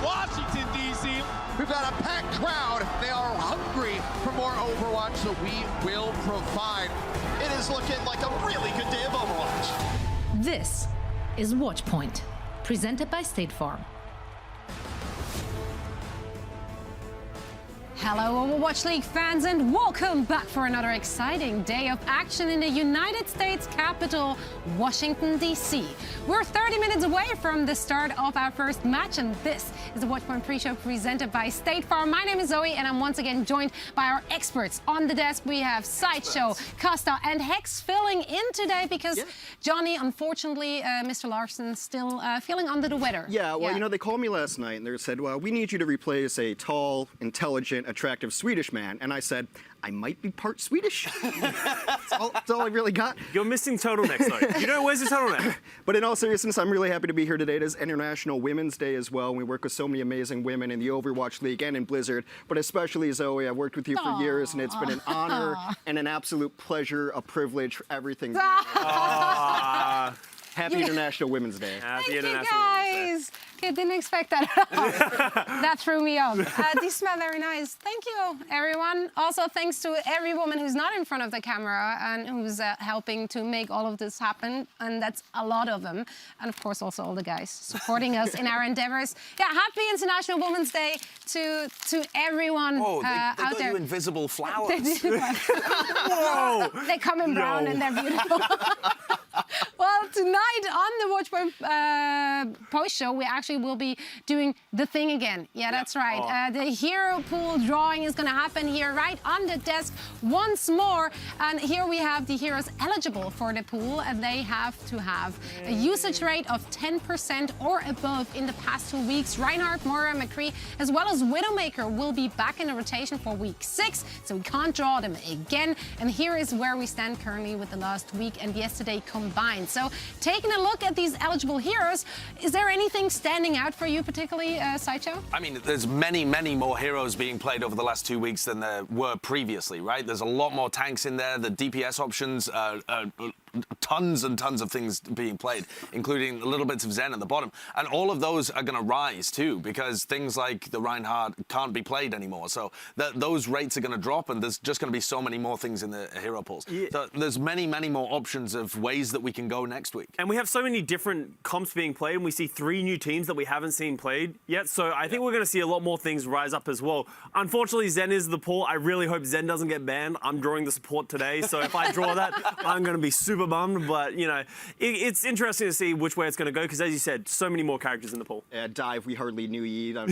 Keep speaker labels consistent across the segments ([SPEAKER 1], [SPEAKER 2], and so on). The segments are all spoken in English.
[SPEAKER 1] Washington, D.C.
[SPEAKER 2] We've got a packed crowd. They are hungry for more Overwatch, so we will provide. It is looking like a really good day of Overwatch.
[SPEAKER 3] This is Watchpoint, presented by State Farm.
[SPEAKER 4] Hello Overwatch League fans and welcome back for another exciting day of action in the United States capital, Washington D.C. We're 30 minutes away from the start of our first match and this is the Watchpoint pre-show presented by State Farm. My name is Zoe and I'm once again joined by our experts. On the desk we have Sideshow, Costa and Hex filling in today because Johnny, unfortunately, Mr. Larson still feeling under the weather.
[SPEAKER 5] Yeah, well, you know, they called me last night and they said, well, we need you to replace a tall, intelligent, attractive Swedish man. And I said, I might be part Swedish. That's all I really got.
[SPEAKER 1] You're missing turtlenecks, though. You know, where's the turtleneck?
[SPEAKER 5] But in all seriousness, I'm really happy to be here today. It is International Women's Day as well. We work with so many amazing women in the Overwatch League and in Blizzard, but especially Zoe. I've worked with you for years, and it's been an honor and an absolute pleasure, a privilege, everything. Happy International Women's Day.
[SPEAKER 4] Thank you, guys. I didn't expect that. That threw me off. These smell very nice. Thank you, everyone. Also, thanks to every woman who's not in front of the camera and who's helping to make all of this happen. And that's a lot of them. And of course, also all the guys supporting us in our endeavors. Yeah, happy International Women's Day to everyone out
[SPEAKER 6] got
[SPEAKER 4] there.
[SPEAKER 6] You invisible flowers.
[SPEAKER 4] Whoa! They come in brown and they're beautiful. Well, tonight on the Watchpoint post show, we actually will be doing the thing again. Yeah, that's right. The hero pool drawing is going to happen here right on the desk once more. And here we have the heroes eligible for the pool, and they have to have a usage rate of 10% or above in the past 2 weeks. Reinhardt, Moira, McCree, as well as Widowmaker will be back in the rotation for week 6, so we can't draw them again. And here is where we stand currently with the last week and yesterday combined. So taking a look at these eligible heroes, is there anything standing out for you particularly, Sideshow?
[SPEAKER 6] I mean, there's many more heroes being played over the last 2 weeks than there were previously, right? There's a lot more tanks in there. The DPS options, tons and tons of things being played, including little bits of Zen at the bottom. And all of those are going to rise too, because things like the Reinhardt can't be played anymore. So those rates are going to drop, and there's just going to be so many more things in the hero pools. Yeah. So there's many more options of ways that we can go next week.
[SPEAKER 1] And we have so many different comps being played, and we see 3 new teams that we haven't seen played yet. So I think we're going to see a lot more things rise up as well. Unfortunately, Zen is the pool. I really hope Zen doesn't get banned. I'm drawing the support today, so if I draw that, I'm going to be super bummed. But, you know, it's interesting to see which way it's going to go, because as you said, so many more characters in the pool.
[SPEAKER 5] Dive, we hardly knew Eva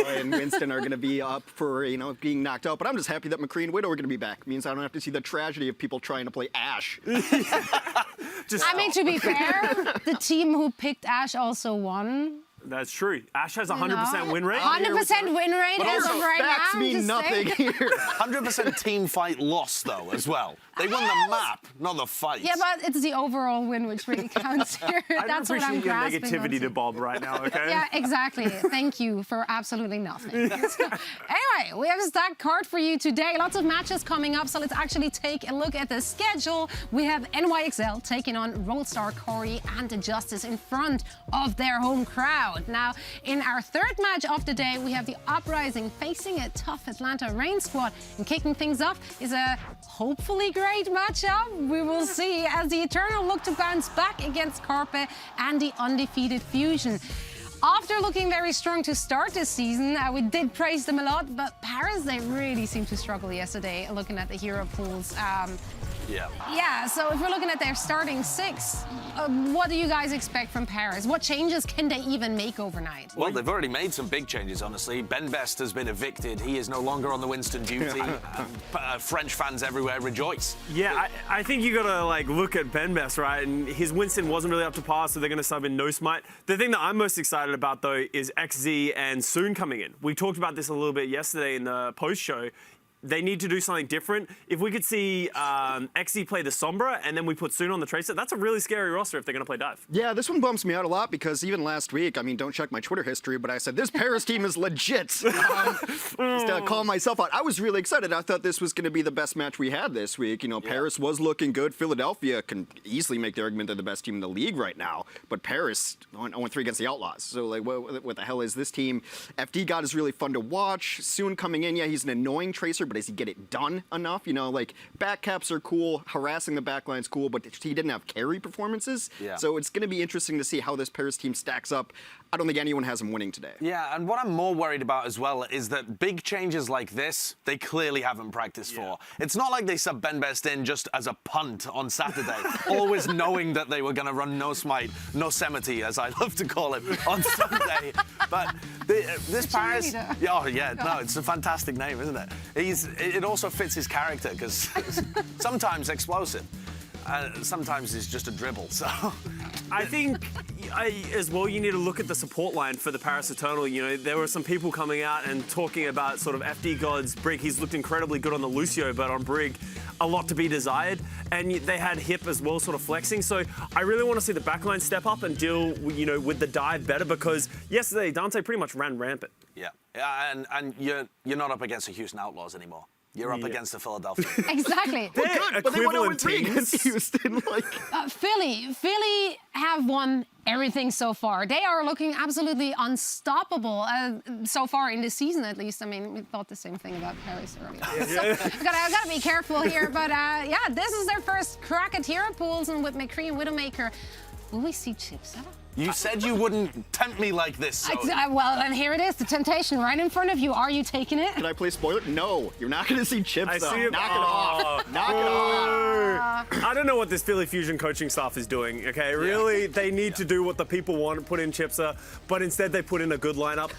[SPEAKER 5] and Winston are going to be up for, you know, being knocked out. But I'm just happy that McCree and Widow are going to be back. It means I don't have to see the tragedy of people trying to play Ashe.
[SPEAKER 4] I mean, to be fair, the team who picked Ashe also won.
[SPEAKER 1] That's true. Ashe has a 100% win rate.
[SPEAKER 4] 100% win rate as of right now.
[SPEAKER 5] Facts mean nothing here.
[SPEAKER 6] 100% team fight loss, though, as well. They won the map, not the fight.
[SPEAKER 4] Yeah, but it's the overall win which really counts here. That's what I'm grasping.
[SPEAKER 1] Your negativity to Bob right now, okay?
[SPEAKER 4] Yeah, exactly. Thank you for absolutely nothing. So, anyway, we have a stacked card for you today. Lots of matches coming up, so let's actually take a look at the schedule. We have NYXL taking on Rollstar, Corey, and the Justice in front of their home crowd. Now, in our third match of the day, we have the Uprising facing a tough Atlanta Reign squad. And kicking things off is a hopefully great matchup. We will see as the Eternal look to bounce back against Carpe and the undefeated Fusion. After looking very strong to start this season, we did praise them a lot, but Paris, they really seemed to struggle yesterday, looking at the hero pools. Yeah, so if we're looking at their starting 6, what do you guys expect from Paris? What changes can they even make overnight?
[SPEAKER 6] Well, they've already made some big changes, honestly. Ben Best has been evicted. He is no longer on the Winston duty. French fans everywhere rejoice.
[SPEAKER 1] Yeah, I think you got to like look at Ben Best, right? And his Winston wasn't really up to par, so they're going to sub in No Smite. The thing that I'm most excited about, though, is XZ and Soon coming in. We talked about this a little bit yesterday in the post-show. they need to do something different. If we could see XE play the Sombra and then we put Soon on the Tracer, that's a really scary roster if they're going to play Dive.
[SPEAKER 5] Yeah, this one bumps me out a lot because even last week, I mean, don't check my Twitter history, but I said, this Paris team is legit. Just call myself out. I was really excited. I thought this was going to be the best match we had this week. You know, Paris was looking good. Philadelphia can easily make the argument they're the best team in the league right now, but Paris went 0-3 against the Outlaws. So, like, what the hell is this team? FD God is really fun to watch. Soon coming in, yeah, he's an annoying Tracer, but does he get it done enough? You know, like, back caps are cool, harassing the backline's cool, but he didn't have carry performances.
[SPEAKER 6] Yeah.
[SPEAKER 5] So it's going to be interesting to see how this Paris team stacks up. I don't think anyone has him winning today.
[SPEAKER 6] Yeah, and what I'm more worried about as well is that big changes like this, they clearly haven't practiced for. It's not like they sub Ben Best in just as a punt on Saturday, always knowing that they were going to run No Smite, No Semity, as I love to call him, on Sunday. But this Paris... Oh, yeah, no, it's a fantastic name, isn't it? It also fits his character, because sometimes explosive. Sometimes it's just a dribble, so...
[SPEAKER 1] I think, as well, you need to look at the support line for the Paris Eternal. You know, there were some people coming out and talking about sort of FD God's Brig. He's looked incredibly good on the Lucio, but on Brig, a lot to be desired. And they had Hip as well, sort of flexing. So I really want to see the backline step up and deal, you know, with the dive better, because yesterday Dante pretty much ran rampant.
[SPEAKER 6] Yeah, and you're not up against the Houston Outlaws anymore. You're up against the Philadelphia.
[SPEAKER 4] Exactly.
[SPEAKER 5] Well, good, but they went 0-3 against Houston. Like.
[SPEAKER 4] Philly have won everything so far. They are looking absolutely unstoppable so far in this season, at least. I mean, we thought the same thing about Paris earlier. So I've got to be careful here. But yeah, this is their first crack at hero pools, and with McCree and Widowmaker, will we see chips?
[SPEAKER 6] You said you wouldn't tempt me like this, so...
[SPEAKER 4] Well, and here it is, the temptation right in front of you. Are you taking it?
[SPEAKER 5] Can I play spoiler? No, you're not going to see chips, though.
[SPEAKER 1] See it.
[SPEAKER 5] Knock it off. Knock it off.
[SPEAKER 1] I don't know what this Philly Fusion coaching staff is doing, okay? Really, they need to do what the people want, put in Chipsa, but instead they put in a good lineup.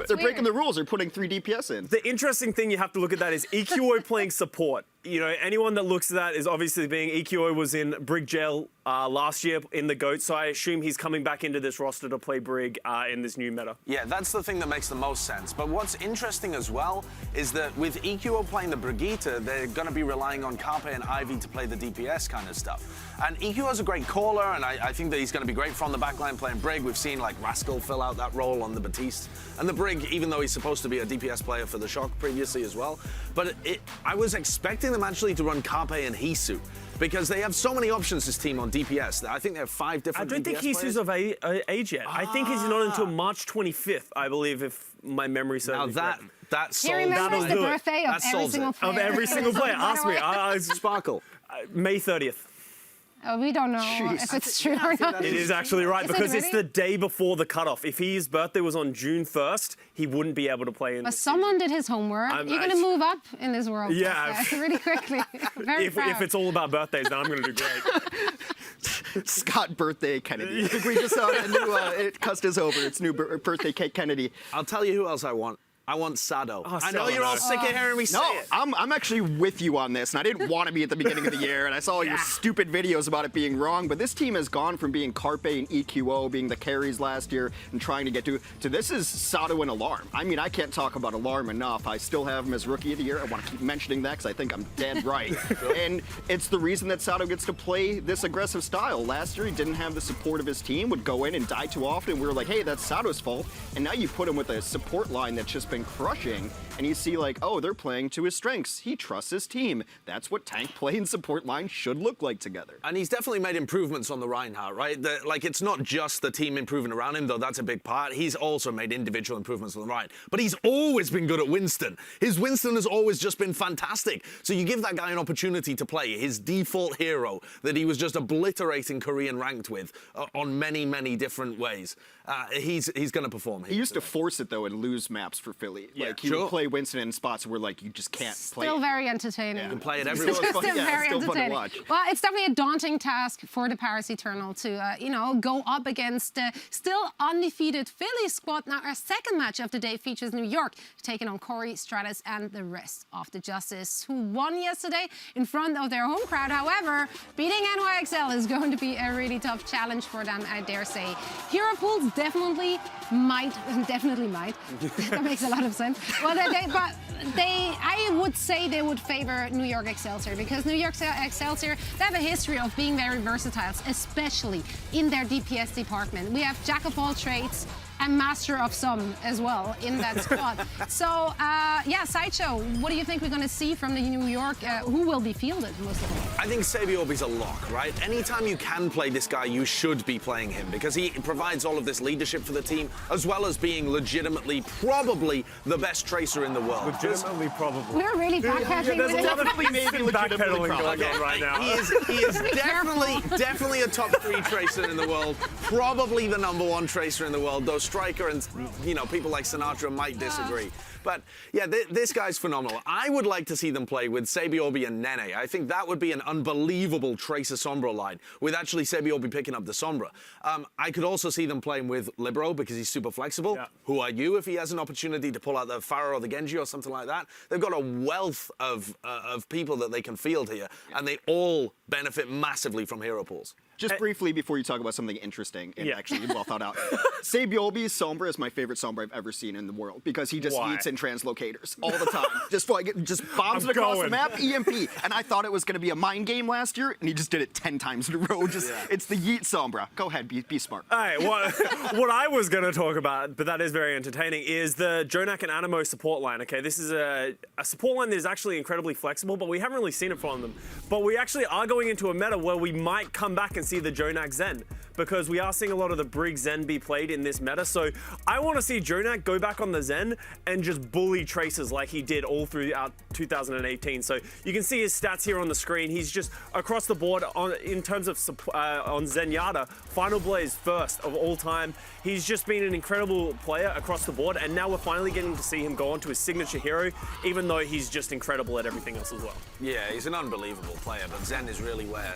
[SPEAKER 5] They're breaking the rules. They're putting 3 DPS in.
[SPEAKER 1] The interesting thing you have to look at that is EQO playing support. You know, anyone that looks at that is obviously being EQO was in Brig Jail last year in the GOAT, so I assume he's coming back into this roster to play Brig in this new meta.
[SPEAKER 6] Yeah, that's the thing that makes the most sense. But what's interesting as well is that with EQO playing the Brigitte, they're going to be relying on Carpe and Ivy to play the DPS kind of stuff. And EQO's a great caller, and I think that he's going to be great from the backline playing Brig. We've seen, like, Rascal fill out that role on the Batiste. And the Brig, even though he's supposed to be a DPS player for the Shock previously as well. But I was expecting them actually to run Carpe and Hisu, because they have so many options, this team, on DPS. I think they have 5 different DPS
[SPEAKER 1] I don't think
[SPEAKER 6] players.
[SPEAKER 1] Hisu's of age yet. I think he's not until March 25th, I believe, if my memory serves me correct.
[SPEAKER 6] That
[SPEAKER 4] He
[SPEAKER 6] solves
[SPEAKER 4] remembers
[SPEAKER 6] it.
[SPEAKER 4] the birthday of every
[SPEAKER 6] solves
[SPEAKER 4] single
[SPEAKER 6] it.
[SPEAKER 4] player.
[SPEAKER 1] Of every single player. Ask me.
[SPEAKER 6] Sparkle.
[SPEAKER 1] May 30th.
[SPEAKER 4] We don't know if it's true or not.
[SPEAKER 1] It is actually right,
[SPEAKER 4] Is it
[SPEAKER 1] because it's
[SPEAKER 4] really?
[SPEAKER 1] the day before the cutoff. If his birthday was on June 1st, he wouldn't be able to play in.
[SPEAKER 4] But someone did his homework. You're going to move up in this world.
[SPEAKER 1] Yeah.
[SPEAKER 4] Really quickly. Very proud.
[SPEAKER 1] If it's all about birthdays, then I'm going to do great.
[SPEAKER 5] Scott Birthday Kennedy. I think we just saw a new, Cust is over. It's new Birthday Cake Kennedy.
[SPEAKER 6] I'll tell you who else I want. I want Sado.
[SPEAKER 1] Oh,
[SPEAKER 6] I know
[SPEAKER 1] Sado.
[SPEAKER 6] you're all sick of hearing me say
[SPEAKER 5] No,
[SPEAKER 6] it.
[SPEAKER 5] I'm actually with you on this, and I didn't want to be at the beginning of the year, and I saw all your stupid videos about it being wrong, but this team has gone from being Carpe and EQO, being the carries last year, and trying to get to this is Sado and Alarm. I mean, I can't talk about Alarm enough. I still have him as Rookie of the Year. I want to keep mentioning that because I think I'm dead right. And it's the reason that Sado gets to play this aggressive style. Last year, he didn't have the support of his team, would go in and die too often, and we were like, hey, that's Sado's fault. And now you put him with a support line that's just been crushing, and you see like, oh, they're playing to his strengths. He trusts his team. That's what tank play and support line should look like together.
[SPEAKER 6] And he's definitely made improvements on the Reinhardt, right? Like, it's not just the team improving around him, though that's a big part. He's also made individual improvements on the Reinhardt. But he's always been good at Winston. His Winston has always just been fantastic. So you give that guy an opportunity to play his default hero that he was just obliterating Korean ranked with on many, many different ways. He's going to perform.
[SPEAKER 5] He used to force it, though, and lose maps for Philly. Like, he would play Winston in spots where, like, you just can't play it.
[SPEAKER 4] Still very entertaining.
[SPEAKER 6] You can play it everywhere.
[SPEAKER 4] Still very
[SPEAKER 5] still fun to
[SPEAKER 4] entertaining.
[SPEAKER 5] watch.
[SPEAKER 4] Well, it's definitely a daunting task for the Paris Eternal to, go up against the still undefeated Philly squad. Now, our second match of the day features New York taking on Corey, Stratus, and the rest of the Justice, who won yesterday in front of their home crowd. However, beating NYXL is going to be a really tough challenge for them, I dare say. Hero pools definitely might. That makes a lot lot of sense. Well, I would say they would favor New York Excelsior because New York Excelsior, they have a history of being very versatile, especially in their DPS department. We have jack of all trades and master of some as well in that squad. So, yeah, Sideshow, what do you think we're going to see from the New York? Who will be fielded most of all?
[SPEAKER 6] I think Sabiobi's a lock, right? Anytime you can play this guy, you should be playing him because he provides all of this leadership for the team, as well as being legitimately probably the best tracer in the world.
[SPEAKER 1] Legitimately, probably.
[SPEAKER 4] We're really backpedaling.
[SPEAKER 1] There's
[SPEAKER 4] with it.
[SPEAKER 1] definitely maybe backpedaling going on right now.
[SPEAKER 6] He is definitely a top 3 tracer in the world, probably the #1 tracer in the world, though Striker and, you know, people like Sinatra might disagree. But, yeah, this guy's phenomenal. I would like to see them play with Sabiobi and Nene. I think that would be an unbelievable Tracer Sombra line, with actually Sabiobi picking up the Sombra. I could also see them playing with Libero because he's super flexible. Yeah. Who are you if he has an opportunity to pull out the Pharah or the Genji or something like that? They've got a wealth of people that they can field here, and they all benefit massively from hero pools.
[SPEAKER 5] Just briefly before you talk about something interesting and actually well thought out. Sabiobi's Sombra is my favorite Sombra I've ever seen in the world because he just eats in translocators all the time. just bombs it across the map, EMP. And I thought it was going to be a mind game last year, and he just did it 10 times in a row. It's the yeet Sombra. Go ahead, be smart.
[SPEAKER 1] All right, what I was going to talk about, but that is very entertaining, is the Jonak and Animo support line. Okay, this is a support line that is actually incredibly flexible, but we haven't really seen it from them. But we actually are going into a meta where we might come back and see the Jonak Zen, because we are seeing a lot of the Brig Zen be played in this meta. So I want to see Jonak go back on the Zen and just bully Tracers like he did all throughout 2018. So you can see his stats here on the screen. He's just across the board in terms of on Zenyatta, Final Blaze first of all time. He's just been an incredible player across the board, and now we're finally getting to see him go on to his signature hero, even though he's just incredible at everything else as well.
[SPEAKER 6] Yeah, he's an unbelievable player, but Zen is really where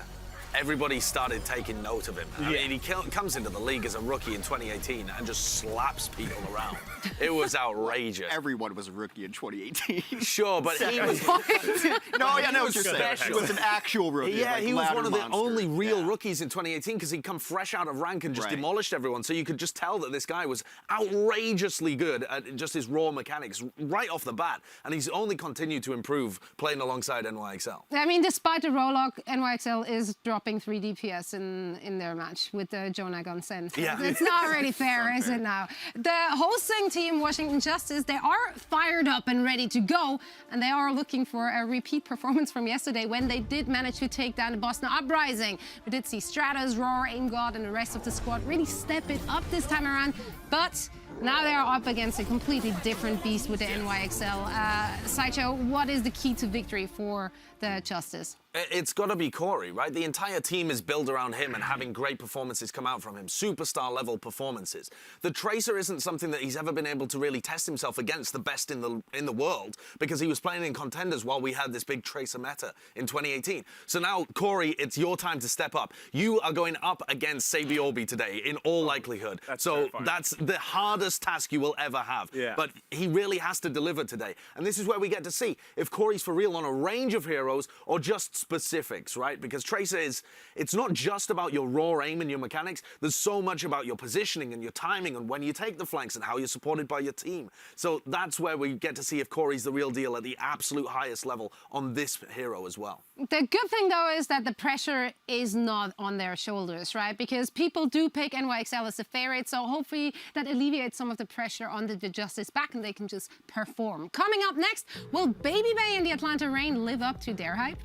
[SPEAKER 6] everybody started taking note of him. I mean, he comes into the league as a rookie in 2018 and just slaps people around. It was outrageous.
[SPEAKER 5] Everyone was a rookie in 2018.
[SPEAKER 6] Sure, but he was...
[SPEAKER 5] No, I know what you're saying. He was an actual rookie.
[SPEAKER 6] Yeah,
[SPEAKER 5] like
[SPEAKER 6] he was one of the
[SPEAKER 5] monster.
[SPEAKER 6] only real rookies in 2018 because he'd come fresh out of rank and just demolished everyone. So you could just tell that this guy was outrageously good at just his raw mechanics right off the bat. And he's only continued to improve playing alongside NYXL.
[SPEAKER 4] I mean, despite the roll-lock, NYXL is dropping 3 DPS in their match with the Jonak on Sen.
[SPEAKER 6] Yeah.
[SPEAKER 4] It's not really fair, is it now? The hosting team, Washington Justice, they are fired up and ready to go, and they are looking for a repeat performance from yesterday when they did manage to take down the Boston Uprising. We did see Stratos, Roar, AimGod, and the rest of the squad really step it up this time around, but now they are up against a completely different beast with the NYXL. Sideshow, what is the key to victory for the Justice?
[SPEAKER 6] It's got to be Corey, right? The entire team is built around him and having great performances come out from him, superstar-level performances. The Tracer isn't something that he's ever been able to really test himself against the best in the world because he was playing in contenders while we had this big Tracer meta in 2018. So now, Corey, it's your time to step up. You are going up against Sabiobi today, in all likelihood. That's the hardest task you will ever have. Yeah. But he really has to deliver today. And this is where we get to see if Corey's for real on a range of heroes or just specifics, right? Because Tracer it's not just about your raw aim and your mechanics. There's so much about your positioning and your timing and when you take the flanks and how you're supported by your team. So that's where we get to see if Corey's the real deal at the absolute highest level on this hero as well.
[SPEAKER 4] The good thing, though, is that the pressure is not on their shoulders, right? Because people do pick NYXL as a favorite, so hopefully that alleviates some of the pressure on the Justice back and they can just perform. Coming up next, will Baby Bay and the Atlanta Reign live up to their hype?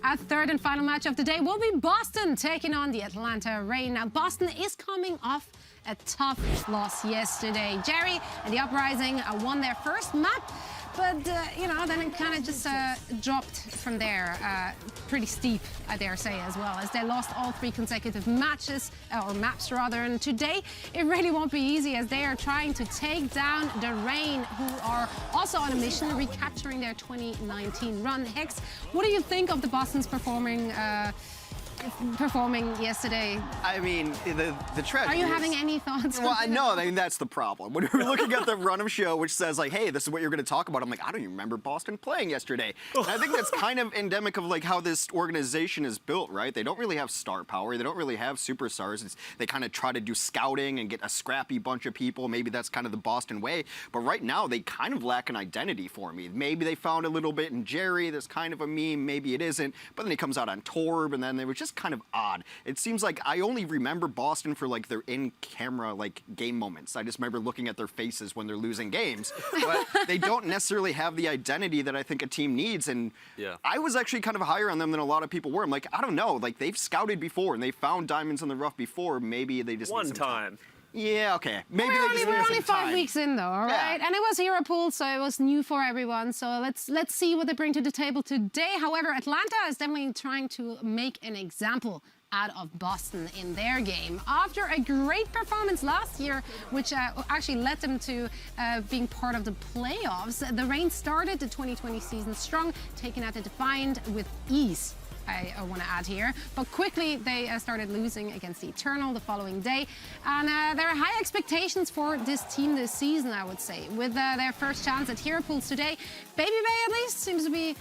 [SPEAKER 4] Our third and final match of the day will be Boston taking on the Atlanta Reign. Now, Boston is coming off a tough loss yesterday. Jerry and the Uprising won their first map, but you know, then it kind of just dropped from there. Pretty steep, I dare say, as well, as they lost all 3 consecutive matches, or maps rather. And today, it really won't be easy, as they are trying to take down the Reign, who are also on a mission, recapturing their 2019 run. Hex, what do you think of the Boston's performing yesterday?
[SPEAKER 5] I mean, the tragedy.
[SPEAKER 4] Are you having any thoughts?
[SPEAKER 5] Well, no, I mean, that's the problem. When we're looking at the run of show, which says like, hey, this is what you're going to talk about, I'm like, I don't even remember Boston playing yesterday. And I think that's kind of endemic of like how this organization is built, right? They don't really have star power. They don't really have superstars. They kind of try to do scouting and get a scrappy bunch of people. Maybe that's kind of the Boston way. But right now, they kind of lack an identity for me. Maybe they found a little bit in Jerry. There's kind of a meme. Maybe it isn't. But then he comes out on Torb, and then they were just kind of odd. It seems like I only remember Boston for like their in-camera like game moments. I just remember looking at their faces when they're losing games, but they don't necessarily have the identity that I think a team needs. And I was actually kind of higher on them than a lot of people were. I'm like, I don't know, like they've scouted before and they found diamonds in the rough before. Maybe they just
[SPEAKER 1] one
[SPEAKER 5] need some
[SPEAKER 1] time.
[SPEAKER 5] Yeah, okay. Maybe
[SPEAKER 4] we're only 5 weeks in, though, all right? And it was Hero Pool, so it was new for everyone. So let's see what they bring to the table today. However, Atlanta is definitely trying to make an example out of Boston in their game. After a great performance last year, which actually led them to being part of the playoffs, the Reign started the 2020 season strong, taking out the Defiant with ease. I want to add here, but quickly they started losing against the Eternal the following day, and there are high expectations for this team this season, I would say, with their first chance at Hero Pools today. Baby Bay at least seems to be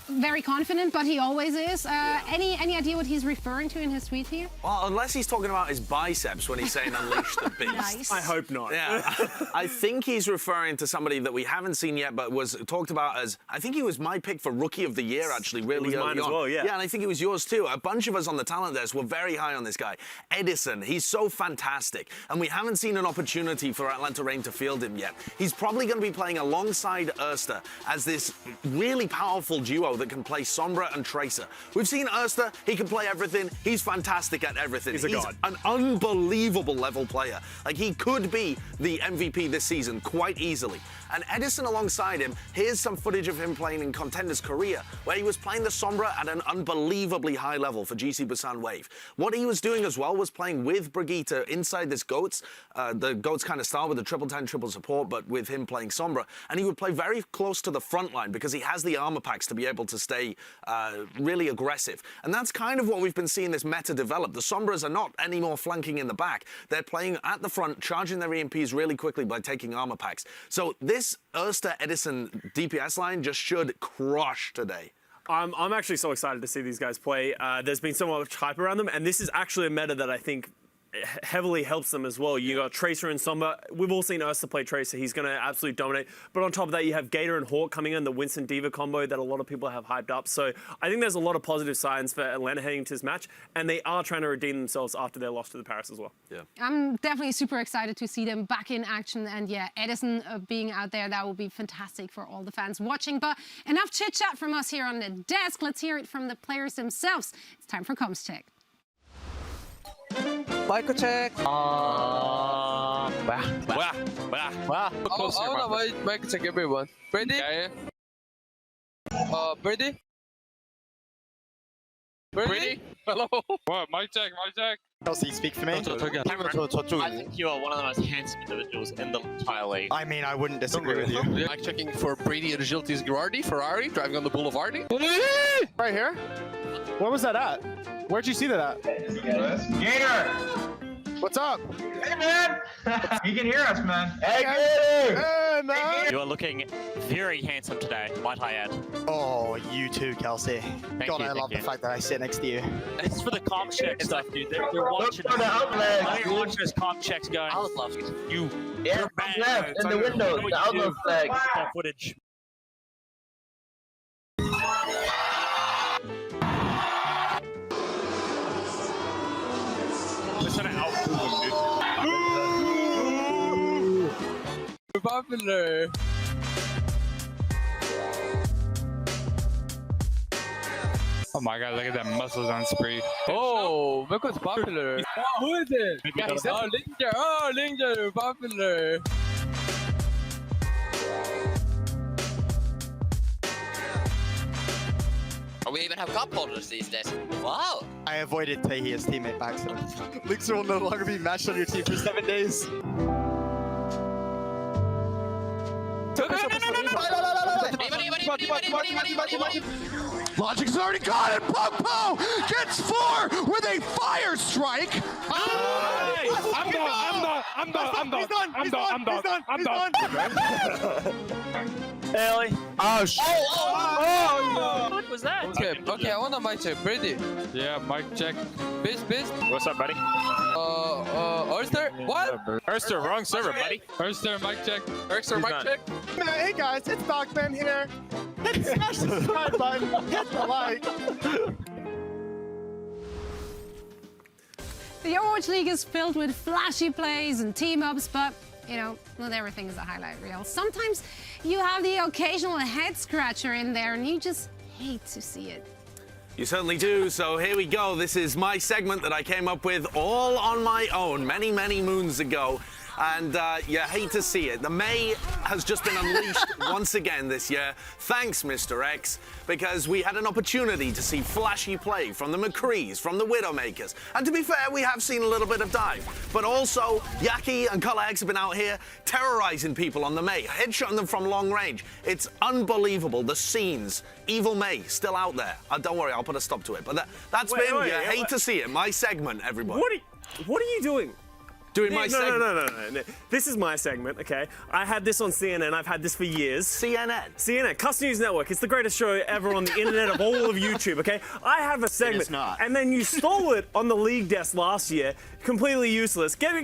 [SPEAKER 4] very confident, but he always is. Any idea what he's referring to in his tweet here?
[SPEAKER 6] Well, unless he's talking about his biceps when he's saying unleash the beast.
[SPEAKER 4] Nice.
[SPEAKER 1] I hope not.
[SPEAKER 6] Yeah, I think he's referring to somebody that we haven't seen yet, but was talked about as, I think he was my pick for Rookie of the Year, actually, really early
[SPEAKER 1] mine as
[SPEAKER 6] on.
[SPEAKER 1] well, yeah.
[SPEAKER 6] Yeah, and I think it was yours too. A bunch of us on the talent desk were very high on this guy. Edison, he's so fantastic, and we haven't seen an opportunity for Atlanta Reign to field him yet. He's probably going to be playing alongside Erster as this really powerful duo that can play Sombra and Tracer. We've seen Erster, he can play everything. He's fantastic at everything.
[SPEAKER 1] He's a god.
[SPEAKER 6] An unbelievable level player. Like, he could be the MVP this season quite easily. And Edison alongside him, here's some footage of him playing in Contenders Korea, where he was playing the Sombra at an unbelievably high level for GC Busan Wave. What he was doing as well was playing with Brigitte inside this Goats, the Goats kind of style with the triple tank, triple support, but with him playing Sombra. And he would play very close to the front line because he has the armor packs to be able to stay really aggressive. And that's kind of what we've been seeing this meta develop. The Sombras are not anymore flanking in the back. They're playing at the front, charging their EMPs really quickly by taking armor packs. So this Erster Edison DPS line just should crush today.
[SPEAKER 1] I'm actually so excited to see these guys play. There's been so much hype around them, and this is actually a meta that I think heavily helps them as well. You got Tracer and Sombra. We've all seen Erster play Tracer. He's going to absolutely dominate. But on top of that, you have Gator and Hawk coming in, the Winston Diva combo that a lot of people have hyped up. So I think there's a lot of positive signs for Atlanta heading to this match, and they are trying to redeem themselves after their loss to the Paris as well.
[SPEAKER 6] Yeah.
[SPEAKER 4] I'm definitely super excited to see them back in action, and yeah, Edison being out there, that will be fantastic for all the fans watching. But enough chit-chat from us here on the desk. Let's hear it from the players themselves. It's time for comms check.
[SPEAKER 7] 마이크 체크.
[SPEAKER 8] 뭐야?
[SPEAKER 7] 마이크 체크 everyone. Ready? Yeah. Ready? Ready? Hello.
[SPEAKER 8] What? Mic check.
[SPEAKER 9] Kelsey, speak for me.
[SPEAKER 8] I think you are one of the most handsome individuals in the entire league.
[SPEAKER 9] I mean, I wouldn't disagree with you.
[SPEAKER 7] Mic checking for Brady Agility's Ferrari driving on the Boulevard.
[SPEAKER 9] Right here? Where was that at? Where'd you see that at?
[SPEAKER 10] Gator!
[SPEAKER 9] What's up?
[SPEAKER 10] Hey, man! He can hear us, man.
[SPEAKER 9] Hey, Gator! Hey, man!
[SPEAKER 8] You are looking very handsome today, might I add.
[SPEAKER 9] Oh, you too, Kelsey. God, I love the fact that I sit next to you.
[SPEAKER 8] It's for the comp check stuff, dude. They're watching
[SPEAKER 10] Look for the outlet.
[SPEAKER 8] They're watching those comp checks going. I would love you.
[SPEAKER 10] Yeah,
[SPEAKER 8] You're bad.
[SPEAKER 10] left in the window, the outlet flag.
[SPEAKER 8] Footage.
[SPEAKER 7] Popular.
[SPEAKER 11] Oh my god, look at that muscles on spree. Oh, look what's popular. Oh, who is it? Oh, Linger. Oh, Linger, popular.
[SPEAKER 8] Oh, we even have cup holders these days. Wow.
[SPEAKER 9] I avoided Tahi as teammate by accident. Lixer will no longer be matched on your team for 7 days.
[SPEAKER 2] Logic's already got it. Pogpo gets 4 with a fire strike.
[SPEAKER 11] I'm done.
[SPEAKER 9] Ellie. Oh, shit.
[SPEAKER 8] Oh, what was that?
[SPEAKER 7] Okay, I want a mic check. Brady.
[SPEAKER 11] Yeah, mic check.
[SPEAKER 7] Beast.
[SPEAKER 11] What's up, buddy?
[SPEAKER 7] Oyster? What?
[SPEAKER 11] Erster, wrong server, buddy. Erster, mic check.
[SPEAKER 7] Oyster, mic check?
[SPEAKER 9] Man, hey guys, it's Dogman here. Smash the subscribe button, hit the like.
[SPEAKER 4] The Overwatch League is filled with flashy plays and team-ups, but, you know, not everything is a highlight reel. Sometimes you have the occasional head-scratcher in there, and you just hate to see it.
[SPEAKER 6] You certainly do, so here we go. This is my segment that I came up with all on my own many, many moons ago. And you hate to see it. The May has just been unleashed once again this year. Thanks, Mr. X, because we had an opportunity to see flashy play from the McCrees, from the Widowmakers. And to be fair, we have seen a little bit of dive. But also, Yaki and Color X have been out here terrorizing people on the May, headshotting them from long range. It's unbelievable. The scenes. Evil May still out there. Don't worry, I'll put a stop to it. But that's been, you hate to see it. My segment, everybody.
[SPEAKER 1] What are you doing?
[SPEAKER 6] Doing my segment.
[SPEAKER 1] No. This is my segment, okay? I had this on CNN. I've had this for years. CNN, Cuss News Network. It's the greatest show ever on the internet of all of YouTube, okay? I have a segment.
[SPEAKER 5] It is not.
[SPEAKER 1] And then you stole it on the league desk last year. Completely useless. Come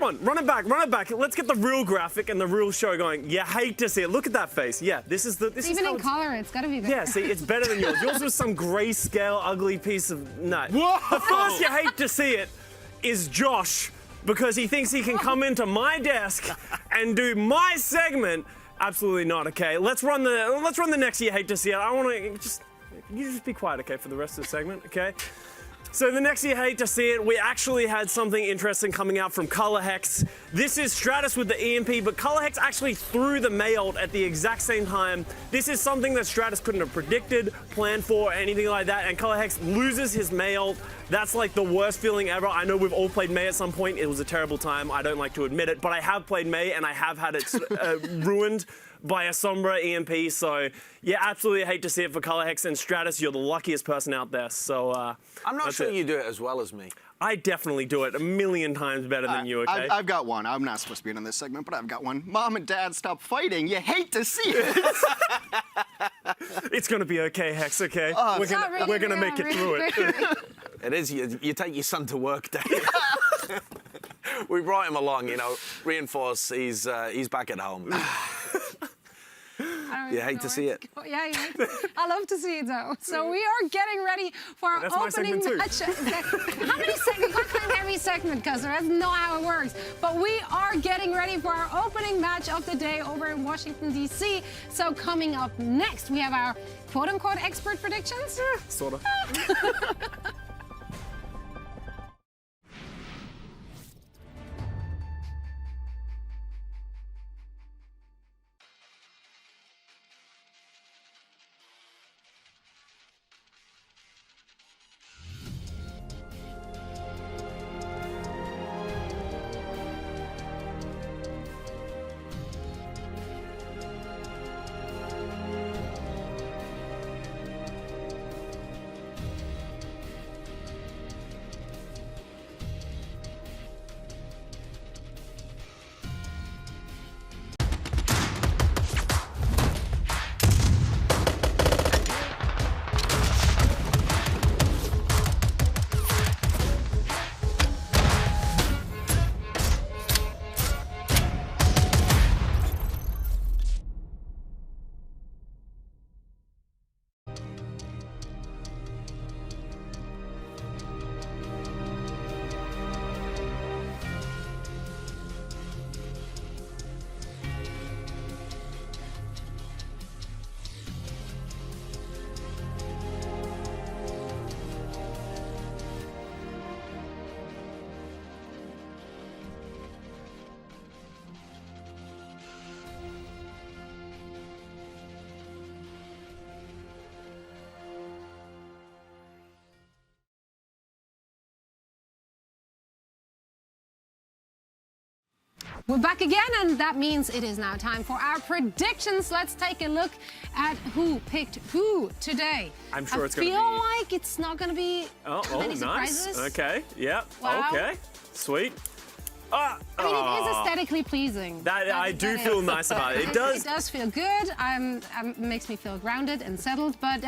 [SPEAKER 1] on, run it back. Let's get the real graphic and the real show going. You hate to see it. Look at that face. Yeah, this is
[SPEAKER 4] Even in color, it's gotta be better.
[SPEAKER 1] Yeah, see, it's better than yours. Yours was some grayscale, ugly piece of nut. The first you hate to see it is Josh, because he thinks he can come into my desk and do my segment. Absolutely not, okay? Let's run the next you hate to see it. I want to just be quiet, okay, for the rest of the segment, okay? So the next you hate to see it, we actually had something interesting coming out from Color Hex. This is Stratus with the EMP, but Color Hex actually threw the May ult at the exact same time. This is something that Stratus couldn't have predicted, planned for, anything like that, and Color Hex loses his May ult. That's like the worst feeling ever. I know we've all played May at some point. It was a terrible time. I don't like to admit it, but I have played May and I have had it ruined by a Sombra EMP. So yeah, absolutely hate to see it for Color Hex and Stratus. You're the luckiest person out there. So
[SPEAKER 6] I'm not sure you do it as well as me.
[SPEAKER 1] I definitely do it a million times better than you, okay?
[SPEAKER 5] I've got one. I'm not supposed to be in this segment, but I've got one. Mom and Dad, stop fighting. You hate to see it.
[SPEAKER 1] It's going to be okay, Hex, okay? We're going to make it through it.
[SPEAKER 6] It is. You take your son to work day. We brought him along, you know, reinforce. He's back at home. You hate to see it.
[SPEAKER 4] Yeah, I love to see it though. So we are getting ready for our opening match. How many segments? What kind of every segment, because that's not how it works. But we are getting ready for our opening match of the day over in Washington D.C. So coming up next, we have our quote-unquote expert predictions.
[SPEAKER 1] Sort of.
[SPEAKER 4] We're back again, and that means it is now time for our predictions. Let's take a look at who picked who today.
[SPEAKER 1] I'm sure it's going to be...
[SPEAKER 4] I feel like it's not going to be many surprises.
[SPEAKER 1] Nice. Okay, yeah,
[SPEAKER 4] Wow.
[SPEAKER 1] okay, sweet.
[SPEAKER 4] I mean, it is aesthetically pleasing.
[SPEAKER 1] I do feel nice about it. It does.
[SPEAKER 4] It does feel good. Makes me feel grounded and settled. But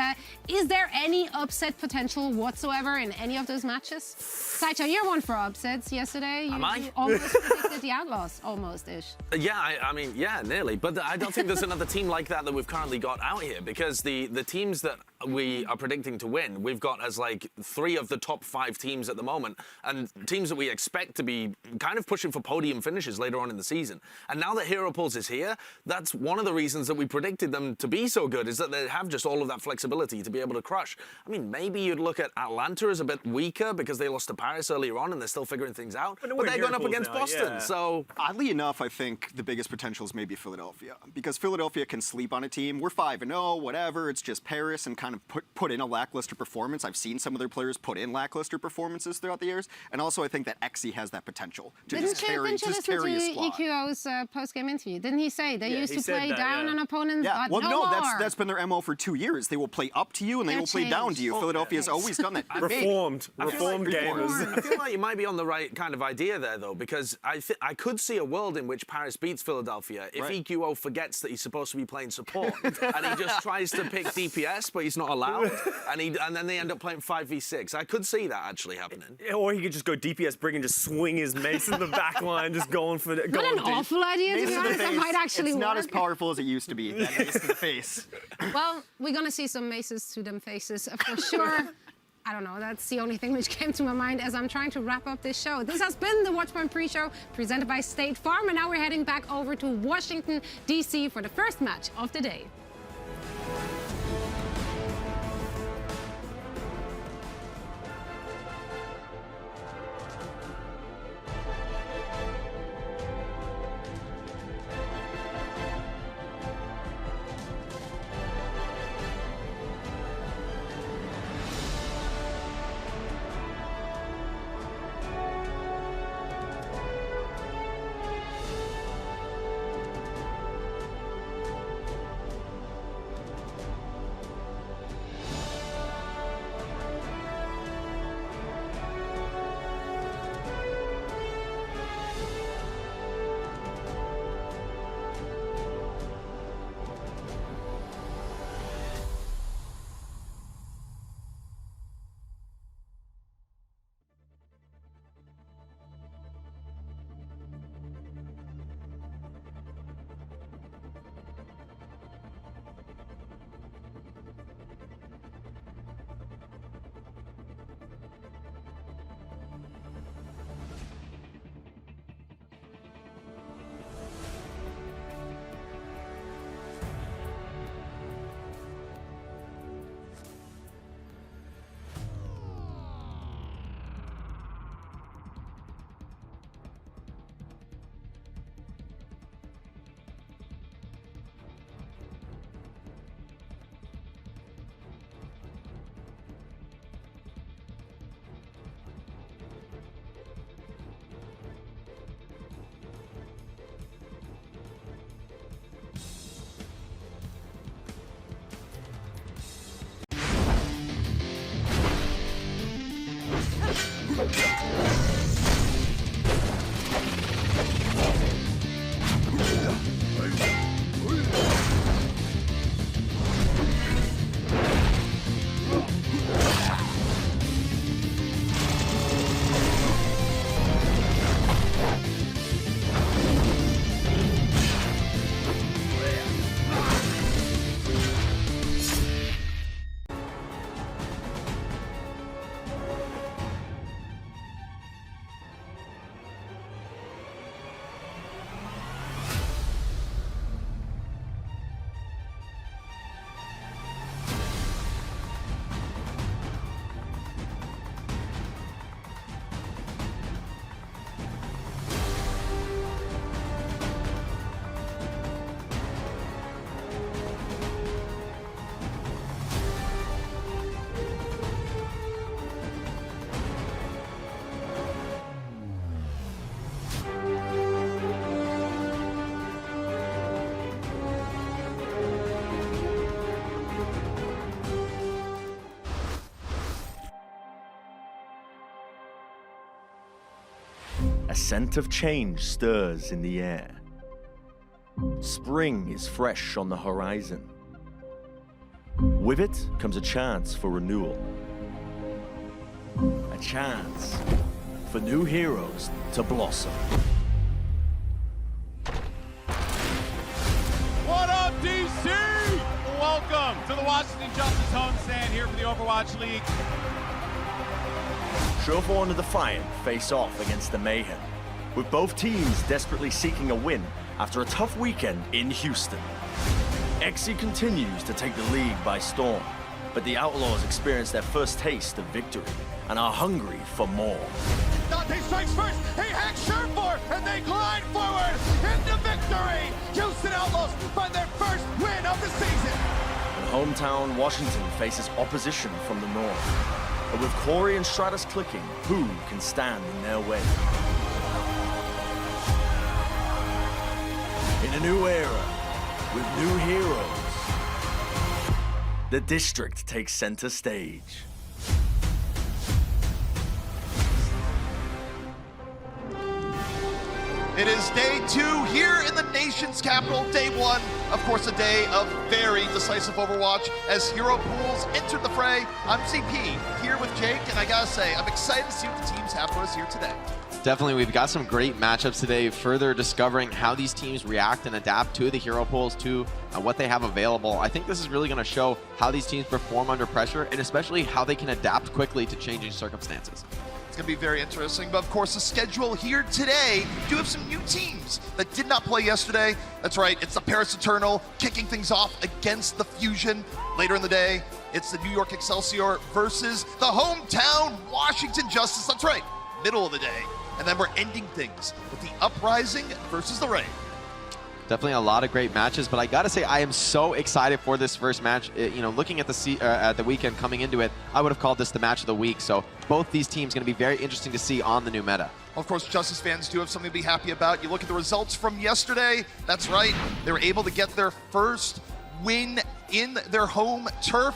[SPEAKER 4] is there any upset potential whatsoever in any of those matches? Saito, you're one for upsets. Yesterday, you almost predicted the Outlaws, almost-ish.
[SPEAKER 6] Yeah, I mean, yeah, nearly. But I don't think there's another team like that we've currently got out here, because the teams that we are predicting to win, we've got as like 3 of the top 5 teams at the moment, and teams that we expect to be kind of pushing for podium finishes later on in the season. And now that Hero Pulse is here, that's one of the reasons that we predicted them to be so good, is that they have just all of that flexibility to be able to crush. I mean, maybe you'd look at Atlanta as a bit weaker because they lost to Paris earlier on and they're still figuring things out. But they're going up against Boston, so...
[SPEAKER 5] Oddly enough, I think the biggest potential is maybe Philadelphia, because Philadelphia can sleep on a team. We're 5-0, whatever, it's just Paris, and kind of put in a lackluster performance. I've seen some of their players put in lackluster performances throughout the years, and also I think that XE has that potential to just carry a squad.
[SPEAKER 4] Didn't you listen to EQO's post-game interview? Didn't he say they used to play down on opponents, but
[SPEAKER 5] well,
[SPEAKER 4] no more?
[SPEAKER 5] That's been their MO for 2 years. They will play up to you and they will play down to you. Philadelphia's always done that.
[SPEAKER 1] Reformed gamers.
[SPEAKER 6] I feel like you might be on the right kind of idea there, though, because I could see a world in which Paris beats Philadelphia if EQO forgets that he's supposed to be playing support and he just tries to pick DPS, but he's not allowed, and then they end up playing 5v6. I could see that actually happening.
[SPEAKER 1] Or he could just go DPS Brig and just swing his mace in the back line, just going for it.
[SPEAKER 4] Not an awful idea, to be honest. That might actually
[SPEAKER 5] work. It's not as
[SPEAKER 4] work.
[SPEAKER 5] powerful as it used to be. That mace to the face.
[SPEAKER 4] Well, we're going to see some maces to them faces for sure. I don't know, that's the only thing which came to my mind as I'm trying to wrap up this show. This has been the Watchpoint pre-show presented by State Farm, and now we're heading back over to Washington, D.C. for the first match of the day.
[SPEAKER 12] scent of change stirs in the air. Spring is fresh on the horizon. With it comes a chance for renewal. A chance for new heroes to blossom.
[SPEAKER 13] What up, DC? Welcome to the Washington Justice homestand here for the Overwatch League.
[SPEAKER 12] Toronto Defiant face off against the Mayhem, with both teams desperately seeking a win after a tough weekend in Houston. NYXL continues to take the league by storm, but the Outlaws experience their first taste of victory and are hungry for more.
[SPEAKER 2] Dante strikes first, he hacks Sherfor, and they glide forward into victory! Houston Outlaws find their first win of the season!
[SPEAKER 12] And hometown Washington faces opposition from the north. But with Corey and Stratus clicking, who can stand in their way? In a new era, with new heroes, the district takes center stage.
[SPEAKER 2] It is day 2 here in the nation's capital. Day 1, of course, a day of very decisive Overwatch as hero pools entered the fray. I'm CP here with Jake, and I gotta say, I'm excited to see what the teams have for us here today.
[SPEAKER 14] Definitely, we've got some great matchups today, further discovering how these teams react and adapt to the hero pools, to what they have available. I think this is really going to show how these teams perform under pressure, and especially how they can adapt quickly to changing circumstances.
[SPEAKER 2] It's going to be very interesting, but of course the schedule here today do have some new teams that did not play yesterday. That's right, it's the Paris Eternal kicking things off against the Fusion. Later in the day, it's the New York Excelsior versus the hometown Washington Justice. That's right, middle of the day. And then we're ending things with the Uprising versus the Ray.
[SPEAKER 14] Definitely a lot of great matches, but I gotta say I am so excited for this first match. You know, looking at the weekend coming into it, I would have called this the match of the week. So both these teams going to be very interesting to see on the new meta.
[SPEAKER 2] Of course, Justice fans do have something to be happy about. You look at the results from yesterday. That's right, they were able to get their first win in their home turf.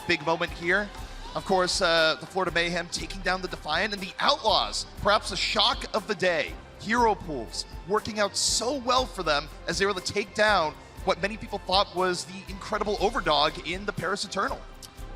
[SPEAKER 2] Big moment here. Of course, the Florida Mayhem taking down the Defiant, and the Outlaws, perhaps the shock of the day. Hero pools working out so well for them as they were able to take down what many people thought was the incredible overdog in the Paris Eternal.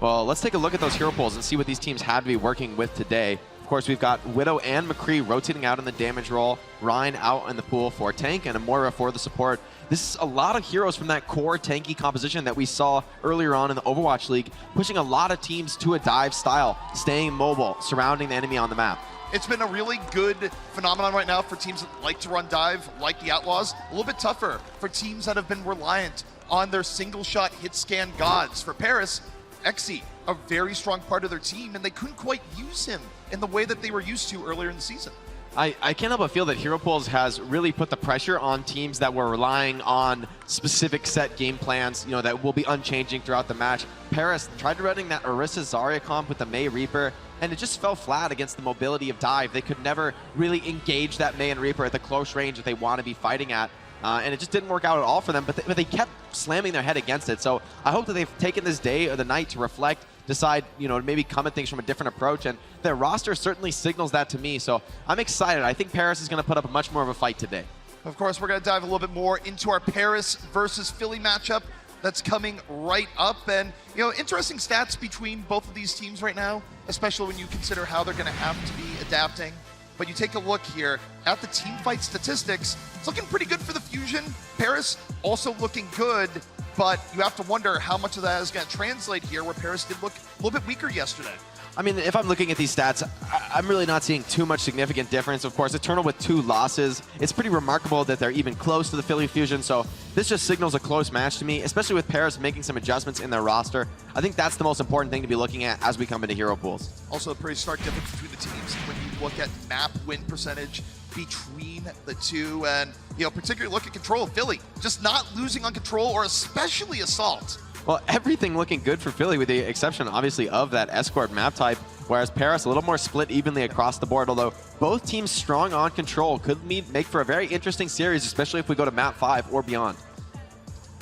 [SPEAKER 14] Well, let's take a look at those hero pools and see what these teams had to be working with today. Of course, we've got Widow and McCree rotating out in the damage role, Ryan out in the pool for tank, and Amora for the support. This is a lot of heroes from that core tanky composition that we saw earlier on in the Overwatch League, pushing a lot of teams to a dive style, staying mobile, surrounding the enemy on the map.
[SPEAKER 2] It's been a really good phenomenon right now for teams that like to run dive, like the Outlaws. A little bit tougher for teams that have been reliant on their single-shot hit-scan gods. For Paris, NYXL, a very strong part of their team, and they couldn't quite use him in the way that they were used to earlier in the season.
[SPEAKER 14] I can't help but feel that Hero Pools has really put the pressure on teams that were relying on specific set game plans, you know, that will be unchanging throughout the match. Paris tried running that Orisa Zarya comp with the May Reaper, and it just fell flat against the mobility of dive. They could never really engage that May and Reaper at the close range that they want to be fighting at. And it just didn't work out at all for them, but they kept slamming their head against it. So I hope that they've taken this day or the night to reflect, decide, you know, maybe come at things from a different approach, and their roster certainly signals that to me. So I'm excited. I think Paris is going to put up much more of a fight today.
[SPEAKER 2] Of course, we're going to dive a little bit more into our Paris versus Philly matchup that's coming right up. And, you know, interesting stats between both of these teams right now, especially when you consider how they're going to have to be adapting. But you take a look here at the team fight statistics, it's looking pretty good for the Fusion. Paris also looking good, but you have to wonder how much of that is going to translate here, where Paris did look a little bit weaker yesterday.
[SPEAKER 14] I mean, if I'm looking at these stats, I'm really not seeing too much significant difference. Of course, Eternal with 2 losses. It's pretty remarkable that they're even close to the Philly Fusion, so this just signals a close match to me, especially with Paris making some adjustments in their roster. I think that's the most important thing to be looking at as we come into hero pools.
[SPEAKER 2] Also a pretty stark difference between the teams when you look at map win percentage between the two, and, you know, particularly look at control of Philly, just not losing on control or especially assault.
[SPEAKER 14] Well, everything looking good for Philly with the exception, obviously, of that escort map type, whereas Paris a little more split evenly across the board, although both teams strong on control could make for a very interesting series, especially if we go to map 5 or beyond.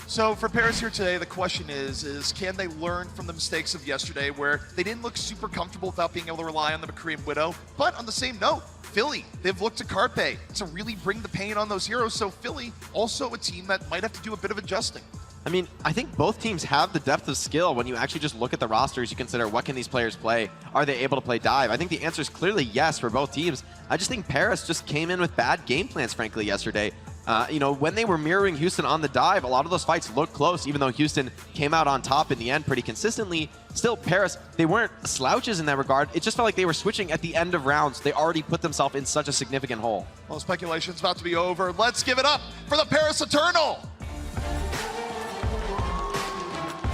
[SPEAKER 2] So for Paris here today, the question is can they learn from the mistakes of yesterday where they didn't look super comfortable without being able to rely on the McCree Widow? But on the same note, Philly, they've looked to Carpe to really bring the pain on those heroes. So Philly, also a team that might have to do a bit of adjusting.
[SPEAKER 14] I mean, I think both teams have the depth of skill. When you actually just look at the rosters, you consider what can these players play? Are they able to play dive? I think the answer is clearly yes for both teams. I just think Paris just came in with bad game plans, frankly, yesterday. You know, when they were mirroring Houston on the dive, a lot of those fights looked close, even though Houston came out on top in the end pretty consistently. Still, Paris, they weren't slouches in that regard. It just felt like they were switching at the end of rounds. They already put themselves in such a significant hole.
[SPEAKER 2] Well, speculation's about to be over. Let's give it up for the Paris Eternal.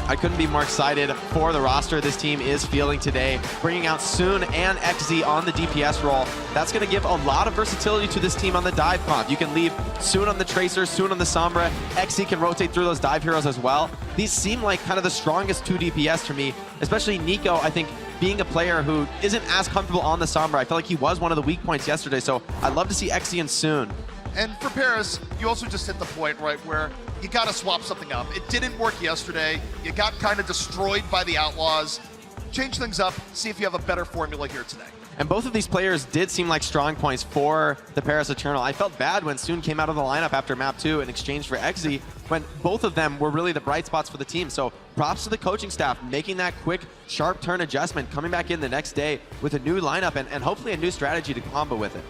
[SPEAKER 14] I couldn't be more excited for the roster this team is fielding today. Bringing out Soon and XZ on the DPS role. That's going to give a lot of versatility to this team on the dive comp. You can leave Soon on the Tracer, Soon on the Sombra. XZ can rotate through those dive heroes as well. These seem like kind of the strongest 2 DPS to me, especially Nico, I think, being a player who isn't as comfortable on the Sombra. I felt like he was one of the weak points yesterday, so I'd love to see XZ and Soon.
[SPEAKER 2] And for Paris, you also just hit the point, right, where you got to swap something up. It didn't work yesterday. You got kind of destroyed by the Outlaws. Change things up, see if you have a better formula here today.
[SPEAKER 14] And both of these players did seem like strong points for the Paris Eternal. I felt bad when Soon came out of the lineup after map 2 in exchange for XZ, when both of them were really the bright spots for the team. So props to the coaching staff, making that quick, sharp turn adjustment, coming back in the next day with a new lineup and hopefully a new strategy to combo with it.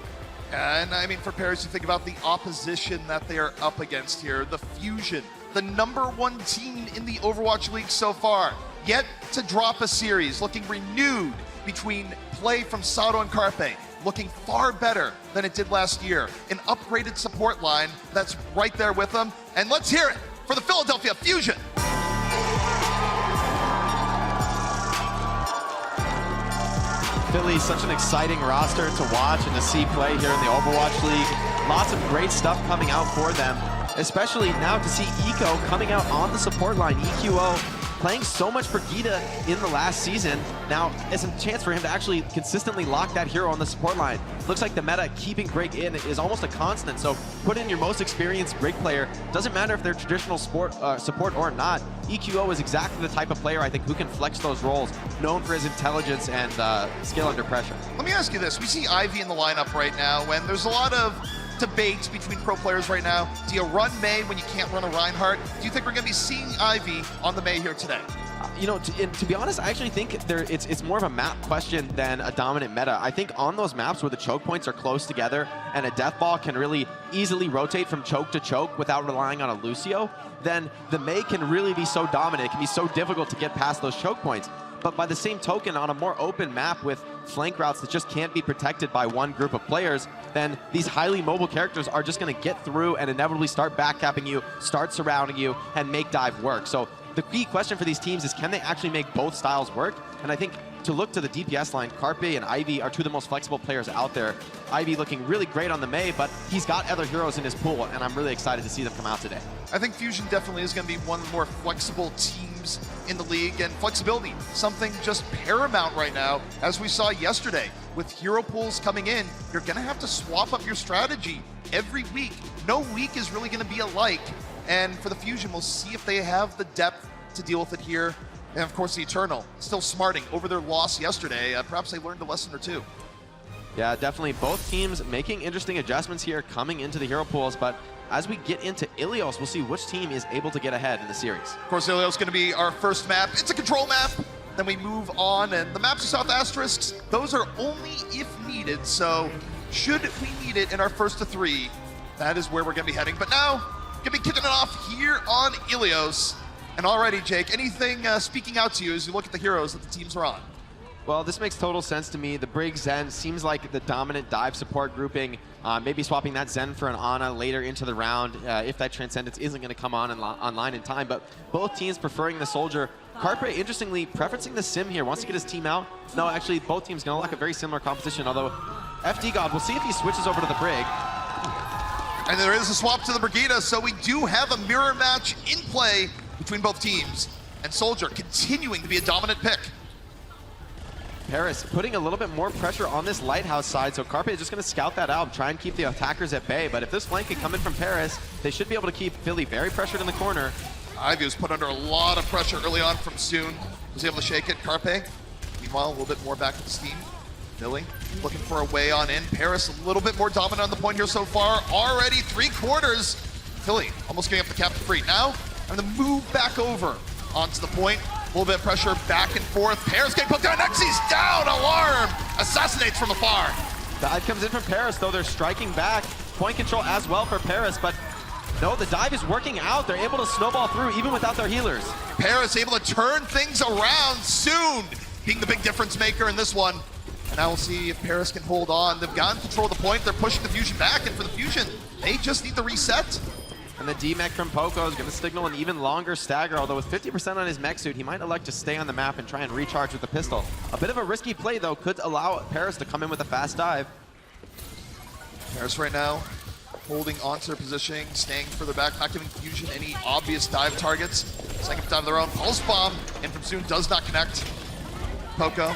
[SPEAKER 2] And I mean, for Paris, you think about the opposition that they are up against here. The Fusion, the #1 team in the Overwatch League so far, yet to drop a series, looking renewed between play from Sado and Carpe, looking far better than it did last year. An upgraded support line that's right there with them. And let's hear it for the Philadelphia Fusion.
[SPEAKER 14] Philly, such an exciting roster to watch and to see play here in the Overwatch League. Lots of great stuff coming out for them, especially now to see Eco coming out on the support line. EQO playing so much for Gita in the last season. Now, it's a chance for him to actually consistently lock that hero on the support line. Looks like the meta keeping Brig in is almost a constant, so put in your most experienced Brig player. Doesn't matter if they're traditional support or not. EQO is exactly the type of player, I think, who can flex those roles, known for his intelligence and skill under pressure.
[SPEAKER 2] Let me ask you this. We see Ivy in the lineup right now, and there's a lot of debates between pro players right now. Do you run May when you can't run a Reinhardt? Do you think we're going to be seeing Ivy on the May here today?
[SPEAKER 14] You know, to be honest, I actually think it's more of a map question than a dominant meta. I think on those maps where the choke points are close together and a death ball can really easily rotate from choke to choke without relying on a Lucio, then the Mei can really be so dominant. It can be so difficult to get past those choke points. But by the same token, on a more open map with flank routes that just can't be protected by one group of players, then these highly mobile characters are just going to get through and inevitably start backcapping you, start surrounding you, and make dive work. So the key question for these teams is, can they actually make both styles work? And I think to look to the DPS line, Carpe and Ivy are 2 of the most flexible players out there. Ivy looking really great on the Mei, but he's got other heroes in his pool, and I'm really excited to see them come out today.
[SPEAKER 2] I think Fusion definitely is going to be one of the more flexible teams in the league, and flexibility, something just paramount right now. As we saw yesterday, with hero pools coming in, you're going to have to swap up your strategy every week. No week is really going to be alike, and for the Fusion, we'll see if they have the depth to deal with it here. And of course, the Eternal still smarting over their loss yesterday. Perhaps they learned a lesson or two.
[SPEAKER 14] Yeah, definitely both teams making interesting adjustments here coming into the hero pools, but as we get into Ilios, we'll see which team is able to get ahead in the series.
[SPEAKER 2] Of course, Ilios is going to be our first map. It's a control map. Then we move on, and the maps with South Asterisks, those are only if needed. So should we need it in our first of 3, that is where we're going to be heading. But now, going to be kicking it off here on Ilios. And already, Jake, anything speaking out to you as you look at the heroes that the teams are on?
[SPEAKER 14] Well, this makes total sense to me. The Brig Zen seems like the dominant dive support grouping. Maybe swapping that Zen for an Ana later into the round if that Transcendence isn't going to come online in time. But both teams preferring the Soldier. Carpe, interestingly, preferencing the Sim here. Wants to get his team out. No, actually, both teams going to like a very similar composition, although FD God, we'll see if he switches over to the Brig.
[SPEAKER 2] And there is a swap to the Brigida, so we do have a mirror match in play between both teams. And Soldier continuing to be a dominant pick.
[SPEAKER 14] Paris putting a little bit more pressure on this Lighthouse side, so Carpe is just going to scout that out, try and keep the attackers at bay. But if this flank can come in from Paris, they should be able to keep Philly very pressured in the corner.
[SPEAKER 2] Ivy was put under a lot of pressure early on from Soon. Was able to shake it. Carpe, meanwhile, a little bit more back to steam. Philly looking for a way on in. Paris a little bit more dominant on the point here so far. Already 3/4. Philly almost getting up the captain free. Now, I'm going to move back over onto the point. A little bit of pressure back and forth. Paris getting put down. NYXL's down. Alarm assassinates from afar.
[SPEAKER 14] Dive comes in from Paris, though. They're striking back. Point control as well for Paris, but no, the dive is working out. They're able to snowball through even without their healers.
[SPEAKER 2] Paris able to turn things around soon, being the big difference maker in this one. And now we'll see if Paris can hold on. They've gotten control of the point. They're pushing the Fusion back, and for the Fusion, they just need the reset.
[SPEAKER 14] And the D-Mech from Poco is going to signal an even longer stagger, although with 50% on his mech suit, he might elect to stay on the map and try and recharge with the pistol. A bit of a risky play, though, could allow Paris to come in with a fast dive.
[SPEAKER 2] Paris right now holding onto their positioning, staying further back, not giving Fusion any obvious dive targets. Second dive of their own. Pulse Bomb in from Soon does not connect. Poco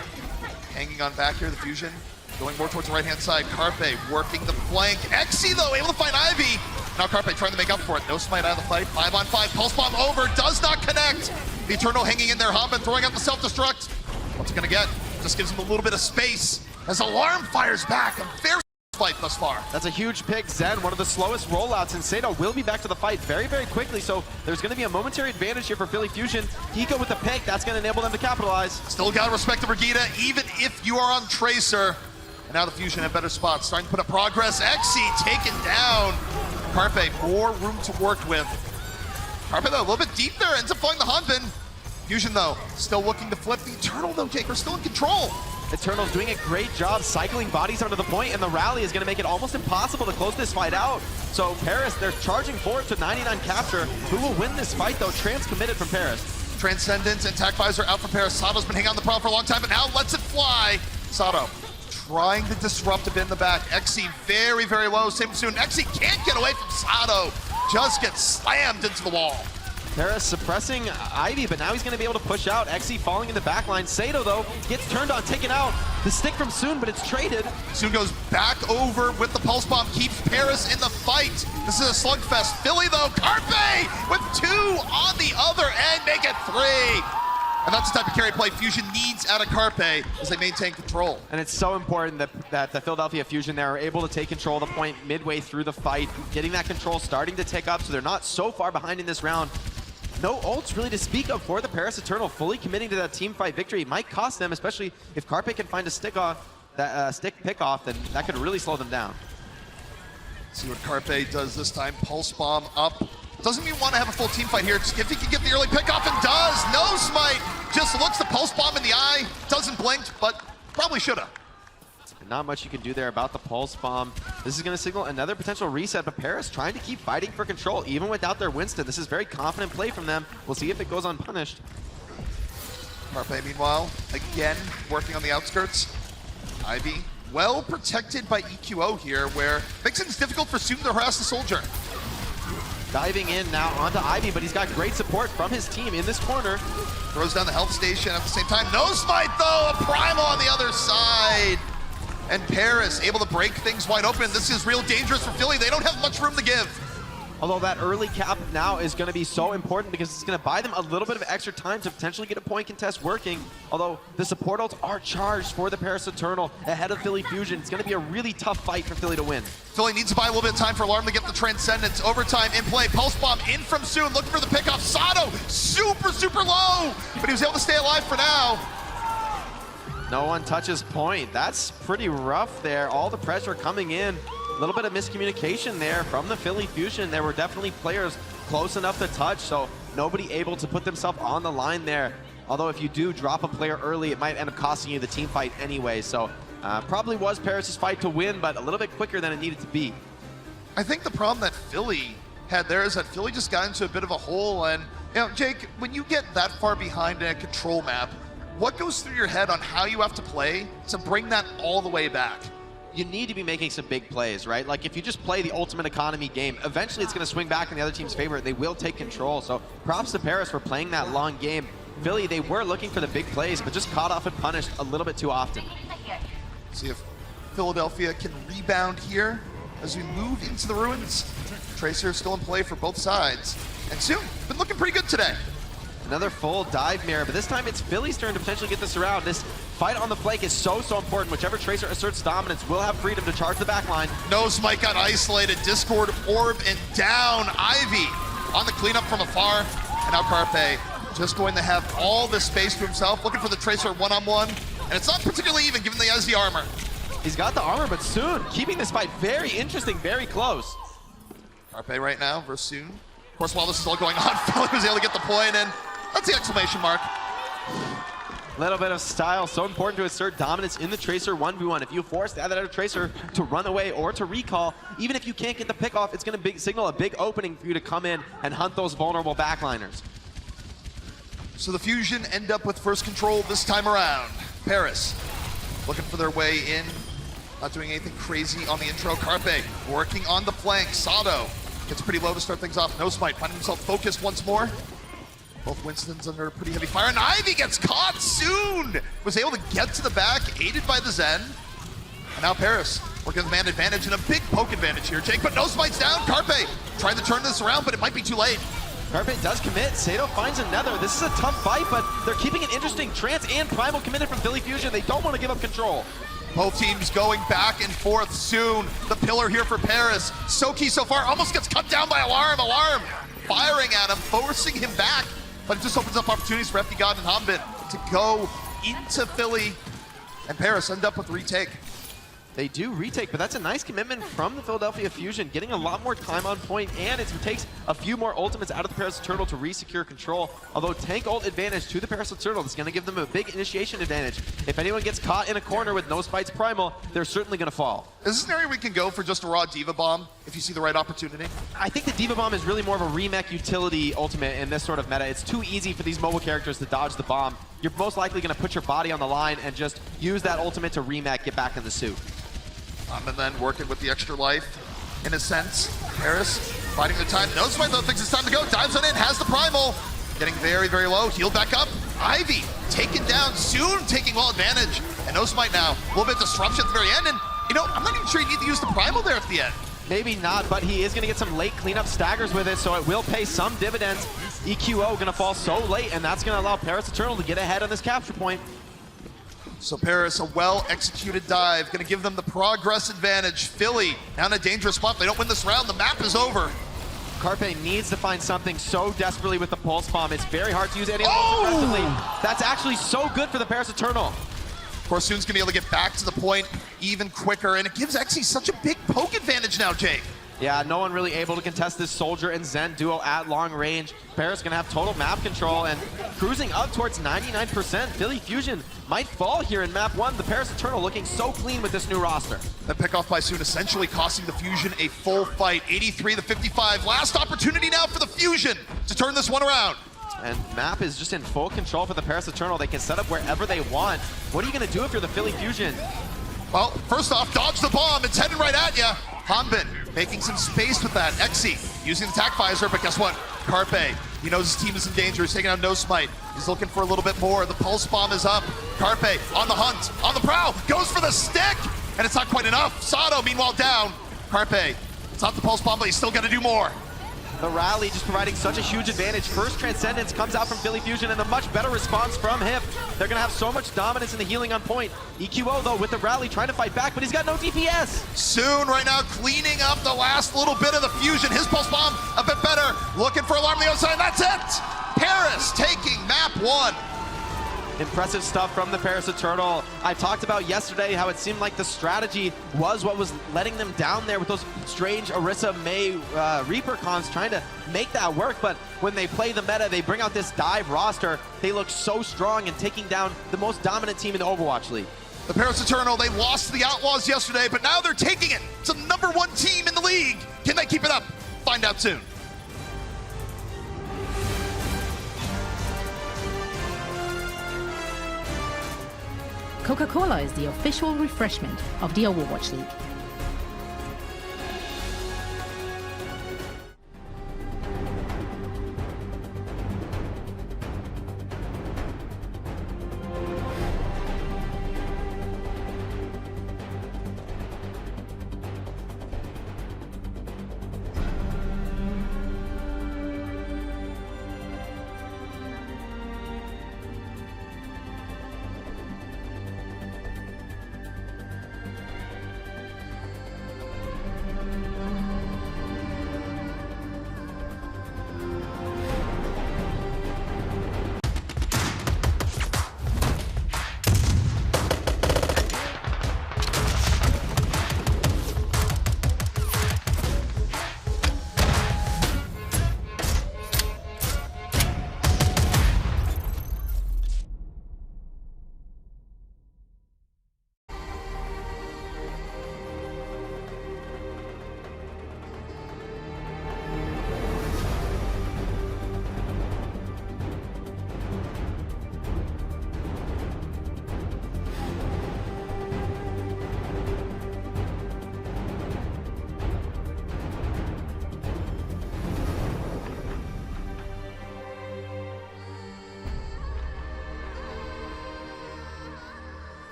[SPEAKER 2] hanging on back here, the Fusion going more towards the right-hand side. Carpe working the flank. Exi, though, able to find Ivy. Now Carpe trying to make up for it. No smite out of the fight. 5-on-5. Pulse Bomb over. Does not connect. The Eternal hanging in there. Hobbin throwing out the self-destruct. What's he going to get? Just gives him a little bit of space as Alarm fires back. A very fight thus far.
[SPEAKER 14] That's a huge pick. Zen, one of the slowest rollouts, and Sato will be back to the fight very, very quickly, so there's going to be a momentary advantage here for Philly Fusion. Hiko with the pick, that's going to enable them to capitalize.
[SPEAKER 2] Still got to respect the Brigida, even if you are on Tracer. And now the Fusion have better spots, starting to put up progress. Exi taken down. Carpe, more room to work with. Carpe, though, a little bit deep there, ends up falling the Hanbin. Fusion, though, still looking to flip. The Eternal, though, Jake, are still in control.
[SPEAKER 14] Eternal's doing a great job cycling bodies onto the point, and the rally is going to make it almost impossible to close this fight out. So Paris, they're charging forward to 99 capture. Who will win this fight, though? Trans committed from Paris.
[SPEAKER 2] Transcendence and Tac Visor out from Paris. Sato's been hanging on the prowl for a long time, but now lets it fly. Sato trying to disrupt a bit in the back. Exi very, very low. Same soon. Exi can't get away from Sato. Just gets slammed into the wall.
[SPEAKER 14] Paris suppressing Ivy, but now he's going to be able to push out. Exi falling in the backline. Sato, though, gets turned on, taken out. The stick from Soon, but it's traded.
[SPEAKER 2] Soon goes back over with the Pulse Bomb, keeps Paris in the fight. This is a slugfest. Philly, though, Carpe with 2 on the other end, make it 3. And that's the type of carry play Fusion needs out of Carpe as they maintain control.
[SPEAKER 14] And it's so important that the Philadelphia Fusion there are able to take control of the point midway through the fight, getting that control starting to tick up so they're not so far behind in this round. No ults really to speak of for the Paris Eternal. Fully committing to that team fight victory might cost them, especially if Carpe can find a stick pick off, then that could really slow them down.
[SPEAKER 2] See what Carpe does this time. Pulse Bomb up. Doesn't even want to have a full team fight here. Just if he can get the early pick off, and does. No smite. Just looks the Pulse Bomb in the eye. Doesn't blink, but probably should have.
[SPEAKER 14] Not much you can do there about the Pulse Bomb. This is going to signal another potential reset, but Paris trying to keep fighting for control, even without their Winston. This is very confident play from them. We'll see if it goes unpunished.
[SPEAKER 2] Carpe, meanwhile, again, working on the outskirts. Ivy, well protected by EQO here, where makes it difficult for Soon to harass the soldier.
[SPEAKER 14] Diving in now onto Ivy, but he's got great support from his team in this corner.
[SPEAKER 2] Throws down the health station at the same time. No smite, though! A Primal on the other side! And Paris able to break things wide open. This is real dangerous for Philly. They don't have much room to give.
[SPEAKER 14] Although that early cap now is going to be so important because it's going to buy them a little bit of extra time to potentially get a point contest working. Although the support ults are charged for the Paris Eternal ahead of Philly Fusion. It's going to be a really tough fight for Philly to win.
[SPEAKER 2] Philly needs to buy a little bit of time for Alarm to get the Transcendence. Overtime in play. Pulse Bomb in from Soon, looking for the pickoff. Sato, super, super low, but he was able to stay alive for now.
[SPEAKER 14] No one touches point. That's pretty rough there. All the pressure coming in. A little bit of miscommunication there from the Philly Fusion. There were definitely players close enough to touch, so nobody able to put themselves on the line there. Although if you do drop a player early, it might end up costing you the team fight anyway. So probably was Paris' fight to win, but a little bit quicker than it needed to be.
[SPEAKER 2] I think the problem that Philly had there is that Philly just got into a bit of a hole. And, you know, Jake, when you get that far behind in a control map, what goes through your head on how you have to play to bring that all the way back?
[SPEAKER 14] You need to be making some big plays, right? Like if you just play the ultimate economy game, eventually it's going to swing back in the other team's favor. They will take control. So props to Paris for playing that long game. Philly, they were looking for the big plays, but just caught off and punished a little bit too often.
[SPEAKER 2] See if Philadelphia can rebound here as we move into the ruins. Tracer still in play for both sides. And Soon, been looking pretty good today.
[SPEAKER 14] Another full dive mirror, but this time it's Philly's turn to potentially get this around. This fight on the flank is so important. Whichever Tracer asserts dominance will have freedom to charge the back line.
[SPEAKER 2] Smite got isolated. Discord, Orb, and down. Ivy on the cleanup from afar. And now Carpe just going to have all the space to himself, looking for the Tracer one-on-one. And it's not particularly even, given he has the armor.
[SPEAKER 14] He's got the armor, but Soon keeping this fight very interesting, very close.
[SPEAKER 2] Carpe right now versus Soon. Of course, while this is all going on, Philly was able to get the point, and that's the exclamation mark.
[SPEAKER 14] Little bit of style, so important to assert dominance in the Tracer 1v1. If you force the other Tracer to run away or to recall, even if you can't get the pick off, it's going to signal a big opening for you to come in and hunt those vulnerable backliners.
[SPEAKER 2] So the Fusion end up with first control this time around. Paris looking for their way in, not doing anything crazy on the intro. Carpe working on the flank. Sato gets pretty low to start things off. Smite finding himself focused once more. Both Winston's under pretty heavy fire, and Ivy gets caught Soon. Was able to get to the back, aided by the Zen. And now Paris working the man advantage and a big poke advantage here, Jake, but Smite's down. Carpe trying to turn this around, but it might be too late.
[SPEAKER 14] Carpe does commit. Sato finds another. This is a tough fight, but they're keeping it interesting. Trance and Primal committed from Philly Fusion. They don't want to give up control.
[SPEAKER 2] Both teams going back and forth. Soon the pillar here for Paris. Soki so far almost gets cut down by Alarm. Alarm firing at him, forcing him back. But it just opens up opportunities for FD God and Hanbin to go into Philly. And Paris end up with retake.
[SPEAKER 14] They do retake, but that's a nice commitment from the Philadelphia Fusion, getting a lot more time on point, and it takes a few more ultimates out of the Paris Eternal to re-secure control. Although tank ult advantage to the Paris Eternal is going to give them a big initiation advantage. If anyone gets caught in a corner with no Spite's Primal, they're certainly going to fall.
[SPEAKER 2] Is this an area we can go for just a raw Diva Bomb if you see the right opportunity?
[SPEAKER 14] I think the Diva Bomb is really more of a remech utility ultimate in this sort of meta. It's too easy for these mobile characters to dodge the bomb. You're most likely going to put your body on the line and just use that ultimate to remech, get back in the suit.
[SPEAKER 2] And then working with the extra life, in a sense. Paris fighting the time. Smite though thinks it's time to go. Dives on in, has the Primal. Getting very, very low. Healed back up. Ivy taken down. Soon taking well advantage. And Smite now. A little bit disruption at the very end. And, I'm not even sure you need to use the Primal there at the end.
[SPEAKER 14] Maybe not, but he is going to get some late cleanup staggers with it, so it will pay some dividends. EQO going to fall so late, and that's going to allow Paris Eternal to get ahead on this capture point.
[SPEAKER 2] So Paris, a well-executed dive, going to give them the progress advantage. Philly, now in a dangerous spot. If they don't win this round, the map is over.
[SPEAKER 14] Carpe needs to find something so desperately with the Pulse Bomb. It's very hard to use any of those aggressively. That's actually so good for the Paris Eternal.
[SPEAKER 2] Of course, Soon's going to be able to get back to the point even quicker, and it gives Exy such a big poke advantage now, Jake.
[SPEAKER 14] Yeah, no one really able to contest this Soldier and Zen duo at long range. Paris gonna have total map control and cruising up towards 99%. Philly Fusion might fall here in map 1. The Paris Eternal looking so clean with this new roster.
[SPEAKER 2] The pick off by Soon essentially costing the Fusion a full fight. 83-55. Last opportunity now for the Fusion to turn this one around.
[SPEAKER 14] And map is just in full control for the Paris Eternal. They can set up wherever they want. What are you gonna do if you're the Philly Fusion?
[SPEAKER 2] Well, first off, dodge the bomb. It's heading right at you. Hanbin making some space with that. Exy using the attack visor, but guess what? Carpe, he knows his team is in danger. He's taking out Smite. He's looking for a little bit more. The Pulse Bomb is up. Carpe on the hunt, on the prowl, goes for the stick, and it's not quite enough. Sato, meanwhile, down. Carpe, it's not the Pulse Bomb, but he's still got to do more.
[SPEAKER 14] The rally just providing such a huge advantage. First Transcendence comes out from Philly Fusion and a much better response from Hip. They're going to have so much dominance in the healing on point. EQO, though, with the rally trying to fight back, but he's got no DPS.
[SPEAKER 2] Soon right now cleaning up the last little bit of the Fusion. His Pulse Bomb a bit better. Looking for Alarm on the other side, and that's it! Paris taking map 1.
[SPEAKER 14] Impressive stuff from the Paris Eternal. I talked about yesterday how it seemed like the strategy was what was letting them down there with those strange Orisa May Reaper cons trying to make that work, but when they play the meta, they bring out this dive roster. They look so strong and taking down the most dominant team in the Overwatch League.
[SPEAKER 2] The Paris Eternal, they lost to the Outlaws yesterday, but now they're taking it. It's the #1 team in the league. Can they keep it up? Find out soon.
[SPEAKER 3] Coca-Cola is the official refreshment of the Overwatch League.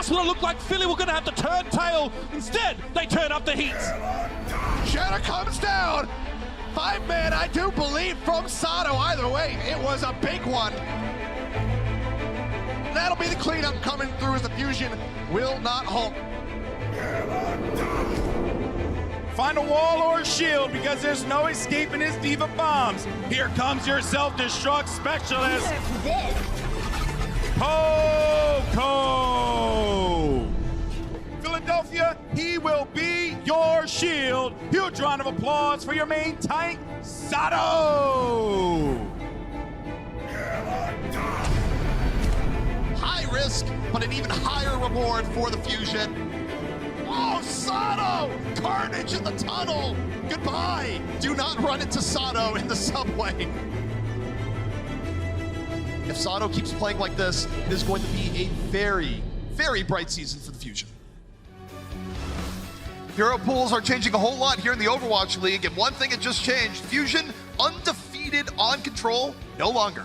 [SPEAKER 13] just when it looked like Philly were going to have to turn tail, instead, they turn up the heat.
[SPEAKER 2] Shadow comes down. 5-man, I do believe, from Sato. Either way, it was a big one. That'll be the cleanup coming through as the Fusion will not halt.
[SPEAKER 13] Find a wall or a shield because there's no escaping his diva bombs. Here comes your self-destruct specialist. Poco! Philadelphia, he will be your shield. Huge round of applause for your main tank, Sato!
[SPEAKER 2] High risk, but an even higher reward for the Fusion. Oh, Sato! Carnage in the tunnel! Goodbye! Do not run into Sato in the subway. If Sato keeps playing like this, it is going to be a very, very bright season for the Fusion. Hero pools are changing a whole lot here in the Overwatch League, and one thing that just changed, Fusion undefeated on Control, no longer.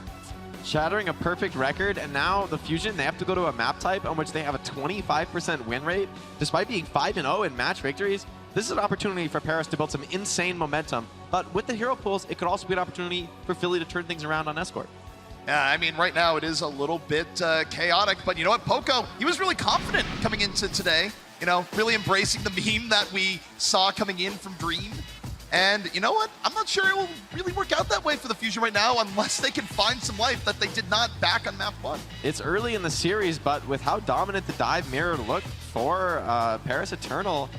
[SPEAKER 14] Shattering a perfect record, and now the Fusion, they have to go to a map type on which they have a 25% win rate, despite being 5-0 in match victories. This is an opportunity for Paris to build some insane momentum, but with the hero pools, it could also be an opportunity for Philly to turn things around on Escort.
[SPEAKER 2] Yeah, I mean, right now it is a little bit chaotic, but you know what, Poco, he was really confident coming into today, you know, really embracing the meme that we saw coming in from Dream. And you know what? I'm not sure it will really work out that way for the Fusion right now unless they can find some life that they did not back on map 1.
[SPEAKER 14] It's early in the series, but with how dominant the dive mirror looked for Paris Eternal,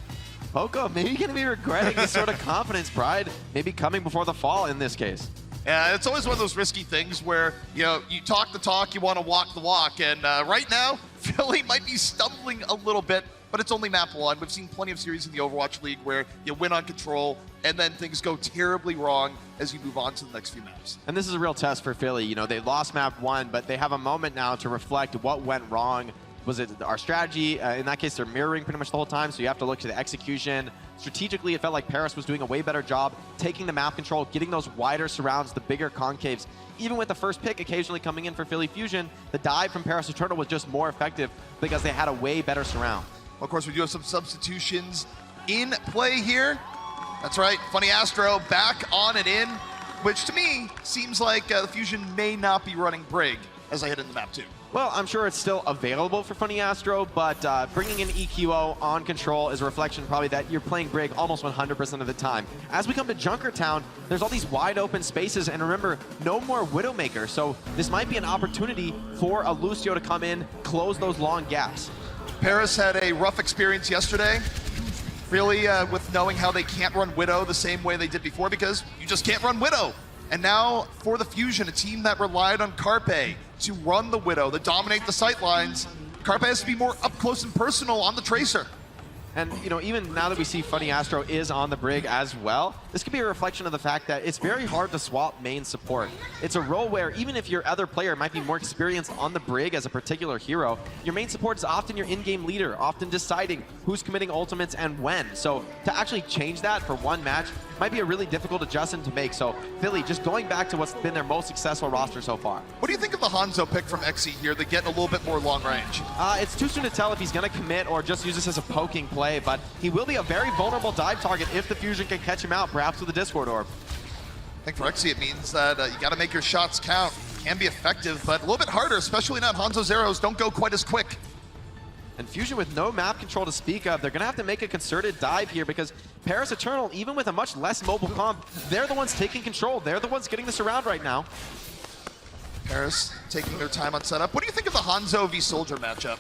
[SPEAKER 14] Poco maybe going to be regretting this sort of confidence pride, maybe coming before the fall in this case.
[SPEAKER 2] Yeah, it's always one of those risky things where, you know, you talk the talk, you want to walk the walk. And right now, Philly might be stumbling a little bit, but it's only map 1. We've seen plenty of series in the Overwatch League where you win on Control, and then things go terribly wrong as you move on to the next few maps.
[SPEAKER 14] And this is a real test for Philly. You know, they lost map 1, but they have a moment now to reflect what went wrong. Was it our strategy? In that case, they're mirroring pretty much the whole time, so you have to look to the execution. Strategically, it felt like Paris was doing a way better job taking the map control, getting those wider surrounds, the bigger concaves. Even with the first pick occasionally coming in for Philly Fusion, the dive from Paris Eternal was just more effective because they had a way better surround.
[SPEAKER 2] Well, of course, we do have some substitutions in play here. That's right, Funny Astro back on and in, which to me seems like the Fusion may not be running Brig as I hit in the map 2.
[SPEAKER 14] Well, I'm sure it's still available for Funny Astro, but bringing in EQO on Control is a reflection probably that you're playing Brig almost 100% of the time. As we come to Junkertown, there's all these wide open spaces, and remember, no more Widowmaker, so this might be an opportunity for a Lucio to come in, close those long gaps.
[SPEAKER 2] Paris had a rough experience yesterday, really with knowing how they can't run Widow the same way they did before because you just can't run Widow. And now for the Fusion, a team that relied on Carpe to run the Widow, to dominate the sight lines, Carpe has to be more up close and personal on the Tracer.
[SPEAKER 14] And, you know, even now that we see Funny Astro is on the Brig as well, this could be a reflection of the fact that it's very hard to swap main support. It's a role where even if your other player might be more experienced on the Brig as a particular hero, your main support is often your in-game leader, often deciding who's committing ultimates and when. So to actually change that for one match might be a really difficult adjustment to make. So Philly, just going back to what's been their most successful roster so far.
[SPEAKER 2] What do you think of the Hanzo pick from XE here? They get a little bit more long range.
[SPEAKER 14] It's too soon to tell if he's going to commit or just use this as a poking play, but he will be a very vulnerable dive target if the Fusion can catch him out, perhaps with a Discord Orb.
[SPEAKER 2] I think for XE it means that you got to make your shots count. Can be effective, but a little bit harder, especially now Hanzo's arrows don't go quite as quick.
[SPEAKER 14] And Fusion with no map control to speak of, they're going to have to make a concerted dive here because Paris Eternal, even with a much less mobile comp, they're the ones taking control. They're the ones getting this around right now.
[SPEAKER 2] Paris taking their time on setup. What do you think of the Hanzo v Soldier matchup?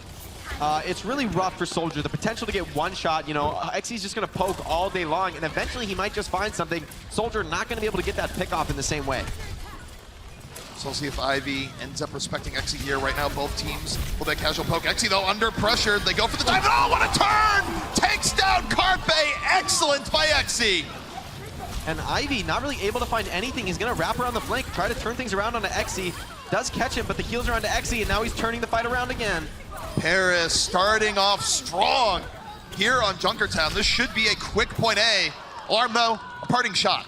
[SPEAKER 14] It's really rough for Soldier. The potential to get one shot, you know, XE's just going to poke all day long, and eventually he might just find something. Soldier not going to be able to get that pick off in the same way.
[SPEAKER 2] So we'll see if Ivy ends up respecting XE here. Right now, both teams will that casual poke. XE, though, under pressure. They go for the dive. Oh, what a turn! Takes down Carpe. Excellent by XE.
[SPEAKER 14] And Ivy not really able to find anything. He's going to wrap around the flank, try to turn things around onto XE. Does catch him, but the heals are onto XE, and now he's turning the fight around again.
[SPEAKER 2] Paris starting off strong here on Junkertown. This should be a quick point A. Alarm, though, a parting shot.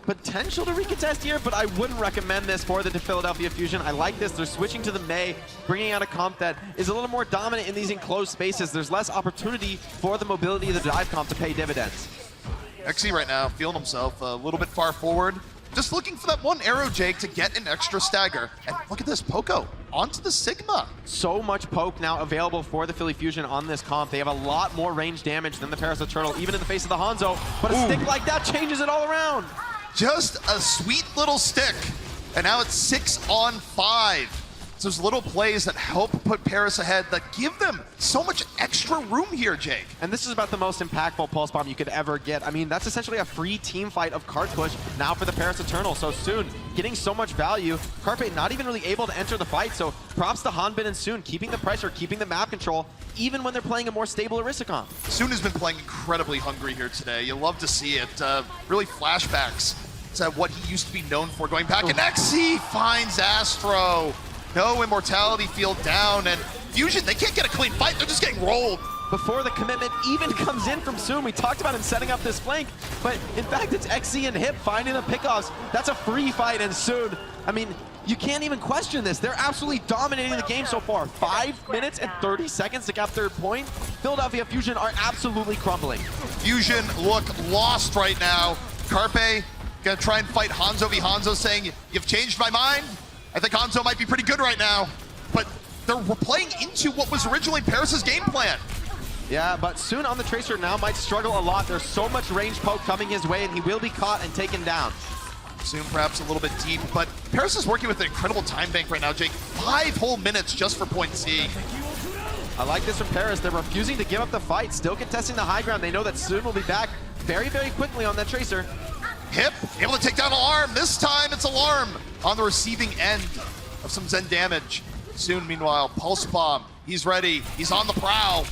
[SPEAKER 14] potential to recontest here, but I wouldn't recommend this for the Philadelphia Fusion. I like this. They're switching to the May, bringing out a comp that is a little more dominant in these enclosed spaces. There's less opportunity for the mobility of the dive comp to pay dividends.
[SPEAKER 2] XE right now feeling himself a little bit far forward. Just looking for that one arrow, Jake, to get an extra stagger. And look at this, Poco onto the Sigma.
[SPEAKER 14] So much poke now available for the Philly Fusion on this comp. They have a lot more range damage than the Paris Eternal, even in the face of the Hanzo. But a stick like that changes it all around.
[SPEAKER 2] Just a sweet little stick. And now it's 6 on 5. It's those little plays that help put Paris ahead, that give them so much extra room here, Jake.
[SPEAKER 14] And this is about the most impactful pulse bomb you could ever get. I mean, that's essentially a free team fight of card push now for the Paris Eternal. So Soon getting so much value. Carpe not even really able to enter the fight. So props to Hanbin and Soon, keeping the pressure, keeping the map control, even when they're playing a more stable Arisicon.
[SPEAKER 2] Soon has been playing incredibly hungry here today. You love to see it. Really flashbacks to what he used to be known for going back. And XE finds Astro. No immortality field down, and Fusion, they can't get a clean fight. They're just getting rolled.
[SPEAKER 14] Before the commitment even comes in from Soon, we talked about him setting up this flank, but in fact, it's XE and Hip finding the pickoffs. That's a free fight, and Soon, I mean, you can't even question this. They're absolutely dominating the game so far. 5 minutes and 30 seconds to get third point. Philadelphia Fusion are absolutely crumbling.
[SPEAKER 2] Fusion look lost right now. Carpe gonna try and fight Hanzo v Hanzo, saying, you've changed my mind. I think Hanzo might be pretty good right now, but they're playing into what was originally Paris's game plan.
[SPEAKER 14] Yeah, but Soon on the Tracer now might struggle a lot. There's so much range poke coming his way, and he will be caught and taken down.
[SPEAKER 2] Soon perhaps a little bit deep, but Paris is working with an incredible time bank right now, Jake. 5 whole minutes just for point C.
[SPEAKER 14] I like this from Paris. They're refusing to give up the fight, still contesting the high ground. They know that Soon will be back very, very quickly on that Tracer.
[SPEAKER 2] Hip able to take down Alarm. This time it's Alarm on the receiving end of some Zen damage. Soon, meanwhile, Pulse Bomb. He's ready. He's on the prowl.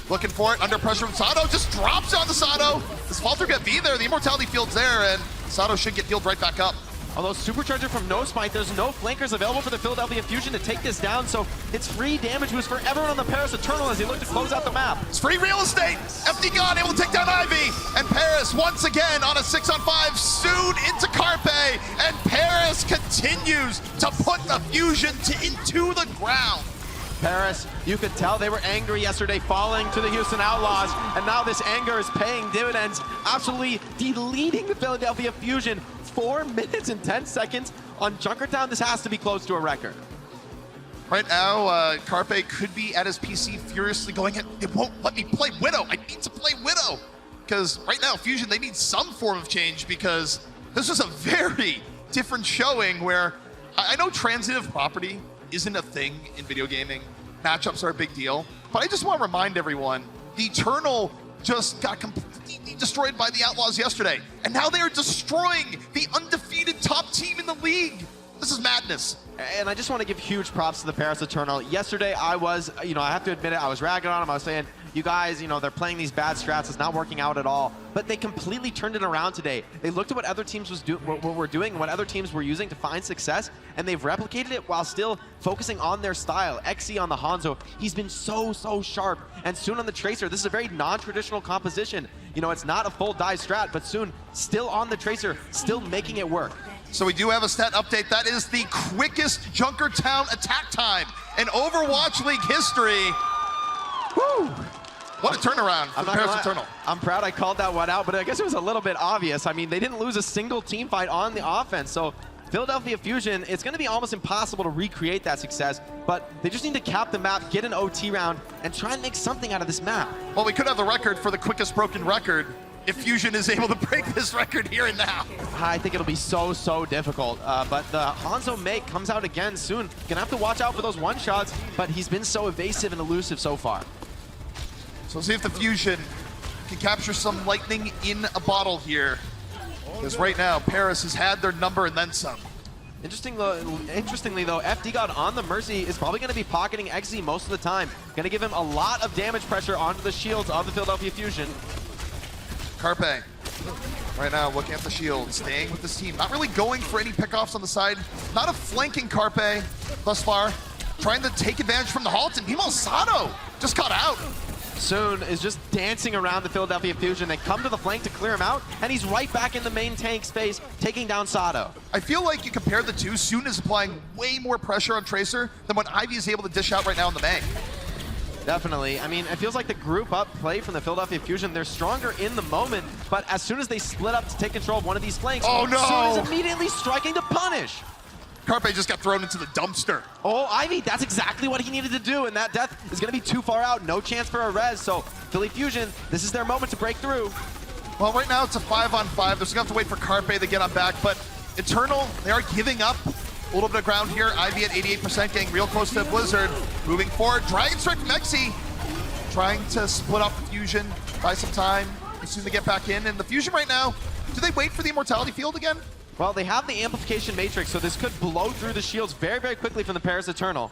[SPEAKER 2] Looking for it under pressure from Sato. Just drops on the Sato. Does Falter get V there? The immortality field's there, and Sato should get healed right back up.
[SPEAKER 14] Although Supercharger from No Smite, there's no flankers available for the Philadelphia Fusion to take this down, so it's free damage boost for everyone on the Paris Eternal as they look to close out the map.
[SPEAKER 2] It's free real estate. FD God able to take down Ivy, and Paris once again on a 6 on 5, Soon into Carpe, and Paris continues to put the Fusion into the ground.
[SPEAKER 14] Paris, you could tell they were angry yesterday falling to the Houston Outlaws, and now this anger is paying dividends, absolutely deleting the Philadelphia Fusion. 4 minutes and 10 seconds on Junkertown. This has to be close to a record.
[SPEAKER 2] Right now, Carpe could be at his PC furiously going, it won't let me play Widow. I need to play Widow. Because right now, Fusion, they need some form of change, because this was a very different showing where I know transitive property isn't a thing in video gaming. Matchups are a big deal. But I just want to remind everyone, the Eternal just got completely destroyed by the Outlaws yesterday. And now they are destroying the undefeated top team in the league. This is madness.
[SPEAKER 14] And I just want to give huge props to the Paris Eternal. Yesterday, I was, I have to admit it, I was ragging on them. I was saying, you guys, they're playing these bad strats. It's not working out at all. But they completely turned it around today. They looked at what other teams were doing, what other teams were using to find success, and they've replicated it while still focusing on their style. XE on the Hanzo, he's been so sharp. And Soon on the Tracer, this is a very non-traditional composition. It's not a full dive strat, but Soon still on the Tracer, still making it work.
[SPEAKER 2] So we do have a stat update. That is the quickest Junkertown attack time in Overwatch League history. Woo! What a turnaround for the Paris Eternal.
[SPEAKER 14] I'm proud I called that one out, but I guess it was a little bit obvious. I mean, they didn't lose a single team fight on the offense. So Philadelphia Fusion, it's going to be almost impossible to recreate that success, but they just need to cap the map, get an OT round, and try and make something out of this map.
[SPEAKER 2] Well, we could have the record for the quickest broken record if Fusion is able to break this record here and now.
[SPEAKER 14] I think it'll be so difficult, but the Hanzo Make comes out again soon. Gonna have to watch out for those one-shots, but he's been so evasive and elusive so far.
[SPEAKER 2] So we'll see if the Fusion can capture some lightning in a bottle here. Because right now, Paris has had their number and then some.
[SPEAKER 14] Interestingly though, FD God on the Mercy is probably going to be pocketing XZ most of the time. Going to give him a lot of damage pressure onto the shields of the Philadelphia Fusion.
[SPEAKER 2] Carpe, right now looking at the shield, staying with this team. Not really going for any pickoffs on the side. Not a flanking Carpe thus far. Trying to take advantage from the halt, and meanwhile Sato just got out.
[SPEAKER 14] Soon is just dancing around the Philadelphia Fusion. They come to the flank to clear him out, and he's right back in the main tank space, taking down Sato.
[SPEAKER 2] I feel like you compare the two, Soon is applying way more pressure on Tracer than what Ivy is able to dish out right now in the main.
[SPEAKER 14] Definitely. I mean, it feels like the group up play from the Philadelphia Fusion, they're stronger in the moment, but as soon as they split up to take control of one of these flanks,
[SPEAKER 2] oh no!
[SPEAKER 14] Soon is immediately striking to punish.
[SPEAKER 2] Carpe just got thrown into the dumpster.
[SPEAKER 14] Oh, Ivy, that's exactly what he needed to do, and that death is going to be too far out. No chance for a res, so Philly Fusion, this is their moment to break through.
[SPEAKER 2] Well, right now it's a 5-on-5. They're just going to have to wait for Carpe to get on back, but Eternal, they are giving up a little bit of ground here. Ivy at 88%, getting real close to Blizzard. Moving forward, Dragon Strike from Exi, trying to split off the Fusion, buy some time as soon as they get back in. And the Fusion right now, do they wait for the Immortality Field again?
[SPEAKER 14] Well, they have the Amplification Matrix, so this could blow through the shields very, very quickly from the Paris Eternal.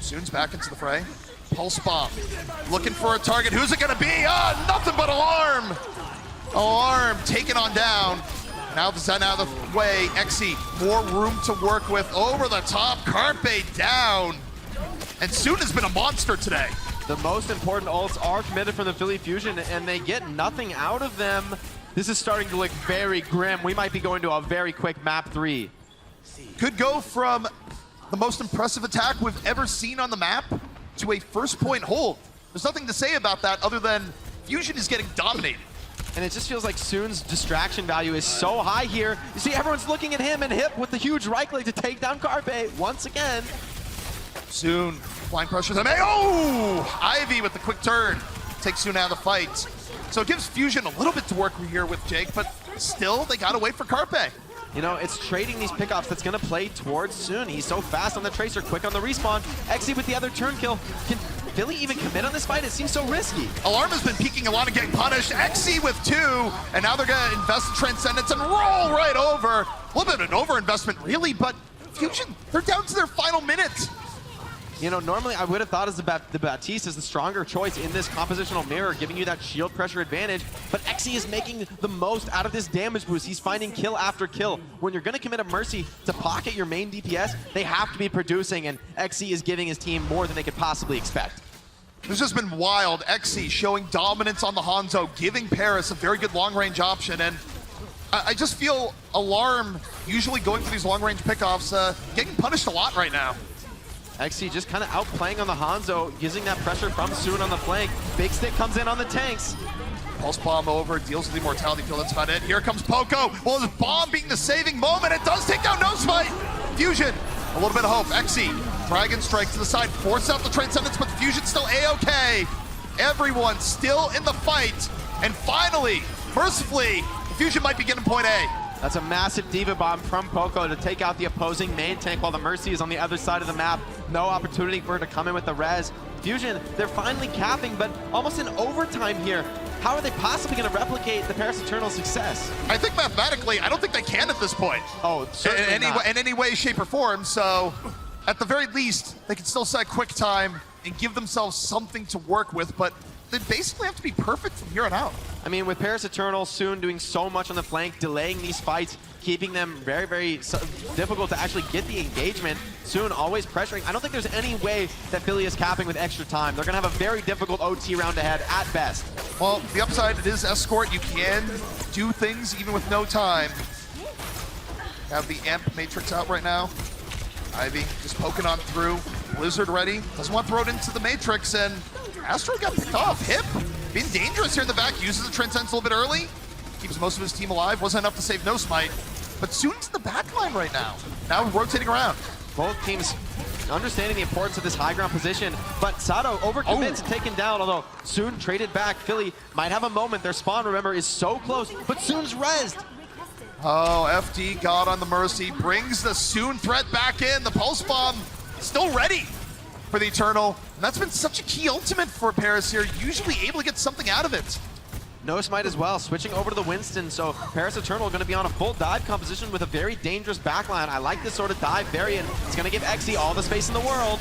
[SPEAKER 2] Soon's back into the fray. Pulse Bomb, looking for a target. Who's it gonna be? Nothing but Alarm! Alarm taken on down. Now the Zen out of the way. Exi, more room to work with. Over the top, Carpe down. And Soon has been a monster today.
[SPEAKER 14] The most important ults are committed from the Philly Fusion, and they get nothing out of them. This is starting to look very grim. We might be going to a very quick map 3.
[SPEAKER 2] Could go from the most impressive attack we've ever seen on the map to a first point hold. There's nothing to say about that other than Fusion is getting dominated.
[SPEAKER 14] And it just feels like Soon's distraction value is so high here. You see everyone's looking at him and Hip with the huge right click to take down Carpe once again.
[SPEAKER 2] Soon, flying pressure to May. Oh! Ivy with the quick turn takes Soon out of the fight. So it gives Fusion a little bit to work with here with Jake, but still, they gotta wait for Carpe.
[SPEAKER 14] You know, it's trading these pickoffs that's gonna play towards Soon. He's so fast on the Tracer, quick on the respawn. Exi with the other turn kill. Can Philly even commit on this fight? It seems so risky.
[SPEAKER 2] Alarm has been peeking a lot and getting punished. Exi with 2, and now they're gonna invest in Transcendence and roll right over. A little bit of an overinvestment, really, but Fusion, they're down to their final minute.
[SPEAKER 14] You know, normally I would have thought as the Baptiste is the stronger choice in this compositional mirror, giving you that shield pressure advantage, but Exi is making the most out of this damage boost. He's finding kill after kill. When you're gonna commit a Mercy to pocket your main DPS, they have to be producing, and Exi is giving his team more than they could possibly expect.
[SPEAKER 2] This has been wild. Exi showing dominance on the Hanzo, giving Paris a very good long-range option, and I just feel Alarm, usually going for these long-range pickoffs, getting punished a lot right now.
[SPEAKER 14] Exi just kind of outplaying on the Hanzo, using that pressure from Soon on the flank. Big Stick comes in on the tanks.
[SPEAKER 2] Pulse Bomb over, deals with the Immortality Field, that's about it. Here comes Poco. Well, his bomb being the saving moment, it does take down No Smite. Fusion, a little bit of hope. Exi, Dragon Strike to the side, force out the Transcendence, but Fusion's still A-OK. Everyone still in the fight. And finally, mercifully, Fusion might be getting point A.
[SPEAKER 14] That's a massive Diva Bomb from Poco to take out the opposing main tank while the Mercy is on the other side of the map. No opportunity for her to come in with the res. Fusion, they're finally capping, but almost in overtime here. How are they possibly going to replicate the Paris Eternal success?
[SPEAKER 2] I think mathematically, I don't think they can at this point.
[SPEAKER 14] Oh, certainly
[SPEAKER 2] in any way, shape, or form. So at the very least, they can still set quick time and give themselves something to work with, but they basically have to be perfect from here on out.
[SPEAKER 14] I mean, with Paris Eternal Soon doing so much on the flank, delaying these fights, keeping them very, very difficult to actually get the engagement. Soon always pressuring. I don't think there's any way that Philly is capping with extra time. They're going to have a very difficult OT round ahead at best.
[SPEAKER 2] Well, the upside, it is Escort. You can do things even with no time. Have the Amp Matrix out right now. Ivy just poking on through. Blizzard ready. Doesn't want to throw it into the Matrix, and Astro got picked off. Hip being dangerous here in the back. Uses the Transcendence a little bit early. Keeps most of his team alive. Wasn't enough to save No Smite. But Soon's in the back line right now. Now rotating around.
[SPEAKER 14] Both teams understanding the importance of this high ground position, but Sato overcommits and taken down, although Soon traded back. Philly might have a moment. Their spawn, remember, is so close, but Soon's rezzed.
[SPEAKER 2] Oh, FD got on the Mercy. Brings the Soon threat back in. The Pulse Bomb still ready for the Eternal. And that's been such a key ultimate for Paris here. Usually able to get something out of it.
[SPEAKER 14] No Smite as well, switching over to the Winston, so Paris Eternal going to be on a full dive composition with a very dangerous backline. I like this sort of dive variant. It's going to give Exi all the space in the world.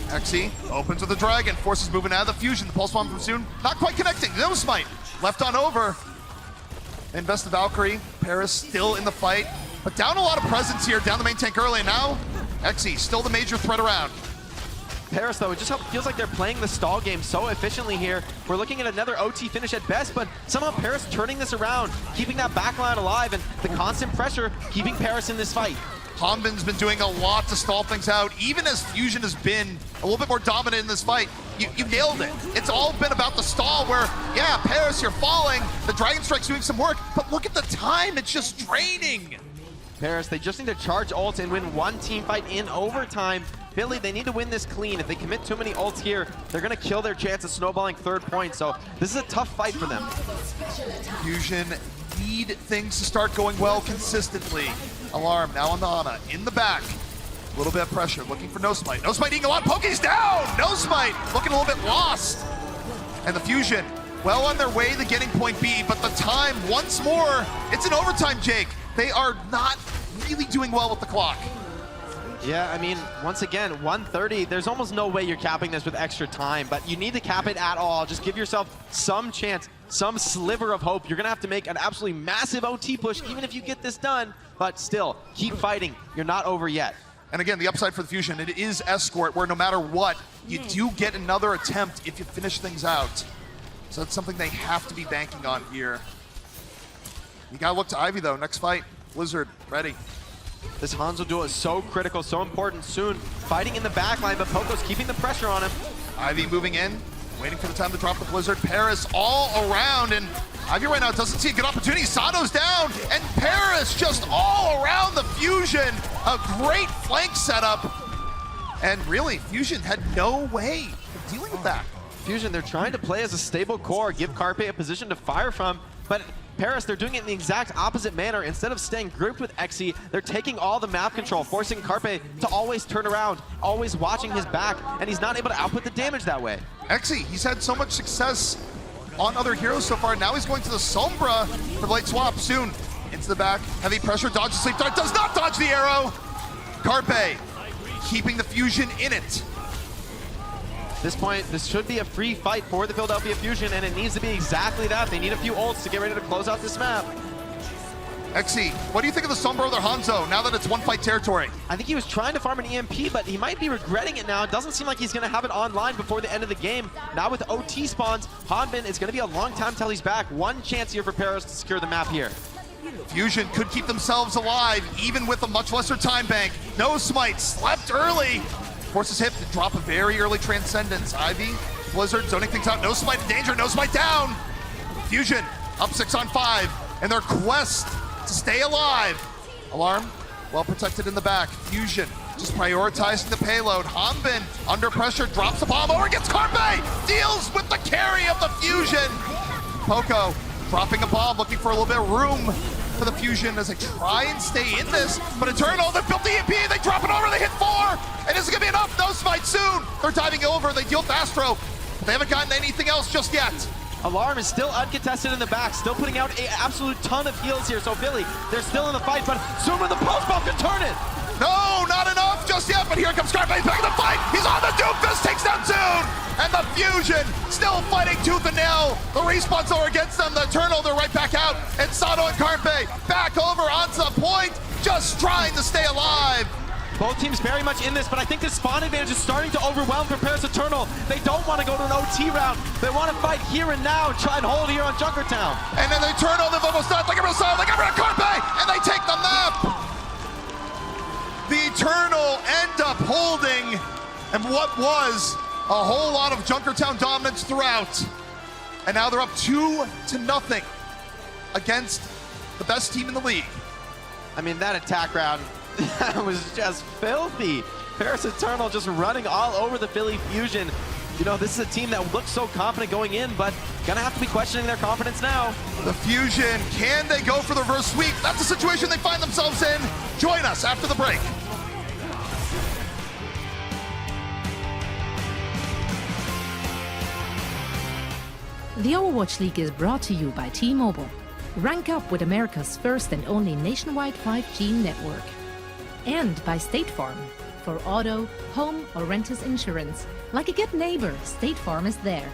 [SPEAKER 2] Exi opens with the Dragon, forces moving out of the Fusion. The Pulse Bomb from Soon, not quite connecting. No Smite, left on over. They invest the Valkyrie. Paris still in the fight, but down a lot of presence here, down the main tank early, and now Exi still the major threat around.
[SPEAKER 14] Paris, though, it just feels like they're playing the stall game so efficiently here. We're looking at another OT finish at best, but somehow Paris turning this around, keeping that backline alive, and the constant pressure keeping Paris in this fight.
[SPEAKER 2] Hanbin's been doing a lot to stall things out, even as Fusion has been a little bit more dominant in this fight. You nailed it. It's all been about the stall where, yeah, Paris, you're falling, the Dragon Strike's doing some work, but look at the time, it's just draining.
[SPEAKER 14] Paris, they just need to charge ults and win one team fight in overtime. Philly, they need to win this clean. If they commit too many ults here, they're going to kill their chance of snowballing third point. So this is a tough fight for them.
[SPEAKER 2] Fusion need things to start going well consistently. Alarm now on the Ana, in the back. A little bit of pressure, looking for No Smite. No Smite eating a lot, Poke's down! No Smite looking a little bit lost. And the Fusion, well on their way to getting point B, but the time, once more, it's an overtime, Jake. They are not really doing well with the clock.
[SPEAKER 14] Yeah, I mean, once again, 130, there's almost no way you're capping this with extra time, but you need to cap it at all. Just give yourself some chance, some sliver of hope. You're going to have to make an absolutely massive OT push, even if you get this done, but still, keep fighting. You're not over yet.
[SPEAKER 2] And again, the upside for the Fusion, it is Escort, where no matter what, you do get another attempt if you finish things out. So that's something they have to be banking on here. You gotta look to Ivy though, next fight. Blizzard, ready.
[SPEAKER 14] This Hanzo duel is so critical, so important soon. Fighting in the backline, but Poco's keeping the pressure on him.
[SPEAKER 2] Ivy moving in, waiting for the time to drop the Blizzard. Paris all around, and Ivy right now doesn't see a good opportunity. Sato's down, and Paris just all around the Fusion. A great flank setup. And really, Fusion had no way of dealing with that.
[SPEAKER 14] Fusion, they're trying to play as a stable core, give Carpe a position to fire from, but Paris, they're doing it in the exact opposite manner. Instead of staying grouped with Exi, they're taking all the map control, forcing Carpe to always turn around, always watching his back, and he's not able to output the damage that way.
[SPEAKER 2] Exi, he's had so much success on other heroes so far. Now he's going to the Sombra for the late swap soon. Into the back, heavy pressure, dodges sleep dart, does not dodge the arrow. Carpe keeping the Fusion in it.
[SPEAKER 14] At this point, this should be a free fight for the Philadelphia Fusion, and it needs to be exactly that. They need a few ults to get ready to close out this map.
[SPEAKER 2] Exi, what do you think of the Sombra or the Hanzo now that it's one fight territory?
[SPEAKER 14] I think he was trying to farm an EMP, but he might be regretting it now. It doesn't seem like he's going to have it online before the end of the game. Now with OT spawns, Hanbin, it's going to be a long time till he's back. One chance here for Paris to secure the map here.
[SPEAKER 2] Fusion could keep themselves alive, even with a much lesser time bank. No Smite, slept early. Forces hip to drop a very early Transcendence. Ivy, Blizzard zoning things out. No Smite in danger, No Smite down. Fusion up 6 on 5, and their quest to stay alive. Alarm, well protected in the back. Fusion just prioritizing the payload. Hanbin under pressure, drops a bomb over, gets Carpe, deals with the carry of the Fusion. Poco dropping a bomb, looking for a little bit of room for the Fusion as they try and stay in this, but Eternal, they built the EMP, they drop it over, they hit 4, and is it gonna be enough? No Smite soon. They're diving over, they deal with Astro, but they haven't gotten anything else just yet.
[SPEAKER 14] Alarm is still uncontested in the back, still putting out an absolute ton of heals here. So Philly, they're still in the fight, but soon when the post bomb can turn it.
[SPEAKER 2] No, not enough just yet, but here comes Carpe back in the fight. He's on the Doomfist, takes down Zoon, and the Fusion still fighting tooth and nail. The respawn's over against them, the Eternal, they're right back out, and Sato and Carpe back over onto the point, just trying to stay alive.
[SPEAKER 14] Both teams very much in this, but I think this spawn advantage is starting to overwhelm for Paris Eternal. They don't want to go to an OT round. They want to fight here and now and try and hold here on Junkertown.
[SPEAKER 2] And then the Eternal, they've almost done, they get rid of Sato, they get rid of Carpe, and they take the map. The Eternal end up holding, and what was a whole lot of Junkertown dominance throughout. And now they're up 2-0 against the best team in the league.
[SPEAKER 14] I mean, that attack round, that was just filthy. Paris Eternal just running all over the Philly Fusion. You know, this is a team that looked so confident going in, but gonna have to be questioning their confidence now.
[SPEAKER 2] The Fusion, can they go for the reverse sweep? That's the situation they find themselves in. Join us after the break.
[SPEAKER 3] The Overwatch League is brought to you by T-Mobile. Rank up with America's first and only nationwide 5G network. And by State Farm. For auto, home, or renters insurance, like a good neighbor, State Farm is there.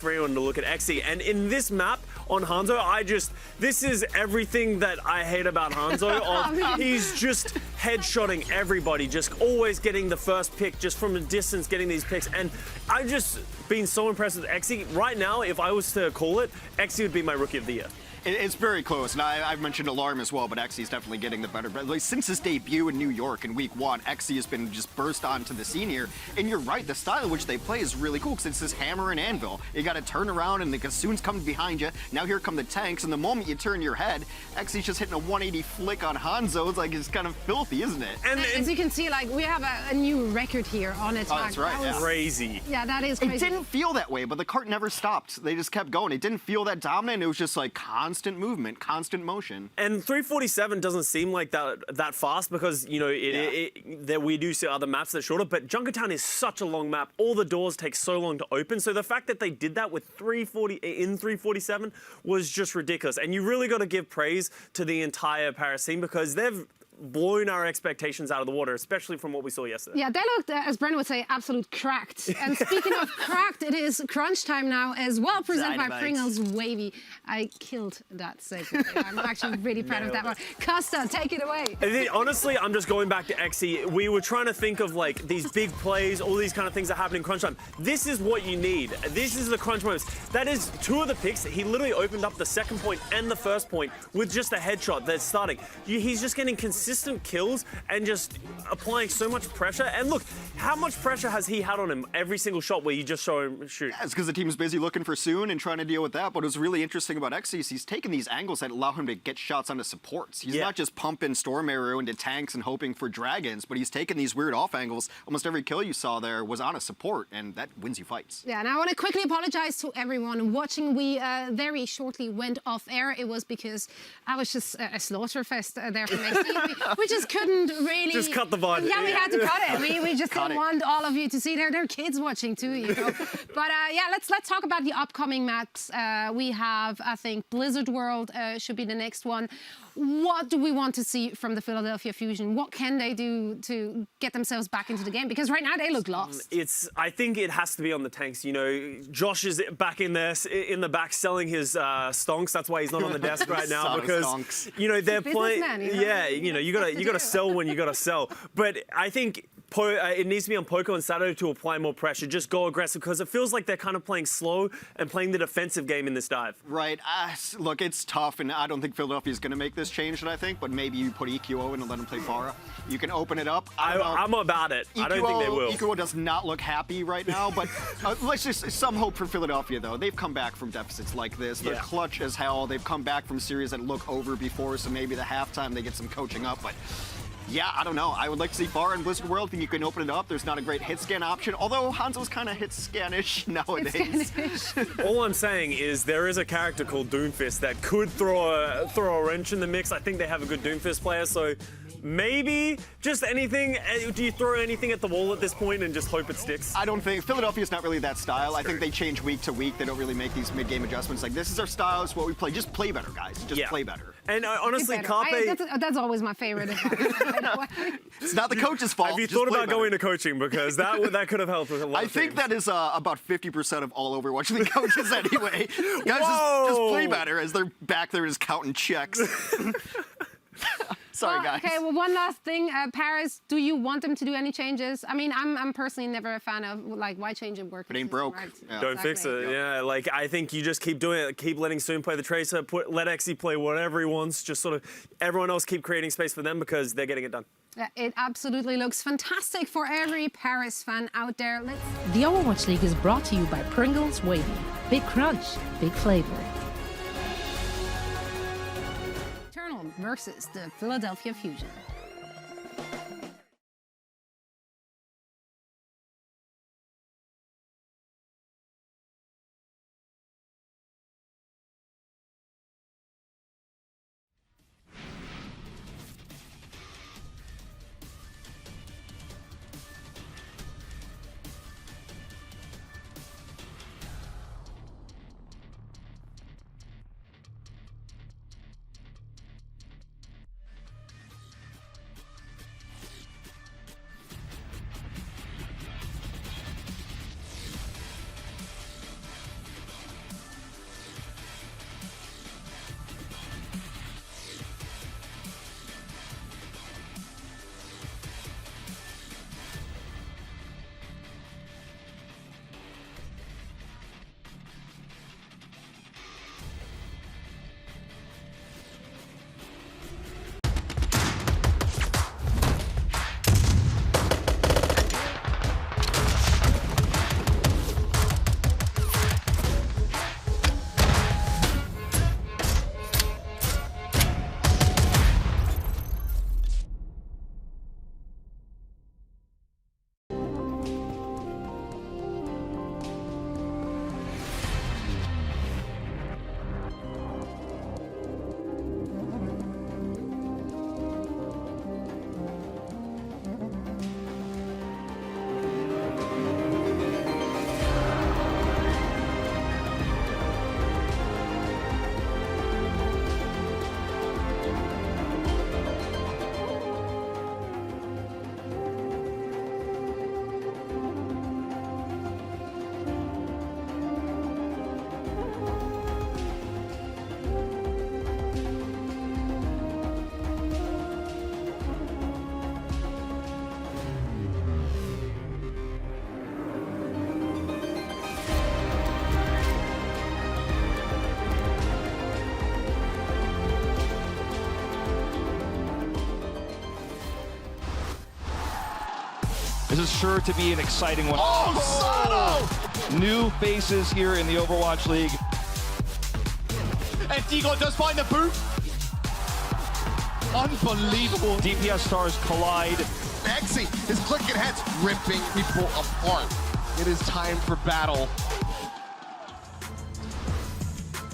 [SPEAKER 1] for anyone to look at Exi. And in this map on Hanzo, this is everything that I hate about Hanzo. He's just headshotting everybody, just always getting the first pick, just from a distance getting these picks. And I've just been so impressed with Exi. Right now, if I was to call it, Exi would be my Rookie of the Year.
[SPEAKER 5] It's very close, and I've mentioned Alarm as well, but Exy's definitely getting the better. But like, since his debut in New York in week 1, Exy has been just burst onto the scene here. And you're right, the style in which they play is really cool, because it's this hammer and anvil. You got to turn around, and the Gassoon's coming behind you. Now here come the tanks, and the moment you turn your head, Exy's just hitting a 180 flick on Hanzo. It's like, it's kind of filthy, isn't it?
[SPEAKER 4] And as you can see, like, we have a new record here on attack.
[SPEAKER 5] Oh, that's right, yeah.
[SPEAKER 1] Crazy.
[SPEAKER 4] Yeah, that is crazy.
[SPEAKER 5] It didn't feel that way, but the cart never stopped. They just kept going. It didn't feel that dominant. It was just like constant movement, constant motion.
[SPEAKER 1] And 347 doesn't seem like that fast because, you know, we do see other maps that are shorter, but Junkertown is such a long map. All the doors take so long to open. So the fact that they did that with 347 was just ridiculous. And you really got to give praise to the entire Paris team because they've blown our expectations out of the water, especially from what we saw yesterday.
[SPEAKER 4] Yeah, they looked, as Brendan would say, absolute cracked. And speaking of cracked, it is crunch time now as well, presented by Pringles Wavy. I killed that segment. I'm actually really proud of that one. Costa, take it away.
[SPEAKER 1] Honestly, I'm just going back to Exi. We were trying to think of like these big plays, all these kind of things that happen in crunch time. This is what you need. This is the crunch moments. That is 2 of the picks. He literally opened up the second point and the first point with just a headshot that's starting. He's just getting consistent kills and just applying so much pressure. And look, how much pressure has he had on him every single shot where you just show him shoot?
[SPEAKER 5] Yeah, it's because the team's busy looking for Soon and trying to deal with that. But what's really interesting about Exy is he's taking these angles that allow him to get shots onto supports. He's not just pumping Storm Arrow into tanks and hoping for dragons, but he's taking these weird off angles. Almost every kill you saw there was on a support, and that wins you fights.
[SPEAKER 4] Yeah, and I want to quickly apologize to everyone watching. We very shortly went off air. It was because I was just a slaughterfest there for me. We just couldn't really...
[SPEAKER 1] Just cut the VOD.
[SPEAKER 4] Yeah, we had to cut it. We just didn't want all of you to see. There are kids watching too, you know. But yeah, let's talk about the upcoming maps. We have, I think, Blizzard World should be the next one. What do we want to see from the Philadelphia Fusion? What can they do to get themselves back into the game? Because right now they look lost.
[SPEAKER 1] I think it has to be on the tanks. You know, Josh is back in there, in the back, selling his stonks. That's why he's not on the desk right now because, you know, they're playing. Yeah, you know, you gotta sell when you gotta sell. But I think it needs to be on Poco and Sato to apply more pressure. Just go aggressive because it feels like they're kind of playing slow and playing the defensive game in this dive.
[SPEAKER 5] Right. Look, it's tough, and I don't think Philadelphia's going to make this change, I think, but maybe you put EQO in and let him play Pharah. You can open it up.
[SPEAKER 1] I'm about it. I don't think they will.
[SPEAKER 5] EQO does not look happy right now, but let's just some hope for Philadelphia, though. They've come back from deficits like this. They're clutch as hell. They've come back from series that look over before, so maybe the halftime they get some coaching up, but... yeah, I don't know. I would like to see Pharah in Blizzard World. I think you can open it up. There's not a great hit scan option, although Hanzo's kind of hit scan-ish nowadays.
[SPEAKER 1] All I'm saying is there is a character called Doomfist that could throw a wrench in the mix. I think they have a good Doomfist player, so maybe just anything. Do you throw anything at the wall at this point and just hope it sticks?
[SPEAKER 5] I don't think Philadelphia's not really that style. I think they change week to week. They don't really make these mid-game adjustments. Like, this is our style. It's what we play. Just play better, guys. Just play better.
[SPEAKER 1] And honestly, Carpe...
[SPEAKER 4] That's always my favorite advice.
[SPEAKER 5] It's not the coach's fault.
[SPEAKER 1] Have you thought about going to coaching? Because that could have helped with a lot
[SPEAKER 5] I
[SPEAKER 1] of
[SPEAKER 5] think
[SPEAKER 1] things.
[SPEAKER 5] that is about 50% of all Overwatch League coaches anyway. Guys just play better as they're back there just counting checks. Sorry, guys.
[SPEAKER 4] Okay, well, one last thing. Paris, do you want them to do any changes? I mean, I'm personally never a fan of, like, why change it work?
[SPEAKER 5] It ain't broke.
[SPEAKER 4] Right.
[SPEAKER 5] Yeah.
[SPEAKER 1] Don't fix it. Yeah, like, I think you just keep doing it. Keep letting Soon play the Tracer. Let Exy play whatever he wants. Just sort of everyone else keep creating space for them because they're getting it done.
[SPEAKER 4] It absolutely looks fantastic for every Paris fan out there.
[SPEAKER 3] The Overwatch League is brought to you by Pringles Wavy. Big crunch, big flavor.
[SPEAKER 4] Versus the Philadelphia Fusion.
[SPEAKER 13] This is sure to be an exciting one.
[SPEAKER 2] Oh, Sato!
[SPEAKER 13] New faces here in the Overwatch League.
[SPEAKER 9] And Digo does find the boot. Unbelievable.
[SPEAKER 13] DPS stars collide.
[SPEAKER 9] Exi is clicking heads, ripping people apart. It is time for battle.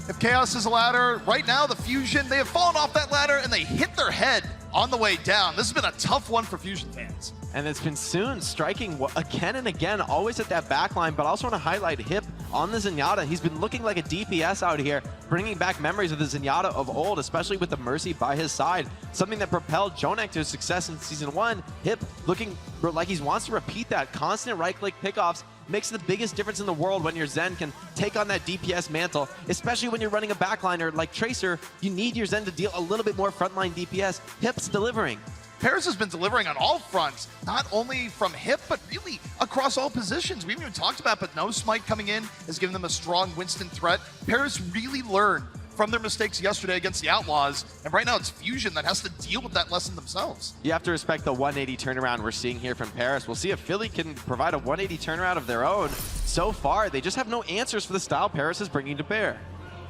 [SPEAKER 2] If Chaos is a ladder, right now the Fusion, they have fallen off that ladder and they hit their head on the way down. This has been a tough one for Fusion fans.
[SPEAKER 14] And it's been Soon striking again and again, always at that back line, but I also want to highlight Hip on the Zenyatta. He's been looking like a DPS out here, bringing back memories of the Zenyatta of old, especially with the Mercy by his side. Something that propelled Jonak to success in Season 1. Hip looking like he wants to repeat that. Constant right-click pickoffs makes the biggest difference in the world when your Zen can take on that DPS mantle, especially when you're running a backliner like Tracer. You need your Zen to deal a little bit more frontline DPS. Hip's delivering.
[SPEAKER 2] Paris has been delivering on all fronts, not only from Hip, but really across all positions. We haven't even talked about, but No Smite coming in has given them a strong Winston threat. Paris really learned from their mistakes yesterday against the Outlaws, and right now it's Fusion that has to deal with that lesson themselves.
[SPEAKER 14] You have to respect the 180 turnaround we're seeing here from Paris. We'll see if Philly can provide a 180 turnaround of their own. So far, they just have no answers for the style Paris is bringing to bear.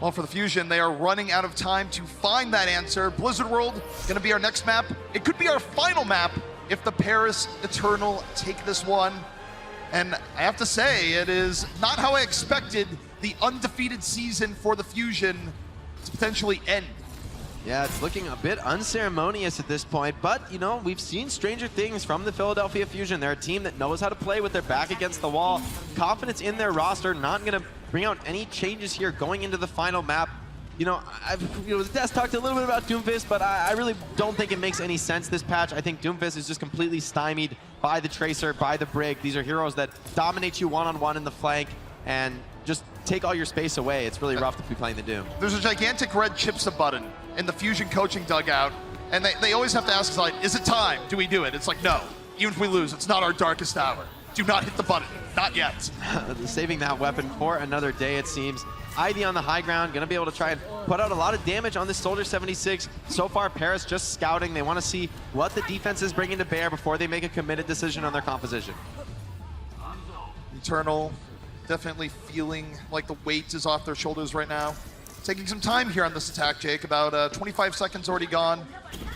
[SPEAKER 2] Well, for the Fusion, they are running out of time to find that answer. Blizzard World gonna be our next map. It could be our final map if the Paris Eternal take this one. And I have to say, it is not how I expected the undefeated season for the Fusion to potentially end.
[SPEAKER 14] Yeah, it's looking a bit unceremonious at this point, but, you know, we've seen stranger things from the Philadelphia Fusion. They're a team that knows how to play with their back against the wall. Confidence in their roster, not going to bring out any changes here going into the final map. You know, Des talked a little bit about Doomfist, but I really don't think it makes any sense this patch. I think Doomfist is just completely stymied by the Tracer, by the Brig. These are heroes that dominate you one-on-one in the flank and just take all your space away. It's really rough to be playing the Doom.
[SPEAKER 2] There's a gigantic red chipsa button in the Fusion coaching dugout, and they always have to ask, like, is it time? Do we do it? It's like, no. Even if we lose, it's not our darkest hour. Do not hit the button. Not yet.
[SPEAKER 14] Saving that weapon for another day, it seems. Ivy on the high ground, going to be able to try and put out a lot of damage on this Soldier 76. So far, Paris just scouting. They want to see what the defense is bringing to bear before they make a committed decision on their composition.
[SPEAKER 2] Eternal definitely feeling like the weight is off their shoulders right now. Taking some time here on this attack, Jake. About 25 seconds already gone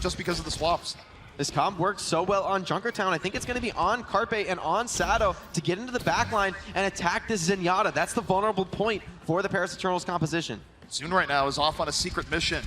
[SPEAKER 2] just because of the swaps.
[SPEAKER 14] This comp worked so well on Junkertown. I think it's going to be on Carpe and on Sato to get into the backline and attack this Zenyatta. That's the vulnerable point for the Paris Eternals composition.
[SPEAKER 2] Soon right now is off on a secret mission.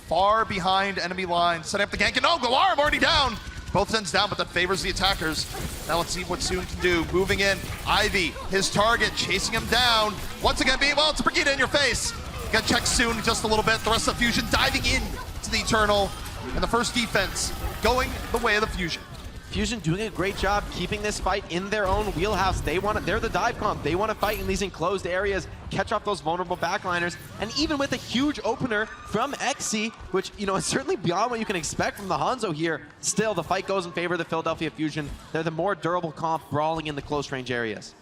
[SPEAKER 2] Far behind enemy lines, setting up the gank, and oh, Galarm already down! Both ends down, but that favors the attackers. Now let's see what Soon can do. Moving in, Ivy, his target, chasing him down. Once again, well, it's a Brigida in your face. You gotta check Soon just a little bit. The rest of Fusion diving in to the Eternal. And the first defense going the way of the Fusion.
[SPEAKER 14] Fusion doing a great job keeping this fight in their own wheelhouse. They're the dive comp. They want to fight in these enclosed areas, catch off those vulnerable backliners, and even with a huge opener from XC, which, you know, is certainly beyond what you can expect from the Hanzo here, still the fight goes in favor of the Philadelphia Fusion. They're the more durable comp brawling in the close range areas.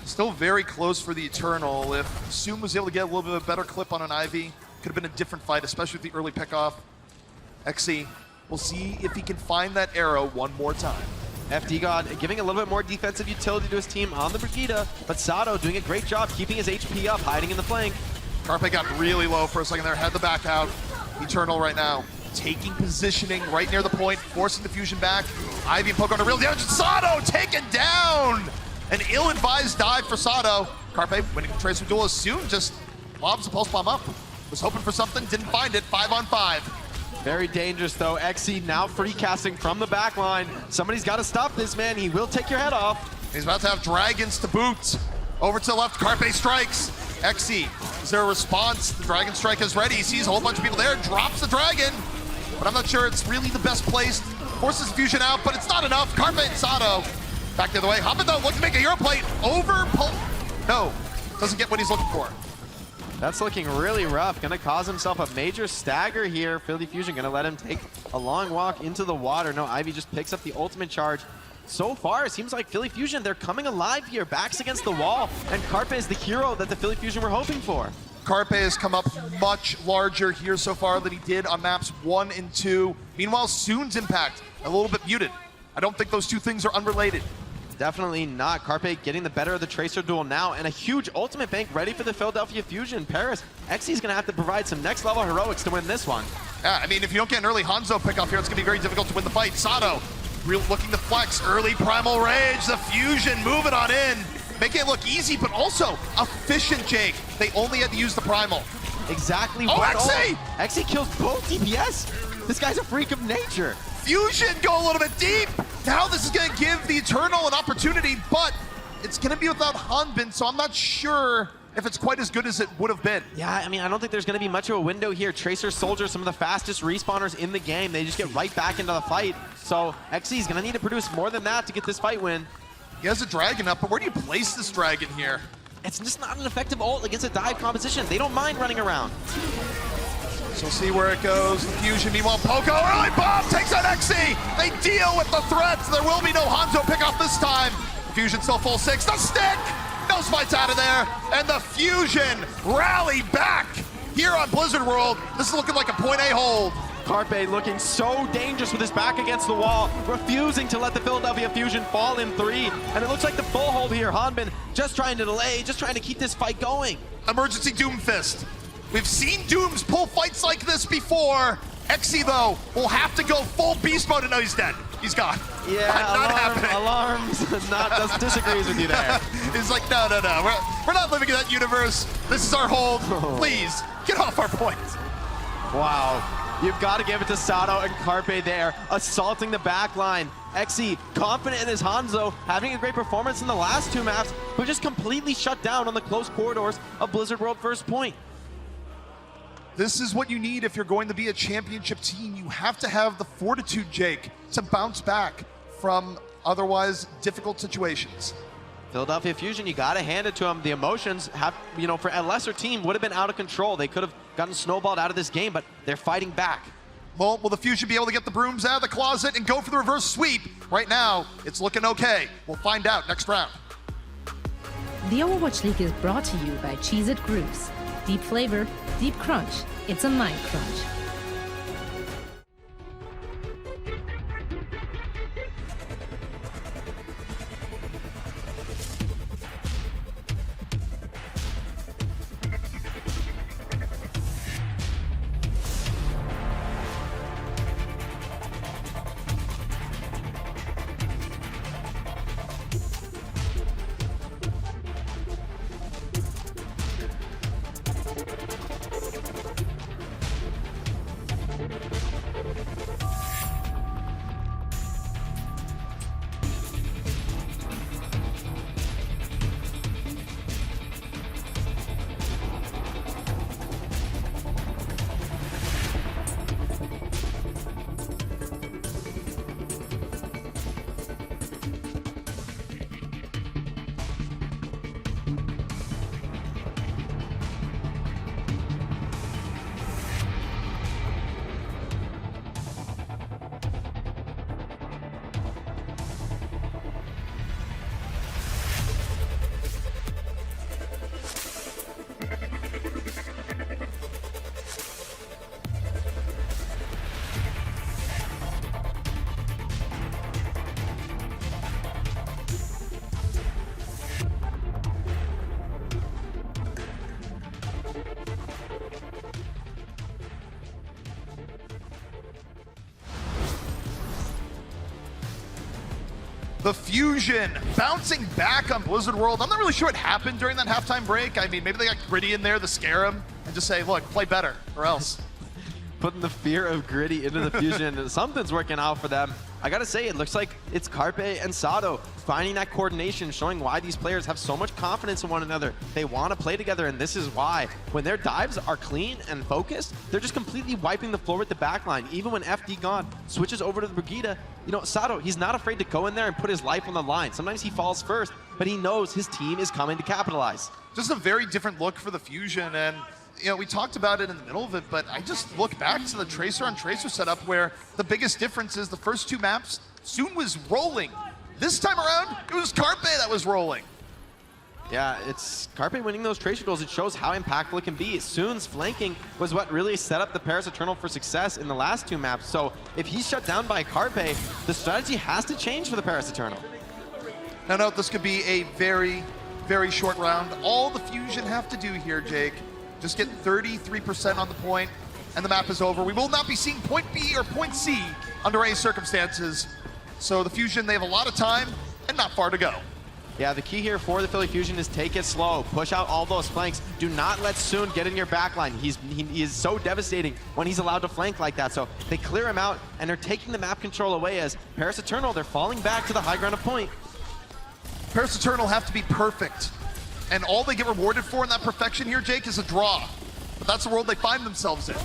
[SPEAKER 2] Still very close for the Eternal. If Soon was able to get a little bit of a better clip on an Ivy, could have been a different fight, especially with the early pickoff. XC, we'll see if he can find that arrow one more time.
[SPEAKER 14] FD God giving a little bit more defensive utility to his team on the Brigida, but Sato doing a great job keeping his HP up, hiding in the flank.
[SPEAKER 2] Carpe got really low for a second there, had the back out. Eternal right now taking positioning right near the point, forcing the Fusion back. Ivy and Poke on a real damage. Sato taken down! An ill-advised dive for Sato. Carpe winning the Tracer duel as Soon just lobs the pulse bomb up. Was hoping for something, didn't find it. 5-on-5.
[SPEAKER 14] Very dangerous though. XC now free casting from the back line. Somebody's got to stop this man. He will take your head off.
[SPEAKER 2] He's about to have dragons to boot. Over to the left, Carpe strikes. XC, is there a response? The dragon strike is ready. He sees a whole bunch of people there, drops the dragon. But I'm not sure it's really the best placed. Forces Fusion out, but it's not enough. Carpe and Sato back the other way. Hoppin though, looking to make a hero plate. Over pull. No, doesn't get what he's looking for.
[SPEAKER 14] That's looking really rough. Gonna cause himself a major stagger here. Philly Fusion gonna let him take a long walk into the water. No, Ivy just picks up the ultimate charge. So far, it seems like Philly Fusion, they're coming alive here. Backs against the wall, and Carpe is the hero that the Philly Fusion were hoping for.
[SPEAKER 2] Carpe has come up much larger here so far than he did on maps 1 and 2. Meanwhile, Soon's impact, a little bit muted. I don't think those two things are unrelated.
[SPEAKER 14] Definitely not. Carpe getting the better of the Tracer duel now, and a huge ultimate bank ready for the Philadelphia Fusion. Paris, Exy's going to have to provide some next level heroics to win this one.
[SPEAKER 2] Yeah, I mean, if you don't get an early Hanzo pick off here, it's going to be very difficult to win the fight. Sato, looking to flex, early Primal Rage, the Fusion moving on in, making it look easy, but also efficient, Jake. They only had to use the Primal.
[SPEAKER 14] Exactly.
[SPEAKER 2] Oh, Exy!
[SPEAKER 14] Exy kills both DPS. This guy's a freak of nature.
[SPEAKER 2] Fusion go a little bit deep. Now this is going to give the Eternal an opportunity, but it's going to be without Hanbin, so I'm not sure if it's quite as good as it would have been.
[SPEAKER 14] Yeah, I mean, I don't think there's going to be much of a window here. Tracer, Soldier, some of the fastest respawners in the game. They just get right back into the fight. So Exy's going to need to produce more than that to get this fight win.
[SPEAKER 2] He has a dragon up, but where do you place this dragon here?
[SPEAKER 14] It's just not an effective ult against a dive composition. They don't mind running around.
[SPEAKER 2] So we'll see where it goes. The Fusion, meanwhile, Poco, early bomb takes out Exy. They deal with the threats. There will be no Hanzo pickoff this time. Fusion still full 6. The stick! No spites out of there. And the Fusion rally back here on Blizzard World. This is looking like a point A hold.
[SPEAKER 14] Carpe looking so dangerous with his back against the wall, refusing to let the Philadelphia Fusion fall in 3. And it looks like the full hold here. Hanbin just trying to delay, just trying to keep this fight going.
[SPEAKER 2] Emergency Doom Fist. We've seen Dooms pull fights like this before. Exy, though, will have to go full beast mode, and no, he's dead. He's gone.
[SPEAKER 14] Yeah,
[SPEAKER 2] not happening.
[SPEAKER 14] Alarms disagrees with you there.
[SPEAKER 2] He's like, no. We're not living in that universe. This is our hold. Please, get off our point.
[SPEAKER 14] Wow. You've got to give it to Sato and Carpe there, assaulting the back line. Exy, confident in his Hanzo, having a great performance in the last 2 maps, but just completely shut down on the close corridors of Blizzard World first point.
[SPEAKER 2] This is what you need if you're going to be a championship team. You have to have the fortitude, Jake, to bounce back from otherwise difficult situations.
[SPEAKER 14] Philadelphia Fusion, you got to hand it to them. The emotions have, for a lesser team would have been out of control. They could have gotten snowballed out of this game, but they're fighting back.
[SPEAKER 2] Well, will the Fusion be able to get the brooms out of the closet and go for the reverse sweep? Right now, it's looking okay. We'll find out next round.
[SPEAKER 3] The Overwatch League is brought to you by Cheez-It Grooves. Deep flavor, deep crunch. It's a mind crunch.
[SPEAKER 2] The Fusion bouncing back on Blizzard World. I'm not really sure what happened during that halftime break. I mean, maybe they got Gritty in there to scare him and just say, look, play better or else.
[SPEAKER 14] Putting the fear of Gritty into the Fusion. Something's working out for them. I gotta say, it looks like it's Carpe and Sato finding that coordination, showing why these players have so much confidence in one another. They want to play together, and this is why. When their dives are clean and focused, they're just completely wiping the floor with the backline. Even when FD gone switches over to the Brigida, Sato, he's not afraid to go in there and put his life on the line. Sometimes he falls first, but he knows his team is coming to capitalize.
[SPEAKER 2] Just a very different look for the Fusion, and we talked about it in the middle of it, but I just look back to the Tracer on Tracer setup where the biggest difference is the first 2 maps, Soon was rolling. This time around, it was Carpe that was rolling.
[SPEAKER 14] Yeah, it's Carpe winning those Tracer duels. It shows how impactful it can be. Soon's flanking was what really set up the Paris Eternal for success in the last 2 maps. So if he's shut down by Carpe, the strategy has to change for the Paris Eternal.
[SPEAKER 2] No, this could be a very, very short round. All the Fusion have to do here, Jake, just get 33% on the point, and the map is over. We will not be seeing point B or point C under any circumstances. So the Fusion, they have a lot of time and not far to go.
[SPEAKER 14] Yeah, the key here for the Philly Fusion is take it slow. Push out all those flanks. Do not let Soon get in your backline. He is so devastating when he's allowed to flank like that. So they clear him out, and they're taking the map control away as Paris Eternal, they're falling back to the high ground of point.
[SPEAKER 2] Paris Eternal have to be perfect. And all they get rewarded for in that perfection here, Jake, is a draw. But that's the world they find themselves in.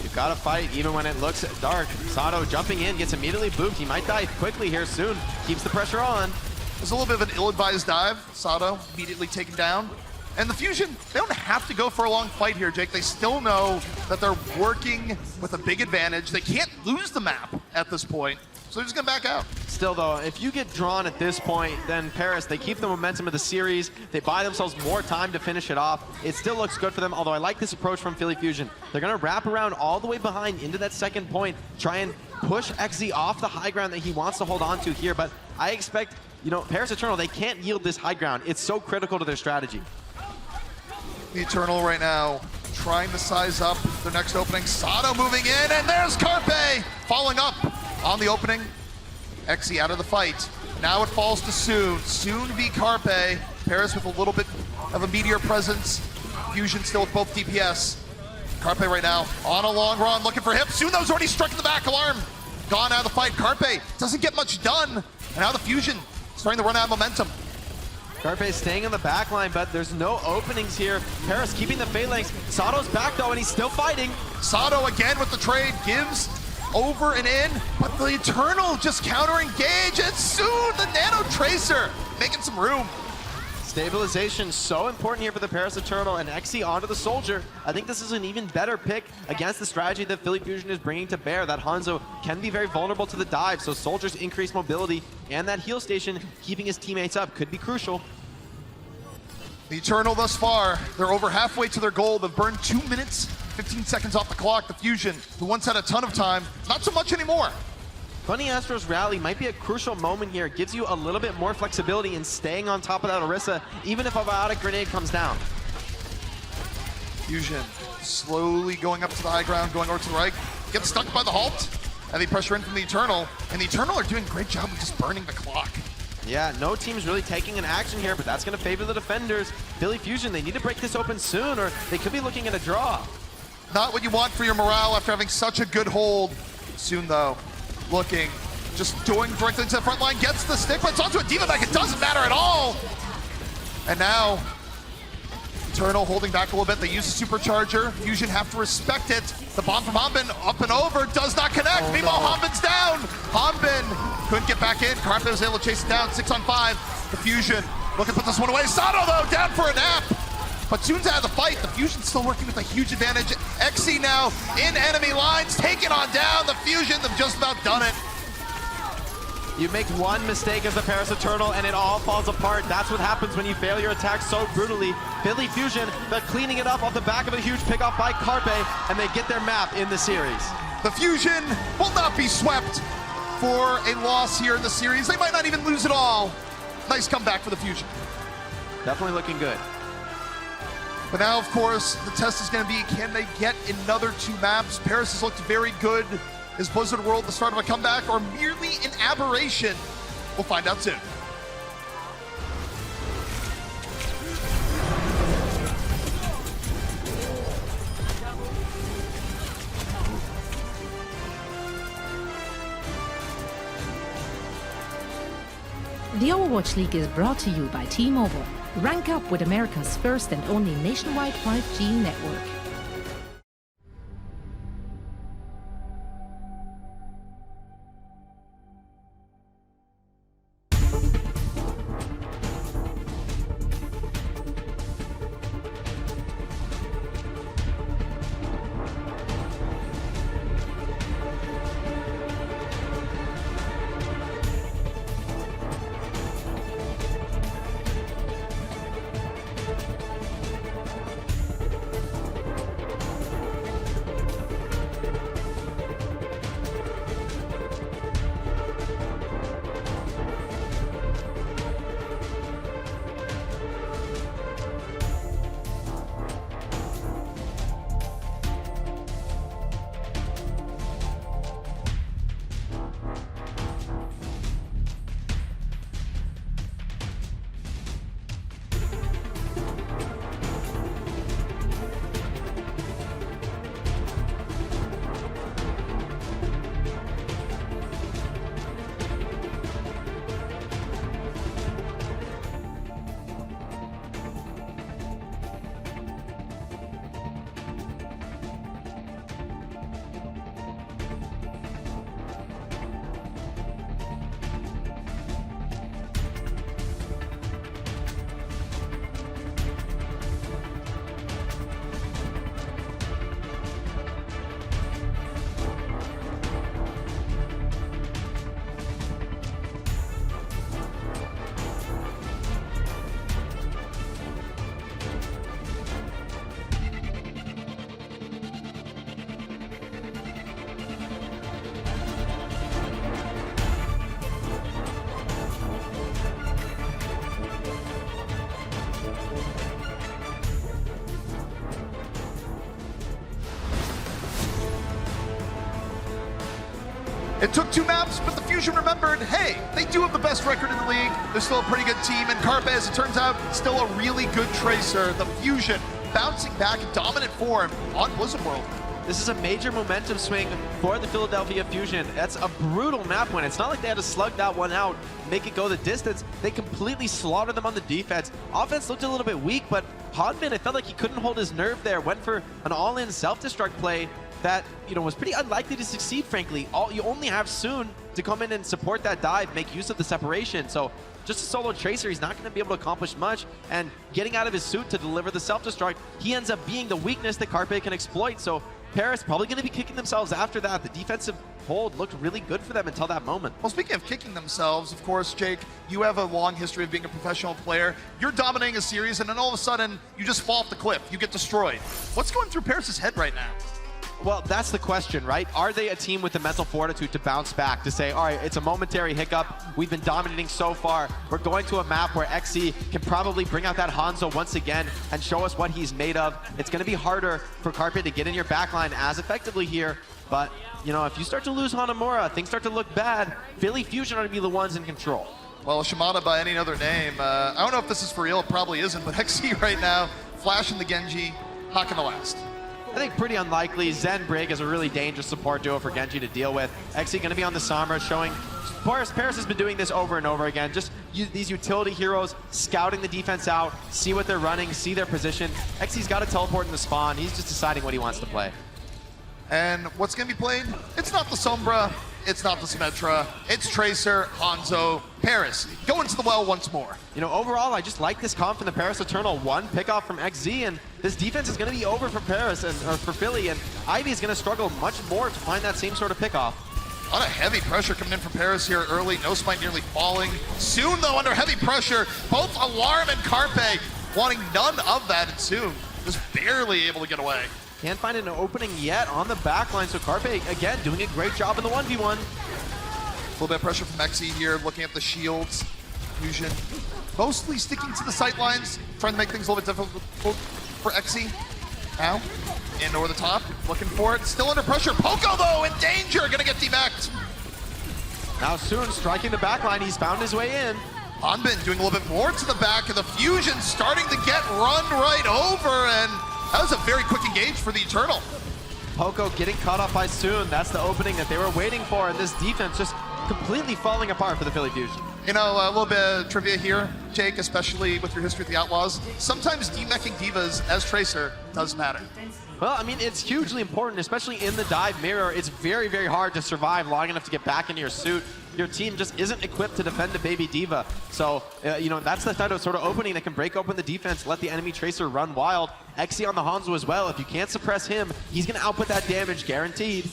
[SPEAKER 14] You've got to fight even when it looks dark. Sato jumping in, gets immediately booped. He might die quickly here soon. Keeps the pressure on.
[SPEAKER 2] There's a little bit of an ill-advised dive. Sato immediately taken down. And the Fusion, they don't have to go for a long fight here, Jake. They still know that they're working with a big advantage. They can't lose the map at this point, so they're just gonna back out.
[SPEAKER 14] Still though, if you get drawn at this point, then Paris, they keep the momentum of the series. They buy themselves more time to finish it off. It still looks good for them, although I like this approach from Philly Fusion. They're gonna wrap around all the way behind into that second point, try and push XZ off the high ground that he wants to hold on to here, but I expect, you know, Paris Eternal, they can't yield this high ground. It's so critical to their strategy.
[SPEAKER 2] The Eternal right now trying to size up their next opening. Sato moving in, and there's Carpe following up on the opening. XZ out of the fight. Now it falls to Soon. Soon v Carpe. Paris with a little bit of a meteor presence. Fusion still with both DPS. Carpe right now on a long run, looking for hip. Soon though's already struck in the back. Alarm gone out of the fight. Carpe doesn't get much done. And now the Fusion starting to run out of momentum.
[SPEAKER 14] Carpe staying in the back line, but there's no openings here. Paris keeping the phalanx. Sato's back though, and he's still fighting.
[SPEAKER 2] Sato again with the trade, gives over and in, but the Eternal just counter-engage, and soon the Nano Tracer making some room.
[SPEAKER 14] Stabilization so important here for the Paris Eternal, and XZ onto the Soldier. I think this is an even better pick against the strategy that Philly Fusion is bringing to bear. That Hanzo can be very vulnerable to the dive, so Soldier's increased mobility and that heal station keeping his teammates up could be crucial.
[SPEAKER 2] The Eternal thus far, they're over halfway to their goal. They've burned 2 minutes, 15 seconds off the clock. The Fusion, who once had a ton of time, not so much anymore.
[SPEAKER 14] Bunny Astro's rally might be a crucial moment here. It gives you a little bit more flexibility in staying on top of that Orisa, even if a biotic grenade comes down.
[SPEAKER 2] Fusion slowly going up to the high ground, going over to the right, gets stuck by the halt. Heavy pressure in from the Eternal, and the Eternal are doing a great job of just burning the clock.
[SPEAKER 14] Yeah, no team's really taking an action here, but that's going to favor the defenders. Philly Fusion, they need to break this open soon, or they could be looking at a draw.
[SPEAKER 2] Not what you want for your morale after having such a good hold. Soon though, looking, just going directly to the front line, gets the stick, but it's onto a D.Va back. It doesn't matter at all. And now, Eternal holding back a little bit. They use the supercharger. Fusion have to respect it. The bomb from Hanbin up and over, does not connect. Meanwhile, Hanbin's down. Hanbin couldn't get back in. Carpe was able to chase it down, 6 on 5. The Fusion looking to put this one away. Sato though, down for a nap. But Soon's out of the fight. The Fusion's still working with a huge advantage. XZ now in enemy lines, taking on down the Fusion. They've just about done it.
[SPEAKER 14] You make one mistake as the Paris Eternal and it all falls apart. That's what happens when you fail your attack so brutally. Philly Fusion, they're cleaning it up off the back of a huge pickoff by Carpe, and they get their map in the series.
[SPEAKER 2] The Fusion will not be swept for a loss here in the series. They might not even lose it all. Nice comeback for the Fusion.
[SPEAKER 14] Definitely looking good.
[SPEAKER 2] But now, of course, the test is going to be, can they get another 2 maps? Paris has looked very good. Is Blizzard World the start of a comeback or merely an aberration? We'll find out soon.
[SPEAKER 3] The Overwatch League is brought to you by T-Mobile. Rank up with America's first and only nationwide 5G network.
[SPEAKER 2] It took 2 maps, but the Fusion remembered, hey, they do have the best record in the league. They're still a pretty good team, and Carpe, as it turns out, still a really good tracer. The Fusion bouncing back in dominant form on Blizzard World.
[SPEAKER 14] This is a major momentum swing for the Philadelphia Fusion. That's a brutal map win. It's not like they had to slug that one out, make it go the distance. They completely slaughtered them on the defense. Offense looked a little bit weak, but Hodman, I felt like he couldn't hold his nerve there. Went for an all-in self-destruct play that, you know, was pretty unlikely to succeed, frankly. You only have Soon to come in and support that dive, make use of the separation. So just a solo tracer, he's not going to be able to accomplish much. And getting out of his suit to deliver the self-destruct, he ends up being the weakness that Carpe can exploit. So Paris probably going to be kicking themselves after that. The defensive hold looked really good for them until that moment.
[SPEAKER 2] Well, speaking of kicking themselves, of course, Jake, you have a long history of being a professional player. You're dominating a series, and then all of a sudden, you just fall off the cliff. You get destroyed. What's going through Paris's head right now?
[SPEAKER 14] Well, that's the question, right? Are they a team with the mental fortitude to bounce back, to say, all right, it's a momentary hiccup. We've been dominating so far. We're going to a map where XE can probably bring out that Hanzo once again and show us what he's made of. It's going to be harder for Carpe to get in your backline as effectively here. But, you know, if you start to lose Hanamura, things start to look bad. Philly Fusion are going to be the ones in control.
[SPEAKER 2] Well, Shimada by any other name. I don't know if this is for real. It probably isn't. But XE right now, flashing the Genji, not going to last.
[SPEAKER 14] I think pretty unlikely. Zen Brig is a really dangerous support duo for Genji to deal with. XE going to be on the Sombra, showing Paris has been doing this over and over again. Just these utility heroes scouting the defense out, see what they're running, see their position. XE's got to teleport in the spawn. He's just deciding what he wants to play.
[SPEAKER 2] And what's going to be played? It's not the Sombra. It's not the Symmetra. It's Tracer, Hanzo, Paris. Go into the well once more.
[SPEAKER 14] You know, overall, I just like this comp from the Paris Eternal. One pickoff from XZ, and this defense is going to be over for Paris and for Philly, and Ivy is going to struggle much more to find that same sort of pickoff.
[SPEAKER 2] A lot of heavy pressure coming in from Paris here early. No Spine nearly falling. Soon, though, under heavy pressure, both Alarm and Carpe wanting none of that, and Soon just barely able to get away.
[SPEAKER 14] Can't find an opening yet on the backline, so Carpe, again, doing a great job in the 1v1.
[SPEAKER 2] A little bit of pressure from XE here, looking at the shields. Fusion mostly sticking to the sight lines, trying to make things a little bit difficult for XE. Now, in over the top, looking for it, still under pressure. Poco, though, in danger, gonna get debacked.
[SPEAKER 14] Now Soon striking the backline, he's found his way in.
[SPEAKER 2] Hanbin doing a little bit more to the back of the Fusion, starting to get run right over, and that was a very quick engage for the Eternal.
[SPEAKER 14] Poco getting caught up by Soon. That's the opening that they were waiting for, and this defense just completely falling apart for the Philly Fusion.
[SPEAKER 2] You know, a little bit of trivia here, Jake, especially with your history with the Outlaws. Sometimes demeching divas as Tracer does matter.
[SPEAKER 14] Well, I mean, it's hugely important, especially in the dive mirror. It's very, very hard to survive long enough to get back into your suit. Your team just isn't equipped to defend a baby diva. So, you know, that's the type of sort of opening that can break open the defense, let the enemy Tracer run wild. XE on the Hanzo as well. If you can't suppress him, he's going to output that damage, guaranteed.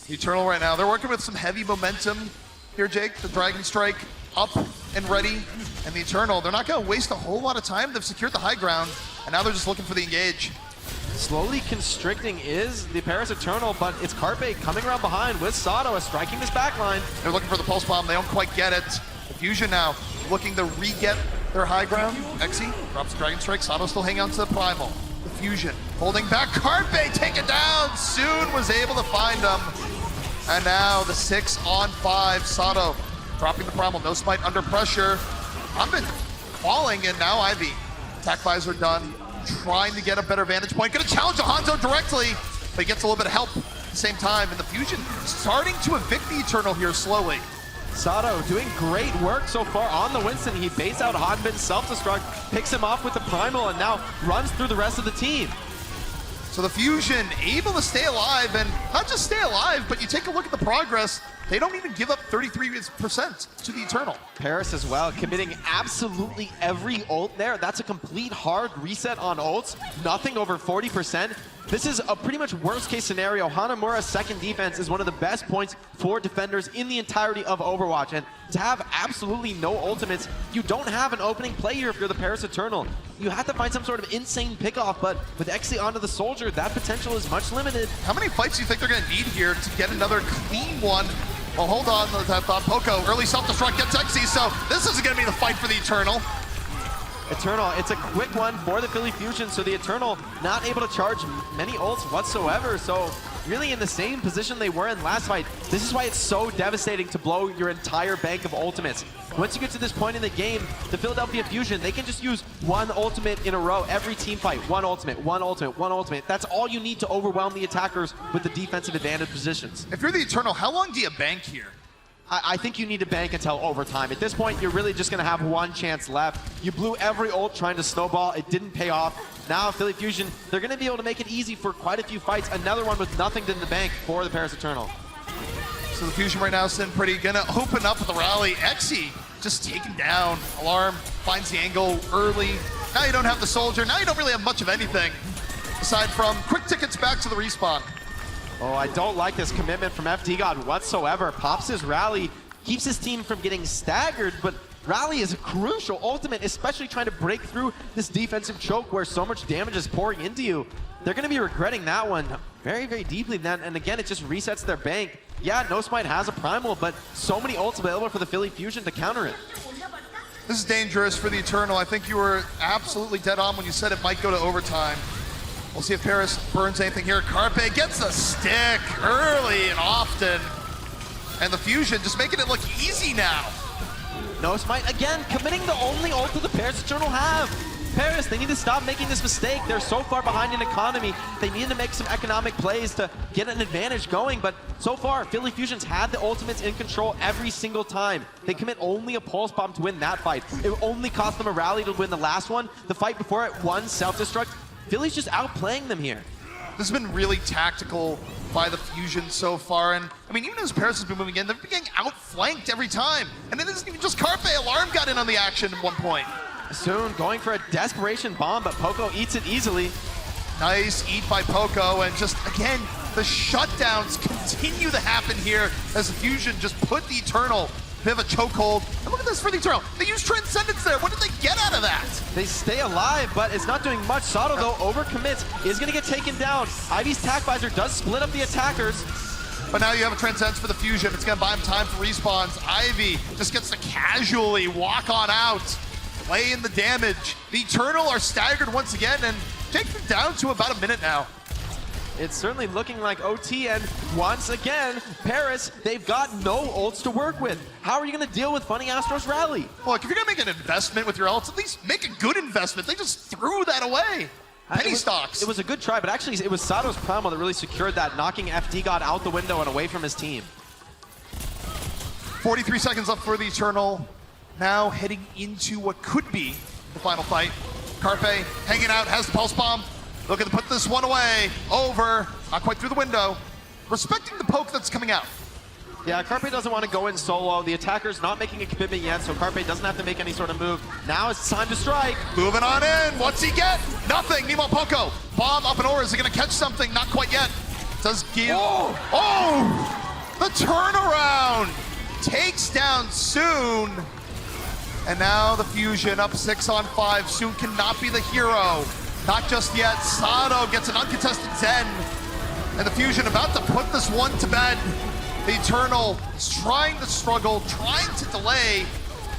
[SPEAKER 2] Eternal right now, they're working with some heavy momentum here, Jake. The Dragon Strike up and ready. And the Eternal, they're not going to waste a whole lot of time. They've secured the high ground, and now they're just looking for the engage.
[SPEAKER 14] Slowly constricting is the Paris Eternal, but it's Carpe coming around behind with Sato striking this backline.
[SPEAKER 2] They're looking for the pulse bomb. They don't quite get it. The Fusion now looking to re-get their high ground. XE drops the Dragon Strike. Sato still hanging on to the Primal. The Fusion holding back. Carpe taken down. Soon was able to find them. And now the 6-on-5. Sato dropping the Primal. No Smite under pressure. Hanbin falling, and now Ivy. Attack visor done. Trying to get a better vantage point. Gonna challenge the Hanzo directly, but he gets a little bit of help at the same time. And the Fusion starting to evict the Eternal here slowly.
[SPEAKER 14] Sato doing great work so far on the Winston. He baits out Hanbin's self-destruct, picks him off with the Primal, and now runs through the rest of the team.
[SPEAKER 2] So the Fusion able to stay alive, and not just stay alive, but you take a look at the progress. They don't even give up 33% to the Eternal.
[SPEAKER 14] Paris as well, committing absolutely every ult there. That's a complete hard reset on ults. Nothing over 40%. This is a pretty much worst case scenario. Hanamura's second defense is one of the best points for defenders in the entirety of Overwatch. And to have absolutely no ultimates, you don't have an opening play here if you're the Paris Eternal. You have to find some sort of insane pickoff, but with XE onto the Soldier, that potential is much limited.
[SPEAKER 2] How many fights do you think they're going to need here to get another clean one? Well, hold on, I thought Poco, early self-destruct gets XE, so this isn't going to be the fight for the Eternal.
[SPEAKER 14] Eternal, it's a quick one for the Philly Fusion, so the Eternal not able to charge many ults whatsoever, so really in the same position they were in last fight. This is why it's so devastating to blow your entire bank of ultimates. Once you get to this point in the game, the Philadelphia Fusion, they can just use one ultimate in a row every team fight. One ultimate, one ultimate, one ultimate. That's all you need to overwhelm the attackers with the defensive advantage positions.
[SPEAKER 2] If you're the Eternal, how long do you bank here?
[SPEAKER 14] I think you need to bank until overtime. At this point, you're really just going to have one chance left. You blew every ult trying to snowball. It didn't pay off. Now, Philly Fusion, they're going to be able to make it easy for quite a few fights. Another one with nothing in the bank for the Paris Eternal.
[SPEAKER 2] So the Fusion right now is sitting pretty. Going to open up with the rally. Exi just taken down. Alarm finds the angle early. Now you don't have the Soldier. Now you don't really have much of anything aside from quick tickets back to the respawn.
[SPEAKER 14] Oh, I don't like this commitment from FD God whatsoever. Pops his rally, keeps his team from getting staggered, but rally is a crucial ultimate, especially trying to break through this defensive choke where so much damage is pouring into you. They're going to be regretting that one very, very deeply then, and again, it just resets their bank. Yeah, No Smite has a Primal, but so many ults available for the Philly Fusion to counter it.
[SPEAKER 2] This is dangerous for the Eternal. I think you were absolutely dead on when you said it might go to overtime. We'll see if Paris burns anything here. Carpe gets a stick early and often. And the Fusion just making it look easy now.
[SPEAKER 14] No Smite again, committing the only ult that the Paris Eternal have. Paris, they need to stop making this mistake. They're so far behind in economy. They need to make some economic plays to get an advantage going. But so far, Philly Fusion's had the ultimates in control every single time. They commit only a pulse bomb to win that fight. It only cost them a rally to win the last one. The fight before it, one self-destruct. Philly's just outplaying them here.
[SPEAKER 2] This has been really tactical by the Fusion so far. And I mean, even as Paris has been moving in, they've been getting outflanked every time. And it isn't even just Carpe. Alarm got in on the action at one point.
[SPEAKER 14] Soon going for a desperation bomb, but Poco eats it easily.
[SPEAKER 2] Nice eat by Poco, and just again, the shutdowns continue to happen here as the Fusion just put the Eternal a bit of a chokehold. And look at this for the Eternal. They use Transcendence there. What did they get out of that?
[SPEAKER 14] They stay alive, but it's not doing much. Sato, though, overcommits, is going to get taken down. Ivy's Tac Visor does split up the attackers.
[SPEAKER 2] But now you have a Transcendence for the Fusion. It's going to buy him time for respawns. Ivy just gets to casually walk on out, lay in the damage. The Eternal are staggered once again and take them down to about a minute now.
[SPEAKER 14] It's certainly looking like OT, and once again, Paris, they've got no ults to work with. How are you going to deal with Funny Astro's rally?
[SPEAKER 2] Look, if you're going to make an investment with your ults, at least make a good investment. They just threw that away. Penny stocks.
[SPEAKER 14] It was a good try, but actually it was Sato's Primal that really secured that, knocking FD God out the window and away from his team.
[SPEAKER 2] 43 seconds left for the Eternal. Now heading into what could be the final fight. Carpe hanging out, has the pulse bomb. Looking to put this one away. Over, not quite through the window. Respecting the poke that's coming out.
[SPEAKER 14] Yeah, Carpe doesn't want to go in solo. The attacker's not making a commitment yet, so Carpe doesn't have to make any sort of move. Now it's time to strike.
[SPEAKER 2] Moving on in. What's he get? Nothing. Meanwhile, Poco. Bomb up and over. Is he going to catch something? Not quite yet. Does give. Oh! The turnaround. Takes down Soon. And now the Fusion up 6 on 5. Soon cannot be the hero. Not just yet. Sato gets an uncontested Zen. And the Fusion about to put this one to bed. The Eternal is trying to struggle, trying to delay,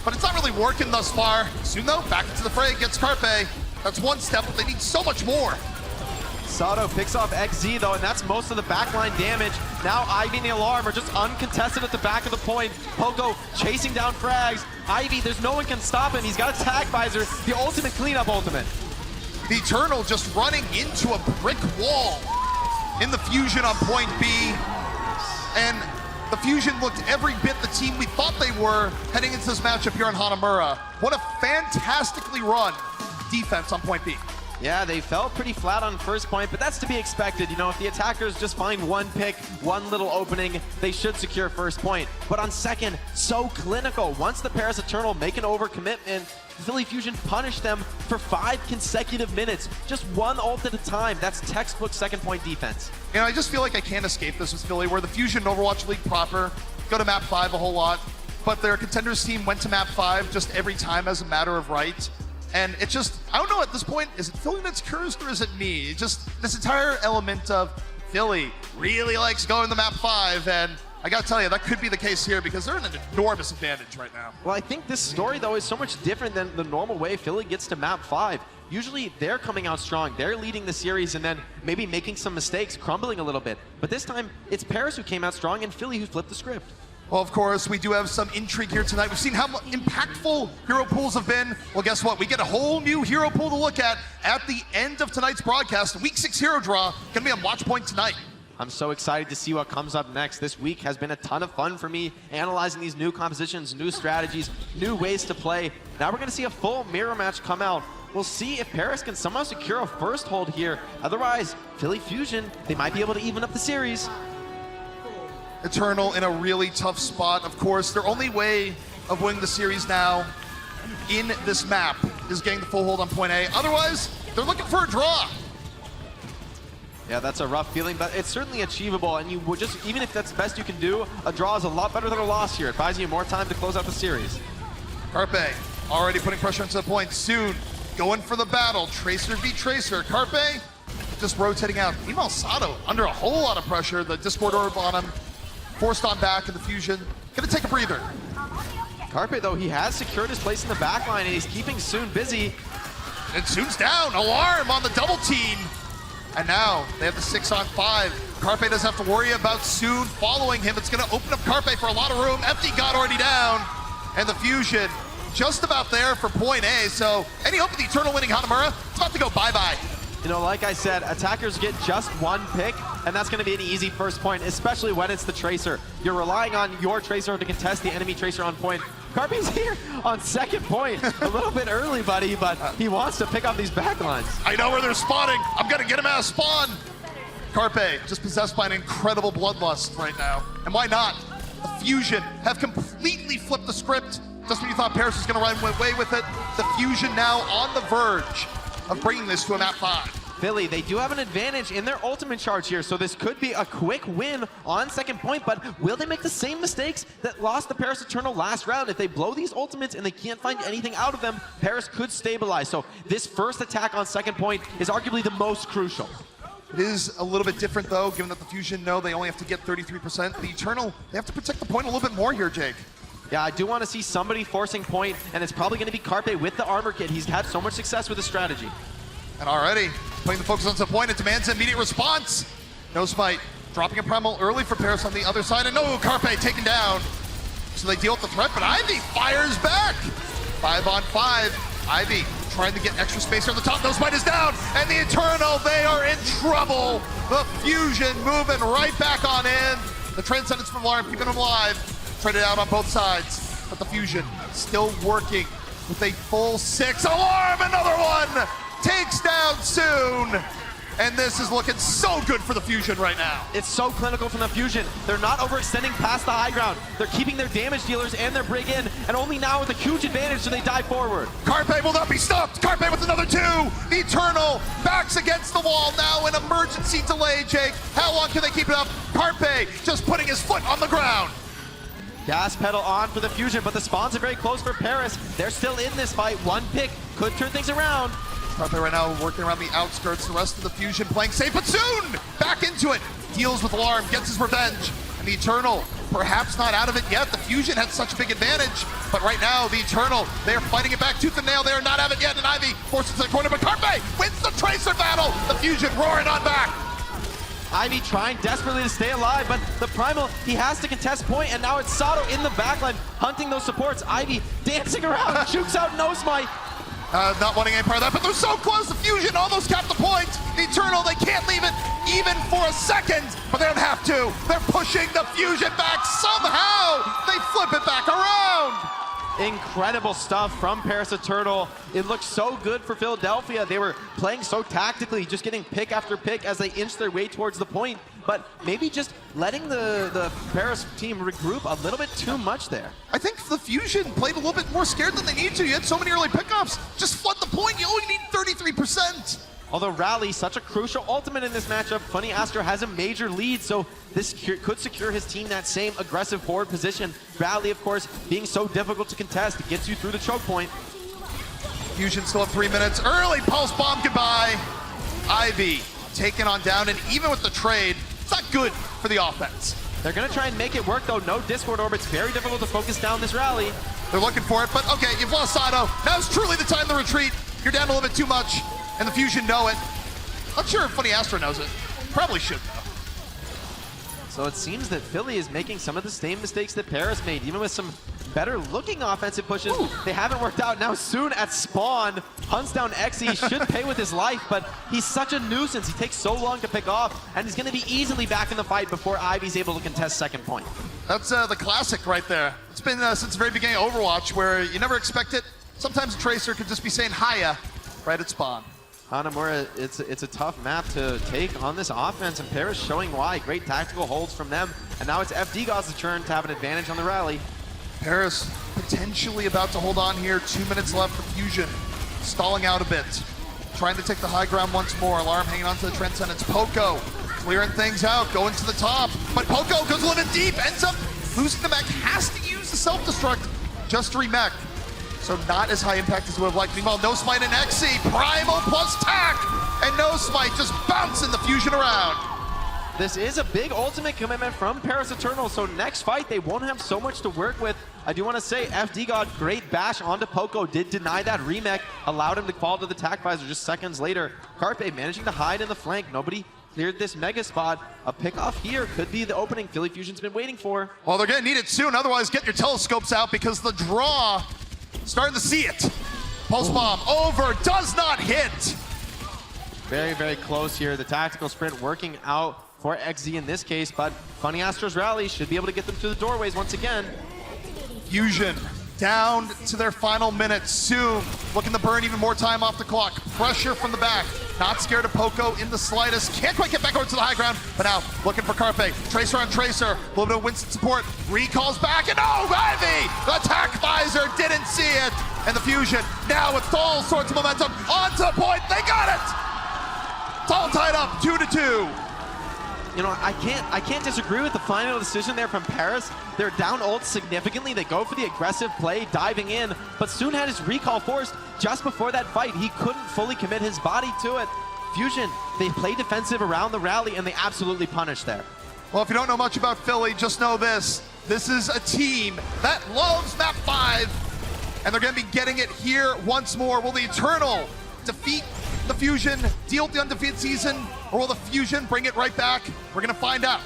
[SPEAKER 2] but it's not really working thus far. Soon though, back into the fray, gets Carpe. That's one step, but they need so much more.
[SPEAKER 14] Sato picks off XZ though, and that's most of the backline damage. Now Ivy and the Alarm are just uncontested at the back of the point. Poco chasing down frags. Ivy, there's no one can stop him. He's got a Tac Visor, the ultimate cleanup ultimate.
[SPEAKER 2] The Eternal just running into a brick wall in the Fusion on point B. And the Fusion looked every bit the team we thought they were heading into this matchup here on Hanamura. What a fantastically run defense on point B.
[SPEAKER 14] Yeah, they felt pretty flat on first point, but that's to be expected. You know, if the attackers just find one pick, one little opening, they should secure first point. But on second, so clinical. Once the Paris Eternal make an overcommitment, Philly Fusion punished them for 5 consecutive minutes. Just one ult at a time. That's textbook second point defense.
[SPEAKER 2] You know, I just feel like I can't escape this with Philly, where the Fusion Overwatch League proper go to map 5 a whole lot, but their contenders team went to map 5 just every time as a matter of right. And it's just, I don't know at this point, is it Philly that's cursed or is it me? It's just this entire element of Philly really likes going to map 5, and I gotta tell you, that could be the case here because they're in an enormous advantage right now.
[SPEAKER 14] Well, I think this story, though, is so much different than the normal way Philly gets to map 5. usually they're coming out strong. They're leading the series and then maybe making some mistakes, crumbling a little bit. But this time, it's Paris who came out strong and Philly who flipped the script.
[SPEAKER 2] Well, of course, we do have some intrigue here tonight. We've seen how impactful hero pools have been. Well, guess what? We get a whole new hero pool to look at the end of tonight's broadcast. Week 6 hero draw gonna be on Watchpoint tonight.
[SPEAKER 14] I'm so excited to see what comes up next. This week has been a ton of fun for me, analyzing these new compositions, new strategies, new ways to play. Now we're gonna see a full mirror match come out. We'll see if Paris can somehow secure a first hold here. Otherwise, Philly Fusion, they might be able to even up the series.
[SPEAKER 2] Eternal in a really tough spot. Of course, their only way of winning the series now in this map is getting the full hold on point A. Otherwise, they're looking for a draw.
[SPEAKER 14] Yeah, that's a rough feeling, but it's certainly achievable, and you would just, even if that's the best you can do, a draw is a lot better than a loss here. It buys you more time to close out the series.
[SPEAKER 2] Carpe already putting pressure into the point. Soon going for the battle. Tracer v Tracer. Carpe just rotating out. Meanwhile, Sato under a whole lot of pressure. The Discord orb on him. Forced on back in the Fusion. Gonna take a breather.
[SPEAKER 14] Carpe, though, he has secured his place in the backline, and he's keeping Soon busy.
[SPEAKER 2] And Soon's down. Alarm on the double team. And now they have the 6-on-5. Carpe doesn't have to worry about Soon following him. It's gonna open up Carpe for a lot of room. Empty got already down. And the Fusion just about there for point A. So any hope of the Eternal winning Hanamura, it's about to go bye-bye.
[SPEAKER 14] You know, like I said, attackers get just one pick, and that's going to be an easy first point, especially when it's the Tracer. You're relying on your Tracer to contest the enemy Tracer on point. Carpe's here on second point. A little bit early, buddy, but he wants to pick up these backlines.
[SPEAKER 2] I know where they're spawning. I'm going to get him out of spawn. Carpe just possessed by an incredible bloodlust right now. And why not? The Fusion have completely flipped the script. Just when you thought Paris was going to run away with it, the Fusion now on the verge of bringing this to a map 5.
[SPEAKER 14] Philly, they do have an advantage in their ultimate charge here, so this could be a quick win on second point, but will they make the same mistakes that lost the Paris Eternal last round? If they blow these ultimates and they can't find anything out of them, Paris could stabilize. So this first attack on second point is arguably the most crucial.
[SPEAKER 2] It is a little bit different, though, given that the Fusion know they only have to get 33%. The Eternal, they have to protect the point a little bit more here, Jake.
[SPEAKER 14] Yeah, I do want to see somebody forcing point, and it's probably going to be Carpe with the armor kit. He's had so much success with his strategy.
[SPEAKER 2] And already putting the focus on the point, it demands an immediate response. No Smite, dropping a primal early for Paris on the other side, and no, Carpe taken down. So they deal with the threat, but Ivy fires back. 5-on-5, Ivy trying to get extra space here on the top. No Smite is down, and the Eternal, they are in trouble. The Fusion moving right back on in. The Transcendence from Alarm keeping them alive. Traded out on both sides, but the Fusion still working with a full 6. Alarm, another one! Takes down Soon. And this is looking so good for the Fusion right now.
[SPEAKER 14] It's so clinical from the Fusion. They're not overextending past the high ground. They're keeping their damage dealers and their Brig in, and only now with a huge advantage do they dive forward.
[SPEAKER 2] Carpe will not be stopped. Carpe with another 2. The Eternal backs against the wall now. An emergency delay, Jake. How long can they keep it up? Carpe just putting his foot on the ground.
[SPEAKER 14] Gas pedal on for the Fusion, but the spawns are very close for Paris. They're still in this fight. One pick could turn things around.
[SPEAKER 2] Carpe right now working around the outskirts. The rest of the Fusion playing safe, but soon back into it. Deals with Alarm, gets his revenge. And the Eternal, perhaps not out of it yet. The Fusion had such a big advantage, but right now the Eternal, they're fighting it back tooth and nail. They are not out of it yet, and Ivy forces to the corner, but Carpe wins the Tracer battle. The Fusion roaring on back.
[SPEAKER 14] Ivy trying desperately to stay alive, but the Primal, he has to contest point, and now it's Sato in the backline, hunting those supports. Ivy dancing around, shoots out No Smite.
[SPEAKER 2] Not wanting any part of that, but they're so close. The Fusion almost capped the point. The Eternal, they can't leave it even for a second, but they don't have to. They're pushing the Fusion back somehow. They flip it back around.
[SPEAKER 14] Incredible stuff from Paris Eternal. It looked so good for Philadelphia. They were playing so tactically, just getting pick after pick as they inch their way towards the point. But maybe just letting the Paris team regroup a little bit too much there.
[SPEAKER 2] I think the Fusion played a little bit more scared than they need to. You had so many early pickups. Just flood the point. You only need 33%.
[SPEAKER 14] Although Rally, such a crucial ultimate in this matchup, Funny Astro has a major lead, so this could secure his team that same aggressive forward position. Rally, of course, being so difficult to contest, it gets you through the choke point.
[SPEAKER 2] Fusion still have 3 minutes. Early pulse bomb goodbye. Ivy taken on down, and even with the trade, it's not good for the offense.
[SPEAKER 14] They're going to try and make it work, though. No Discord orbits. Very difficult to focus down this Rally.
[SPEAKER 2] They're looking for it, but okay, you've lost Sato. Now's truly the time to retreat. You're down a little bit too much, and the Fusion know it. Not sure if Funny Astro knows it. Probably should, though.
[SPEAKER 14] So it seems that Philly is making some of the same mistakes that Paris made, even with some better looking offensive pushes. Ooh. They haven't worked out. Now soon at spawn, hunts down Exy, should pay with his life, but he's such a nuisance. He takes so long to pick off, and he's going to be easily back in the fight before Ivy's able to contest second point. That's
[SPEAKER 2] the classic right there. It's been since the very beginning of Overwatch, where you never expect it. Sometimes a Tracer could just be saying hiya right at spawn.
[SPEAKER 14] Hanamura, it's a tough map to take on this offense, and Paris showing why. Great tactical holds from them, and now it's FD-God's turn to have an advantage on the rally.
[SPEAKER 2] Paris potentially about to hold on here. 2 minutes left for Fusion. Stalling out a bit. Trying to take the high ground once more. Alarm hanging on to the Transcendence. Poco clearing things out, going to the top. But Poco goes a little bit deep, ends up losing the mech, has to use the self-destruct just to remech. So not as high impact as we would have liked. Meanwhile, No Smite and Exy, Primal plus Tack, and No Smite just bouncing the Fusion around.
[SPEAKER 14] This is a big ultimate commitment from Paris Eternal, so next fight they won't have so much to work with. I do want to say FD-God, great bash onto Poco, did deny that remech, allowed him to fall to the tack visor just seconds later. Carpe managing to hide in the flank, nobody cleared this mega spot. A pick off here could be the opening Philly Fusion's been waiting for.
[SPEAKER 2] Well, they're gonna need it soon, otherwise get your telescopes out because the draw, starting to see it. Pulse bomb over, does not hit.
[SPEAKER 14] Very, very close here. The tactical sprint working out for XZ in this case, but Funny Astro's rally should be able to get them through the doorways once again.
[SPEAKER 2] Fusion down to their final minutes soon. Looking to burn even more time off the clock. Pressure from the back. Not scared of Poco in the slightest. Can't quite get back over to the high ground, but now looking for Carpe. Tracer on Tracer. A little bit of Winston support. Recalls back, and oh, Ivy! The attack visor didn't see it. And the Fusion now with all sorts of momentum onto the point. They got it! It's all tied up, 2-2.
[SPEAKER 14] You know, I can't disagree with the final decision there from Paris. They're down ult significantly. They go for the aggressive play, diving in, but soon had his recall forced just before that fight. He couldn't fully commit his body to it. Fusion, they play defensive around the rally, and they absolutely punish there.
[SPEAKER 2] Well, if you don't know much about Philly, just know this. This is a team that loves map 5, and they're going to be getting it here once more. Will the Eternal defeat the Fusion, deal with the undefeated season, or will the Fusion bring it right back? We're gonna find out.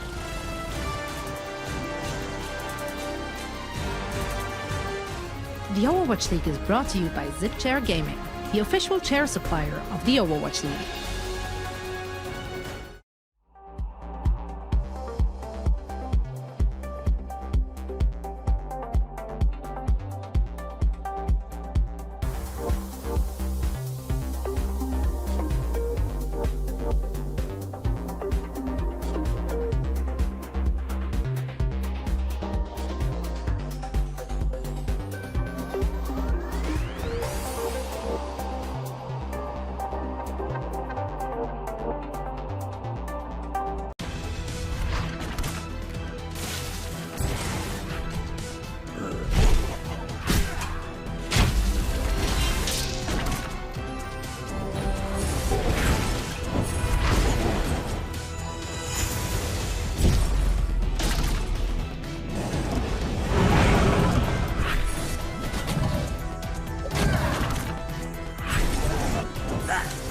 [SPEAKER 3] The Overwatch League is brought to you by ZipChair Gaming, the official chair supplier of the Overwatch League.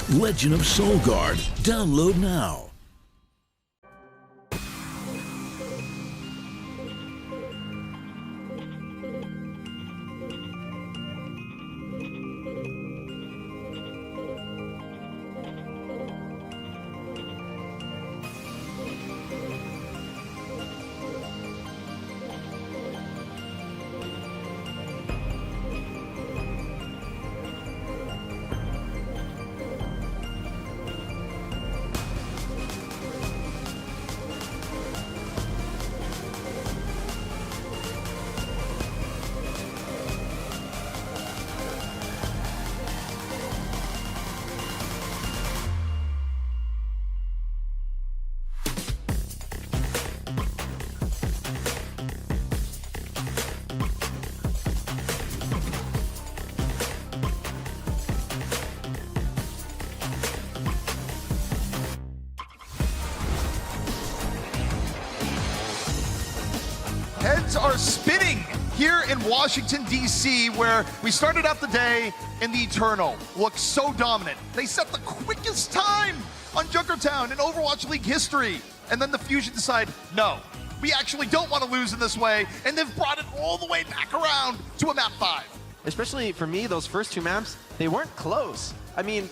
[SPEAKER 15] Legend of Soulguard. Download now.
[SPEAKER 2] Heads are spinning here in Washington, D.C., where we started out the day in the Eternal. Looked so dominant. They set the quickest time on Junkertown in Overwatch League history. And then the Fusion decide, no, we actually don't want to lose in this way. And they've brought it all the way back around to a map 5.
[SPEAKER 14] Especially for me, those first 2 maps, they weren't close. I mean,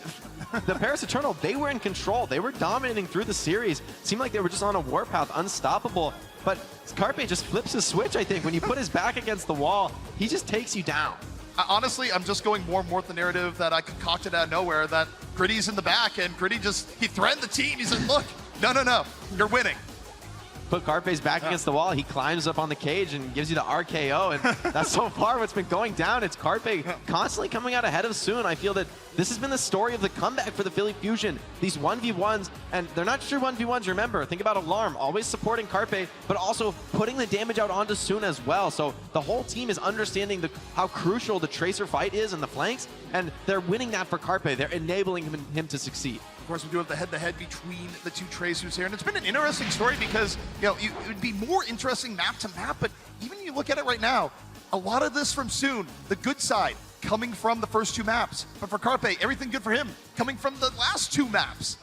[SPEAKER 14] the Paris Eternal, they were in control. They were dominating through the series. Seemed like they were just on a warpath, unstoppable. But Carpe just flips his switch, I think. When you put his back against the wall, he just takes you down.
[SPEAKER 2] Honestly, I'm just going more and more with the narrative that I concocted out of nowhere, that Gritty's in the back, and Gritty he threatened the team. He said, look, no, you're winning.
[SPEAKER 14] Put Carpe's back against the wall, he climbs up on the cage and gives you the RKO, and that's so far what's been going down. It's Carpe constantly coming out ahead of Soon. I feel that this has been the story of the comeback for the Philly Fusion. These 1v1s, and they're not true 1v1s, remember. Think about Alarm, always supporting Carpe, but also putting the damage out onto Soon as well. So the whole team is understanding how crucial the Tracer fight is in the flanks, and they're winning that for Carpe. They're enabling him to succeed.
[SPEAKER 2] Of course, we do have the head-to-head between the two Tracers here, and it's been an interesting story because, you know, it would be more interesting map to map, but even you look at it right now, a lot of this from Soon, the good side, coming from the first 2 maps. But for Carpe, everything good for him, coming from the last 2 maps.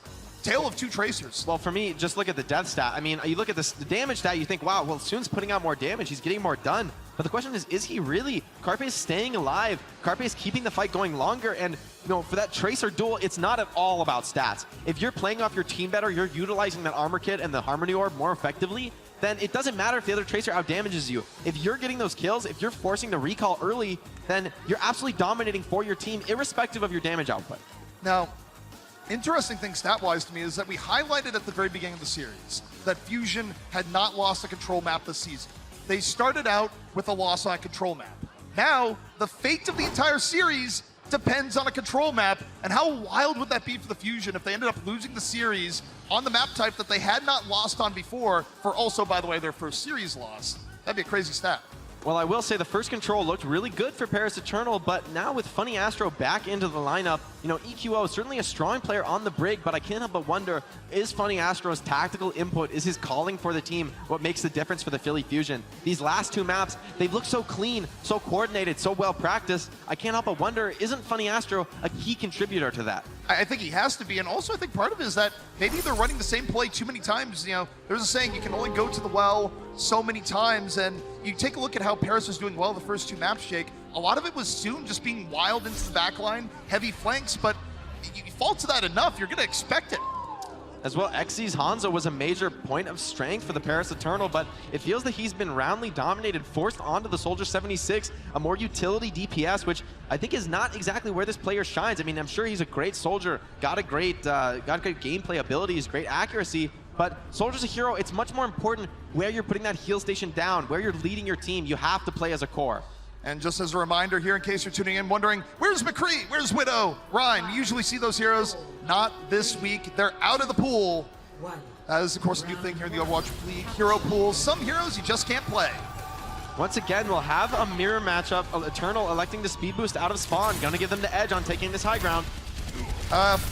[SPEAKER 2] Tale of 2 Tracers.
[SPEAKER 14] Well, for me, just look at the death stat. I mean, you look at the damage stat, you think, wow, well, Soon's putting out more damage. He's getting more done. But the question is he really? Carpe's staying alive. Carpe's keeping the fight going longer. And, you know, for that Tracer duel, it's not at all about stats. If you're playing off your team better, you're utilizing that armor kit and the Harmony Orb more effectively, then it doesn't matter if the other Tracer outdamages you. If you're getting those kills, if you're forcing the recall early, then you're absolutely dominating for your team, irrespective of your damage output.
[SPEAKER 2] Now, interesting thing stat-wise to me is that we highlighted at the very beginning of the series that Fusion had not lost a control map this season. They started out with a loss on a control map. Now, the fate of the entire series depends on a control map, and how wild would that be for the Fusion if they ended up losing the series on the map type that they had not lost on before, for also, by the way, their first series loss? That'd be a crazy stat.
[SPEAKER 14] Well, I will say the first control looked really good for Paris Eternal, but now with Funny Astro back into the lineup, you know, EQO is certainly a strong player on the brig, but I can't help but wonder, is Funny Astro's tactical input, is his calling for the team what makes the difference for the Philly Fusion? These last 2 maps, they've looked so clean, so coordinated, so well practiced. I can't help but wonder, isn't Funny Astro a key contributor to that?
[SPEAKER 2] I think he has to be, and also I think part of it is that maybe they're running the same play too many times. You know, there's a saying, you can only go to the well so many times, and you take a look at how Paris was doing well the first 2 maps, Jake. A lot of it was Soon just being wild into the backline, heavy flanks, but you fall to that enough, you're gonna expect it.
[SPEAKER 14] As well, Xy's Hanzo was a major point of strength for the Paris Eternal, but it feels that he's been roundly dominated, forced onto the Soldier 76, a more utility DPS, which I think is not exactly where this player shines. I mean, I'm sure he's a great soldier, got great gameplay abilities, great accuracy, but Soldier's a hero. It's much more important where you're putting that heal station down, where you're leading your team. You have to play as a core.
[SPEAKER 2] And just as a reminder here, in case you're tuning in, wondering, where's McCree? Where's Widow? Rhyme, you usually see those heroes. Not this week. They're out of the pool. That is, of course, a new thing here in the Overwatch League. Hero pools. Some heroes you just can't play.
[SPEAKER 14] Once again, we'll have a mirror matchup. Eternal electing to speed boost out of spawn. Gonna give them the edge on taking this high ground.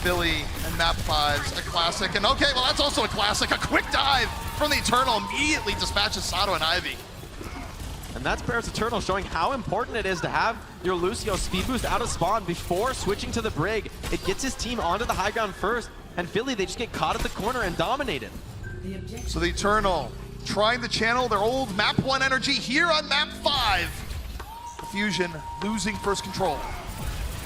[SPEAKER 2] Philly and map 5's a classic. And okay, well, that's also a classic. A quick dive from the Eternal immediately dispatches Sato and Ivy.
[SPEAKER 14] And that's Paris Eternal showing how important it is to have your Lucio speed boost out of spawn before switching to the brig. It gets his team onto the high ground first, and Philly, they just get caught at the corner and dominated.
[SPEAKER 2] So the Eternal trying to channel their old map 1 energy here on map 5. The Fusion losing first control.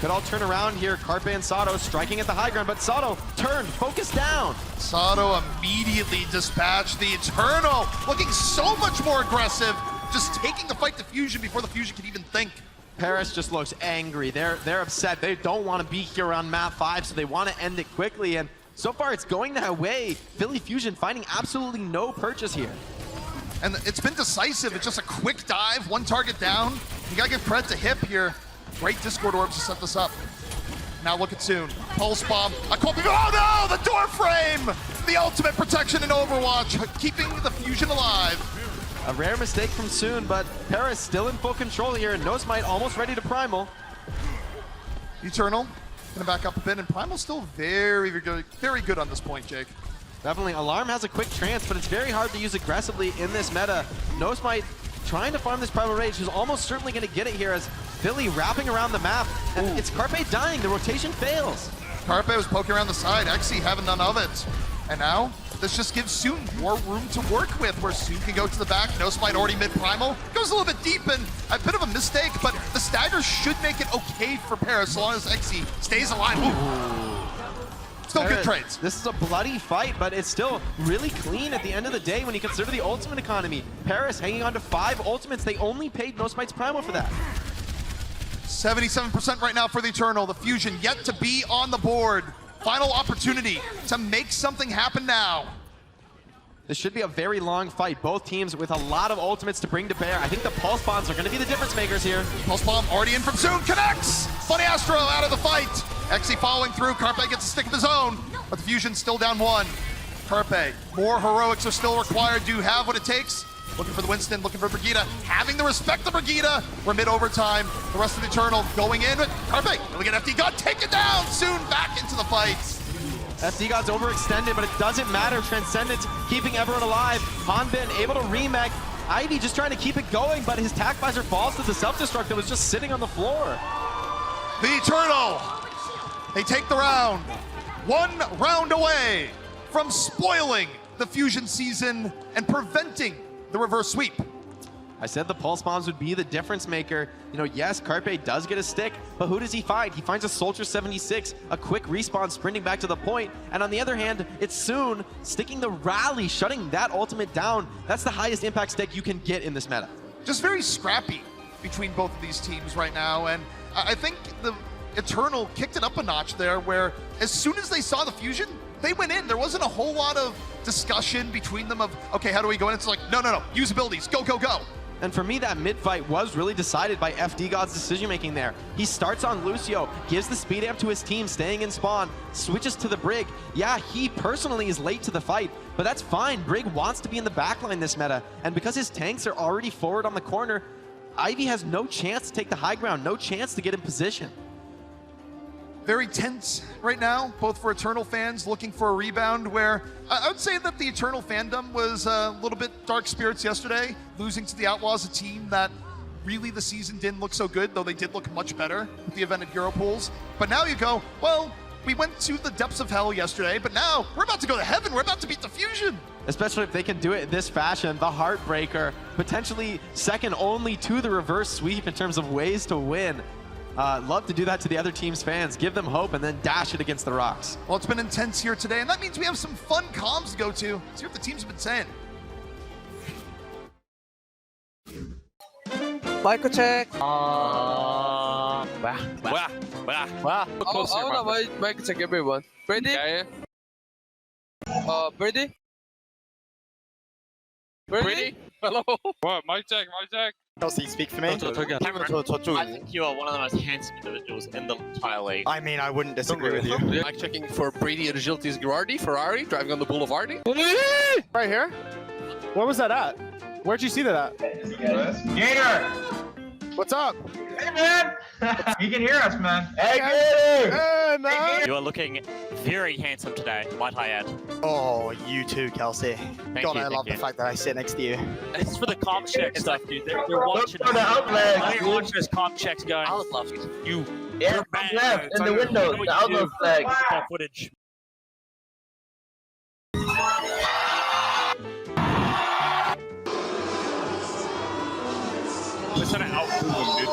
[SPEAKER 14] Could all turn around here. Carpe and Sato striking at the high ground, but Sato turned, focus down.
[SPEAKER 2] Sato immediately dispatched the Eternal, looking so much more aggressive, just taking the fight to Fusion before the Fusion could even think.
[SPEAKER 14] Paris just looks angry. They're upset. They don't want to be here on map 5, so they want to end it quickly. And so far, it's going that way. Philly Fusion finding absolutely no purchase here.
[SPEAKER 2] And it's been decisive. It's just a quick dive, 1 target down. You gotta give credit to Hip here. Great Discord orbs to set this up. Now look at Soon. Pulse bomb. Oh no! The door frame! The ultimate protection in Overwatch, keeping the Fusion alive.
[SPEAKER 14] A rare mistake from Soon, but Paris still in full control here. Nosmite almost ready to primal.
[SPEAKER 2] Eternal gonna back up a bit, and Primal's still very good on this point, Jake.
[SPEAKER 14] Definitely. Alarm has a quick trance, but it's very hard to use aggressively in this meta. Nosmite trying to farm this Primal Rage, who's almost certainly going to get it here as Philly wrapping around the map. And it's Carpe dying. The rotation fails.
[SPEAKER 2] Carpe was poking around the side, Exi having none of it. And now, this just gives Soon more room to work with, where Soon can go to the back. No Spite already mid-primal. Goes a little bit deep, and a bit of a mistake, but the stagger should make it okay for Paris, so long as Exi stays alive. Still good trades.
[SPEAKER 14] This is a bloody fight, but it's still really clean at the end of the day when you consider the ultimate economy. Paris hanging on to 5 ultimates. They only paid No Spite's Primal for that.
[SPEAKER 2] 77% right now for the Eternal. The Fusion yet to be on the board. Final opportunity to make something happen now.
[SPEAKER 14] This should be a very long fight. Both teams with a lot of ultimates to bring to bear. I think the Pulse Bombs are going to be the difference makers here.
[SPEAKER 2] Pulse Bomb already in from Soon, connects! Funny Astro out of the fight. Exi following through, Carpe gets a stick of his own, but the Fusion's still down 1. Carpe, more heroics are still required. Do you have what it takes? Looking for the Winston, looking for Brigida, having the respect of Brigida. We're mid-overtime. The rest of the Eternal going in. Carpe, look at FD God, take it down! Soon back into the fight.
[SPEAKER 14] FD God's overextended, but it doesn't matter. Transcendence keeping everyone alive. Hanbin able to remake. Ivy just trying to keep it going, but his tac visor falls to the self-destruct that was just sitting on the floor.
[SPEAKER 2] The Eternal, they take the round. 1 round away from spoiling the Fusion season and preventing the reverse sweep.
[SPEAKER 14] I said the Pulse Bombs would be the difference maker. You know, yes, Carpe does get a stick, but who does he find? He finds a Soldier 76, a quick respawn sprinting back to the point. And on the other hand, it's Soon sticking the rally, shutting that ultimate down. That's the highest impact stick you can get in this meta.
[SPEAKER 2] Just very scrappy between both of these teams right now. And I think the Eternal kicked it up a notch there, where as soon as they saw the Fusion, they went in. There wasn't a whole lot of discussion between them of, okay, how do we go in? It's like, no, use abilities, go, go, go.
[SPEAKER 14] And for me, that mid-fight was really decided by FD God's decision-making there. He starts on Lucio, gives the speed amp to his team, staying in spawn, switches to the Brig. Yeah, he personally is late to the fight, but that's fine. Brig wants to be in the backline this meta, and because his tanks are already forward on the corner, Ivy has no chance to take the high ground, no chance to get in position.
[SPEAKER 2] Very tense right now, both for Eternal fans looking for a rebound, where I would say that the Eternal fandom was a little bit dark spirits yesterday, losing to the Outlaws, a team that really the season didn't look so good, though they did look much better with the event at Hero Pools. But now you go, well, we went to the depths of hell yesterday, but now we're about to go to heaven. We're about to beat the Fusion.
[SPEAKER 14] Especially if they can do it in this fashion, the Heartbreaker, potentially second only to the reverse sweep in terms of ways to win. Love to do that to the other team's fans. Give them hope and then dash it against the rocks.
[SPEAKER 2] Well, it's been intense here today, and that means we have some fun comms to go to. See what the teams have been saying.
[SPEAKER 11] 마이크 체크.
[SPEAKER 7] 뭐야?
[SPEAKER 11] 마이크 체크 everyone. Ready? Ready? Ready? Hello?
[SPEAKER 13] What? Mic check.
[SPEAKER 9] Kelsey, speak for me.
[SPEAKER 8] Cameron, I think you are one of the most handsome individuals in the entire league.
[SPEAKER 9] I mean, I wouldn't disagree with you.
[SPEAKER 7] Mic checking for Brady and Agility's Girardi, Ferrari, driving on the Boulevardi.
[SPEAKER 9] Right here? Where was that at? Where'd you see that at?
[SPEAKER 10] Gator!
[SPEAKER 9] What's up?
[SPEAKER 10] Hey, man! You can hear us, man.
[SPEAKER 9] Hey, Gator! Hey, man!
[SPEAKER 8] You are looking very handsome today, might I add.
[SPEAKER 9] Oh, you too, Kelsey. God, I love the fact that I sit next to you.
[SPEAKER 8] This is for the comp check stuff, dude. They're watching.
[SPEAKER 10] Look for the outlet.
[SPEAKER 8] They're watching this comp checks going.
[SPEAKER 10] I would love it.
[SPEAKER 8] You're
[SPEAKER 10] bad. Left in the window, the outlet flag.
[SPEAKER 8] Footage. Listen to outdoor, dude.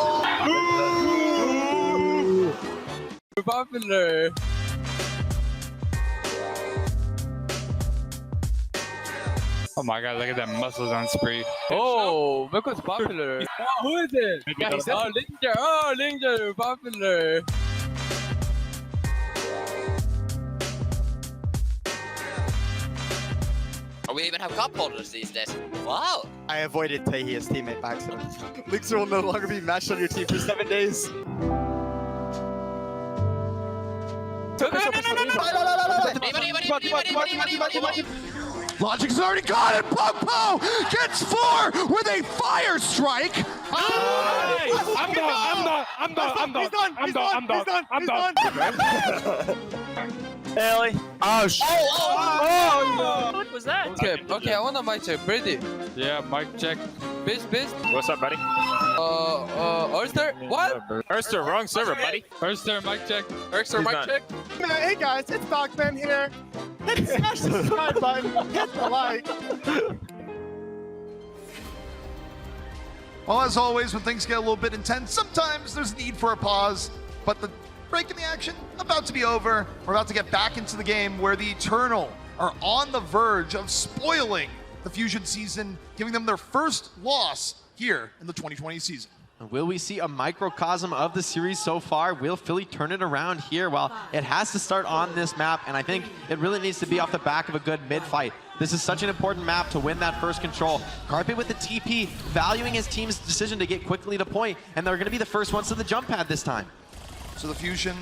[SPEAKER 11] Popular.
[SPEAKER 13] Oh my god, look at that muscles on spree.
[SPEAKER 11] Oh, look what's popular. Oh, who is it? Oh, Linger, popular.
[SPEAKER 16] Oh, we even have cup holders these days. Wow.
[SPEAKER 9] I avoided Tahi as teammate by accident. Lixer will no longer be matched on your team for 7 days.
[SPEAKER 2] Logic's already got it. Pugpo gets 4 with a fire strike.
[SPEAKER 13] I'm done.
[SPEAKER 11] Ellie.
[SPEAKER 7] Oh, shit.
[SPEAKER 11] Oh, no.
[SPEAKER 8] What was that?
[SPEAKER 7] Okay, I want a mic check. Brady.
[SPEAKER 11] Yeah, mic check.
[SPEAKER 7] Biz.
[SPEAKER 8] What's up, buddy?
[SPEAKER 7] Oyster? What?
[SPEAKER 8] Erster, wrong server, buddy.
[SPEAKER 11] First there, mic check.
[SPEAKER 7] Oyster, mic
[SPEAKER 8] not.
[SPEAKER 7] check?
[SPEAKER 9] Hey guys, it's Dogman here. Smash the subscribe button, hit the like.
[SPEAKER 2] Well, as always, when things get a little bit intense, sometimes there's need for a pause, but the break in the action about to be over. We're about to get back into the game where the Eternal are on the verge of spoiling the Fusion season, giving them their first loss here in the 2020 season.
[SPEAKER 14] Will we see a microcosm of the series so far? Will Philly turn it around here? Well, it has to start on this map, and I think it really needs to be off the back of a good mid-fight. This is such an important map to win that first control. Carpe with the TP, valuing his team's decision to get quickly to point, and they're going to be the first ones to the jump pad this time.
[SPEAKER 2] So the Fusion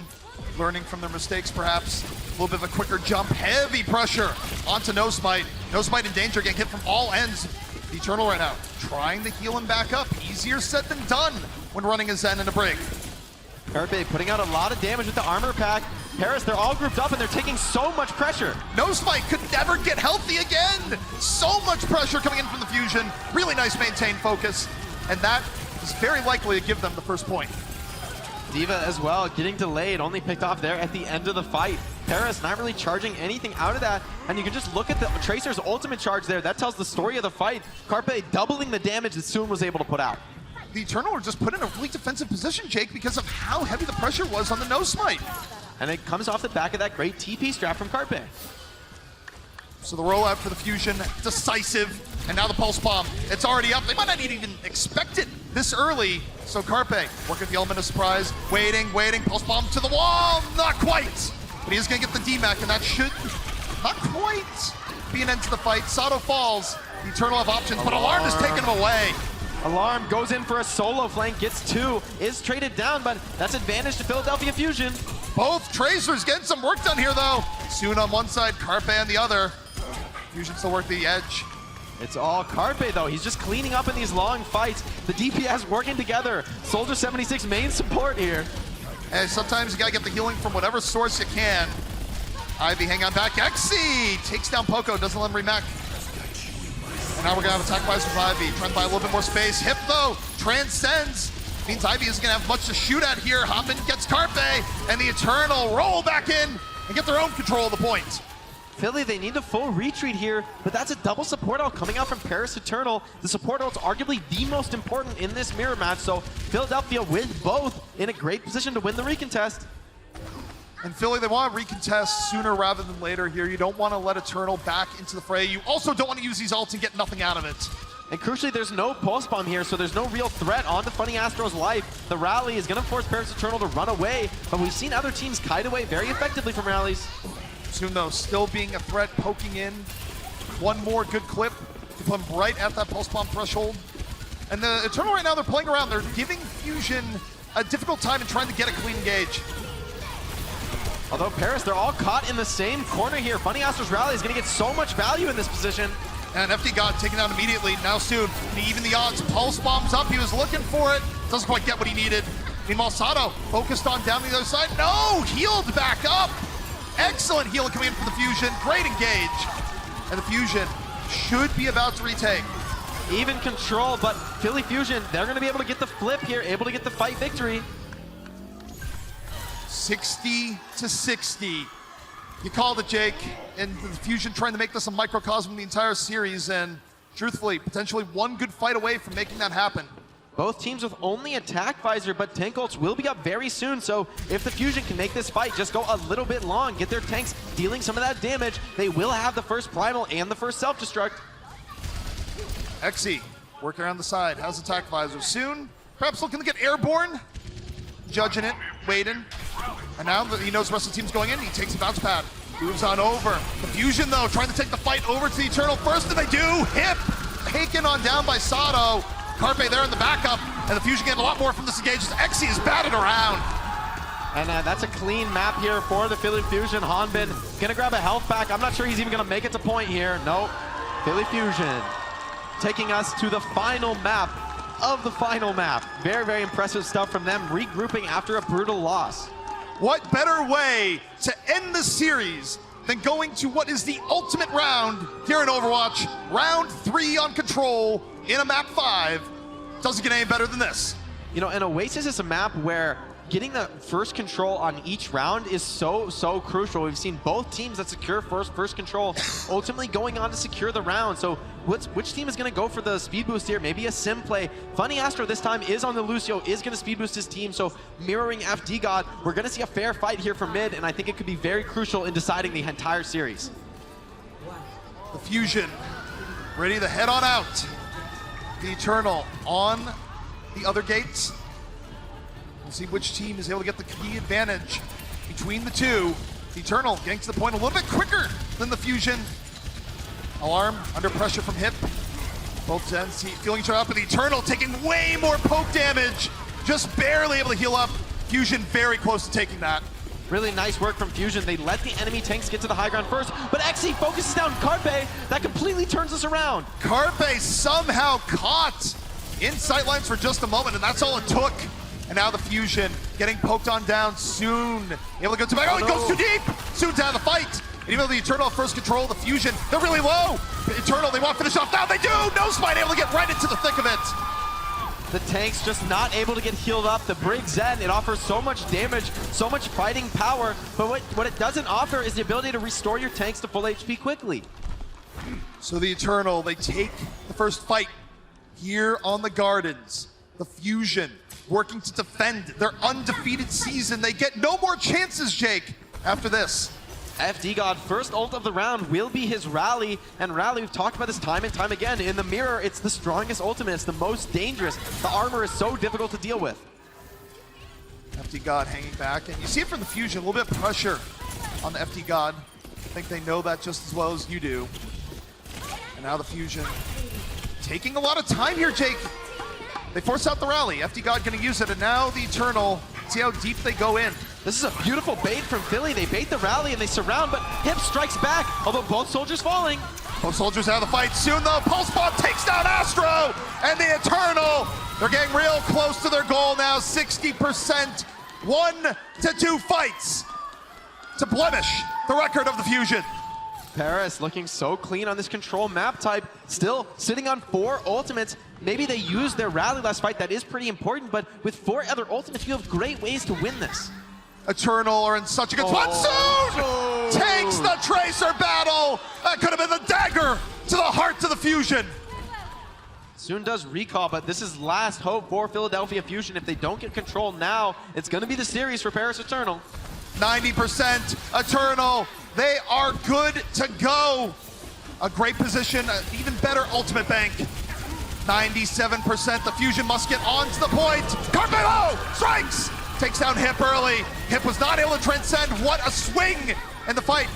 [SPEAKER 2] learning from their mistakes, perhaps. A little bit of a quicker jump, heavy pressure onto No Smite. No Smite in danger, getting hit from all ends. The Eternal right now, trying to heal him back up. Easier said than done when running a Zen in a break.
[SPEAKER 14] Carpe putting out a lot of damage with the armor pack. Paris, they're all grouped up and they're taking so much pressure.
[SPEAKER 2] No Smite could never get healthy again. So much pressure coming in from the Fusion. Really nice maintained focus. And that is very likely to give them the first point.
[SPEAKER 14] D.Va as well, getting delayed, only picked off there at the end of the fight. Paris not really charging anything out of that, and you can just look at the Tracer's ultimate charge there. That tells the story of the fight. Carpe doubling the damage that Soon was able to put out.
[SPEAKER 2] The Eternal are just put in a really defensive position, Jake, because of how heavy the pressure was on the No Smite.
[SPEAKER 14] And it comes off the back of that great TP strap from Carpe.
[SPEAKER 2] So the rollout for the Fusion, decisive, and now the Pulse Bomb. It's already up. They might not even expect it this early. So Carpe working the element of surprise, waiting, Pulse Bomb to the wall, not quite. But he is gonna get the DMAC, and that should not quite be an end to the fight. Sato falls, the Eternal have options, but Alarm is taking him away.
[SPEAKER 14] Alarm goes in for a solo flank, gets two, is traded down, but that's advantage to Philadelphia Fusion.
[SPEAKER 2] Both Tracers getting some work done here though. Soon on one side, Carpe on the other. Fusion still work the edge.
[SPEAKER 14] It's all Carpe though, he's just cleaning up in these long fights. The DPS working together. Soldier 76 main support here.
[SPEAKER 2] And sometimes you gotta get the healing from whatever source you can. Ivy hang on back, Exi takes down Poco, doesn't let him remac. And now we're gonna have attack buys with Ivy, trying to buy a little bit more space. Hip though, transcends. Means Ivy isn't gonna have much to shoot at here. Hoppin gets Carpe, and the Eternal roll back in and get their own control of the point.
[SPEAKER 14] Philly, they need a full retreat here, but that's a double support ult coming out from Paris Eternal. The support ult's arguably the most important in this mirror match, so Philadelphia with both in a great position to win the recontest.
[SPEAKER 2] And Philly, they want to recontest sooner rather than later here. You don't want to let Eternal back into the fray. You also don't want to use these ults and get nothing out of it.
[SPEAKER 14] And crucially, there's no pulse bomb here, so there's no real threat onto Funny Astro's life. The rally is going to force Paris Eternal to run away, but we've seen other teams kite away very effectively from rallies.
[SPEAKER 2] Soon though, still being a threat, poking in. One more good clip to put him right at that pulse bomb threshold. And the Eternal right now, they're playing around. They're giving Fusion a difficult time in trying to get a clean engage.
[SPEAKER 14] Although Paris, they're all caught in the same corner here. Funny Astro's rally is going to get so much value in this position.
[SPEAKER 2] And FD got taken down immediately. Now Soon, even the odds. Pulse bombs up. He was looking for it. Doesn't quite get what he needed. Meanwhile, Sato focused on down the other side. No! Healed back up! Excellent healing coming in from the Fusion. Great engage. And the Fusion should be about to retake.
[SPEAKER 14] Even control, but Philly Fusion, they're going to be able to get the flip here, able to get the fight victory.
[SPEAKER 2] 60-60. You called it, Jake. And the Fusion trying to make this a microcosm of the entire series. And truthfully, potentially one good fight away from making that happen.
[SPEAKER 14] Both teams with only attack visor, but tank ults will be up very soon, so if the Fusion can make this fight just go a little bit long, get their tanks dealing some of that damage, they will have the first primal and the first self-destruct.
[SPEAKER 2] Exi working around the side, has attack visor. Soon, perhaps looking to get airborne. Judging it, waiting. And now that he knows the rest of the team's going in, he takes a bounce pad. Moves on over. The Fusion, though, trying to take the fight over to the Eternal first, and they do. Hip taken on down by Sato. Carpe there in the backup, and the Fusion getting a lot more from this engage. Exi is batted around.
[SPEAKER 14] And that's a clean map here for the Philly Fusion. Hanbin gonna grab a health pack. I'm not sure he's even gonna make it to point here. Nope. Philly Fusion taking us to the final map of the final map. Very, very impressive stuff from them, regrouping after a brutal loss.
[SPEAKER 2] what better way to end the series than going to what is the ultimate round here in Overwatch, round 3 on Control in a map 5. Doesn't get any better than this.
[SPEAKER 14] You know, and Oasis is a map where getting the first control on each round is so crucial. We've seen both teams that secure first control ultimately going on to secure the round. So which team is going to go for the speed boost here? Maybe a sim play. Funny Astro this time is on the Lucio, is going to speed boost his team. So mirroring FD God, we're going to see a fair fight here for mid, and I think it could be very crucial in deciding the entire series.
[SPEAKER 2] The Fusion ready to head on out. The Eternal on the other gates. We'll see which team is able to get the key advantage between the two. The Eternal getting to the point a little bit quicker than the Fusion. Alarm under pressure from Hip. Both ends feeling each other up, but the Eternal taking way more poke damage. Just barely able to heal up. Fusion very close to taking that.
[SPEAKER 14] Really nice work from Fusion. They let the enemy tanks get to the high ground first, but XE focuses down Carpe. That completely turns us around.
[SPEAKER 2] Carpe somehow caught in sightlines for just a moment, and that's all it took. And now the Fusion getting poked on down soon. Able to go to back. Oh, he goes too deep. Soon's out of the fight. And even though the Eternal have first control, the Fusion, they're really low. The Eternal, they want to finish off now. They do. No Spine able to get right into the thick of it.
[SPEAKER 14] The tank's just not able to get healed up. The Brig Zen, it offers so much damage, so much fighting power, but what it doesn't offer is the ability to restore your tanks to full HP quickly.
[SPEAKER 2] So the Eternal, they take the first fight here on the Gardens. The Fusion working to defend their undefeated season. They get no more chances, Jake, after this.
[SPEAKER 14] FD God, first ult of the round will be his Rally, and Rally, we've talked about this time and time again. In the mirror, it's the strongest ultimate, it's the most dangerous. The armor is so difficult to deal with.
[SPEAKER 2] FD God hanging back, and you see it from the Fusion, a little bit of pressure on the FD God. I think they know that just as well as you do. And now the Fusion taking a lot of time here, Jake. They force out the Rally. FD God gonna use it, and now the Eternal, see how deep they go in.
[SPEAKER 14] This is a beautiful bait from Philly. They bait the Rally and they surround, but Hip strikes back, although both soldiers falling.
[SPEAKER 2] Both soldiers out of the fight soon though. Pulse Bomb takes down Astro, and the Eternal, they're getting real close to their goal now, 60%. 1 to 2 fights to blemish the record of the Fusion.
[SPEAKER 14] Paris looking so clean on this control map type, still sitting on 4 ultimates. Maybe they used their Rally last fight, that is pretty important, but with 4 other ultimates, you have great ways to win this.
[SPEAKER 2] Eternal are in such a good spot. Soon takes the Tracer battle. That could have been the dagger to the heart of the Fusion.
[SPEAKER 14] Soon does recall, but this is last hope for Philadelphia Fusion. If they don't get control now, it's going to be the series for Paris Eternal.
[SPEAKER 2] 90% Eternal. They are good to go. A great position, an even better ultimate bank. 97%. The Fusion must get onto the point. Carmelo strikes. Takes down Hip early. Hip was not able to transcend. What a swing in the fight.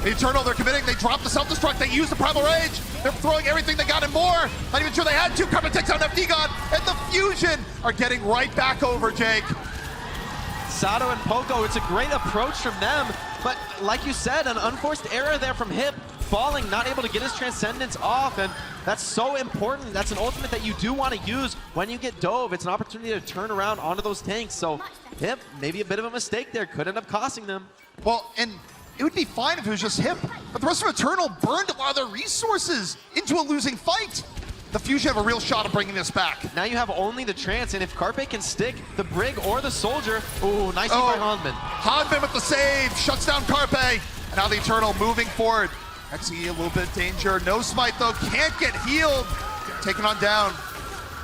[SPEAKER 2] The Eternal, they're committing. They drop the self-destruct. They use the Primal Rage. They're throwing everything they got and more. Not even sure they had to. Carmen takes down FD God. And the Fusion are getting right back over, Jake.
[SPEAKER 14] Sato and Poco, it's a great approach from them. But like you said, an unforced error there from Hip. Falling, not able to get his Transcendence off, and that's so important. That's an ultimate that you do want to use when you get dove. It's an opportunity to turn around onto those tanks. So, Hip, maybe a bit of a mistake there. Could end up costing them.
[SPEAKER 2] Well, and it would be fine if it was just Hip, but the rest of Eternal burned a lot of their resources into a losing fight. The Fusion have a real shot at bringing this back.
[SPEAKER 14] Now you have only the Trance, and if Carpe can stick the Brig or the Soldier, ooh, nice by Hanbin.
[SPEAKER 2] Hanbin with the save, shuts down Carpe. And now the Eternal moving forward. XE a little bit of danger. No smite though, can't get healed. Taken on down.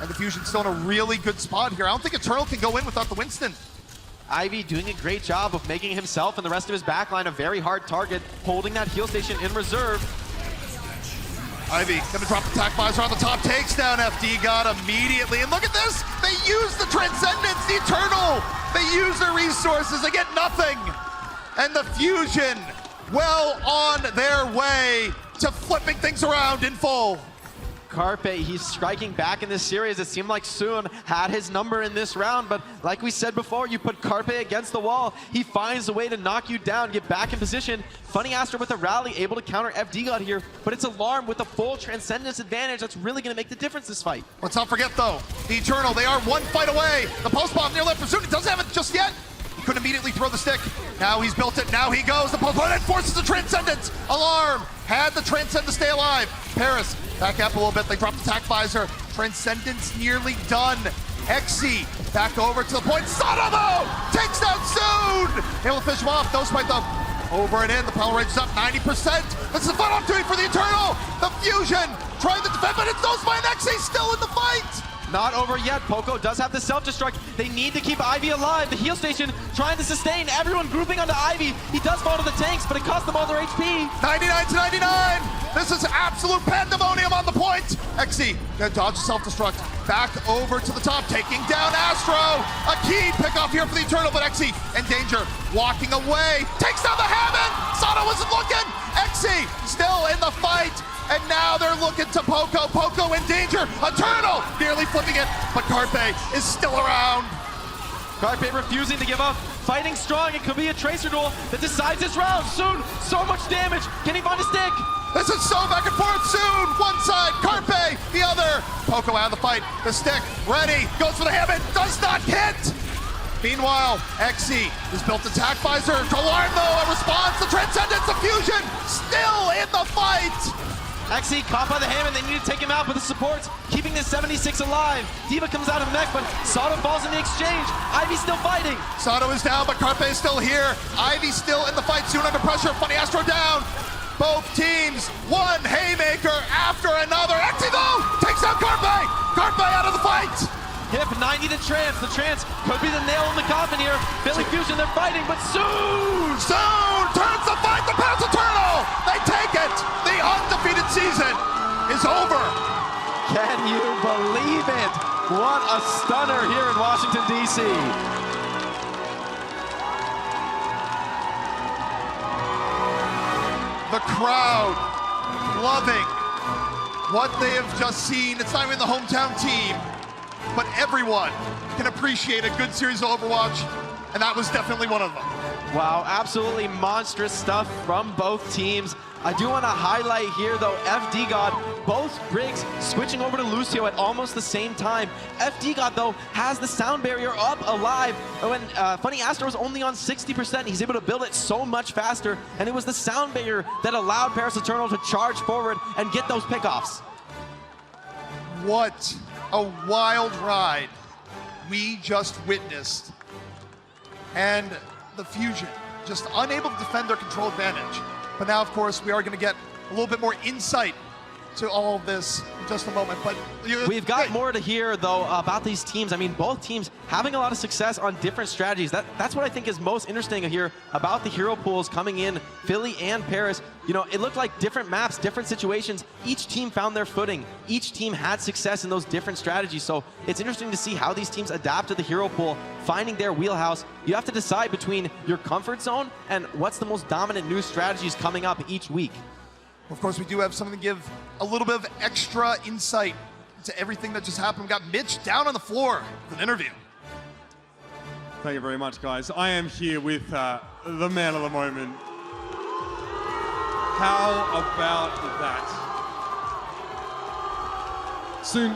[SPEAKER 2] And the Fusion's still in a really good spot here. I don't think Eternal can go in without the Winston.
[SPEAKER 14] Ivy doing a great job of making himself and the rest of his backline a very hard target, holding that heal station in reserve.
[SPEAKER 2] Ivy gonna drop the attack visor on the top, takes down FD God immediately. And look at this, they use the Transcendence, the Eternal. They use their resources, they get nothing. And the Fusion, well on their way to flipping things around in full.
[SPEAKER 14] Carpe, he's striking back in this series. It seemed like Soon had his number in this round, but like we said before, you put Carpe against the wall, he finds a way to knock you down, get back in position. Funny Astro with a Rally, able to counter FD God here, but it's Alarm with a full Transcendence advantage that's really gonna make the difference this fight.
[SPEAKER 2] Let's not forget though, the Eternal, they are 1 fight away. The post bomb near left for Soon, he doesn't have it just yet. couldn't immediately throw the stick. Now he's built it, now he goes. The opponent forces the Transcendence. Alarm, had the Transcend to stay alive. Paris, back up a little bit, they drop the attack visor. Transcendence nearly done. XC, back over to the point. Soto though, takes down Soon. Able to fish him off, no spite though. Over and in, the power range is up 90%. This is a fun opportunity for the Eternal. The Fusion, trying to defend, but it's no spite. XC still in the fight.
[SPEAKER 14] Not over yet. Poco does have the self-destruct. They need to keep Ivy alive. The heal station trying to sustain. Everyone grouping onto Ivy. He does fall to the tanks, but it costs them all their HP.
[SPEAKER 2] 99 to 99. This is absolute pandemonium on the point. XC gonna dodge self-destruct. Back over to the top, taking down Astro. A key pick off here for the Eternal, but XC in danger. Walking away. Takes down the Hammond. Soto isn't looking. XC still in the fight. And now they're looking to Poco. Poco in danger. Eternal nearly flipping it, but Carpe is still around.
[SPEAKER 14] Carpe refusing to give up. Fighting strong. It could be a Tracer duel that decides this round. Soon, so much damage. Can he find a stick?
[SPEAKER 2] This is so back and forth. Soon, one side, Carpe, the other. Poco out of the fight. The stick ready. Goes for the Hammond. Does not hit. Meanwhile, XC has built attack visor. Alarm though, a response. The Transcendence, the Fusion, still in the fight.
[SPEAKER 14] XC caught by the Hammond. They need to take him out, but the supports keeping this 76 alive. Diva comes out of mech, but Soto falls in the exchange. Ivy's still fighting.
[SPEAKER 2] Soto is down, but Carpe is still here. Ivy still in the fight, soon under pressure. Funny Astro down. Both teams, one haymaker after another. XC though takes out Carpe. Carpe out of the fight.
[SPEAKER 14] Hip 90 to Trance. The Trance could be the nail in the coffin here. Billy Fusion, they're fighting, but Soon
[SPEAKER 2] turns the fight. The Pass Eternal. They take it. The undefeated season is over.
[SPEAKER 14] Can you believe it? What a stunner here in Washington, D.C.
[SPEAKER 2] The crowd loving what they have just seen. It's not even the hometown team, but everyone can appreciate a good series of Overwatch, and that was definitely one of them.
[SPEAKER 14] Wow, absolutely monstrous stuff from both teams. I do want to highlight here, though, FD God, both rigs switching over to Lucio at almost the same time. FD God, though, has the sound barrier up alive. When Funny Astro was only on 60%, he's able to build it so much faster, and it was the sound barrier that allowed Paris Eternal to charge forward and get those pickoffs.
[SPEAKER 2] What a wild ride we just witnessed. And the Fusion just unable to defend their control advantage. But now, of course, we are going to get a little bit more insight to all of this in just a moment. But
[SPEAKER 14] we've got more to hear, though, about these teams. I mean, both teams having a lot of success on different strategies. That's what I think is most interesting here about the hero pools coming in, Philly and Paris. You know, it looked like different maps, different situations. Each team found their footing. Each team had success in those different strategies. So it's interesting to see how these teams adapt to the hero pool, finding their wheelhouse. You have to decide between your comfort zone and what's the most dominant new strategies coming up each week.
[SPEAKER 2] Of course, we do have something to give a little bit of extra insight to everything that just happened. We got Mitch down on the floor with an interview.
[SPEAKER 17] Thank you very much, guys. I am here with the man of the moment. How about that? Soon,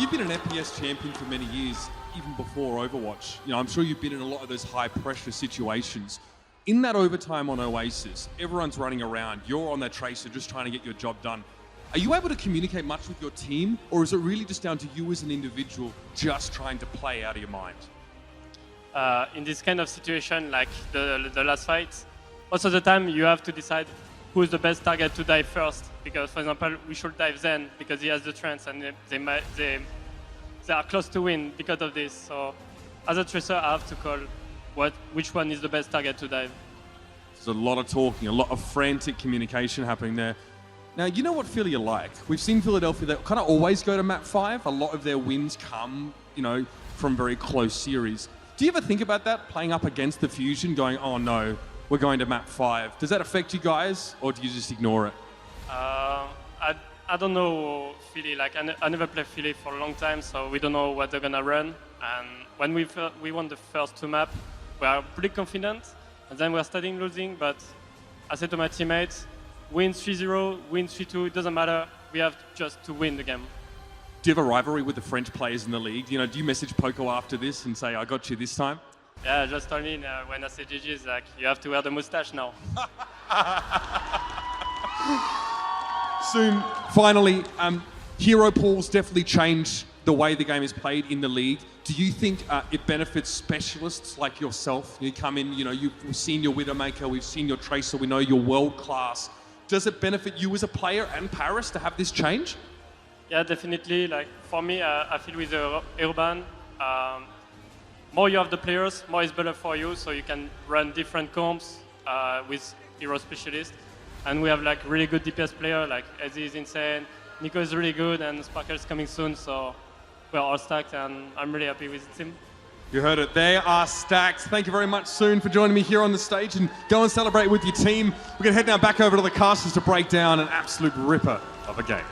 [SPEAKER 17] you've been an FPS champion for many years, even before Overwatch. You know, I'm sure you've been in a lot of those high-pressure situations. In that overtime on Oasis, everyone's running around. You're on that Tracer just trying to get your job done. Are you able to communicate much with your team, or is it really just down to you as an individual just trying to play out of your mind?
[SPEAKER 18] In this kind of situation, like the last fight, most of the time you have to decide who is the best target to dive first. Because, for example, we should dive Zen because he has the trance and they are close to win because of this. So, as a Tracer, I have to call which one is the best target to dive.
[SPEAKER 17] There's a lot of talking, a lot of frantic communication happening there. Now, you know what Philly are like. We've seen Philadelphia, they kind of always go to map 5. A lot of their wins come, you know, from very close series. Do you ever think about that, playing up against the Fusion, going, oh no, we're going to map 5? Does that affect you guys, or do you just ignore it?
[SPEAKER 18] I don't know Philly. Like I never played Philly for a long time, so we don't know what they're gonna run. And when we won the first 2 maps, we are pretty confident, and then we're starting losing. But I said to my teammates, win 3-0, win 3-2, it doesn't matter. We have just to win the game.
[SPEAKER 17] Do you have a rivalry with the French players in the league? You know, do you message Poco after this and say, I got you this time?
[SPEAKER 18] Yeah, just told me when I say GG, it's like, you have to wear the mustache now.
[SPEAKER 17] Soon, finally, hero pools definitely change the way the game is played in the league. Do you think it benefits specialists like yourself? You come in, we've seen your Widowmaker, we've seen your Tracer, we know you're world class. Does it benefit you as a player and Paris to have this change?
[SPEAKER 18] Yeah, definitely. Like for me, I feel with the Urban, more you have the players, more is better for you, so you can run different comps with hero specialists. And we have like really good DPS player, like Ezzy is insane, Nico is really good, and Sparkle is coming soon, so we're all stacked, and I'm really happy with the team.
[SPEAKER 17] You heard it, they are stacked. Thank you very much, Soon, for joining me here on the stage, and go and celebrate with your team. We're gonna head now back over to the casters to break down an absolute ripper of a game.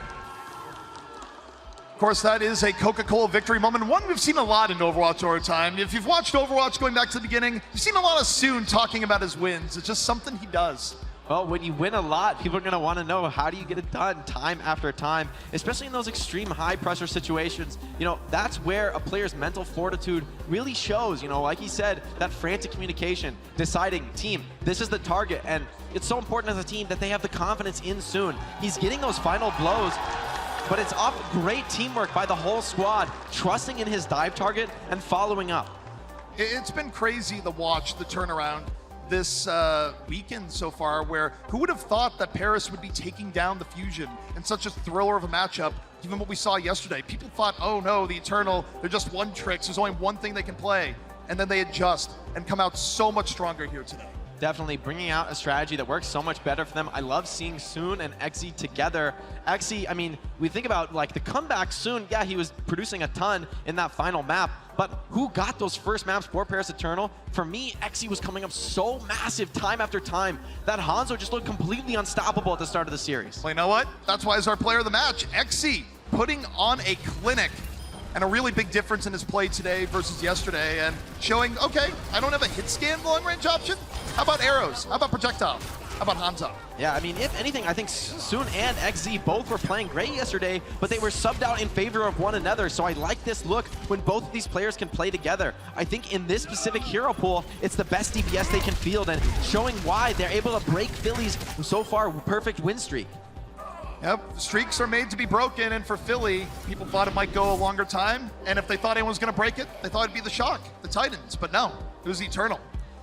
[SPEAKER 2] Of course, that is a Coca-Cola victory moment. One we've seen a lot in Overwatch over time. If you've watched Overwatch going back to the beginning, you've seen a lot of Soon talking about his wins. It's just something he does.
[SPEAKER 14] Well, when you win a lot, people are going to want to know, how do you get it done time after time, especially in those extreme high-pressure situations. That's where a player's mental fortitude really shows. Like he said, that frantic communication, deciding, team, this is the target. And it's so important as a team that they have the confidence in Soon. He's getting those final blows, but it's off great teamwork by the whole squad, trusting in his dive target and following up.
[SPEAKER 2] It's been crazy to watch the turnaround this weekend so far, where who would have thought that Paris would be taking down the Fusion in such a thriller of a matchup, given what we saw yesterday. People thought, oh no, the Eternal, they're just one tricks, there's only one thing they can play, and then they adjust and come out so much stronger here today.
[SPEAKER 14] Definitely bringing out a strategy that works so much better for them. I love seeing Soon and Exy together. Exy, I mean, we think about like the comeback Soon, yeah, he was producing a ton in that final map, but who got those first maps for Paris Eternal? For me, Exy was coming up so massive time after time that Hanzo just looked completely unstoppable at the start of the series.
[SPEAKER 2] Well, you know what? That's why he's our player of the match. Exy putting on a clinic and a really big difference in his play today versus yesterday, and showing, okay, I don't have a hit scan long range option. How about arrows? How about projectile? How about Hanzo?
[SPEAKER 14] Yeah, I mean, if anything, I think Soon and XZ both were playing great yesterday, but they were subbed out in favor of one another, so I like this look when both of these players can play together. I think in this specific hero pool, it's the best DPS they can field, and showing why they're able to break Philly's so far perfect win streak.
[SPEAKER 2] Yep, streaks are made to be broken, and for Philly, people thought it might go a longer time, and if they thought anyone was going to break it, they thought it'd be the Shock, the Titans, but no, it was Eternal.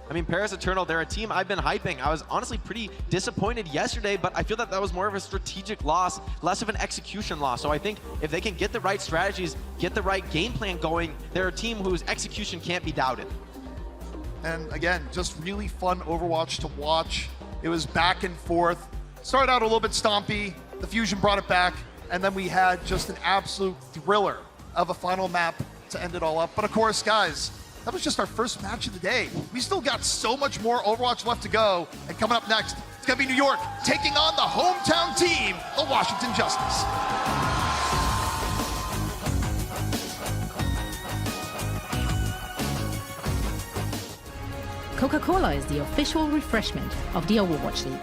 [SPEAKER 14] I mean, Paris Eternal, they're a team I've been hyping. I was honestly pretty disappointed yesterday, but I feel that that was more of a strategic loss, less of an execution loss. So I think if they can get the right strategies, get the right game plan going, they're a team whose execution can't be doubted.
[SPEAKER 2] And again, just really fun Overwatch to watch. It was back and forth. Started out a little bit stompy, the Fusion brought it back, and then we had just an absolute thriller of a final map to end it all up. But of course, guys, that was just our first match of the day. We still got so much more Overwatch left to go. And coming up next, it's gonna be New York taking on the hometown team, the Washington Justice.
[SPEAKER 3] Coca-Cola is the official refreshment of the Overwatch League.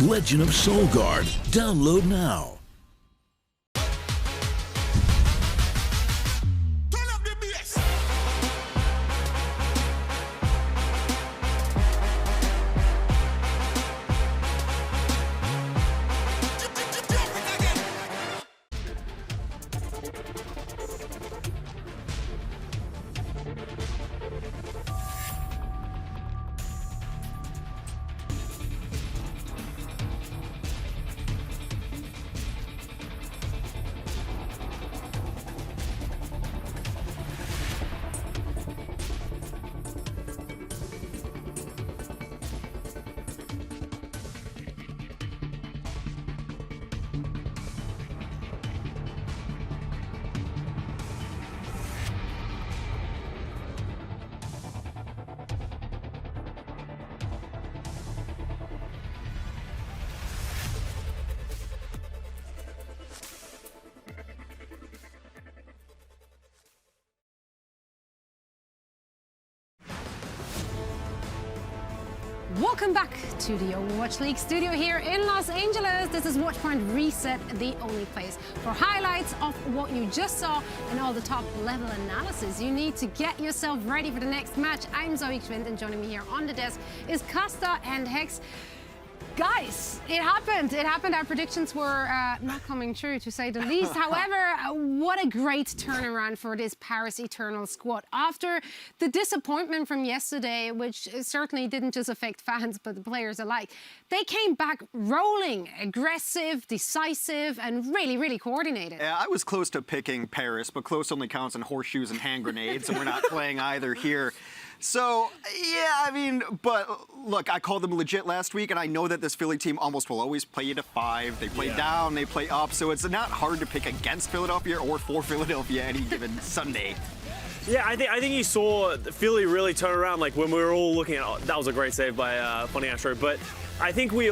[SPEAKER 15] Legend of Soulguard. Download now.
[SPEAKER 4] Welcome back to the Overwatch League studio here in Los Angeles. This is Watchpoint Reset, the only place for highlights of what you just saw and all the top level analysis you need to get yourself ready for the next match. I'm Zoe Quint, and joining me here on the desk is Casta and Hex. Guys, it happened. It happened. Our predictions were not coming true, to say the least. However, what a great turnaround for this Paris Eternal squad. After the disappointment from yesterday, which certainly didn't just affect fans, but the players alike, they came back rolling, aggressive, decisive, and really, really coordinated.
[SPEAKER 5] Yeah, I was close to picking Paris, but close only counts in horseshoes and hand grenades, and we're not playing either here. So, yeah, I mean, but look, I called them legit last week, and I know that this Philly team almost will always play you to 5. They play down, they play up, so it's not hard to pick against Philadelphia or for Philadelphia any given Sunday.
[SPEAKER 1] Yeah, I think you saw Philly really turn around, like when we were all looking at, that was a great save by Funny Astro, but I think we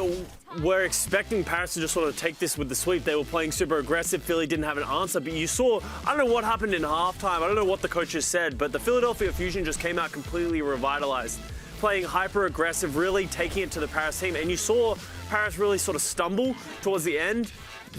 [SPEAKER 1] were expecting Paris to just sort of take this with the sweep. They were playing super aggressive. Philly didn't have an answer, but you saw, I don't know what happened in halftime. I don't know what the coaches said, but the Philadelphia Fusion just came out completely revitalized, playing hyper aggressive, really taking it to the Paris team. And you saw Paris really sort of stumble towards the end.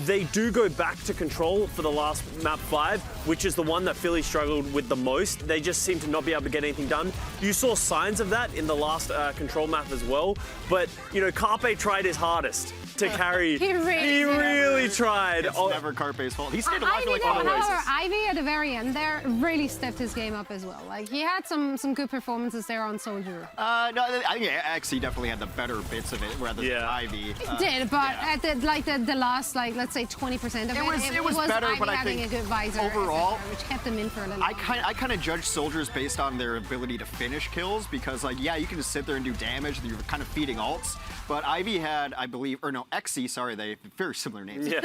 [SPEAKER 1] They do go back to control for the last map 5, which is the one that Philly struggled with the most. They just seem to not be able to get anything done. You saw signs of that in the last control map as well. But, you know, Carpe tried his hardest to carry.
[SPEAKER 4] He really
[SPEAKER 5] tried. It's never Carpe's fault. He stayed alive for like 5 races.
[SPEAKER 4] However, Ivy at the very end there really stepped his game up as well. Like, he had some good performances there on Soldier.
[SPEAKER 5] No, I think XE definitely had the better bits of it rather than Ivy.
[SPEAKER 4] He did, but at the last, like, let's say 20% of
[SPEAKER 5] it was better,
[SPEAKER 4] Ivy
[SPEAKER 5] but I
[SPEAKER 4] having
[SPEAKER 5] think
[SPEAKER 4] a good visor,
[SPEAKER 5] overall,
[SPEAKER 4] which kept them in for a little
[SPEAKER 5] I kind of judge soldiers based on their ability to finish kills, because like, yeah, you can just sit there and do damage, and you're kind of feeding ults. But Ivy had, I believe, or no, XE, sorry, they very similar names. Yeah.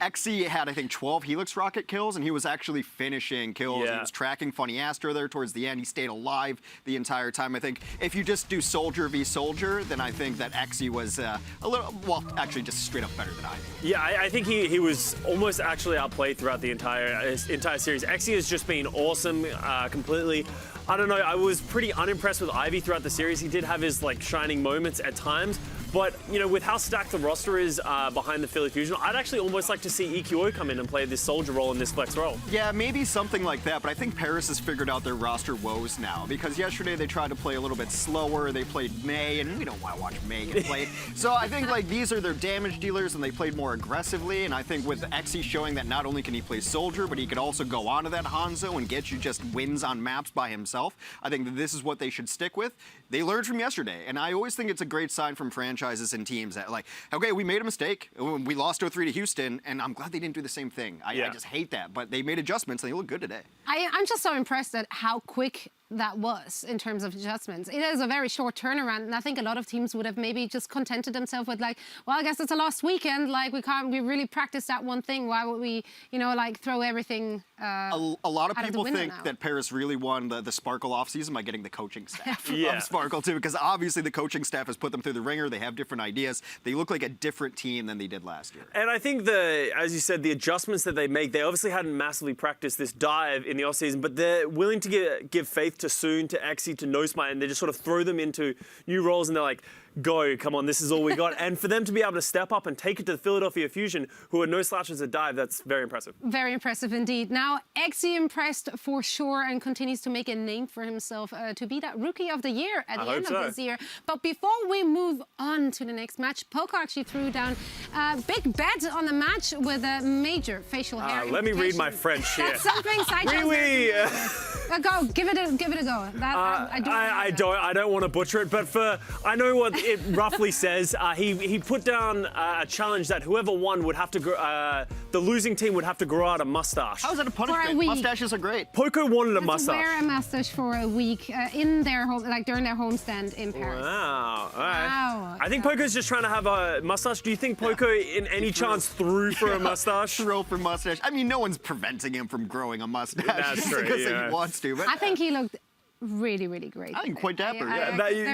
[SPEAKER 5] XE had, I think, 12 Helix Rocket kills, and he was actually finishing kills. Yeah. He was tracking Funny Astro there towards the end. He stayed alive the entire time. I think if you just do Soldier v Soldier, then I think that XE was a little, well, actually just straight up better than Ivy.
[SPEAKER 1] Yeah, I think he was almost actually outplayed throughout the entire series. XE has just been awesome completely. I don't know, I was pretty unimpressed with Ivy throughout the series. He did have his like shining moments at times, but you know, with how stacked the roster is behind the Philly Fusion, I'd actually almost like to see EQO come in and play this soldier role in this flex role.
[SPEAKER 5] Yeah, maybe something like that, but I think Paris has figured out their roster woes now, because yesterday they tried to play a little bit slower. They played May, and we don't want to watch May get played. So I think like these are their damage dealers, and they played more aggressively, and I think with XE showing that not only can he play soldier, but he could also go onto that Hanzo and get you just wins on maps by himself. I think that this is what they should stick with. They learned from yesterday, and I always think it's a great sign from franchises and teams that like, okay, we made a mistake. We lost 0-3 to Houston, and I'm glad they didn't do the same thing. I just hate that, but they made adjustments, and they look good today.
[SPEAKER 4] I'm just so impressed at how quick that was in terms of adjustments. It is a very short turnaround, and I think a lot of teams would have maybe just contented themselves with like, well, I guess it's a lost weekend. Like we really practiced that one thing. Why would we, you know, like throw everything?
[SPEAKER 5] A lot of people think that Paris really won the Sparkle offseason by getting the coaching staff of Sparkle too, because obviously the coaching staff has put them through the ringer. They have different ideas. They look like a different team than they did last year.
[SPEAKER 1] And I think as you said, the adjustments that they make, they obviously hadn't massively practiced this dive in the offseason, but they're willing to give faith to Soon, to XE, to Nosma, and they just sort of throw them into new roles, and they're like, go, come on, this is all we got. And for them to be able to step up and take it to the Philadelphia Fusion, who are no slouches at dive, that's very impressive.
[SPEAKER 4] Very impressive indeed. Now, Exi impressed for sure and continues to make a name for himself to be that Rookie of the Year at the end of this year. But before we move on to the next match, Poco actually threw down a big bet on the match with a major facial hair
[SPEAKER 1] Let me read my French here.
[SPEAKER 4] That's something Go, give it a go.
[SPEAKER 1] I don't want to butcher it, but I know what it roughly says. He put down a challenge that whoever won would have to the losing team would have to grow out a mustache.
[SPEAKER 5] How is that a punishment? Mustaches are great.
[SPEAKER 1] Poco wanted a mustache.
[SPEAKER 4] Wear a mustache for a week in their home, like during their homestand in Paris.
[SPEAKER 1] Wow. All right.
[SPEAKER 4] Wow.
[SPEAKER 1] I think Poco's just trying to have a mustache. Do you think Poco, in any chance, threw for a mustache?
[SPEAKER 5] Throw for mustache. I mean, no one's preventing him from growing a mustache.
[SPEAKER 1] That's true.
[SPEAKER 5] Because he wants to. But
[SPEAKER 4] I think he looked really, really great.
[SPEAKER 5] I think quite dapper.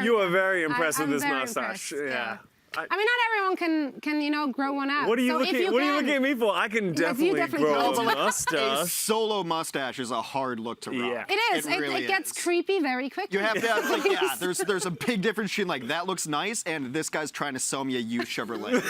[SPEAKER 1] You are very impressed with this
[SPEAKER 4] very
[SPEAKER 1] mustache.
[SPEAKER 4] Yeah. I mean, not everyone can grow one out.
[SPEAKER 1] What are you looking at me for? I can definitely grow a mustache.
[SPEAKER 5] A solo mustache is a hard look to rock.
[SPEAKER 1] Yeah.
[SPEAKER 4] It is. It gets creepy very quickly.
[SPEAKER 5] You have to have, there's a big difference between like that looks nice and this guy's trying to sell me a used Chevrolet.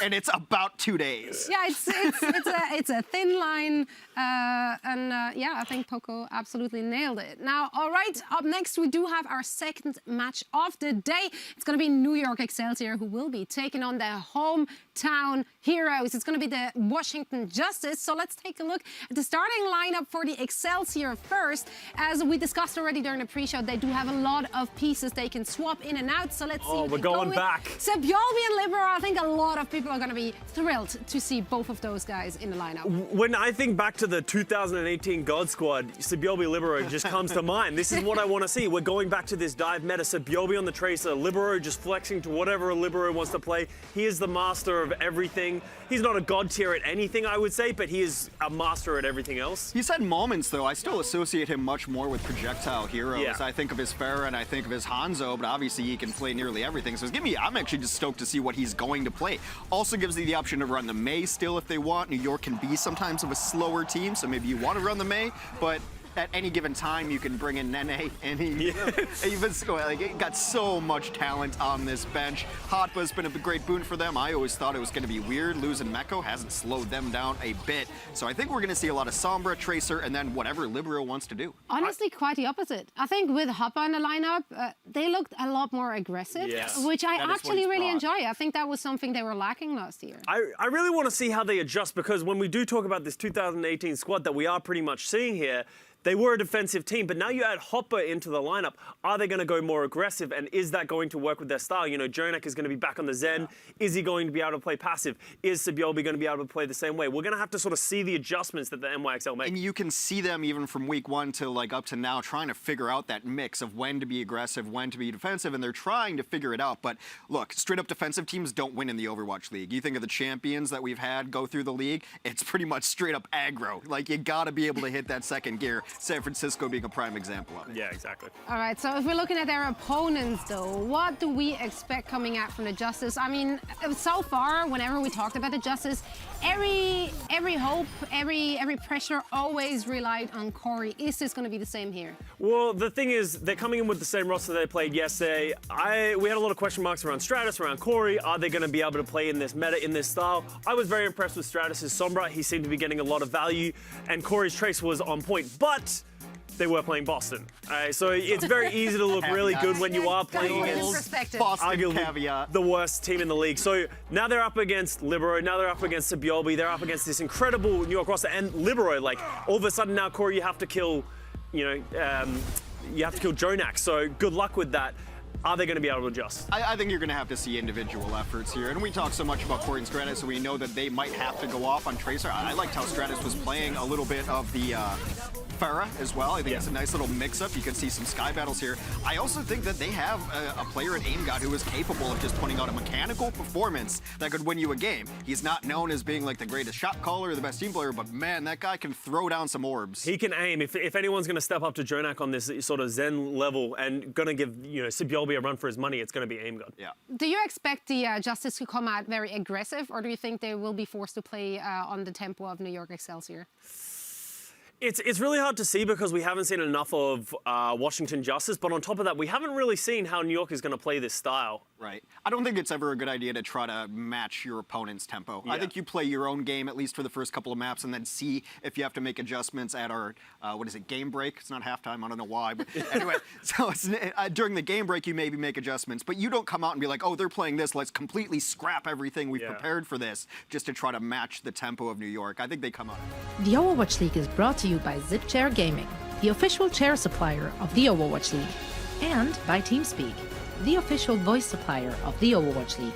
[SPEAKER 5] And it's about 2 days.
[SPEAKER 4] Yeah, it's a thin line, I think Poco absolutely nailed it. Now, all right, up next we do have our second match of the day. It's going to be New York Excelsior, who will be taking on their hometown heroes. It's going to be the Washington Justice. So let's take a look at the starting lineup for the Excelsior first. As we discussed already during the pre-show, they do have a lot of pieces they can swap in and out. So let's see.
[SPEAKER 1] Oh, we're going back.
[SPEAKER 4] Sebiobi and Libero, I think a lot of people are going to be thrilled to see both of those guys in the lineup.
[SPEAKER 1] When I think back to the 2018 God Squad, Sebiobi Libero just comes to mind. This is what I want to see. We're going back to this dive meta. Sebiobi on the tracer, Libero just flexing to whatever Libero wants to play. He is the master of everything. He's not a god tier at anything, I would say, but he is a master at everything else.
[SPEAKER 5] He's had moments, though. I still associate him much more with projectile heroes.
[SPEAKER 1] Yeah.
[SPEAKER 5] I think of his Pharah and I think of his Hanzo, but obviously he can play nearly everything. So I'm actually just stoked to see what he's going to play. Also gives you the option to run the May still if they want. New York can be sometimes of a slower team, so maybe you want to run the May, but at any given time, you can bring in Nene, and he got so much talent on this bench. Hotba's been a great boon for them. I always thought it was going to be weird. Losing Meko hasn't slowed them down a bit. So I think we're going to see a lot of Sombra, Tracer, and then whatever Libero wants to do.
[SPEAKER 4] Honestly, quite the opposite. I think with Hotba in the lineup, they looked a lot more aggressive, which I actually really enjoy. I think that was something they were lacking last year.
[SPEAKER 1] I really want to see how they adjust, because when we do talk about this 2018 squad that we are pretty much seeing here, they were a defensive team, but now you add Hopper into the lineup. Are they going to go more aggressive, and is that going to work with their style? You know, Jonak is going to be back on the Zen. Yeah. Is he going to be able to play passive? Is Sebiobi going to be able to play the same way? We're going to have to sort of see the adjustments that the NYXL make.
[SPEAKER 5] And you can see them even from week 1 to like up to now trying to figure out that mix of when to be aggressive, when to be defensive, and they're trying to figure it out. But look, straight up defensive teams don't win in the Overwatch League. You think of the champions that we've had go through the league, it's pretty much straight up aggro. Like, you got to be able to hit that second gear. San Francisco being a prime example of it.
[SPEAKER 1] Yeah, exactly.
[SPEAKER 4] All right, so if we're looking at their opponents, though, what do we expect coming out from the Justice? I mean, so far, whenever we talked about the Justice, every hope, every pressure always relied on Corey. Is this going to be the same here?
[SPEAKER 1] Well, the thing is, they're coming in with the same roster they played yesterday. We had a lot of question marks around Stratus, around Corey. Are they going to be able to play in this meta, in this style? I was very impressed with Stratus' Sombra. He seemed to be getting a lot of value, and Corey's Trace was on point. But they were playing Boston. So it's very easy to look really good when you are playing against arguably the worst team in the league. So now they're up against Libero, now they're up against Sebiobi, they're up against this incredible New York roster, and Libero, like, all of a sudden now, Corey, you have to kill, you have to kill Jonak, so good luck with that. Are they going to be able to adjust?
[SPEAKER 5] I think you're going to have to see individual efforts here. And we talk so much about Corey and Stratus, so we know that they might have to go off on Tracer. I liked how Stratus was playing a little bit of the Pharah as well. I think it's a nice little mix-up. You can see some sky battles here. I also think that they have a player at AimGod who is capable of just putting out a mechanical performance that could win you a game. He's not known as being like the greatest shot caller or the best team player, but man, that guy can throw down some orbs.
[SPEAKER 1] He can aim. If anyone's going to step up to Jonak on this sort of Zen level and going to give Sebiobi a run for his money, it's going to be AimGod.
[SPEAKER 5] Yeah.
[SPEAKER 4] Do you expect the Justice to come out very aggressive, or do you think they will be forced to play on the tempo of New York Excelsior?
[SPEAKER 1] It's really hard to see because we haven't seen enough of Washington Justice, but on top of that, we haven't really seen how New York is going to play this style.
[SPEAKER 5] Right. I don't think it's ever a good idea to try to match your opponent's tempo.
[SPEAKER 1] Yeah.
[SPEAKER 5] I think you play your own game, at least for the first couple of maps, and then see if you have to make adjustments at our, game break? It's not halftime, I don't know why. But anyway, so it's, during the game break, you maybe make adjustments. But you don't come out and be like, oh, they're playing this, let's completely scrap everything we've prepared for this, just to try to match the tempo of New York. I think they come out.
[SPEAKER 3] The Overwatch League is brought to you by ZipChair Gaming, the official chair supplier of the Overwatch League, and by TeamSpeak, the official voice supplier of the Overwatch League.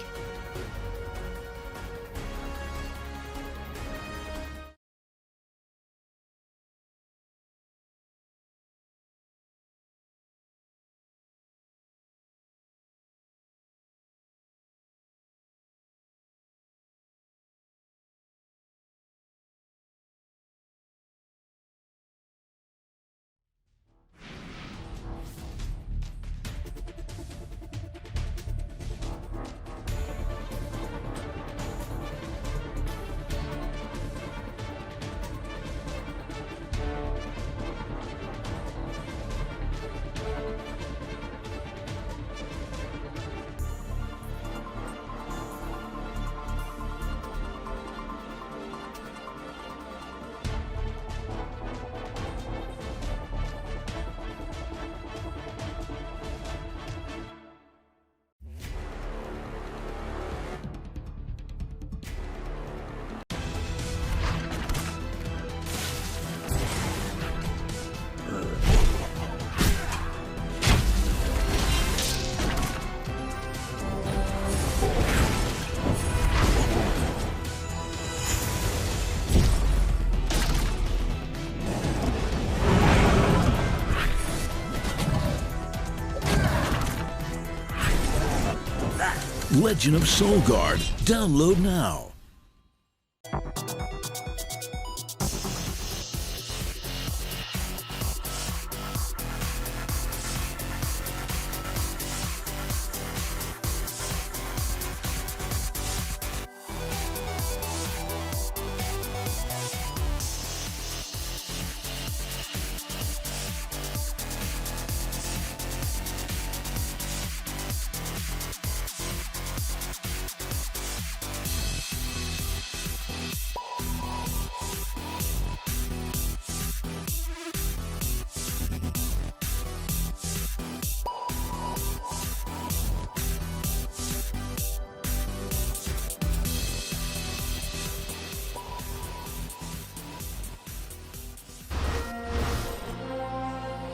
[SPEAKER 15] Legend of Soulguard. Download now.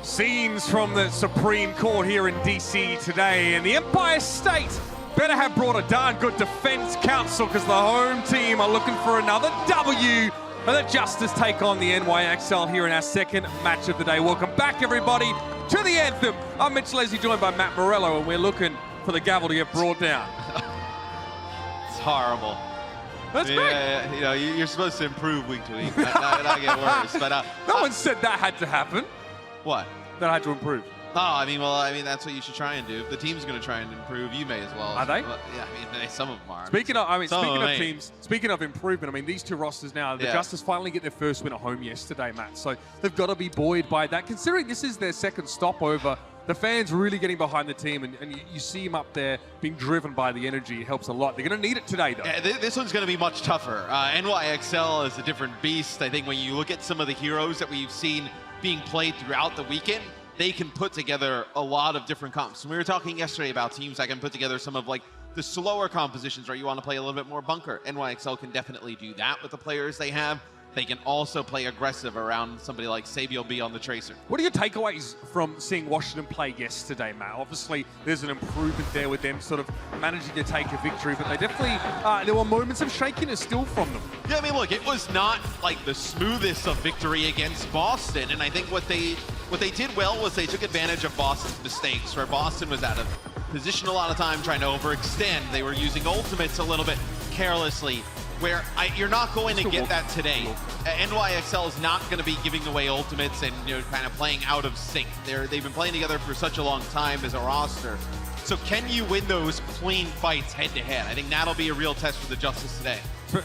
[SPEAKER 13] Scenes from the Supreme Court here in D.C. today, and the Empire State better have brought a darn good defense counsel because the home team are looking for another W. And the Justice take on the NYXL here in our second match of the day. Welcome back, everybody, to the Anthem. I'm Mitch Leslie, joined by Matt Morello, and we're looking for the gavel to get brought down.
[SPEAKER 14] It's horrible.
[SPEAKER 13] That's great.
[SPEAKER 14] Yeah, you know, you're supposed to improve week to week, not get worse. But
[SPEAKER 13] no one said that had to happen.
[SPEAKER 14] What?
[SPEAKER 13] That had to improve.
[SPEAKER 14] No, I mean, that's what you should try and do. If the team's going to try and improve, you may as well.
[SPEAKER 13] Are they?
[SPEAKER 14] Well, yeah, I mean, some of them are.
[SPEAKER 13] Speaking of teams, speaking of improvement, I mean, these two rosters now, the Justice finally get their first win at home yesterday, Matt. So they've got to be buoyed by that. Considering this is their second stopover, the fans really getting behind the team, and you see them up there being driven by the energy. It helps a lot. They're going to need it today, though.
[SPEAKER 14] Yeah, this one's going to be much tougher. NYXL is a different beast. I think when you look at some of the heroes that we've seen being played throughout the weekend, they can put together a lot of different comps. We were talking yesterday about teams that can put together some of like the slower compositions, right? You want to play a little bit more bunker. NYXL can definitely do that with the players they have. They can also play aggressive around somebody like Sabiel B on the Tracer.
[SPEAKER 13] What are your takeaways from seeing Washington play yesterday, Matt? Obviously, there's an improvement there with them sort of managing to take a victory, but they definitely, there were moments of shakiness still from them.
[SPEAKER 14] Yeah, I mean, look, it was not like the smoothest of victory against Boston, and I think what they did well was they took advantage of Boston's mistakes, where Boston was out of position a lot of time trying to overextend. They were using ultimates a little bit carelessly, where you're not going to get that today. NYXL is not going to be giving away ultimates and kind of playing out of sync. They've been playing together for such a long time as a roster. So can you win those clean fights head-to-head? I think that'll be a real test for the Justice today.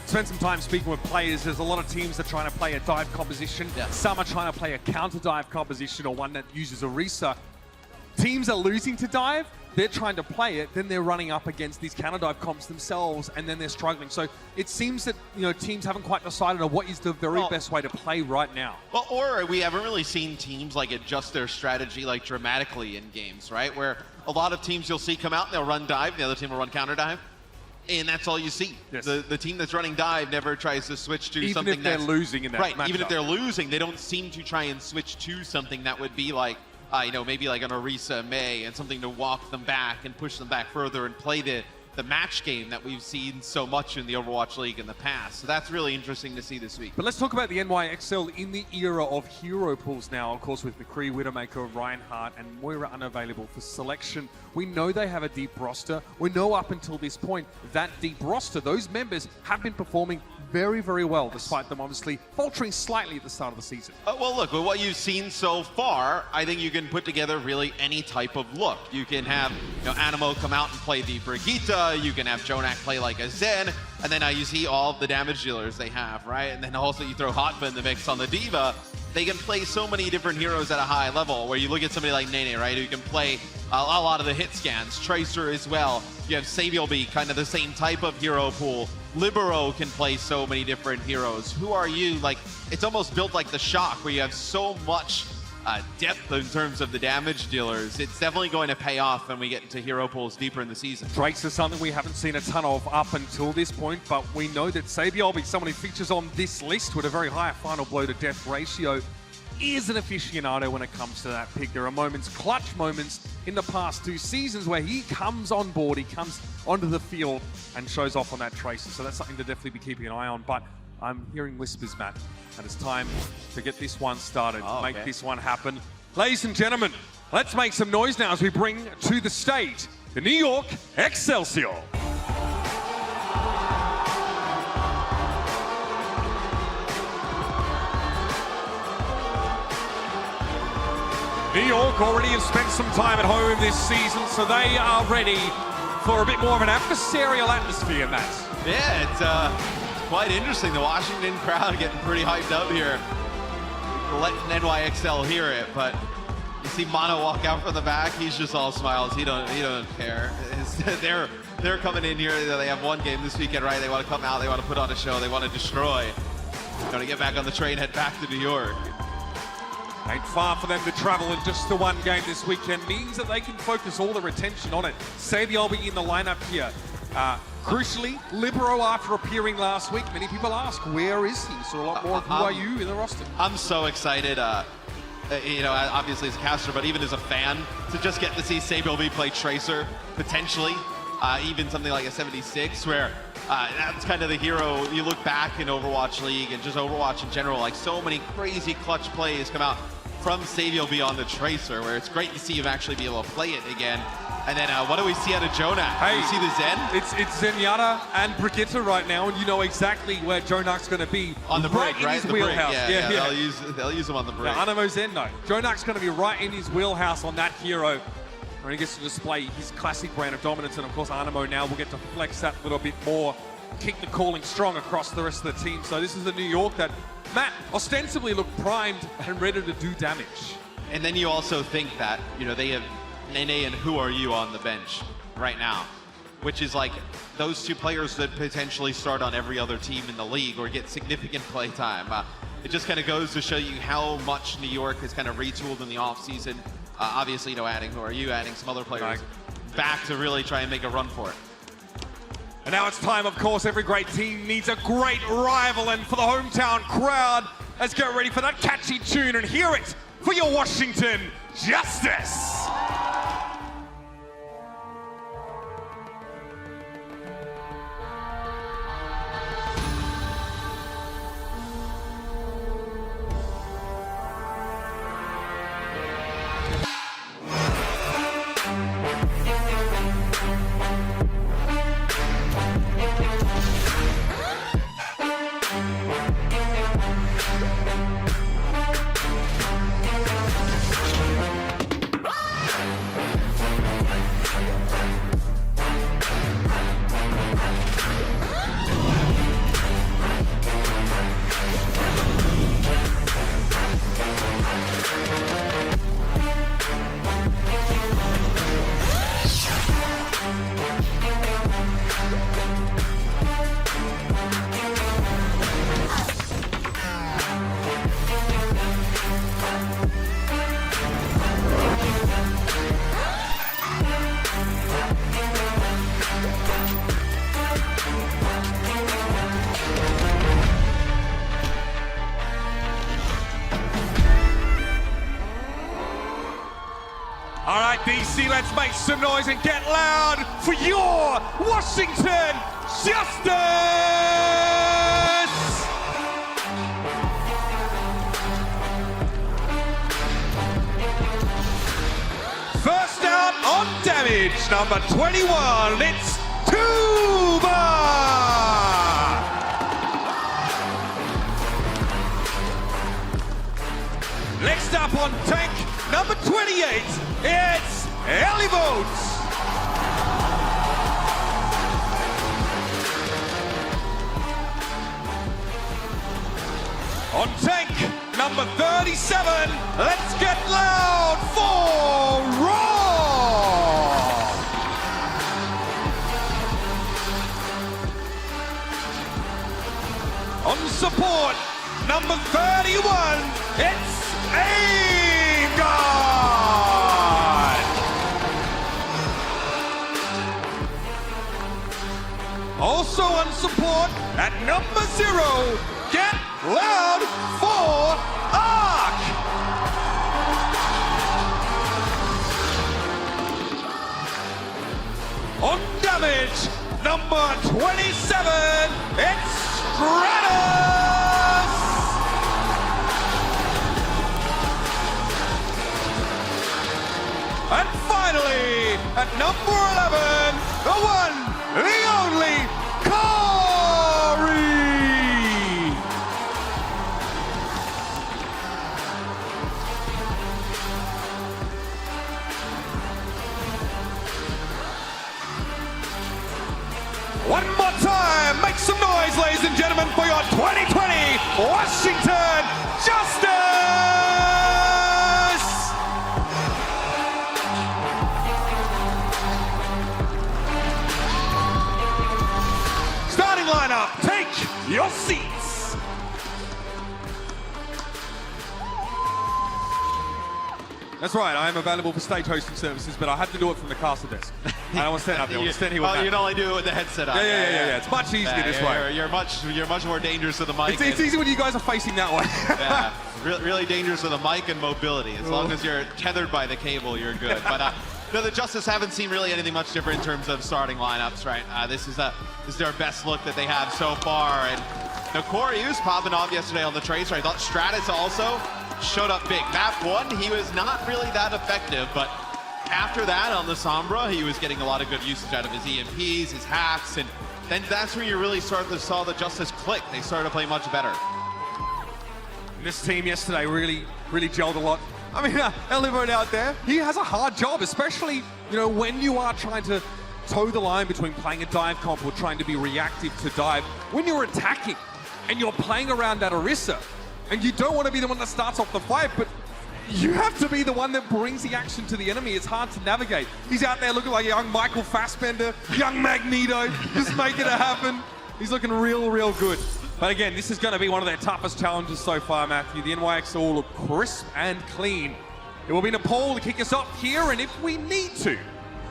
[SPEAKER 13] Spend some time speaking with players. There's a lot of teams that are trying to play a dive composition. Yeah. Some are trying to play a counter dive composition or one that uses Orisa. teams are losing to dive, they're trying to play it, then they're running up against these counter dive comps themselves, and then they're struggling. So it seems that teams haven't quite decided on what is the very best way to play right now.
[SPEAKER 19] Well, or we haven't really seen teams like adjust their strategy like dramatically in games, right? Where a lot of teams you'll see come out and they'll run dive, the other team will run counter dive. And that's all you see. Yes. The team that's running dive never tries to switch to something
[SPEAKER 13] even if they're losing in that
[SPEAKER 19] right.
[SPEAKER 13] matchup.
[SPEAKER 19] Even if they're losing, they don't seem to try and switch to something that would be like, maybe like an Orisa May, and something to walk them back and push them back further and play the match game that we've seen so much in the Overwatch League in the past. So that's really interesting to see this week.
[SPEAKER 13] But let's talk about the NYXL in the era of hero pools now, of course, with McCree, Widowmaker, Reinhardt, and Moira unavailable for selection. We know they have a deep roster. We know up until this point, that deep roster, those members have been performing very, very well, despite them obviously faltering slightly at the start of the season.
[SPEAKER 19] Well, look, with what you've seen so far, I think you can put together really any type of look. You can have Animo come out and play the Brigitte, you can have Jonak play like a Zen, and then you see all of the damage dealers they have, right? And then also you throw Hotba in the mix on the Diva. They can play so many different heroes at a high level, where you look at somebody like Nene, right, who can play a lot of the hit scans, Tracer as well. You have Savielby, kind of the same type of hero pool. Libero can play so many different heroes. Who are you? Like, it's almost built like the Shock, where you have so much depth in terms of the damage dealers. It's definitely going to pay off when we get into hero pools deeper in the season.
[SPEAKER 13] Drake's is something we haven't seen a ton of up until this point, but we know that Savielby, someone who features on this list with a very high final blow to death ratio, is an aficionado when it comes to that pick. There are moments, clutch moments in the past 2 seasons where he comes on board, he comes onto the field and shows off on that Tracer. So that's something to definitely be keeping an eye on. But I'm hearing whispers, Matt, and it's time to get this one started, make this one happen. Ladies and gentlemen, let's make some noise now as we bring to the stage the New York Excelsior. New York already have spent some time at home this season, so they are ready for a bit more of an adversarial atmosphere, Matt.
[SPEAKER 19] Yeah, it's quite interesting. The Washington crowd getting pretty hyped up here. Letting NYXL hear it, but you see Mono walk out from the back. He's just all smiles. He don't care. They're coming in here. They have one game this weekend, right? They want to come out. They want to put on a show. They want to destroy. Got to get back on the train, head back to New York.
[SPEAKER 13] Ain't far for them to travel, in just the one game this weekend means that they can focus all their attention on it. Savielby in the lineup here. Crucially, Libero, after appearing last week, many people ask, where is he? So a lot more, who are you in the roster?
[SPEAKER 19] I'm so excited, obviously as a caster, but even as a fan, to just get to see Savielby play Tracer, potentially, even something like a 76, where that's kind of the hero. You look back in Overwatch League and just Overwatch in general, like so many crazy clutch plays come out from Savielby on the Tracer, where it's great to see him actually be able to play it again. And then what do we see out of Jonak?
[SPEAKER 13] Hey,
[SPEAKER 19] you see the Zen?
[SPEAKER 13] It's Zenyatta and Brigitte right now, and you know exactly where Jonak's going to be.
[SPEAKER 19] On the break, right?
[SPEAKER 13] In his wheelhouse.
[SPEAKER 19] Yeah. They'll use him on the break.
[SPEAKER 13] Now, Animo Zen, no. Jonak's going to be right in his wheelhouse on that hero, where he gets to display his classic brand of dominance. And of course, Animo now will get to flex that a little bit more, keep the calling strong across the rest of the team. So this is the New York that, Matt, ostensibly look primed and ready to do damage.
[SPEAKER 19] And then you also think that, they have Nene and Who Are You on the bench right now, which is like those two players that potentially start on every other team in the league or get significant play time. It just kind of goes to show you how much New York has kind of retooled in the offseason. Obviously, adding Who Are You, adding some other players back to really try and make a run for it.
[SPEAKER 13] And now it's time, of course, every great team needs a great rival, and for the hometown crowd, let's get ready for that catchy tune and hear it for your Washington Justice. All right, DC, let's make some noise and get loud for your Washington Justice! First out on damage, number 21, it's Tuba! Next up on tank, number 28, it's Elivotes. On tank, number 37, let's get loud for Raw! On support, number 31, it's Aim God! Also on support, at number 0, get loud for Ark! On damage, number 27, it's Stratus! And finally, at number 11, the one, the only, Corey! One more time, make some noise, ladies and gentlemen, for your 2020 Washington Justice! Starting lineup, take your seats. That's right, I am available for stage hosting services, but I had to do it from the caster desk. I don't want to stand up there, I want to stand here with
[SPEAKER 19] you can only do it with the headset on.
[SPEAKER 13] Yeah. It's much easier this way.
[SPEAKER 19] You're much more dangerous with the mic.
[SPEAKER 13] It's easy when you guys are facing that way.
[SPEAKER 19] Yeah, really dangerous with the mic and mobility. As long as you're tethered by the cable, you're good. But no, the Justice haven't seen really anything much different in terms of starting lineups, right? This is their best look that they have so far. And Corey was popping off yesterday on the Tracer. I thought Stratus also showed up big. Map 1, he was not really that effective, but after that on the Sombra, he was getting a lot of good usage out of his EMPs, his hacks, and then that's where you really saw the Justice click. They started to play much better.
[SPEAKER 13] This team yesterday really gelled a lot. I mean, Elivote out there, he has a hard job, especially, when you are trying to toe the line between playing a dive comp or trying to be reactive to dive. When you're attacking and you're playing around that Orisa, and you don't want to be the one that starts off the fight, but you have to be the one that brings the action to the enemy. It's hard to navigate. He's out there looking like a young Michael Fassbender, young Magneto, just making it happen. He's looking real good. But again, this is going to be one of their toughest challenges so far, Matthew. The NYXL look crisp and clean. It will be Nepal to kick us off here, and if we need to,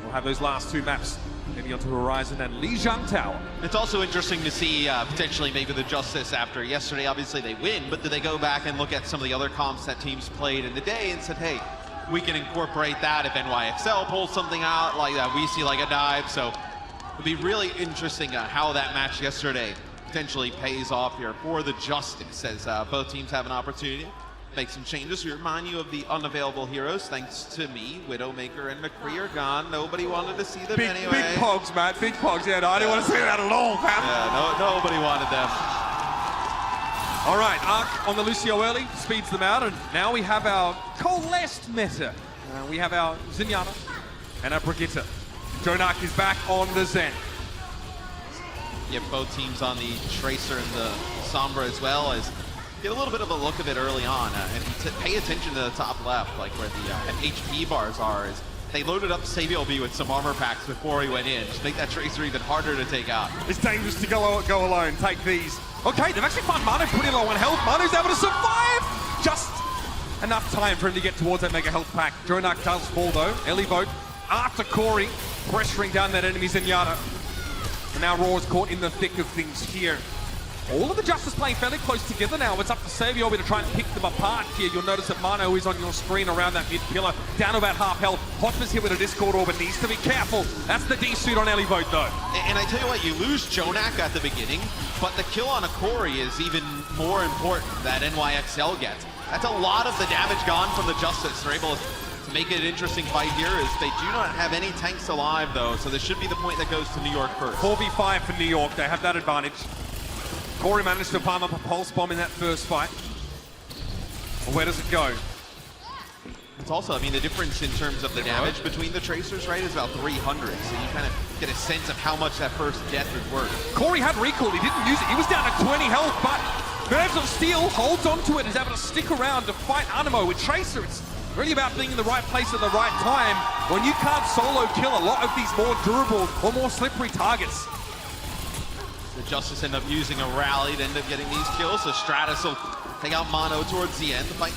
[SPEAKER 13] we'll have those last 2 maps. Maybe onto Horizon and Lijiang Tower.
[SPEAKER 19] It's also interesting to see potentially maybe the Justice after yesterday. Obviously they win, but do they go back and look at some of the other comps that teams played in the day and said, hey, we can incorporate that if NYXL pulls something out like that. We see like a dive. So it'll be really interesting how that match yesterday potentially pays off here for the Justice as both teams have an opportunity. Make some changes to remind you of the unavailable heroes. Thanks to me, Widowmaker and McCree are gone. Nobody wanted to see them anyway.
[SPEAKER 13] Big pogs, Matt. Big pogs. Yeah, no, I didn't want to see that at all, fam.
[SPEAKER 19] Yeah, nobody wanted them.
[SPEAKER 13] All right, Ark on the Lucio early, speeds them out, and now we have our coalesced meta. We have our Zenyatta and our Brigitte. Jonak is back on the Zen.
[SPEAKER 19] You have both teams on the Tracer and the Sombra as well as get a little bit of a look of it early on, and pay attention to the top left, like where the HP bars are. Is they loaded up Saviobi with some armor packs before he went in, just make that Tracer even harder to take out.
[SPEAKER 13] It's dangerous to go alone. Take these. Okay, they've actually found Manu pretty low on health. Manu's able to survive. Just enough time for him to get towards that mega health pack. Jonak does fall though. Elivote after Corey, pressuring down that enemy Zenyatta. And now Raw is caught in the thick of things here. All of the Justice playing fairly close together now. It's up to Saviobi to try and pick them apart here. You'll notice that Mano is on your screen around that mid pillar, down to about half health. Hotba's here with a Discord Orb and needs to be careful. That's the D-suit on Elivote though.
[SPEAKER 19] And I tell you what, you lose Jonak at the beginning, but the kill on a Corey is even more important that NYXL gets. That's a lot of the damage gone from the Justice. They're able to make it an interesting fight here as they do not have any tanks alive though, so this should be the point that goes to New York first.
[SPEAKER 13] 4v5 for New York, they have that advantage. Corey managed to palm up a pulse bomb in that first fight. Where does it go?
[SPEAKER 19] It's also, I mean, the difference in terms of the damage between the Tracers, right, is about 300. So you kind of get a sense of how much that first death is worth.
[SPEAKER 13] Corey had recall, he didn't use it. He was down to 20 health, but Nerves of Steel holds onto it and is able to stick around to fight Animo. With Tracer, it's really about being in the right place at the right time when you can't solo kill a lot of these more durable or more slippery targets.
[SPEAKER 19] The Justice end up using a rally to end up getting these kills, so Stratus will take out Mono towards the end. The fight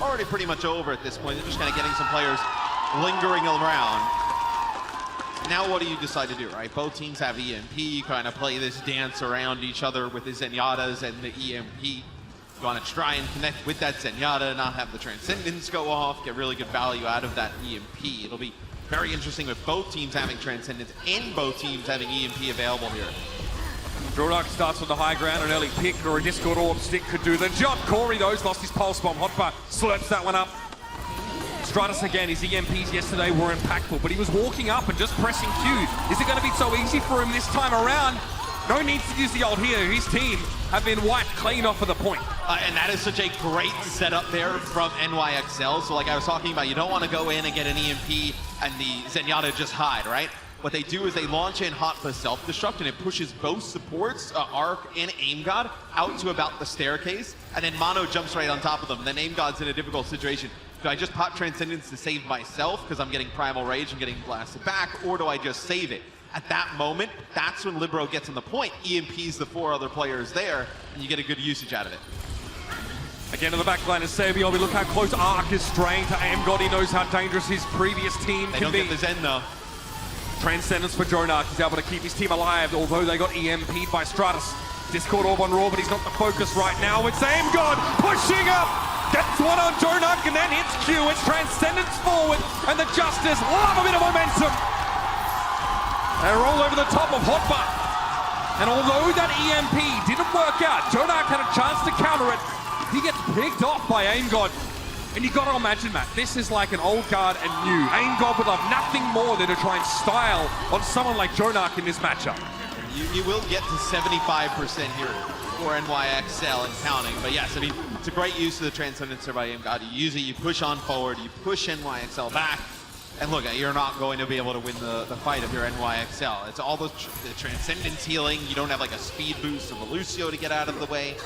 [SPEAKER 19] already pretty much over at this point. They're just kind of getting some players lingering around. Now what do you decide to do, right? Both teams have EMP. You kind of play this dance around each other with the Zenyatas and the EMP. You want to try and connect with that Zenyatta, not have the Transcendence go off, get really good value out of that EMP. It'll be very interesting with both teams having Transcendence and both teams having EMP available here.
[SPEAKER 13] Dronak starts on the high ground, an early pick or a Discord Orb stick could do the job. Corey, though, lost his pulse bomb. Hotbar slurps that one up. Stratus again, his EMPs yesterday were impactful, but he was walking up and just pressing Q. Is it going to be so easy for him this time around? No need to use the ult here. His team have been wiped clean off of the point.
[SPEAKER 19] And that is such a great setup there from NYXL. So like I was talking about, you don't want to go in and get an EMP and the Zenyatta just hide, right? What they do is they launch in hot for self-destruct, and it pushes both supports, Arc and Aim God, out to about the staircase, and then Mono jumps right on top of them. Then Aim God's in a difficult situation. Do I just pop Transcendence to save myself because I'm getting Primal Rage and getting blasted back, or do I just save it? At that moment, that's when Libero gets on the point, EMPs the 4 other players there, and you get a good usage out of it.
[SPEAKER 13] Again to the backline is Saviobi. Look how close Arc is strained to Aim God. He knows how dangerous his previous team
[SPEAKER 19] They
[SPEAKER 13] can
[SPEAKER 19] don't
[SPEAKER 13] be.
[SPEAKER 19] get the Zen though.
[SPEAKER 13] Transcendence for Jonak. He's able to keep his team alive, although they got EMP'd by Stratus. Discord Orb on Raw, but he's not the focus right now. It's Aim God pushing up! Gets one on Jonak and then hits Q. It's Transcendence forward, and the Justice love a bit of momentum. They roll over the top of Hotbar. And although that EMP didn't work out, Jonak had a chance to counter it. He gets picked off by Aim God. And you got to imagine, Matt, this is like an old guard and new. Aim God would love nothing more than to try and style on someone like Jonak in this matchup.
[SPEAKER 19] You will get to 75% here for NYXL and counting. But yes, I mean, it's a great use of the Transcendence by Aim God. You use it, you push on forward, you push NYXL back. And look, you're not going to be able to win the fight if you're NYXL. It's all the Transcendence healing. You don't have like a speed boost of a Lucio to get out of the way.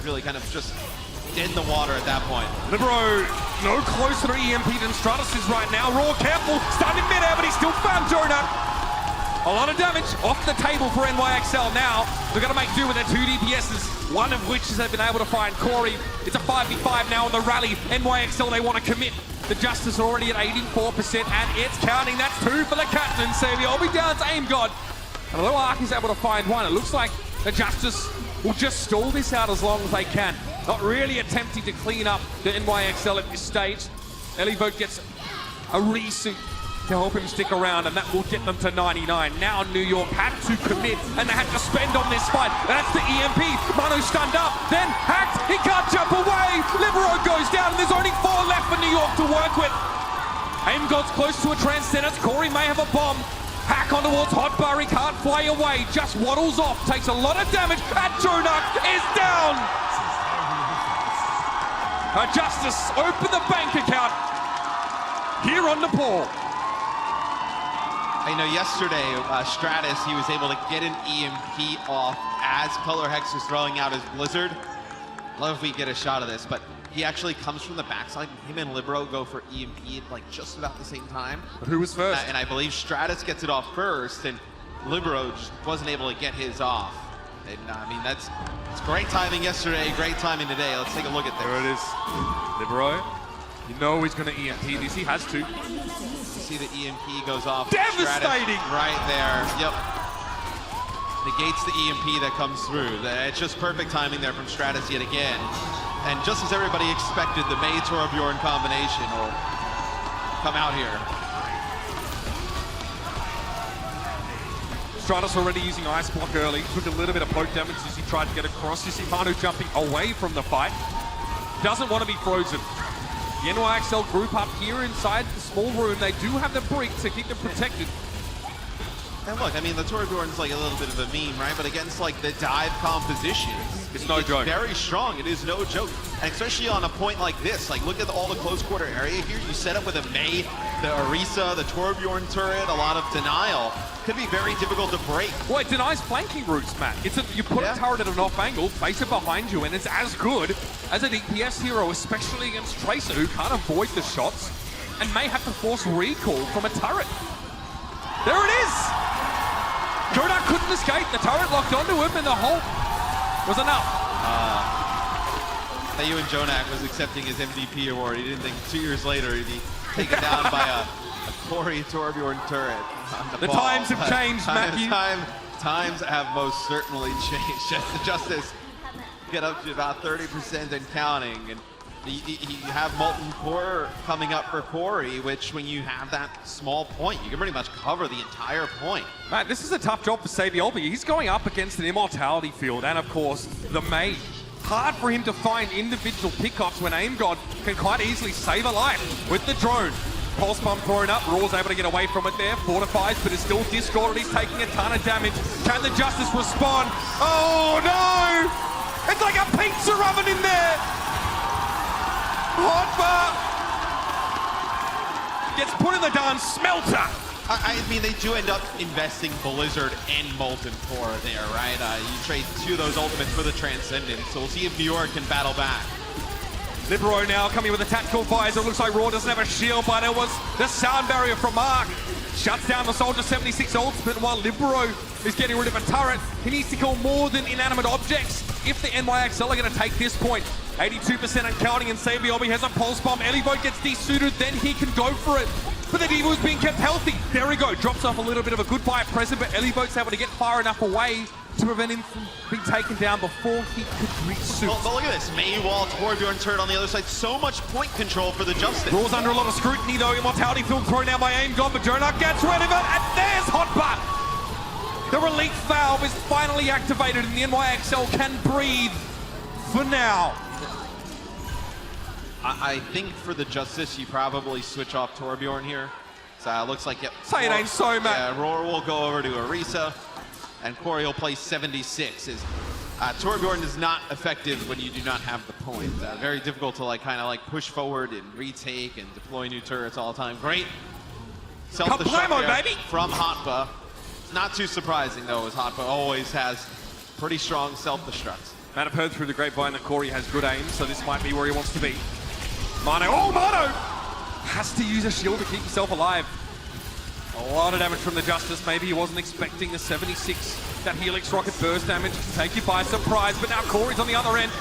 [SPEAKER 19] Really kind of just in the water at that point.
[SPEAKER 13] Libero no closer to EMP than Stratus is right now. Raw careful, standing midair, but he still found Jonak. A lot of damage off the table for NYXL now. They're going to make do with their 2 DPSs, one of which has been able to find Corey. It's a 5v5 now on the rally. NYXL, they want to commit. The Justice are already at 84%, and it's counting. That's 2 for the captain. Saviobi down to Aim God. And although Arc is able to find one, it looks like the Justice will just stall this out as long as they can. Not really attempting to clean up the NYXL at this stage. Elivote gets a resuit to help him stick around, and that will get them to 99. Now New York had to commit, and they had to spend on this fight. That's the EMP. Manu stunned up, then hacked. He can't jump away. Libero goes down, and there's only 4 left for New York to work with. Aim God's close to a Transcendence. Corey may have a bomb. Hack on towards Hotbar, he can't fly away. Just waddles off, takes a lot of damage, and Jonak is down. Justice open the bank account here on Nepal.
[SPEAKER 19] I know yesterday, Stratus, he was able to get an EMP off as Color Hex was throwing out his Blizzard. Love if we get a shot of this, but he actually comes from the backside. Him and Libero go for EMP at like just about the same time.
[SPEAKER 13] But who was first?
[SPEAKER 19] And I believe Stratus gets it off first, and Libero just wasn't able to get his off. And I mean, it's great timing yesterday, great timing today. Let's take a look at this.
[SPEAKER 13] There it is. Libero, you know he's going to EMP this. He has to.
[SPEAKER 19] You see the EMP goes off.
[SPEAKER 13] Devastating!
[SPEAKER 19] Stratus right there. Yep. negates the EMP that comes through. It's just perfect timing there from Stratus yet again. And just as everybody expected, the Mei Torbjorn combination will come out here.
[SPEAKER 13] Stratus already using Ice Block early. Took a little bit of poke damage as he tried to get across. You see Manu jumping away from the fight. Doesn't want to be frozen. The NYXL group up here inside the small room. They do have the brick to keep them protected.
[SPEAKER 19] And look, I mean, the Torbjorn's like a little bit of a meme, right? But against like the dive compositions,
[SPEAKER 13] it's no joke.
[SPEAKER 19] Very strong. It is no joke. And especially on a point like this, like look at all the close quarter area here. You set up with a Mei, the Orisa, the Torbjorn turret, a lot of denial. Could be very difficult to break.
[SPEAKER 13] Well, it denies flanking routes, Matt. You put a turret at an off angle, face it behind you, and it's as good as a DPS hero, especially against Tracer, who can't avoid the shots and may have to force recall from a turret. There it is! Jonak couldn't escape. The turret locked onto him, and the Hulk was enough.
[SPEAKER 19] That you and Jonak was accepting his MVP award. He didn't think 2 years later he'd be taken down by a Corey Torbjorn turret.
[SPEAKER 13] The times have changed, Matthew.
[SPEAKER 19] Times have most certainly changed. Justice get up to about 30% and counting. And you have Molten Core coming up for Corey, which when you have that small point, you can pretty much cover the entire point.
[SPEAKER 13] Matt, this is a tough job for Saviolbi. He's going up against an Immortality field and, of course, the Mei. Hard for him to find individual pickups when Aim God can quite easily save a life with the drone. Pulse bomb thrown up, Raw's able to get away from it there, fortifies, but is still discorded. He's taking a ton of damage. Can the Justice respond? Oh no! It's like a pizza oven in there! Hotbar gets put in the darn smelter.
[SPEAKER 19] I mean, they do end up investing Blizzard and Molten Core there, right? You trade 2 of those ultimates for the Transcendence, so we'll see if New York can battle back.
[SPEAKER 13] Libero now coming with a tactical visor. Looks like Raw doesn't have a shield, but it was the sound barrier from Mark. Shuts down the Soldier 76 ultimate while Libero is getting rid of a turret. He needs to kill more than inanimate objects if the NYXL are going to take this point. 82% and counting, and Saviolbi has a pulse bomb. Elivote gets desuited, then he can go for it. But the Diva is being kept healthy. There we go. Drops off a little bit of a goodbye present, but Elivote's able to get far enough away to prevent him from being taken down before he could resuit.
[SPEAKER 19] But look at this. Mei wall, Torbjorn turret on the other side. So much point control for the Justice.
[SPEAKER 13] Raw's under a lot of scrutiny though. Immortality field thrown out by Aim God, but Jonak gets rid of it, and there's Hotbar. The relief valve is finally activated, and the NYXL can breathe for now.
[SPEAKER 19] I think for the Justice, you probably switch off Torbjorn here. So it looks like
[SPEAKER 13] say it ain't so, Matt.
[SPEAKER 19] Yeah, Roar will go over to Orisa, and Corey will play 76. Torbjorn is not effective when you do not have the point. Very difficult to kind of push forward and retake and deploy new turrets all the time. Great self-destruct
[SPEAKER 13] baby
[SPEAKER 19] from Hotba. It's not too surprising though, as Hotba always has pretty strong self-destructs.
[SPEAKER 13] Matt, I've heard through the grapevine that Corey has good aim, so this might be where he wants to be. Mano, oh Mano! Has to use a shield to keep himself alive. A lot of damage from the Justice. Maybe he wasn't expecting the 76. That Helix rocket burst damage can take you by surprise, but now Corey's on the other end.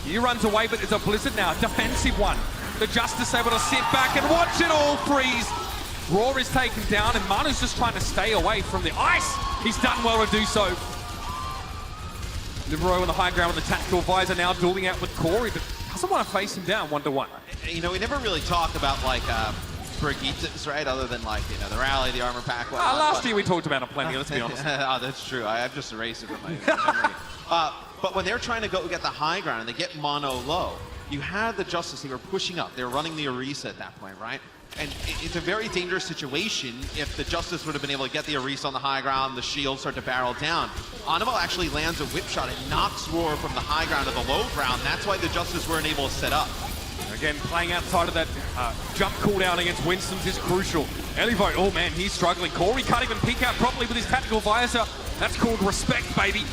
[SPEAKER 13] He runs away, but it's a Blizzard now, defensive one. The Justice able to sit back and watch it all freeze. Raw is taken down, and Manu's just trying to stay away from the ice. He's done well to do so. Libero on the high ground with the tactical visor now dueling out with Corey, but doesn't want to face him down 1-1.
[SPEAKER 19] You know, we never really talk about Brigittas, right? Other than the rally, the armor pack.
[SPEAKER 13] Last year we talked about it plenty, let's be honest.
[SPEAKER 19] Oh, that's true. I've just erased it from my memory. But when they're trying to go get the high ground and they get mono low, you had the Justice, they were pushing up. They were running the Orisa at that point, right? And it's a very dangerous situation if the Justice would have been able to get the Orisa on the high ground, the shields start to barrel down. Anima actually lands a whip shot and knocks Roar from the high ground to the low ground. That's why the Justice weren't able to set up.
[SPEAKER 13] Again, playing outside of that jump cooldown against Winston's is crucial. Elivote, oh man, he's struggling. Corey can't even peek out properly with his tactical visor. That's called respect, baby.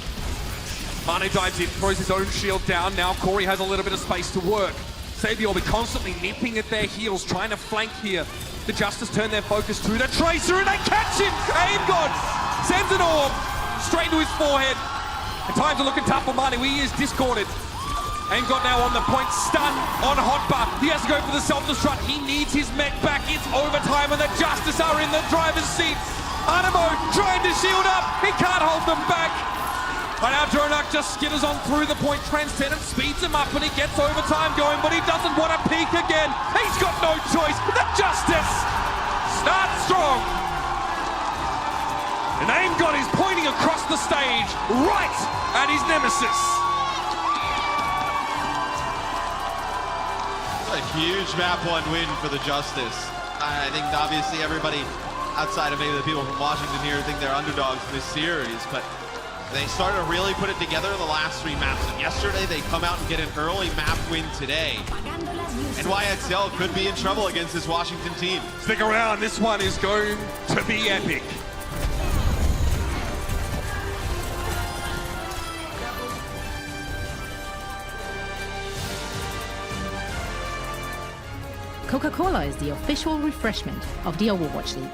[SPEAKER 13] Mane dives in, throws his own shield down. Now Corey has a little bit of space to work. Savior will be constantly nipping at their heels, trying to flank here. The Justice turn their focus to the Tracer, and they catch him! Aim God sends an orb straight to his forehead. And times are looking tough for Mane. He is discorded. Aim God now on the point, stun on Hotbar. He has to go for the self-destruct. He needs his mech back. It's overtime, and the Justice are in the driver's seat. Animo trying to shield up. He can't hold them back. And now Jonak just skitters on through the point. Transcendent speeds him up and he gets overtime going, but he doesn't want to peek again. He's got no choice. The Justice starts strong. And Aim God is pointing across the stage, right at his nemesis.
[SPEAKER 19] A huge map one win for the Justice. I think obviously everybody outside of maybe the people from Washington here think they're underdogs in this series, but they started to really put it together in the last 3 maps. And yesterday they come out and get an early map win today. NYXL could be in trouble against this Washington team.
[SPEAKER 13] Stick around, this one is going to be epic.
[SPEAKER 3] Coca-Cola is the official refreshment of the Overwatch League.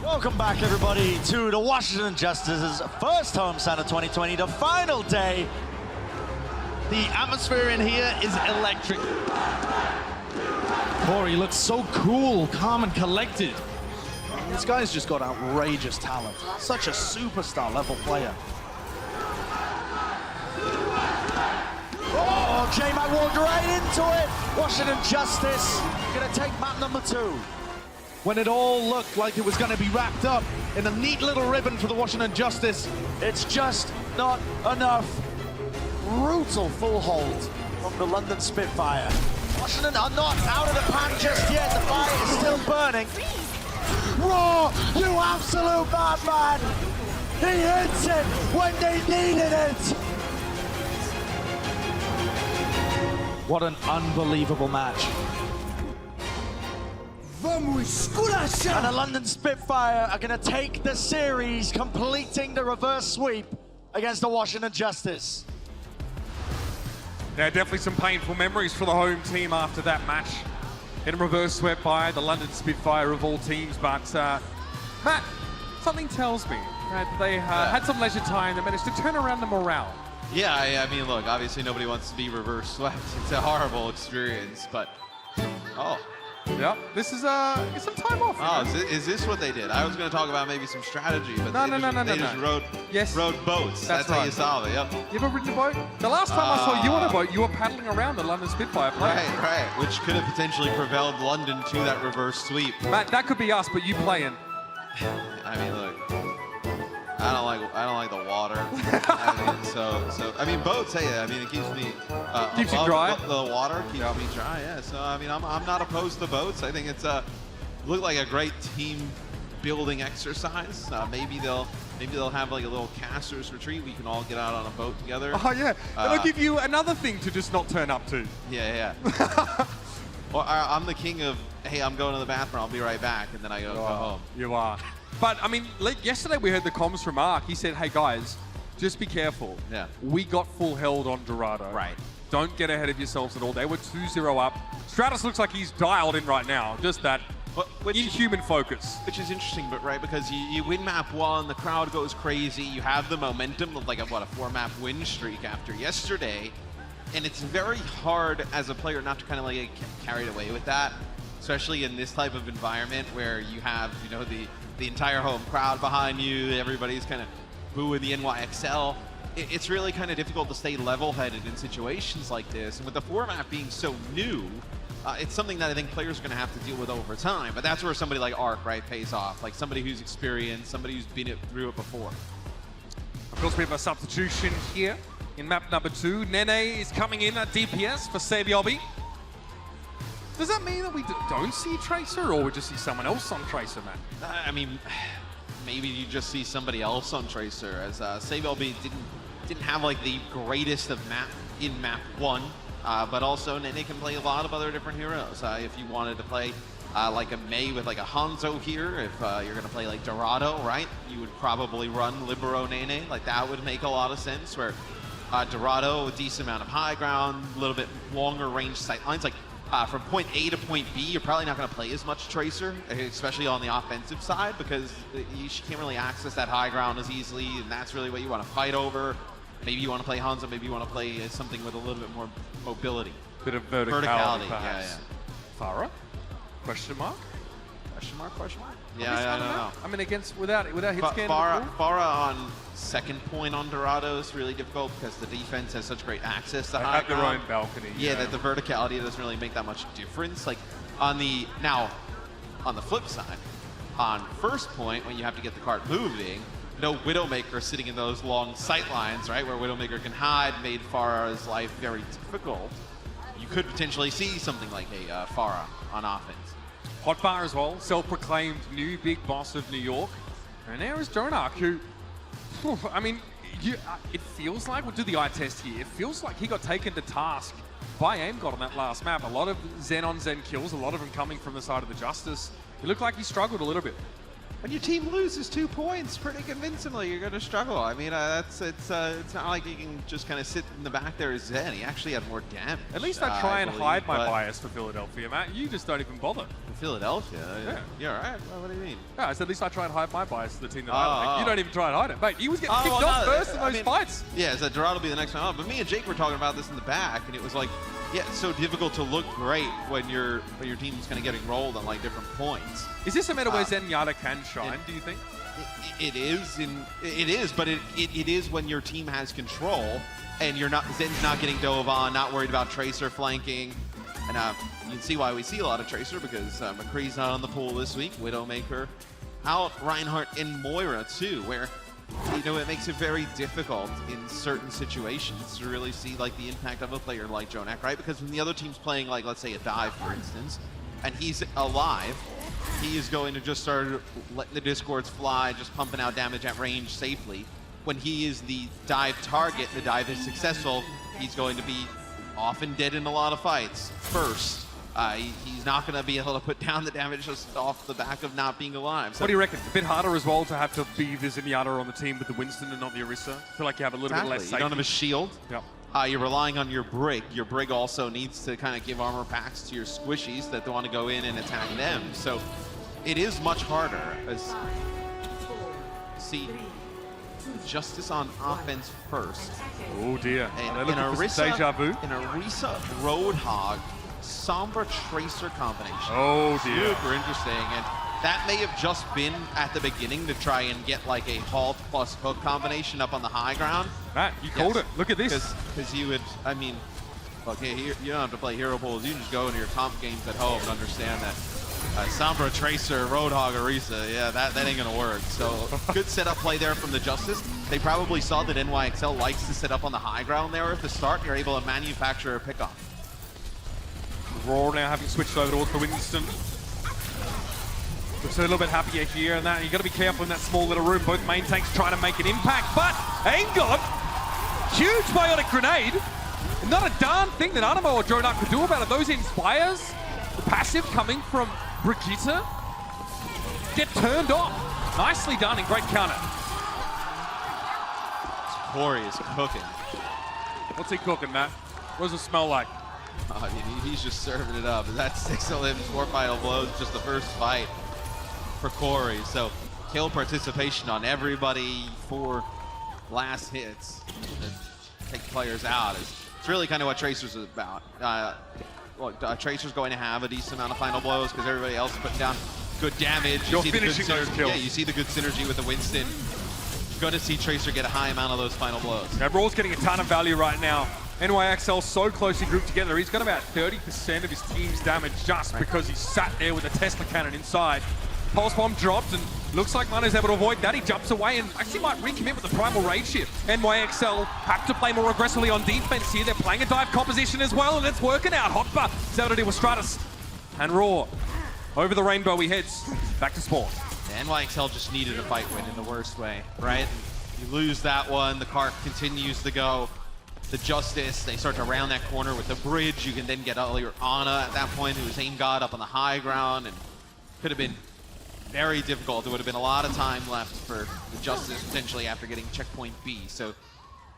[SPEAKER 20] Welcome back, everybody, to the Washington Justice's first homestand of 2020, the final day.
[SPEAKER 21] The atmosphere in here is electric. Corey looks so cool, calm, and collected. This guy's just got outrageous talent. Such a superstar level player.
[SPEAKER 20] Oh, J-Mac walked right into it. Washington Justice gonna take map number 2.
[SPEAKER 21] When it all looked like it was going to be wrapped up in a neat little ribbon for the Washington Justice,
[SPEAKER 20] it's just not enough. Brutal full hold from the London Spitfire. Washington are not out of the pan just yet. The fire is still burning. Raw, you absolute madman! He hits it when they needed it!
[SPEAKER 21] what an unbelievable match.
[SPEAKER 20] And the London Spitfire are going to take the series, completing the reverse sweep against the Washington Justice.
[SPEAKER 13] Yeah, definitely some painful memories for the home team after that match. In reverse swept by the London Spitfire of all teams, but Matt, something tells me that they had some leisure time, they managed to turn around the morale.
[SPEAKER 19] Yeah, I mean, look, obviously nobody wants to be reverse swept. It's a horrible experience, but
[SPEAKER 13] yeah, this is some time off.
[SPEAKER 19] Oh, is this what they did? I was going to talk about maybe some strategy, but they just rode boats. That's how you solve it. Yep.
[SPEAKER 13] You ever ridden a boat? The last time I saw you on a boat, you were paddling around the London Spitfire playing.
[SPEAKER 19] Right. Which could have potentially propelled London to that reverse sweep.
[SPEAKER 13] Matt, that could be us, but you playing.
[SPEAKER 19] I mean, look. I don't like the water. I mean, boats. Hey, I mean, it keeps me
[SPEAKER 13] keeps you dry.
[SPEAKER 19] The water keeps me dry. Yeah. So I mean, I'm not opposed to boats. I think it's look like a great team building exercise. Maybe they'll have like a little casters retreat. We can all get out on a boat together.
[SPEAKER 13] Oh yeah, that'll give you another thing to just not turn up to.
[SPEAKER 19] Yeah. Well, I'm the king of, hey, I'm going to the bathroom. I'll be right back, and then I go home.
[SPEAKER 13] You are. But I mean, yesterday we heard the comms from Mark. He said, "Hey guys, just be careful.
[SPEAKER 19] Yeah.
[SPEAKER 13] We got full held on Dorado.
[SPEAKER 19] Right.
[SPEAKER 13] Don't get ahead of yourselves at all. They were 2-0 up. Stratus looks like he's dialed in right now. Just that inhuman focus.
[SPEAKER 19] Which is interesting, but right, because you win map 1, the crowd goes crazy. You have the momentum of like a 4-map win streak after yesterday. And it's very hard as a player not to kind of like get carried away with that, especially in this type of environment where you have, you know, the entire home crowd behind you, everybody's kind of booing the NYXL. It's really kind of difficult to stay level-headed in situations like this. And with the format being so new, it's something that I think players are going to have to deal with over time. But that's where somebody like Arc, right, pays off. Like somebody who's experienced, somebody who's been through it before.
[SPEAKER 13] Of course, we have a substitution here. In map number 2, Nene is coming in at DPS for Sabiobi. Does that mean that we don't see Tracer, or we just see someone else on Tracer, man?
[SPEAKER 19] I mean, maybe you just see somebody else on Tracer, as Sabiobi didn't have like the greatest of map 1, but also Nene can play a lot of other different heroes. If you wanted to play like a May with like a Hanzo here, if you're gonna play like Dorado, right? You would probably run Libero Nene. Like that would make a lot of sense, where Dorado, a decent amount of high ground, a little bit longer range sight lines. Like from point A to point B, you're probably not going to play as much Tracer, especially on the offensive side, because you can't really access that high ground as easily, and that's really what you want to fight over. Maybe you want to play Hanzo, maybe you want to play something with a little bit more mobility.
[SPEAKER 13] Bit of verticality,
[SPEAKER 19] yeah.
[SPEAKER 13] Farah? Question mark?
[SPEAKER 19] Question mark? Yeah, I don't know.
[SPEAKER 13] I mean, without hit scan.
[SPEAKER 19] Farah on second point on Dorado is really difficult because the defense has such great access to high ground.
[SPEAKER 13] They have their own balcony.
[SPEAKER 19] Yeah, that the verticality doesn't really make that much difference. Like on the flip side, on first point when you have to get the cart moving, no Widowmaker sitting in those long sight lines, right, where Widowmaker can hide, made Farah's life very difficult. You could potentially see something like a Farah on offense.
[SPEAKER 13] Hotbar as well, self-proclaimed new big boss of New York. And there is Jonak, who, I mean, it feels like, we'll do the eye test here, it feels like he got taken to task by AimGod on that last map. A lot of Zen-on-Zen kills, a lot of them coming from the side of the Justice. It looked like he struggled a little bit.
[SPEAKER 19] When your team loses 2 points pretty convincingly, you're going to struggle. I mean, it's not like you can just kind of sit in the back there as Zen. He actually had more damage.
[SPEAKER 13] At least I try and hide my bias for Philadelphia, Matt. You just don't even bother.
[SPEAKER 19] For Philadelphia? Yeah. You're all right. Well, what do you mean?
[SPEAKER 13] Yeah, I said at least I try and hide my bias to the team that I like. You don't even try and hide it. Mate, he was getting kicked off first in those fights.
[SPEAKER 19] Yeah, so Dorado will be the next one up. But me and Jake were talking about this in the back, and it was like, yeah, it's so difficult to look great when your team's kind of getting rolled on like different points.
[SPEAKER 13] Is this a meta where Zenyatta can shine, do you think?
[SPEAKER 19] It is, but it is when your team has control and Zen's not getting dove on, not worried about Tracer flanking. And you can see why we see a lot of Tracer, because McCree's not on the pool this week, Widowmaker out, Reinhardt and Moira too, where it makes it very difficult in certain situations to really see like the impact of a player like Jonak, right? Because when the other team's playing like, let's say a dive, for instance, and he's alive, he is going to just start letting the discords fly, just pumping out damage at range safely. When he is the dive target, the dive is successful, he's going to be often dead in a lot of fights first. He's not going to be able to put down the damage just off the back of not being alive. So
[SPEAKER 13] what do you reckon? A bit harder as well to have to be the Zenyatta on the team with the Winston and not the Orisa? I feel like you have a little bit less safety.
[SPEAKER 19] You don't have a shield.
[SPEAKER 13] Yep.
[SPEAKER 19] You're relying on your Brig. Your Brig also needs to kind of give armor packs to your squishies that want to go in and attack them. So it is much harder. See, Justice on offense first.
[SPEAKER 13] Oh dear.
[SPEAKER 19] And in Orisa Roadhog Sombra Tracer combination.
[SPEAKER 13] Oh dear.
[SPEAKER 19] Super interesting. And that may have just been at the beginning to try and get like a halt plus hook combination up on the high ground.
[SPEAKER 13] Matt, you called it. Look at this.
[SPEAKER 19] Because you would, I mean, okay, you don't have to play hero pools. You can just go into your comp games at home and understand that Sombra, Tracer, Roadhog, Orisa. Yeah, that ain't gonna work. So good setup play there from the Justice. They probably saw that NYXL likes to set up on the high ground there at the start, and you're able to manufacture a pickoff.
[SPEAKER 13] Raw now having switched over towards the Winston. Looks a little bit happier here, and that you got to be careful in that small little room. Both main tanks trying to make an impact, but Aingot, huge biotic grenade. Not a darn thing that Animo or Jonak could do about it. Those Inspires, the passive coming from Brigitte, get turned off. Nicely done and great counter.
[SPEAKER 19] Corey is cooking.
[SPEAKER 13] What's he cooking, Matt? What does it smell like?
[SPEAKER 19] I mean, he's just serving it up. That's 6 of them, 4 final blows, just the first fight for Corey. So kill participation on everybody, 4 last hits to take players out. It's really kind of what Tracer's is about. Tracer's going to have a decent amount of final blows because everybody else is putting down good damage.
[SPEAKER 13] You're finishing those kills.
[SPEAKER 19] Yeah, you see the good synergy with the Winston. You're going to see Tracer get a high amount of those final blows.
[SPEAKER 13] Yeah, Raw's getting a ton of value right now. NYXL so closely grouped together. He's got about 30% of his team's damage just because he sat there with a Tesla cannon inside. Pulse bomb dropped and looks like Mano's able to avoid that. He jumps away and actually might recommit with the primal rage shift. NYXL have to play more aggressively on defense here. They're playing a dive composition as well, and it's working out. Hotba is able to deal with Stratus. And Raw over the rainbow he heads back to spawn.
[SPEAKER 19] NYXL just needed a fight win in the worst way, right? You lose that one, the cart continues to go. The Justice, they start to round that corner with the bridge. You can then get all your Ana at that point, who was aim god up on the high ground, and could have been very difficult. There would have been a lot of time left for the Justice potentially after getting checkpoint B. So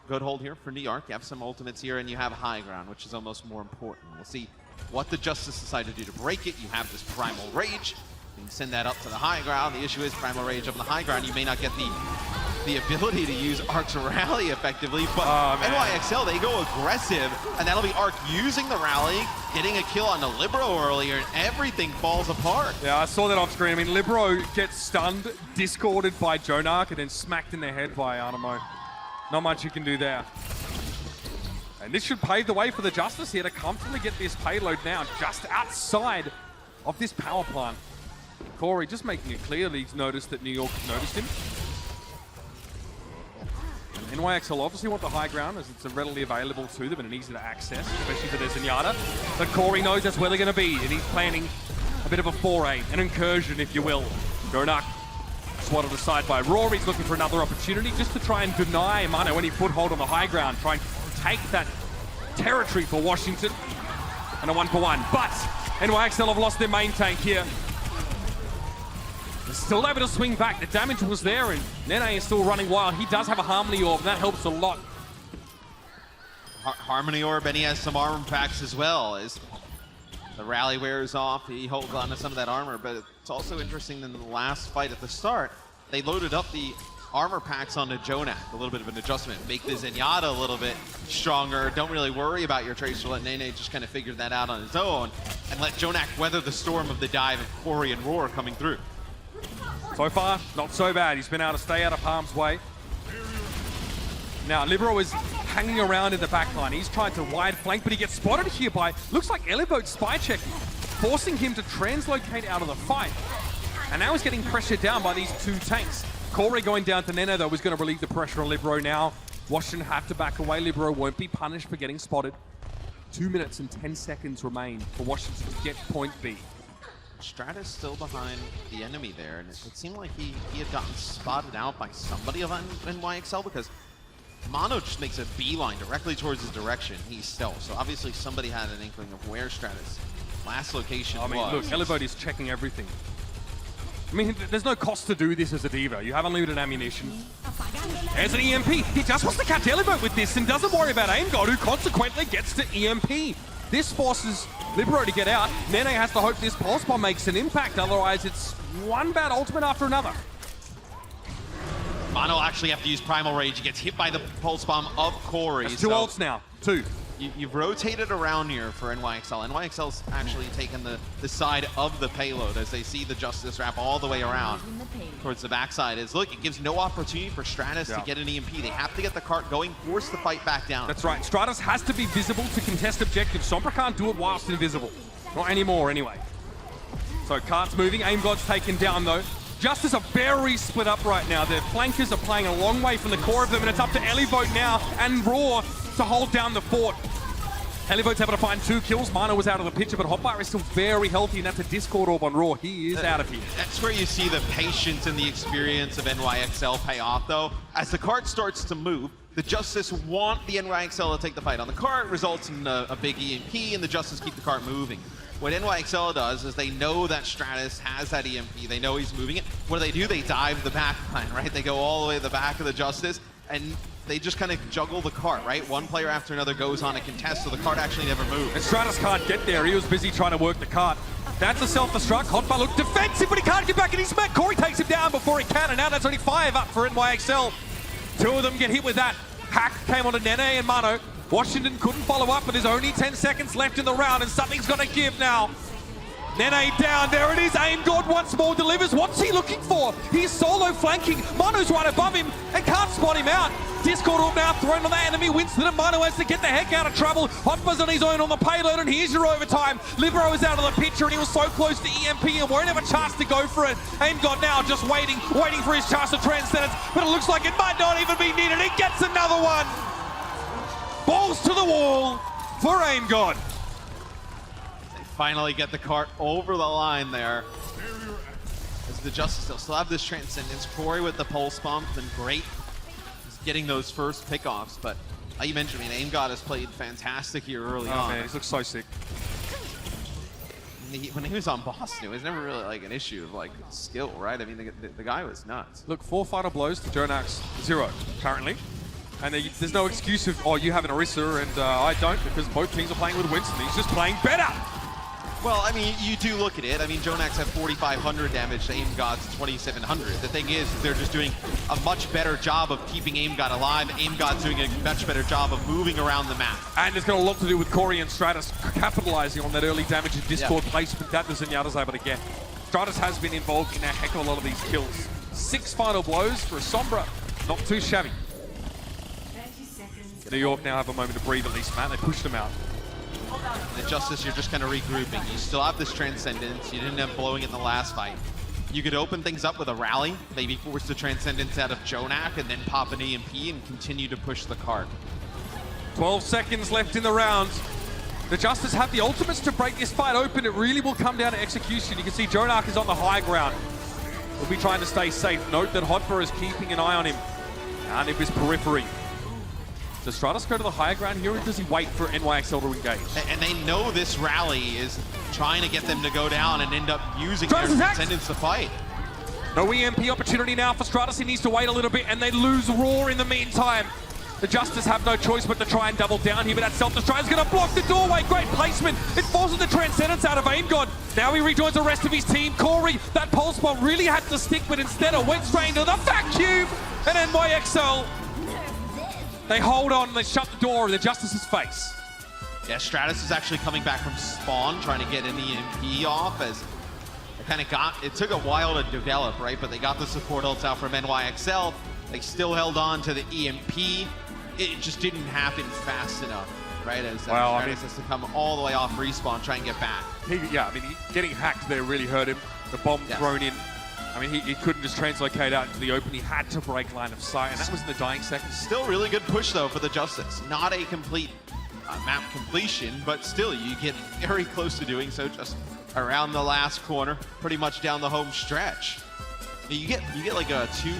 [SPEAKER 19] good hold here for New York. You have some ultimates here, and you have high ground, which is almost more important. We'll see what the Justice decide to do to break it. You have this primal rage. You can send that up to the high ground. The issue is primal rage up on the high ground. You may not get the ability to use Arc's rally effectively, but NYXL, they go aggressive, and that'll be Arc using the rally, getting a kill on the Libero earlier, and everything falls apart.
[SPEAKER 13] Yeah, I saw that off screen. I mean, Libero gets stunned, discorded by Jonak, and then smacked in the head by Animo. Not much you can do there. And this should pave the way for the Justice here to comfortably get this payload now just outside of this power plant. Corey just making it clear that he's noticed that New York noticed him. NYXL obviously want the high ground as it's readily available to them and easy to access, especially for their Zenyatta. But Corey knows that's where they're going to be, and he's planning a bit of a foray, an incursion, if you will. Jonak swatted aside by Rory. He's looking for another opportunity just to try and deny Mano any foothold on the high ground, trying to take that territory for Washington. And a 1-for-1. But NYXL have lost their main tank here. They're still able to swing back. The damage was there, and Nene is still running wild. He does have a Harmony Orb, and that helps a lot.
[SPEAKER 19] Harmony Orb, and he has some armor packs as well. As the rally wears off, he holds on to some of that armor, but it's also interesting that in the last fight at the start, they loaded up the armor packs onto Jonak. A little bit of an adjustment. Make the Zenyatta a little bit stronger. Don't really worry about your Tracer. Let Nene just kind of figure that out on his own, and let Jonak weather the storm of the dive of Corey and Roar coming through.
[SPEAKER 13] So far, not so bad. He's been able to stay out of harm's way. Now, Libero is hanging around in the backline. He's trying to wide flank, but he gets spotted here by, looks like Elibo's spy checking, forcing him to translocate out of the fight. And now he's getting pressured down by these 2 tanks. Corey going down to Nene, though, is going to relieve the pressure on Libero now. Washington have to back away. Libero won't be punished for getting spotted. 2 minutes and 10 seconds remain for Washington to get point B.
[SPEAKER 19] Stratus still behind the enemy there, and it seemed like he had gotten spotted out by somebody of NYXL because Mono just makes a beeline directly towards his direction. He's stealth, so obviously somebody had an inkling of where Stratus' last location was.
[SPEAKER 13] I mean, look, Elibode is checking everything. I mean, there's no cost to do this as a diva. You have unlimited ammunition. There's an EMP. He just wants to catch Elibode with this and doesn't worry about Aim God, who consequently gets to EMP. This forces Libero to get out. Nene has to hope this pulse bomb makes an impact, otherwise it's one bad ultimate after another.
[SPEAKER 19] Mono actually have to use Primal Rage. He gets hit by the pulse bomb of Corey.
[SPEAKER 13] That's 2 ults now. 2.
[SPEAKER 19] You've rotated around here for NYXL. NYXL's actually taken the side of the payload as they see the Justice wrap all the way around towards the backside. Look, it gives no opportunity for Stratus to get an EMP. They have to get the cart going, force the fight back down.
[SPEAKER 13] That's right. Stratus has to be visible to contest objectives. Sombra can't do it whilst invisible. Not anymore, anyway. So Cart's moving, Aim God's taken down though. Justice are very split up right now. Their flankers are playing a long way from the core of them, and it's up to Elivote now and Raw to hold down the fort. Elivote's able to find 2 kills. Mano was out of the picture, but Hotfire is still very healthy, and that's a Discord orb on Raw. He is out of here.
[SPEAKER 19] That's where you see the patience and the experience of NYXL pay off, though. As the cart starts to move, the Justice want the NYXL to take the fight on the cart, results in a big EMP, and the Justice keep the cart moving. What NYXL does is they know that Stratus has that EMP. They know he's moving it. What do? They dive the back line, right? They go all the way to the back of the Justice, and they just kind of juggle the cart, right? One player after another goes on a contest, so the cart actually never moves.
[SPEAKER 13] And Stratus can't get there. He was busy trying to work the cart. That's a self-destruct. Hotfire looked defensive, but he can't get back in his smack. Corey takes him down before he can, and now that's only 5 up for NYXL. 2 of them get hit with that. Hack came onto Nene and Mano. Washington couldn't follow up, but there's only 10 seconds left in the round, and something's got to give now. Nene down, there it is. Aim God once more delivers. What's he looking for? He's solo flanking. Mano's right above him and can't spot him out. Discord orb now thrown on the enemy. Winston and Mano has to get the heck out of trouble. Hotfire's on his own on the payload, and here's your overtime. Libero is out of the picture, and he was so close to EMP and won't have a chance to go for it. Aim God now just waiting for his chance to transcendence, but it looks like it might not even be needed. He gets another one. Balls to the wall for Aim God.
[SPEAKER 19] Finally get the cart over the line there. As the Justice, they'll still have this transcendence. Corey with the pulse bomb, been great. He's getting those first pickoffs, but like you mentioned, I mean, Aim God has played fantastic here early on.
[SPEAKER 13] Man, he looks so sick.
[SPEAKER 19] When he was on Boston, it was never really like an issue of like skill, right? I mean, the guy was nuts.
[SPEAKER 13] Look, 4 final blows to Jonak's 0 currently. And there's no excuse of, oh, you have an Orisa and I don't, because both teams are playing with Winston. He's just playing better.
[SPEAKER 19] Well, I mean, you do look at it. I mean, Jonax had 4,500 damage to Aim God's 2,700. The thing is, they're just doing a much better job of keeping Aim God alive. Aim God's doing a much better job of moving around the map.
[SPEAKER 13] And it's got a lot to do with Corey and Stratus capitalizing on that early damage and Discord placement that the Zenyatta's able to get. Stratus has been involved in a heck of a lot of these kills. 6 final blows for a Sombra. Not too shabby. New York now have a moment to breathe at least, Matt. They pushed them out.
[SPEAKER 19] The Justice, you're just kind of regrouping. You still have this Transcendence. You didn't have blowing it in the last fight. You could open things up with a rally, maybe force the Transcendence out of Jonak, and then pop an EMP and continue to push the cart.
[SPEAKER 13] 12 seconds left in the round. The Justice have the ultimates to break this fight open. It really will come down to execution. You can see Jonak is on the high ground. He'll be trying to stay safe. Note that Hotfire is keeping an eye on him. Out of his periphery. Does Stratus go to the higher ground here, or does he wait for NYXL to engage?
[SPEAKER 19] And they know this rally is trying to get them to go down and end up using their Transcendence to fight.
[SPEAKER 13] No EMP opportunity now for Stratus. He needs to wait a little bit, and they lose Roar in the meantime. The Justice have no choice but to try and double down here, but that self-destruct is going to block the doorway. Great placement. It forces the Transcendence out of Aim God. Now he rejoins the rest of his team. Corey, that pulse bomb really had to stick, but instead it went straight into the Fat Cube, and NYXL. They hold on, they shut the door in the Justice's face.
[SPEAKER 19] Yeah, Stratus is actually coming back from spawn, trying to get an EMP off as it kind of it took a while to develop, right? But they got the support ults out from NYXL. They still held on to the EMP. It just didn't happen fast enough, right? As Stratus has to come all the way off respawn, try and get back.
[SPEAKER 13] Getting hacked there really hurt him. The bomb thrown in. I mean, he couldn't just translocate out into the open. He had to break line of sight, and that was in the dying seconds.
[SPEAKER 19] Still really good push, though, for the Justice. Not a complete map completion, but still, you get very close to doing so just around the last corner, pretty much down the home stretch. You get like a two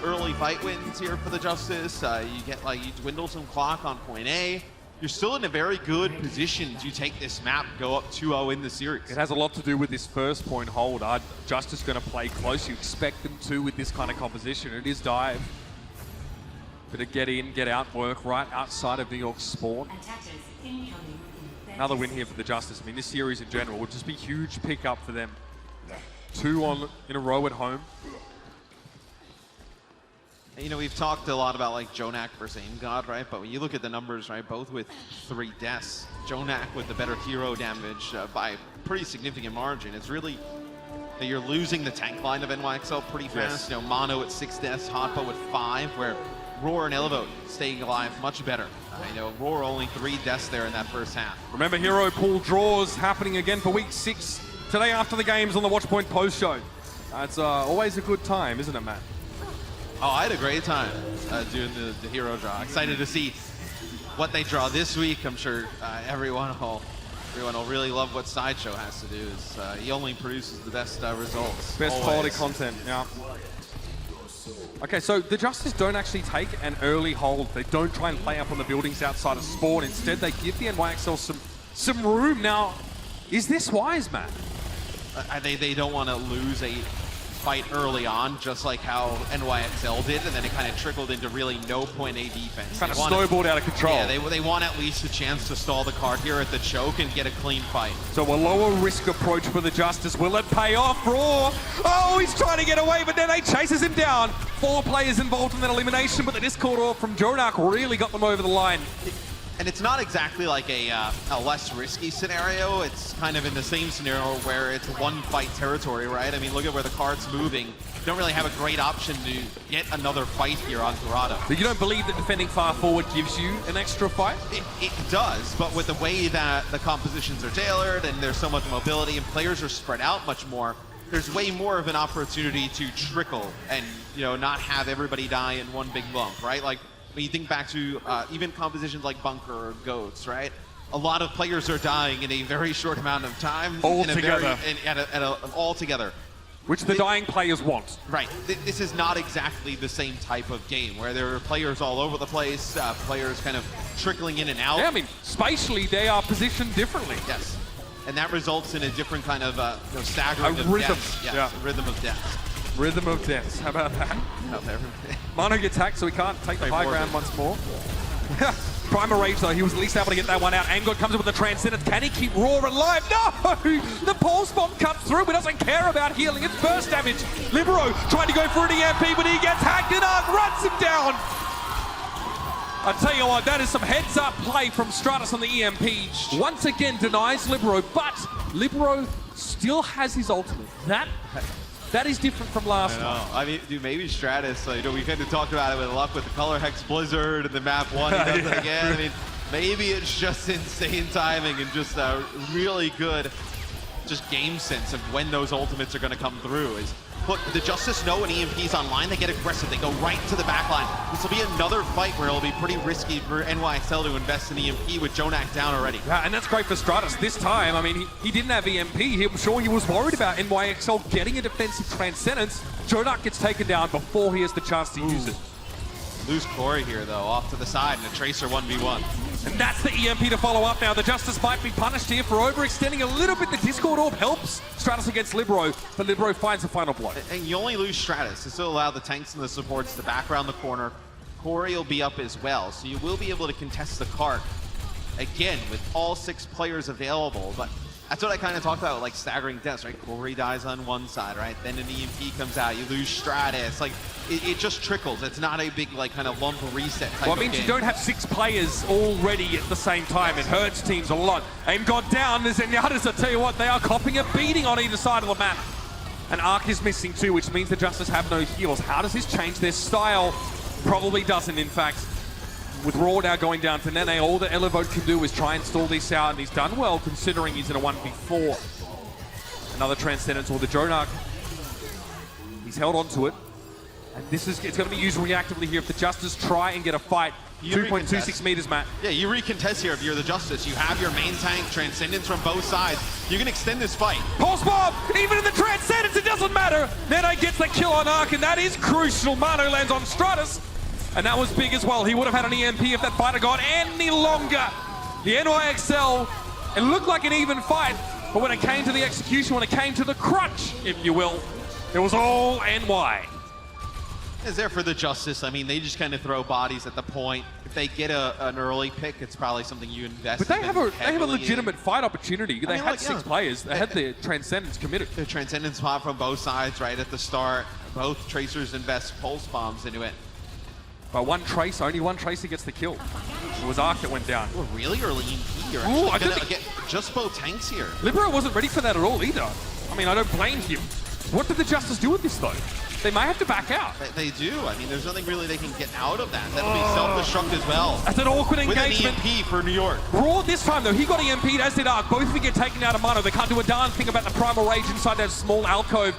[SPEAKER 19] early fight wins here for the Justice. You dwindle some clock on point A. You're still in a very good position to take this map, go up 2-0 in the series.
[SPEAKER 13] It has a lot to do with this first point hold. Are Justice going to play close? You expect them to with this kind of composition. It is dive. Bit of get in, get out work right outside of New York's spawn. Another win here for the Justice. I mean, this series in general would just be huge pickup for them. 2 in a row at home.
[SPEAKER 19] You know, we've talked a lot about like Jonak versus Aim God, right? But when you look at the numbers, right, both with 3 deaths, Jonak with the better hero damage by a pretty significant margin. It's really, you're losing the tank line of NYXL pretty fast. You know, Mono at 6 deaths, Hotpo with 5, where Roar and Elevote staying alive much better. I know Roar only 3 deaths there in that first half.
[SPEAKER 13] Remember, hero pool draws happening again for week 6 today after the games on the Watchpoint post show. It's always a good time, isn't it, Matt?
[SPEAKER 19] Oh, I had a great time doing the hero draw. Excited to see what they draw this week. I'm sure everyone will really love what Sideshow has to do. He only produces the best results.
[SPEAKER 13] Best
[SPEAKER 19] always.
[SPEAKER 13] quality content, yeah. Okay, so the Justice don't actually take an early hold. They don't try and play up on the buildings outside of spawn. Instead, they give the NYXL some room. Now, is this wise, Matt?
[SPEAKER 19] They don't want to lose a fight early on, just like how NYXL did, and then it kind of trickled into really no point A defense.
[SPEAKER 13] Kind of snowballed out of control.
[SPEAKER 19] Yeah, they want at least a chance to stall the card here at the choke and get a clean fight.
[SPEAKER 13] So a lower risk approach for the Justice. Will it pay off? Raw! Oh, he's trying to get away, but then he chases him down. 4 players involved in that elimination, but the Discord orb from Jonak really got them over the line.
[SPEAKER 19] And it's not exactly like a less risky scenario. It's kind of in the same scenario where it's one fight territory, right? I mean, look at where the card's moving. You don't really have a great option to get another fight here on Toronto.
[SPEAKER 13] But you don't believe that defending far forward gives you an extra fight?
[SPEAKER 19] It does, but with the way that the compositions are tailored and there's so much mobility and players are spread out much more, there's way more of an opportunity to trickle and, you know, not have everybody die in one big lump, right? Like, when you think back to even compositions like Bunker or Goats, right? A lot of players are dying in a very short amount of time.
[SPEAKER 13] All together.
[SPEAKER 19] All together.
[SPEAKER 13] Which the dying players want.
[SPEAKER 19] Right. This is not exactly the same type of game where there are players all over the place, players kind of trickling in and out.
[SPEAKER 13] Yeah, I mean, spatially, they are positioned differently.
[SPEAKER 19] Yes. And that results in a different kind of staggering
[SPEAKER 13] of rhythm.
[SPEAKER 19] Death. Yes,
[SPEAKER 13] Yeah.
[SPEAKER 19] A rhythm of death.
[SPEAKER 13] Rhythm of death. How about that? Mano gets hacked, so he can't take the high ground once more. Primer Rage, though, he was at least able to get that one out. Angod comes in with the Transcendence. Can he keep Raw alive? No! The Pulse Bomb cuts through, but doesn't care about healing. It's burst damage. Libero trying to go for an EMP, but he gets hacked and Arc runs him down. I tell you what, that is some heads-up play from Stratus on the EMP. Once again denies Libero, but Libero still has his ultimate. That is different from last time.
[SPEAKER 19] I mean, dude, maybe Stratus, we kind of talked about it with luck with the Color Hex Blizzard and the map 1, he does it again. I mean, maybe it's just insane timing and just really good game sense of when those ultimates are going to come through. Look, the Justice know when EMP's online, they get aggressive. They go right to the backline. This will be another fight where it'll be pretty risky for NYXL to invest in EMP with Jonak down already.
[SPEAKER 13] Yeah, and that's great for Stratus. This time, I mean, he didn't have EMP. I'm sure he was worried about NYXL getting a defensive Transcendence. Jonak gets taken down before he has the chance to use it.
[SPEAKER 19] Lose Corey here, though, off to the side, and a Tracer 1v1.
[SPEAKER 13] And that's the EMP to follow up now. The Justice might be punished here for overextending a little bit. The Discord Orb helps Stratus against Libero, but Libero finds the final blow.
[SPEAKER 19] And you only lose Stratus to still allow the tanks and the supports to back around the corner. Corey will be up as well, so you will be able to contest the cart again with all 6 players available. But that's what I kind of talked about with like staggering deaths, right? Corey dies on one side, right? Then an EMP comes out, you lose Stratus. Like, it just trickles. It's not a big, like, kind of lump reset type
[SPEAKER 13] Well, it means you don't have 6 players already at the same time. It hurts teams a lot. Aim got down. The Zenyatas, I tell you what, they are copping a beating on either side of the map. And Arc is missing too, which means the Justice have no heals. How does this change their style? Probably doesn't, in fact. With Raw now going down to Nene, all that Elevote can do is try and stall this out, and he's done well considering he's in a 1v4. Another Transcendence, or the Jonak. He's held on to it. And it's going to be used reactively here if the Justice try and get a fight. 2.26 meters, Matt.
[SPEAKER 19] Yeah, you recontest here if you're the Justice. You have your main tank, Transcendence from both sides. You can extend this fight.
[SPEAKER 13] Pulse Bomb! Even in the Transcendence, it doesn't matter! Nene gets the kill on Arc, and that is crucial. Mano lands on Stratus. And that was big as well. He would have had an EMP if that fight had gone any longer. The NYXL, it looked like an even fight, but when it came to the execution, when it came to the crunch, if you will, it was all NY.
[SPEAKER 19] Is there for the Justice. I mean, they just kind of throw bodies at the point. If they get an early pick, it's probably something you invest
[SPEAKER 13] But they
[SPEAKER 19] in
[SPEAKER 13] have a legitimate fight opportunity. They had
[SPEAKER 19] look,
[SPEAKER 13] 6 players. They had the Transcendence committed.
[SPEAKER 19] The Transcendence spot from both sides right at the start. Both Tracers invest Pulse Bombs into it.
[SPEAKER 13] But only one Tracer gets the kill. It was Arc that went down.
[SPEAKER 19] Well, really early EMP. You're
[SPEAKER 13] Ooh,
[SPEAKER 19] actually gonna get just both tanks here.
[SPEAKER 13] Libero wasn't ready for that at all either. I mean, I don't blame him. What did the Justice do with this though? they may have to back out.
[SPEAKER 19] They do. I mean, there's nothing really they can get out of that. That'll be self-destruct as well.
[SPEAKER 13] That's an awkward engagement.
[SPEAKER 19] With an EMP for New York.
[SPEAKER 13] Raw this time, though. He got EMP'd, as did Ark. Both of them get taken out of Mano. They can't do a darn thing about the Primal Rage inside that small alcove.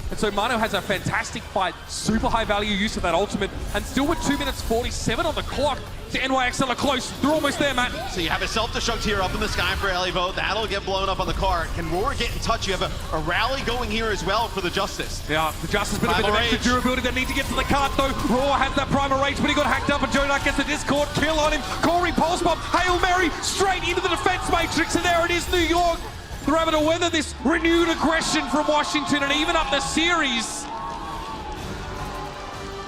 [SPEAKER 13] And so Mano has a fantastic fight. Super high value use of that ultimate. And still with 2 minutes 47 on the clock. The NYXL are close. They're almost there, Matt.
[SPEAKER 19] So you have a self-destruct here up in the sky for Elivo. That'll get blown up on the car. Can Roar get in touch? You have a rally going here as well for the Justice.
[SPEAKER 13] Yeah, the Justice bit of extra durability. They need to get to the cart, though. Roar has that Primal Rage, but he got hacked up, and Jonak gets the Discord kill on him. Corey Pulse Bomb, Hail Mary, straight into the defense matrix, and there it is, New York. They're able to weather this renewed aggression from Washington and even up the series.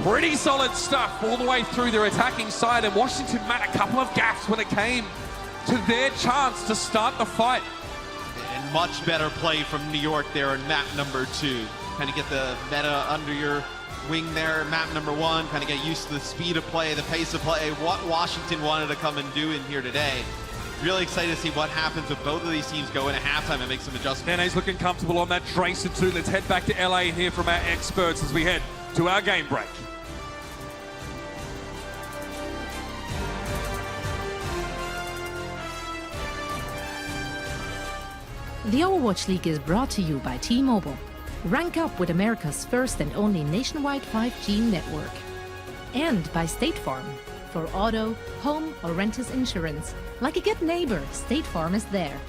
[SPEAKER 13] Pretty solid stuff all the way through their attacking side, and Washington met a couple of gaps when it came to their chance to start the fight.
[SPEAKER 19] And much better play from New York there in map number 2. Kind of get the meta under your wing there. Map number 1, kind of get used to the speed of play, the pace of play, what Washington wanted to come and do in here today. Really excited to see what happens if both of these teams go in at halftime and make some adjustments.
[SPEAKER 13] Nene's looking comfortable on that Tracer too. Let's head back to LA and hear from our experts as we head to our game break.
[SPEAKER 3] The Overwatch League is brought to you by T-Mobile. Rank up with America's first and only nationwide 5G network. And by State Farm. For auto, home, or renters insurance. Like a good neighbor, State Farm is there.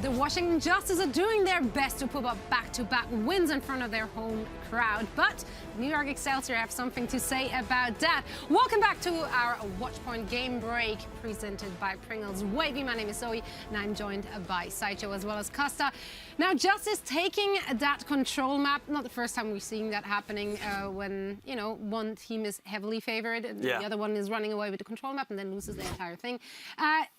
[SPEAKER 4] The Washington Justice are doing their best to put up back-to-back wins in front of their home crowd, but New York Excelsior have something to say about that. Welcome back to our Watchpoint game break presented by Pringles Wavy. My name is Zoe and I'm joined by Sideshow as well as Costa. Now, Justice taking that control map, not the first time we're seeing that happening when, you know, one team is heavily favored and the other one is running away with the control map and then loses the entire thing.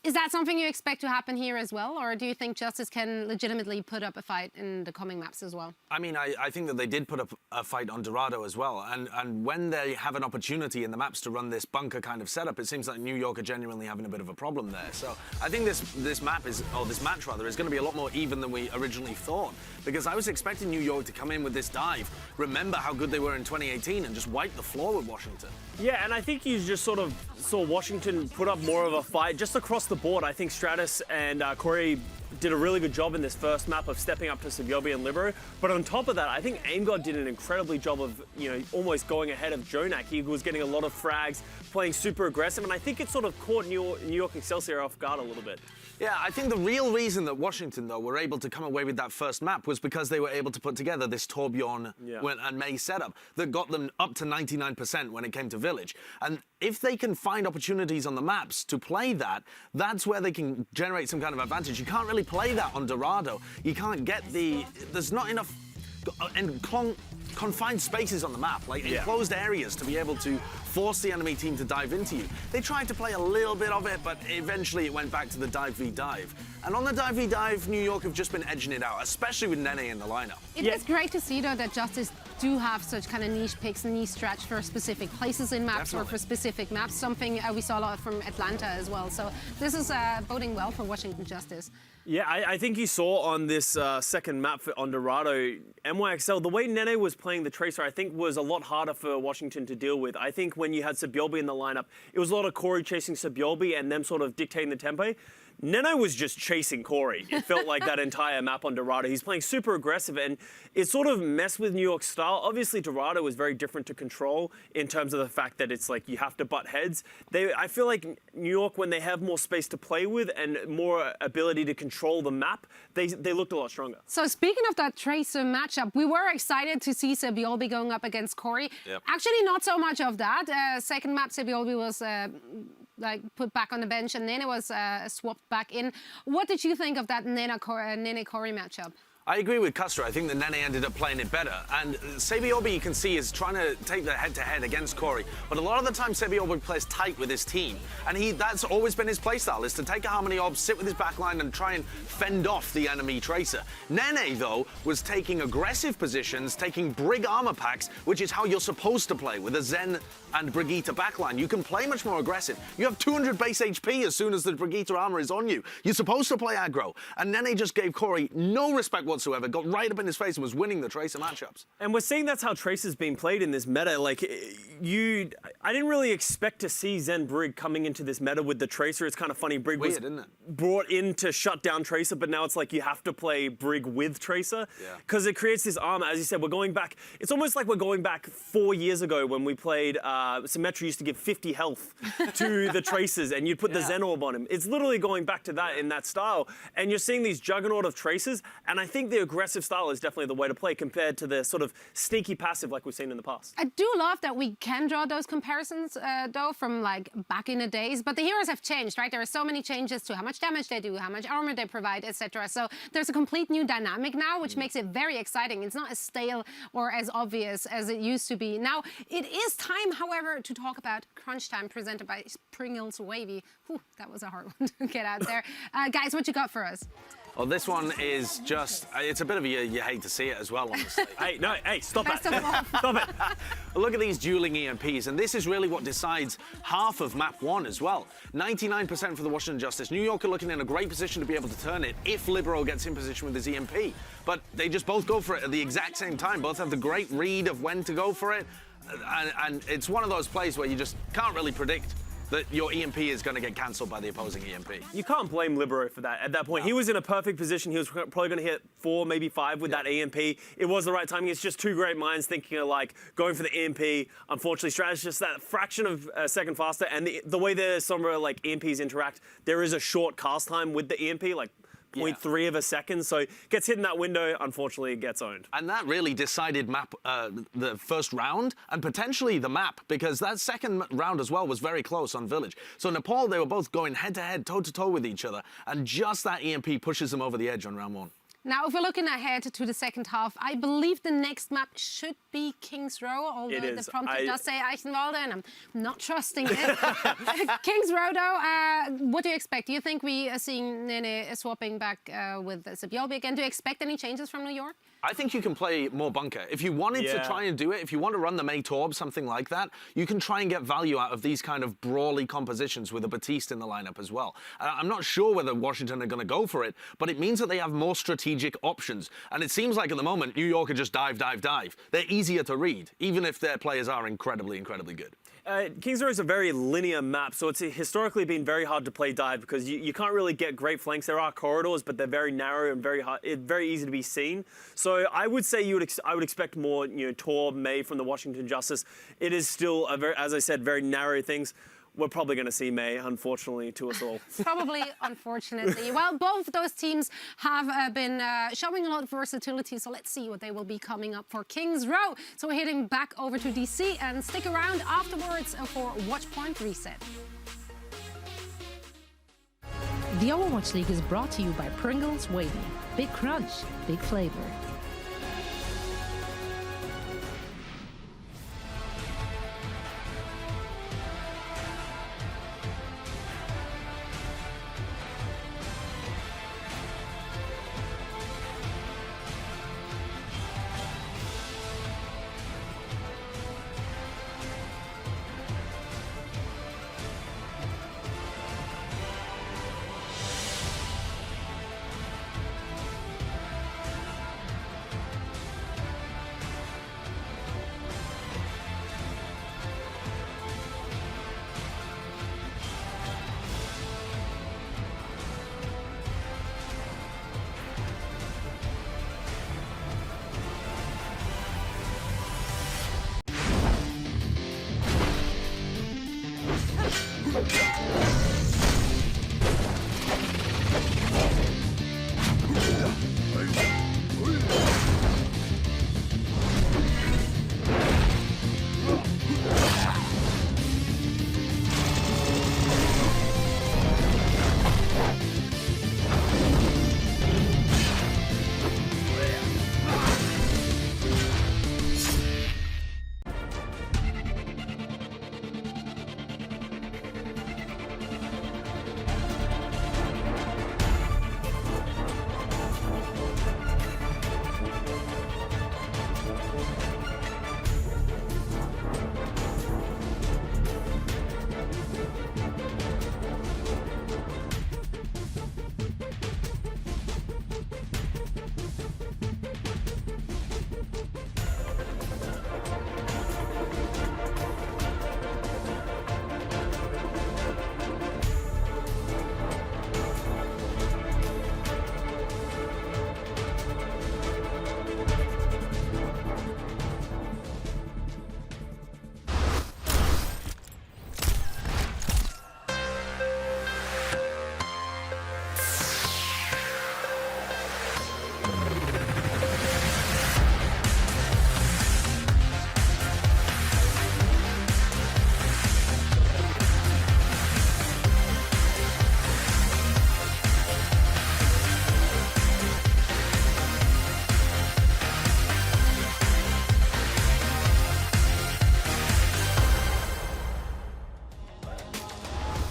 [SPEAKER 4] Is that something you expect to happen here as well, or do you think Justice can legitimately put up a fight in the coming maps as well?
[SPEAKER 1] I mean, I think that they did put up a fight on Dorado as well, and when they have an opportunity in the maps to run this bunker kind of setup, it seems like New York are genuinely having a bit of a problem there. So I think this match rather, is going to be a lot more even than we originally thought, because I was expecting New York to come in with this dive, remember how good they were in 2018, and just wipe the floor with Washington.
[SPEAKER 6] Yeah, and I think you just sort of saw Washington put up more of a fight just across the board. I think Stratus and Corey
[SPEAKER 1] did a really good job in this first map of stepping up to Sebiobi and Libero. But on top of that, I think AimGod did an incredibly job of, almost going ahead of Jonak. He was getting a lot of frags, playing super aggressive, and I think it sort of caught New York Excelsior off guard a little bit.
[SPEAKER 12] Yeah, I think the real reason that Washington, though, were able to come away with that first map was because they were able to put together this Torbjorn and May setup that got them up to 99% when it came to Village. And if they can find opportunities on the maps to play that, that's where they can generate some kind of advantage. You can't really play that on Dorado. You can't get there's not enough confined spaces on the map, like enclosed areas to be able to force the enemy team to dive into you. They tried to play a little bit of it, but eventually it went back to the dive v dive. And on the dive v dive, New York have just been edging it out, especially with Nene in the lineup.
[SPEAKER 4] It is great to see, though, that Justice do have such kind of niche picks and niche stretch for specific places in maps or for specific maps, something we saw a lot from Atlanta as well. So this is boding well for Washington Justice.
[SPEAKER 1] Yeah, I think you saw on this second map on Dorado, NYXL, the way Nene was playing the Tracer, I think was a lot harder for Washington to deal with. I think when you had Sebiobi in the lineup, it was a lot of Corey chasing Sebiobi and them sort of dictating the tempo. Nene was just chasing Corey. It felt like that entire map on Dorado. He's playing super aggressive, and it sort of messed with New York's style. Obviously, Dorado is very different to Control in terms of the fact that it's like you have to butt heads. I feel like New York, when they have more space to play with and more ability to control the map, they looked a lot stronger.
[SPEAKER 4] So speaking of that Tracer matchup, we were excited to see Sebiobi going up against Corey.
[SPEAKER 12] Yep.
[SPEAKER 4] Actually, not so much of that. Second map, Sebiobi was put back on the bench, and Nene was swapped back in. What did you think of that Nene-Corey matchup?
[SPEAKER 12] I agree with Custer. I think that Nene ended up playing it better. And Sebiobi, you can see, is trying to take the head-to-head against Corey. But a lot of the time, Sebiobi plays tight with his team. And that's always been his playstyle, is to take a Harmony Orb, sit with his backline, and try and fend off the enemy Tracer. Nene, though, was taking aggressive positions, taking Brig armor packs, which is how you're supposed to play, with a Zen and Brigitte backline. You can play much more aggressive. You have 200 base HP as soon as the Brigitte armor is on you. You're supposed to play aggro. And Nene just gave Corey no respect whatsoever, got right up in his face and was winning the Tracer matchups.
[SPEAKER 1] And we're seeing that's how Tracer's being played in this meta. Like, I didn't really expect to see Zen Brig coming into this meta with the Tracer. It's kind of funny. Brig was brought in to shut down Tracer, but now it's like you have to play Brig with Tracer because it creates this armor. As you said, we're going back. It's almost like we're going back 4 years ago when we played Symmetra used to give 50 health to the Tracers, and you'd put the Zen Orb on him. It's literally going back to that in that style. And you're seeing these juggernaut of Tracers, and I think the aggressive style is definitely the way to play compared to the sort of sneaky passive like we've seen in the past.
[SPEAKER 4] I do love that we can draw those comparisons, though, from like back in the days. But the heroes have changed, right? There are so many changes to how much damage they do, how much armor they provide, etc. So there's a complete new dynamic now, which makes it very exciting. It's not as stale or as obvious as it used to be. Now, it is time, however, to talk about Crunch Time, presented by Pringles Wavy. Whew, that was a hard one to get out there. Guys, what you got for us?
[SPEAKER 12] Well, this one is just, it's a bit of you hate to see it as well, honestly.
[SPEAKER 1] Hey, stop that.
[SPEAKER 12] Stop it. Look at these dueling EMPs, and this is really what decides half of map one as well. 99% for the Washington Justice. New York are looking in a great position to be able to turn it if Libero gets in position with his EMP. But they just both go for it at the exact same time. Both have the great read of when to go for it. And it's one of those plays where you just can't really predict that your EMP is going to get cancelled by the opposing EMP.
[SPEAKER 1] You can't blame Libero for that at that point. No. He was in a perfect position. He was probably going to hit 4, maybe 5 with that EMP. It was the right timing. It's just two great minds thinking of like going for the EMP. Unfortunately, Strat's just that fraction of a second faster. And the way the Sombra like EMPs interact, there is a short cast time with the EMP, like 0.3 of a second, so gets hit in that window, unfortunately it gets owned.
[SPEAKER 12] And that really decided the first round, and potentially the map, because that second round as well was very close on Village. So Nepal, they were both going head-to-head, toe-to-toe with each other, and just that EMP pushes them over the edge on round one.
[SPEAKER 4] Now, if we're looking ahead to the second half, I believe the next map should be King's Row, although the prompt does say Eichenwalde, and I'm not trusting it. King's Row, though, what do you expect? Do you think we are seeing Nene swapping back with Sebiobi again? Do you expect any changes from New York?
[SPEAKER 12] I think you can play more bunker. If you wanted to try and do it, if you want to run the May Torb, something like that, you can try and get value out of these kind of brawly compositions with a Batiste in the lineup as well. I'm not sure whether Washington are going to go for it, but it means that they have more strategic options. And it seems like at the moment, New York are just dive, dive, dive. They're easier to read, even if their players are incredibly, incredibly good.
[SPEAKER 1] Kings Row is a very linear map, so it's historically been very hard to play dive because you can't really get great flanks. There are corridors, but they're very narrow and very easy to be seen. So I would say I would expect more, Tor, May from the Washington Justice. It is still as I said, very narrow things. We're probably going to see May, unfortunately, to us all.
[SPEAKER 4] Probably, unfortunately. Well, both of those teams have been showing a lot of versatility, so let's see what they will be coming up for Kings Row. So we're heading back over to DC and stick around afterwards for Watch Point Reset.
[SPEAKER 3] The Overwatch League is brought to you by Pringles Wavy. Big crunch, big flavor.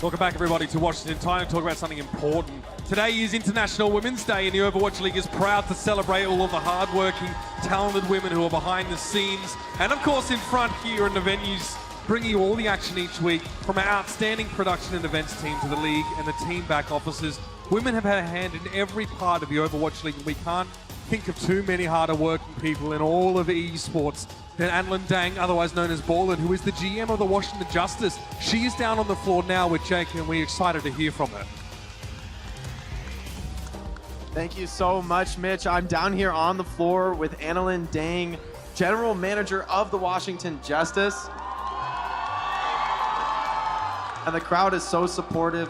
[SPEAKER 13] Welcome back, everybody, to Washington. Time to talk about something important. Today is International Women's Day, and the Overwatch League is proud to celebrate all of the hard-working, talented women who are behind the scenes, and of course in front here in the venues, bringing you all the action each week, from our outstanding production and events team to the league and the team back offices. Women have had a hand in every part of the Overwatch League, and we can't think of too many harder working people in all of esports than Annalyn Dang, otherwise known as Ballin, who is the GM of the Washington Justice. She is down on the floor now with Jake, and we're excited to hear from her.
[SPEAKER 14] Thank you so much, Mitch. I'm down here on the floor with Annalyn Dang, General Manager of the Washington Justice. And the crowd is so supportive.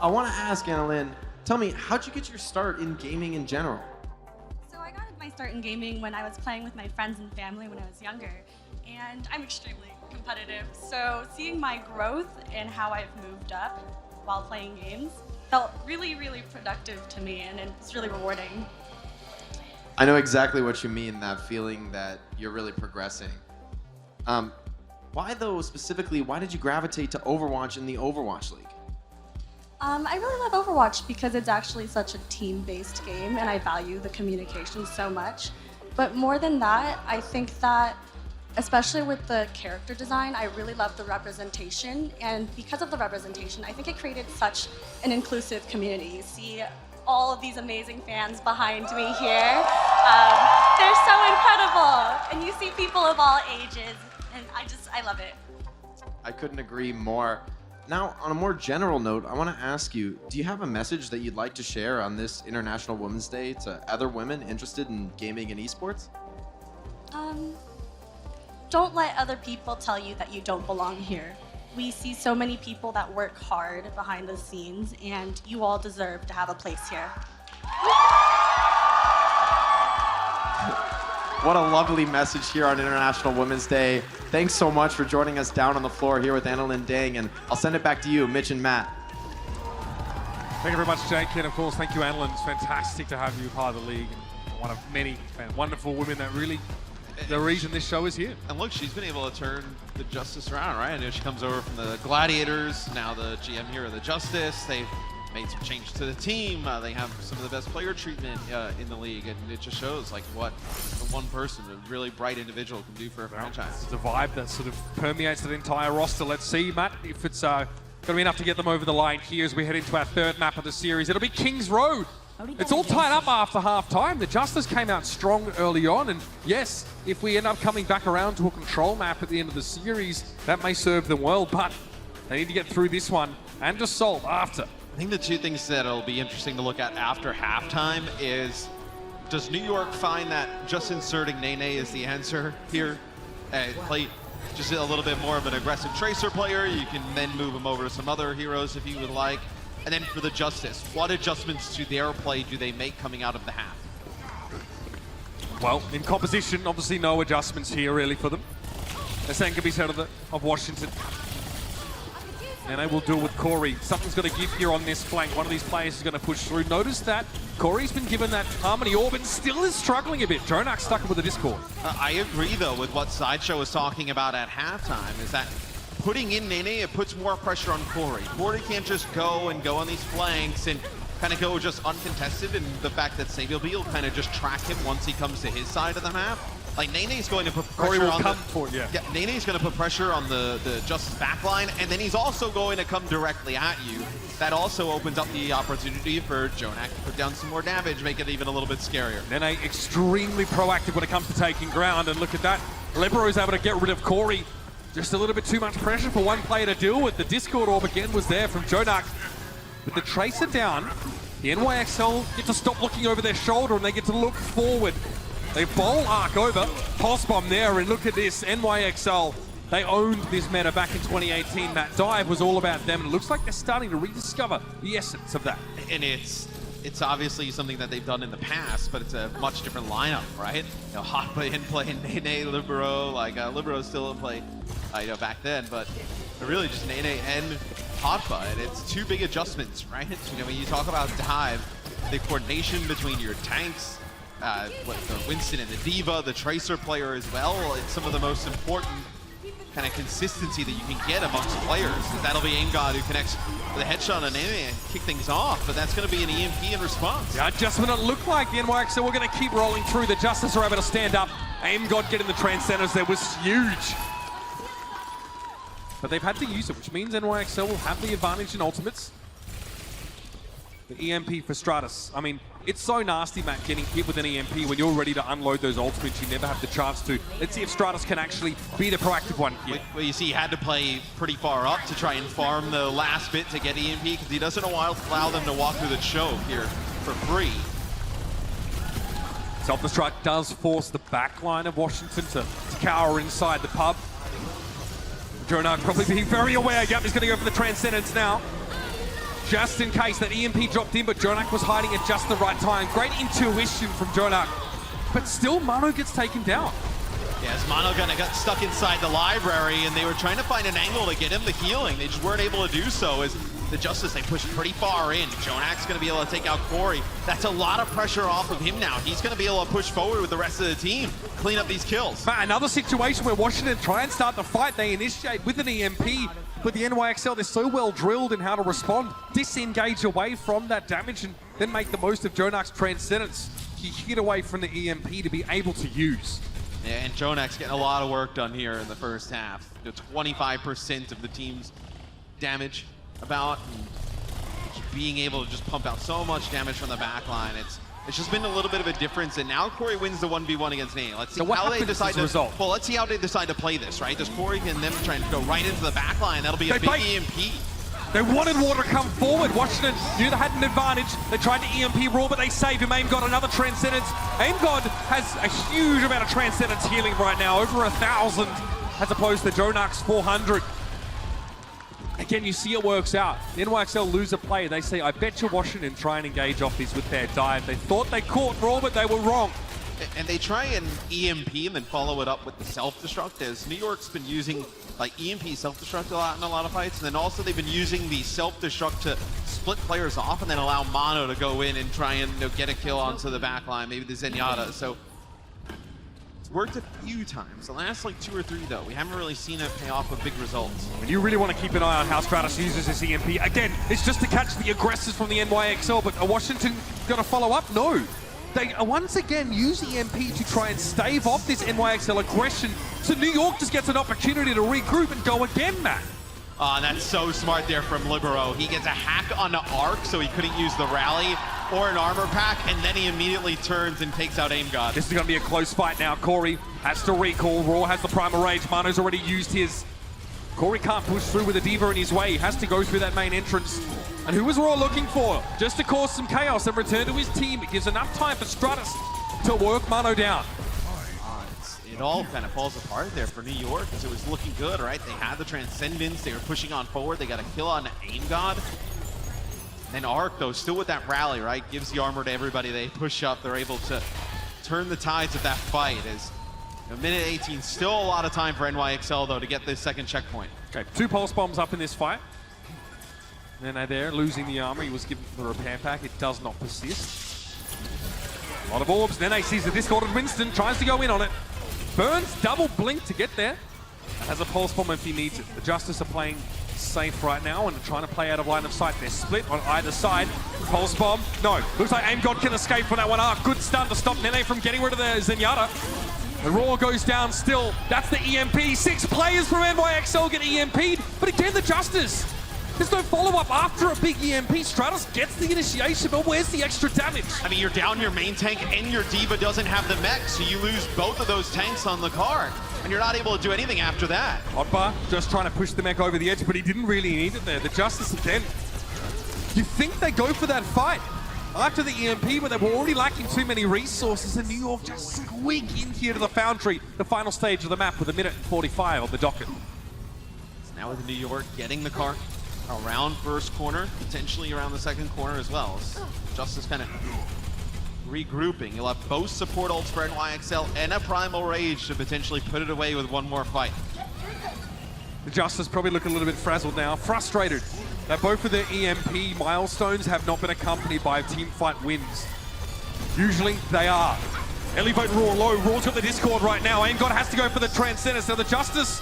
[SPEAKER 14] I want to ask Annalyn, tell me, how'd you get your start in gaming in general?
[SPEAKER 10] My start in gaming when I was playing with my friends and family when I was younger, and I'm extremely competitive, so seeing my growth and how I've moved up while playing games felt really, really productive to me, and it's really rewarding.
[SPEAKER 14] I know exactly what you mean, that feeling that you're really progressing. Why though, specifically, why did you gravitate to Overwatch in the Overwatch League?
[SPEAKER 10] I really love Overwatch because it's actually such a team-based game, and I value the communication so much. But more than that, I think that, especially with the character design, I really love the representation. And because of the representation, I think it created such an inclusive community. You see all of these amazing fans behind me here. They're so incredible. And you see people of all ages, and I love it.
[SPEAKER 14] I couldn't agree more. Now, on a more general note, I want to ask you, do you have a message that you'd like to share on this International Women's Day to other women interested in gaming and esports?
[SPEAKER 10] Don't let other people tell you that you don't belong here. We see so many people that work hard behind the scenes, and you all deserve to have a place here.
[SPEAKER 14] What a lovely message here on International Women's Day. Thanks so much for joining us down on the floor here with Annalyn Dang, and I'll send it back to you, Mitch and Matt.
[SPEAKER 13] Thank you very much, Jake, and of course, thank you, Annalyn. It's fantastic to have you part of the league, and one of many wonderful women that really, the reason this show is here.
[SPEAKER 19] And look, she's been able to turn the Justice around, right? I know she comes over from the Gladiators, now the GM here of the Justice. They've made some changes to the team. They have some of the best player treatment in the league, and it just shows like what one person, a really bright individual, can do for a franchise.
[SPEAKER 13] It's a vibe that sort of permeates the entire roster. Let's see, Matt, if it's going to be enough to get them over the line here as we head into our third map of the series. It'll be Kings Road. It's all tied up after half-time. The Justice came out strong early on, and yes, if we end up coming back around to a control map at the end of the series, that may serve them well, but they need to get through this one and Assault after.
[SPEAKER 19] I think the two things that'll be interesting to look at after halftime is, does New York find that just inserting Nene is the answer here? Play just a little bit more of an aggressive Tracer player. You can then move him over to some other heroes if you would like. And then for the Justice, what adjustments to their play do they make coming out of the half?
[SPEAKER 13] Well, in composition, obviously no adjustments here really for them. The same can be said of Washington. And they will deal with Corey. Something's got to give here on this flank. One of these players is going to push through. Notice that Corey's been given that Harmony Orb and still is struggling a bit. Jonak stuck with the Discord.
[SPEAKER 19] I agree, though, with what Sideshow was talking about at halftime, is that putting in Nene, it puts more pressure on Corey. Corey can't just go on these flanks and kind of go just uncontested, and the fact that Sabiel will kind of just track him once he comes to his side of the map. Like, Nene's going to put pressure on Nene's going to put pressure on the Justice backline, and then he's also going to come directly at you. That also opens up the opportunity for Jonak to put down some more damage, make it even a little bit scarier.
[SPEAKER 13] Nene extremely proactive when it comes to taking ground, and look at that. Libero's able to get rid of Corey. Just a little bit too much pressure for one player to deal with. The Discord Orb again was there from Jonak. With the Tracer down, the NYXL get to stop looking over their shoulder and they get to look forward. They bowl arc over, pulse bomb there, and look at this, NYXL. They owned this meta back in 2018. That dive was all about them, and it looks like they're starting to rediscover the essence of that.
[SPEAKER 19] And it's obviously something that they've done in the past, but it's a much different lineup, right? You know, Hotba in play, Nene, Libero, like Libero's still in play, back then, but really just Nene and Hotba, and it's two big adjustments, right? You know, when you talk about dive, the coordination between your tanks, the Winston and the Diva, the Tracer player as well, it's some of the most important kind of consistency that you can get amongst players. That'll be AimGod who connects with a headshot on Nene and kick things off, but that's going to be an EMP in response.
[SPEAKER 13] Yeah, just when it looked like the NYXL were going to keep rolling through, the Justice are able to stand up. AimGod getting the Transcenders there was huge. But they've had to use it, which means NYXL will have the advantage in ultimates. The EMP for Stratus. I mean, it's so nasty, Matt, getting hit with an EMP when you're ready to unload those ultimates. You never have the chance to. Let's see if Stratus can actually be the proactive one here.
[SPEAKER 19] Well, you see, he had to play pretty far up to try and farm the last bit to get EMP, because he doesn't allow them to walk through the choke here for free.
[SPEAKER 13] Self-destruct does force the backline of Washington to cower inside the pub. Jonak probably being very aware. Yep, he's going to go for the Transcendence now. Just in case that EMP dropped in, but Jonak was hiding at just the right time. Great intuition from Jonak. But still, Mano gets taken down.
[SPEAKER 19] Yes, Mano kind of got stuck inside the library, and they were trying to find an angle to get him the healing. They just weren't able to do so, as the Justice, they pushed pretty far in. Jonak's going to be able to take out Corey. That's a lot of pressure off of him now. He's going to be able to push forward with the rest of the team, clean up these kills.
[SPEAKER 13] Matt, another situation where Washington try and start the fight. They initiate with an EMP, but the NYXL, they're so well drilled in how to respond, disengage away from that damage, and then make the most of Jonak's Transcendence. He hid away from the EMP to be able to use.
[SPEAKER 19] Yeah, and Jonak's getting a lot of work done here in the first half. 25% of the team's damage about, and being able to just pump out so much damage from the backline. It's just been a little bit of a difference, and now Corey wins the 1v1 against Nate. Let's see
[SPEAKER 13] So what
[SPEAKER 19] how they
[SPEAKER 13] happens
[SPEAKER 19] decide
[SPEAKER 13] as a
[SPEAKER 19] to.
[SPEAKER 13] result?
[SPEAKER 19] Well, let's see how they decide to play this, right? Does Corey and them try and go right into the back line? That'll be a big EMP.
[SPEAKER 13] They wanted Water to come forward. Washington knew they had an advantage. They tried to EMP Raw, but they saved him. Aim God another Transcendence. Aim God has a huge amount of Transcendence healing right now, over 1,000 as opposed to Jonak's 400. Again, you see it works out. The NYXL lose a play. They say, I bet you Washington try and engage off these with their dive. They thought they caught Raw, but they were wrong.
[SPEAKER 19] And they try and EMP and then follow it up with the self-destruct, as New York's been using like EMP self-destruct a lot in a lot of fights, and then also they've been using the self-destruct to split players off and then allow Mono to go in and try and get a kill onto the back line, maybe the Zenyatta. So it's worked a few times. The last like 2 or 3 though, we haven't really seen it pay off with big results.
[SPEAKER 13] When you really want to keep an eye on how Stratus uses his EMP, again, it's just to catch the aggressors from the NYXL, but are Washington going to follow up? No. They once again use EMP to try and stave off this NYXL aggression, so New York just gets an opportunity to regroup and go again, Matt.
[SPEAKER 19] That's so smart there from Libero. He gets a hack on the arc, so he couldn't use the rally or an armor pack, and then he immediately turns and takes out Aim God.
[SPEAKER 13] This is going to be a close fight now. Corey has to recall. Raw has the Primal Rage. Mano's already used his. Corey can't push through with a Diva in his way. He has to go through that main entrance. And who was Raw looking for? Just to cause some chaos and return to his team. It gives enough time for Stratus to work Mano down.
[SPEAKER 19] It all kind of falls apart there for New York, because it was looking good, right? They had the Transcendence, they were pushing on forward, they got a kill on Aim God. And Arc, though, still with that rally, right? Gives the armor to everybody. They push up, they're able to turn the tides of that fight. As minute 18, still a lot of time for NYXL, though, to get this second checkpoint.
[SPEAKER 13] Okay, 2 pulse bombs up in this fight. Nene there, losing the armor. He was given the repair pack. It does not persist. A lot of orbs. Nene sees the discorded Winston, tries to go in on it. Burns double blink to get there. Has a pulse bomb if he needs it. The Justice are playing safe right now and trying to play out of line of sight. They're split on either side. Pulse bomb. No. Looks like Aim God can escape from that one. Good stun to stop Nene from getting rid of the Zenyatta. The Raw goes down still. That's the EMP. 6 players from NYXL get EMP'd. But again, the Justice. There's no follow-up after a big EMP. Stratus gets the initiation, but where's the extra damage?
[SPEAKER 19] I mean, you're down your main tank and your Diva doesn't have the mech, so you lose both of those tanks on the card, and you're not able to do anything after that.
[SPEAKER 13] Hotbar just trying to push the mech over the edge, but he didn't really need it there. The Justice again. You think they go for that fight after the EMP, but they were already lacking too many resources, and New York just squeak in here to the Foundry, the final stage of the map with 1 minute and 45 on the docket.
[SPEAKER 19] So now with New York getting the card around first corner, potentially around the second corner as well. Justice kind of regrouping. You'll have both support ults for NYXL and a Primal Rage to potentially put it away with one more fight.
[SPEAKER 13] The Justice probably look a little bit frazzled now, frustrated that both of their EMP milestones have not been accompanied by team fight wins. Usually they are. Elevate Raw low. Raw's got the Discord right now. Aim God has to go for the Transcendence. Now the Justice,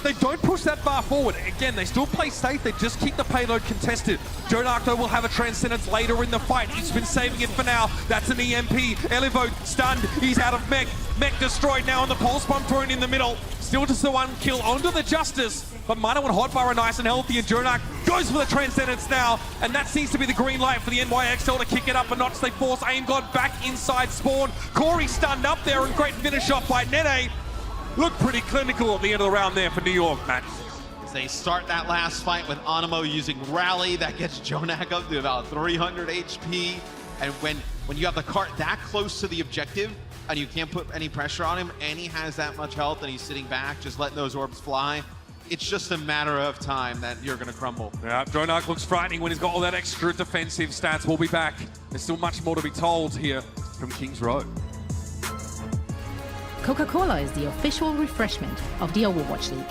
[SPEAKER 13] they don't push that far forward. Again, they still play safe. They just keep the payload contested. Jonak, though, will have a Transcendence later in the fight. He's been saving it for now. That's an EMP. Elevote stunned. He's out of mech. Mech destroyed now, and the pulse bomb thrown in the middle. Still just the 1 kill onto the Justice. But Mano and Hotbar are nice and healthy, and Jonak goes for the Transcendence now. And that seems to be the green light for the NYXL to kick it up a notch. They force Aim God back inside spawn. Corey stunned up there, and great finish off by Nene. Looked pretty clinical at the end of the round there for New York, Matt.
[SPEAKER 19] As they start that last fight with Animo using Rally, that gets Jonak up to about 300 HP. And when you have the cart that close to the objective, and you can't put any pressure on him, and he has that much health, and he's sitting back, just letting those orbs fly, it's just a matter of time that you're going to crumble.
[SPEAKER 13] Yeah, Jonak looks frightening when he's got all that extra defensive stats. We'll be back. There's still much more to be told here from Kings Row.
[SPEAKER 3] Coca-Cola is the official refreshment of the Overwatch League.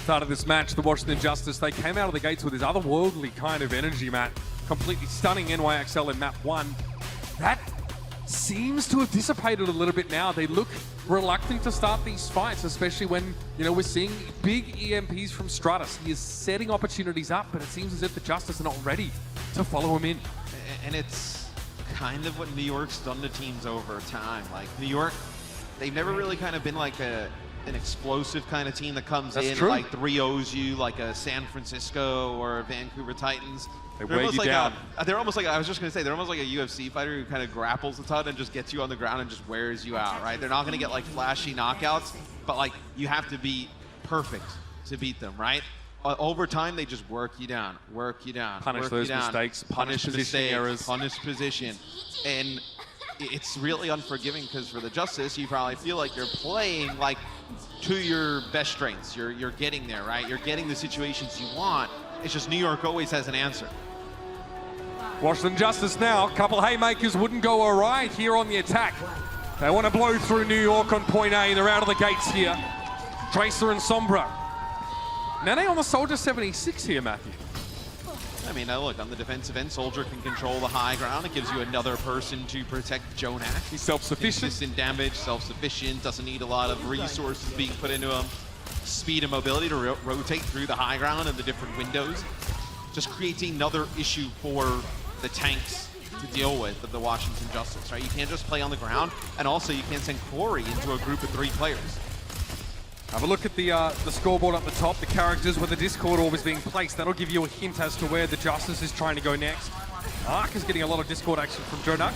[SPEAKER 13] Start of this match, the Washington Justice, they came out of the gates with this otherworldly kind of energy, Matt. Completely stunning NYXL in map 1. That seems to have dissipated a little bit now. They look reluctant to start these fights, especially when, you know, we're seeing big EMPs from Stratus. He is setting opportunities up, but it seems as if the Justice are not ready to follow him in.
[SPEAKER 19] And it's kind of what New York's done to teams over time. Like, New York, they've never really kind of been like an explosive kind of team that comes in, like 3-0s you, like a San Francisco or a Vancouver Titans.
[SPEAKER 13] They weigh you down.
[SPEAKER 19] They're almost like, I was just going to say, they're almost like a UFC fighter who kind of grapples a ton and just gets you on the ground and just wears you out, right? They're not going to get like flashy knockouts, but like you have to be perfect to beat them, right? Over time, they just work you down,
[SPEAKER 13] punish those mistakes, punish position errors,
[SPEAKER 19] punish position, and it's really unforgiving because for the Justice, you probably feel like you're playing like to your best strengths. You're getting there, right? You're getting the situations you want. It's just New York always has an answer.
[SPEAKER 13] Washington Justice now, a couple haymakers wouldn't go awry here on the attack. They want to blow through New York on point A. They're out of the gates here. Tracer and Sombra. Nene on the Soldier 76 here, Matthew.
[SPEAKER 19] I mean, look, on the defensive end, Soldier can control the high ground. It gives you another person to protect Jonak.
[SPEAKER 13] He's self-sufficient.
[SPEAKER 19] Consistent damage, self-sufficient, doesn't need a lot of resources being put into him. Speed and mobility to rotate through the high ground and the different windows. Just creates another issue for the tanks to deal with of the Washington Justice, right? You can't just play on the ground, and also you can't send Corey into a group of 3 players.
[SPEAKER 13] Have a look at the scoreboard up the top, the characters where the Discord orb is being placed. That'll give you a hint as to where the Justice is trying to go next. Ark is getting a lot of Discord action from Jonak.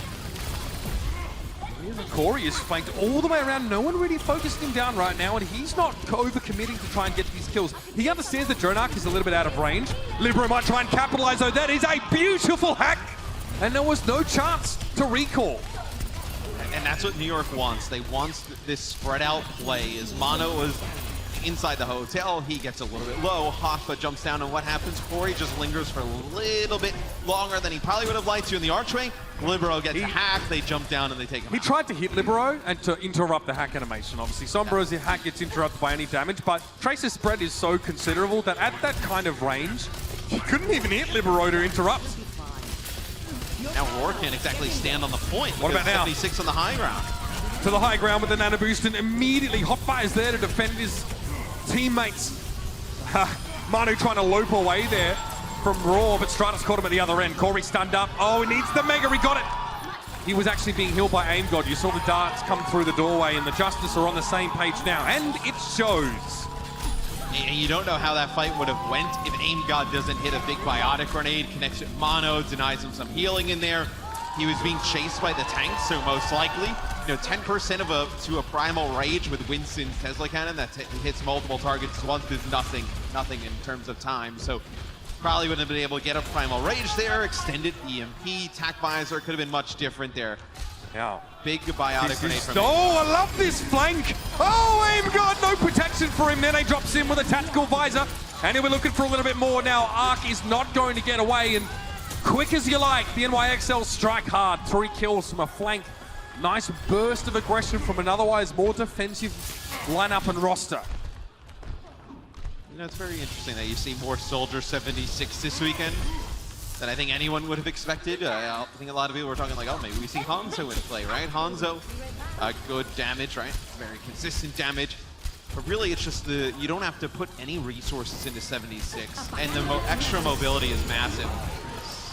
[SPEAKER 13] Corey is flanked all the way around. No one really focused him down right now, and he's not over-committing to try and get these kills. He understands that Jonak is a little bit out of range. Libero might try and capitalize, though. That is a beautiful hack, and there was no chance to recall.
[SPEAKER 19] And that's what New York wants. They want this spread out play. As Mono was inside the hotel, he gets a little bit low. Hoffa jumps down, and what happens? Corey just lingers for a little bit longer than he probably would have liked to in the archway. Libero gets hacked, they jump down, and they take him
[SPEAKER 13] He tried to hit Libero and to interrupt the hack animation, obviously. Sombro's hack gets interrupted by any damage, but Tracer's spread is so considerable that at that kind of range, he couldn't even hit Libero to interrupt.
[SPEAKER 19] Now Roar can't exactly stand on the point.
[SPEAKER 13] What about now?
[SPEAKER 19] 76 on the high ground.
[SPEAKER 13] To the high ground with the nano boost, and immediately Hotfire is there to defend his teammates. Manu trying to loop away there from Raw, but Stratus caught him at the other end. Corey stunned up. Oh, he needs the Mega, he got it. He was actually being healed by Aim God. You saw the darts come through the doorway, and the Justice are on the same page now, and it shows.
[SPEAKER 19] And you don't know how that fight would have went if Aim God doesn't hit a big biotic grenade, connects with Mono, denies him some healing in there. He was being chased by the tanks, so most likely, 10% to a primal rage with Winston's Tesla cannon that hits multiple targets once is nothing in terms of time. So probably wouldn't have been able to get a primal rage there. Extended EMP, tac visor could have been much different there.
[SPEAKER 13] Yeah.
[SPEAKER 19] Big biotic grenade from
[SPEAKER 13] Oh, I love this flank. Oh, Aim God, no protection for him. Nene drops in with a tactical visor, and he'll be looking for a little bit more now. Ark is not going to get away, and quick as you like, the NYXL strike hard. 3 kills from a flank. Nice burst of aggression from an otherwise more defensive lineup and roster.
[SPEAKER 19] It's very interesting that you see more Soldier 76 this weekend than I think anyone would have expected. I think a lot of people were talking like, oh, maybe we see Hanzo in play, right? Hanzo, good damage, right? Very consistent damage. But really, it's just you don't have to put any resources into 76, and the extra mobility is massive.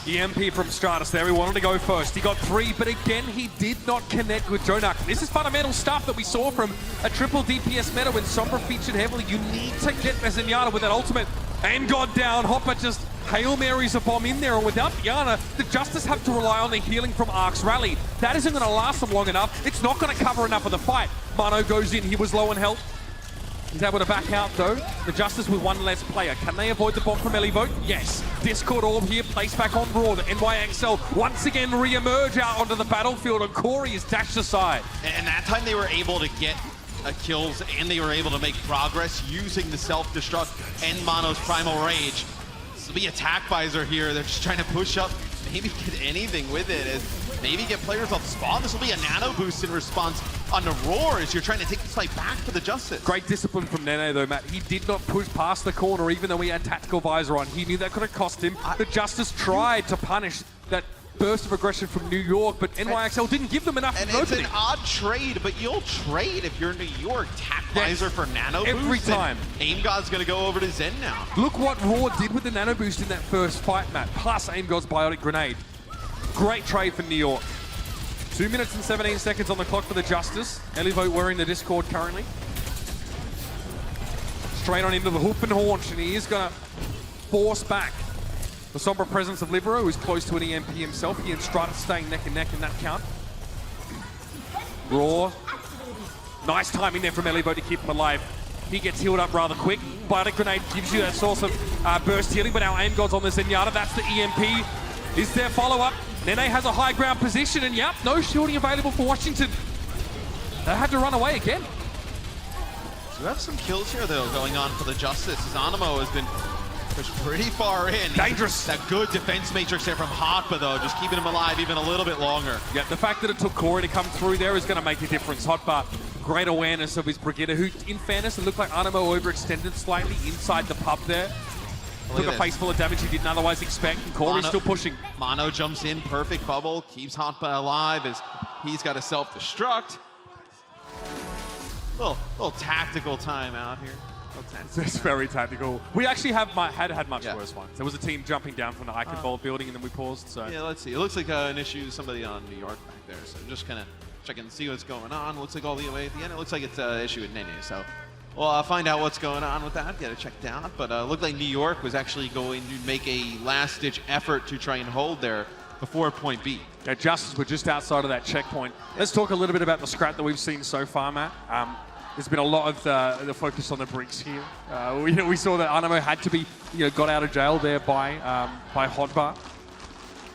[SPEAKER 13] EMP from Stratus there, he wanted to go first. He got 3, but again, he did not connect with Jonak. This is fundamental stuff that we saw from a triple DPS meta when Sombra featured heavily. You need to get Zenyatta with that ultimate. And God down, Hopper just Hail Marys a bomb in there, and without Yana, the Justice have to rely on the healing from Ark's rally. That isn't going to last them long enough. It's not going to cover enough of the fight. Mano goes in, he was low on health. He's able to back out though. The Justice with 1 less player. Can they avoid the bomb from Elivote? Yes. Discord orb here, placed back on Raw. The NYXL once again re-emerge out onto the battlefield, and Corey is dashed aside.
[SPEAKER 19] And that time they were able to get kills, and they were able to make progress using the self-destruct and Mono's primal rage. This will be a tac visor here. They're just trying to push up, maybe get anything with it, as maybe get players off spawn. This will be a nano boost in response on the Roar as you're trying to take this fight back for the Justice.
[SPEAKER 13] Great discipline from Nene though, Matt. He did not push past the corner even though he had tactical visor on. He knew that could have cost him. The Justice tried to punish that burst of aggression from New York, but NYXL didn't give them enough
[SPEAKER 19] And
[SPEAKER 13] opening.
[SPEAKER 19] it's an odd trade, but you'll trade if you're New York. Tac visor for nano
[SPEAKER 13] every
[SPEAKER 19] boost.
[SPEAKER 13] time.
[SPEAKER 19] Aim God's gonna go over to Zen now.
[SPEAKER 13] Look what Raw did with the nano boost in that first fight, Matt, plus Aim God's biotic grenade. Great trade for New York. 2 minutes and 17 seconds on the clock for the Justice. Elivote wearing the Discord currently. Straight on into the hoop and haunch, and he is gonna force back the somber presence of Libero, who's close to an EMP himself. He and Strata staying neck and neck in that count. Raw. Nice timing there from Elivote to keep him alive. He gets healed up rather quick. Biotic grenade gives you that source of burst healing, but now Aim God's on the Zenyatta. That's the EMP. Is there follow-up? Nene has a high ground position, and yep, no shielding available for Washington. They had to run away again.
[SPEAKER 19] So we have some kills here, though, going on for the Justice. As Animo has been pushed pretty far in.
[SPEAKER 13] Dangerous.
[SPEAKER 19] That good defense matrix there from Hotba, though, just keeping him alive even a little bit longer.
[SPEAKER 13] Yeah, the fact that it took Corey to come through there is going to make a difference. Hotba, great awareness of his Brigitte, who, in fairness, it looked like Animo overextended slightly inside the pub there. Took a face full of damage he didn't otherwise expect, and Corey's still pushing.
[SPEAKER 19] Mono jumps in, perfect bubble, keeps Hotba alive as he's got a self-destruct. Little tactical timeout here.
[SPEAKER 13] It's very tactical. We actually had much worse ones. There was a team jumping down from the Icon Bolt building, and then we paused. So
[SPEAKER 19] yeah, let's see. It looks like an issue, somebody on New York back there. So just kind of checking to see what's going on. Looks like all the way at the end, it looks like it's an issue with Nene. So we'll find out what's going on with that. Get it checked out. But looked like New York was actually going to make a last-ditch effort to try and hold there before point B.
[SPEAKER 13] Yeah, Justice were just outside of that checkpoint. Let's talk a little bit about the scrap that we've seen so far, Matt. There's been a lot of the focus on the bricks here. We saw that Animo had to be, got out of jail there by Hotbar.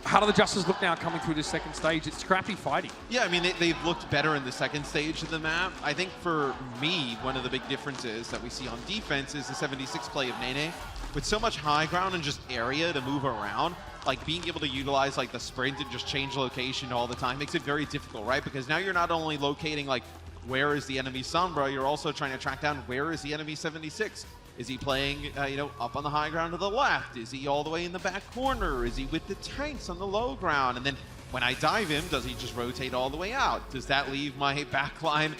[SPEAKER 13] How do the Justice look now coming through this second stage? It's scrappy fighting.
[SPEAKER 19] Yeah, I mean, they've looked better in the second stage of the map. I think for me, one of the big differences that we see on defense is the 76 play of Nene. With so much high ground and just area to move around, like being able to utilize like the sprint and just change location all the time makes it very difficult, right? Because now you're not only locating like where is the enemy Sombra, you're also trying to track down where is the enemy 76. Is he playing, up on the high ground to the left? Is he all the way in the back corner? Is he with the tanks on the low ground? And then when I dive him, does he just rotate all the way out? Does that leave my back line,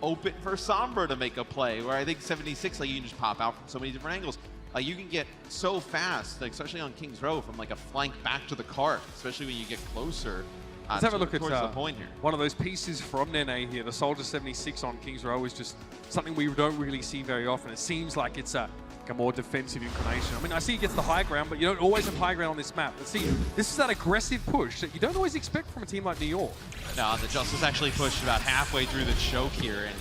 [SPEAKER 19] open for Sombra to make a play? Where I think 76, like you can just pop out from so many different angles. You can get so fast, like especially on King's Row, from like a flank back to the cart, especially when you get closer.
[SPEAKER 13] Let's have a look at
[SPEAKER 19] the point here.
[SPEAKER 13] One of those pieces from Nene here. The Soldier 76 on King's Row is just something we don't really see very often. It seems like it's a more defensive inclination. I mean, I see he gets the high ground, but you don't always have high ground on this map. Let's see, this is that aggressive push that you don't always expect from a team like New York.
[SPEAKER 19] No, the Justice actually pushed about halfway through the choke here, and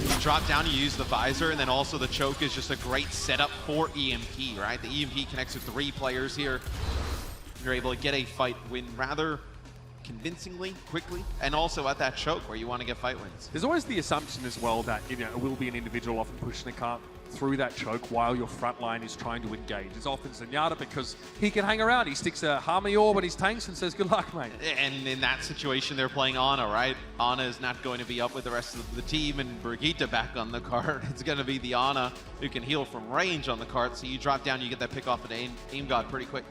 [SPEAKER 19] you drop down, you use the visor, and then also the choke is just a great setup for EMP, right? The EMP connects with 3 players here. You're able to get a fight win rather convincingly, quickly, and also at that choke where you want to get fight wins.
[SPEAKER 13] There's always the assumption as well that it will be an individual often pushing the cart through that choke while your front line is trying to engage. It's often Zenyatta because he can hang around. He sticks a Harmony Orb at his tanks and says, good luck, mate.
[SPEAKER 19] And in that situation, they're playing Ana, right? Ana is not going to be up with the rest of the team, and Brigitte back on the cart. It's going to be the Ana who can heal from range on the cart, so you drop down, you get that pick off at Aim God pretty quick.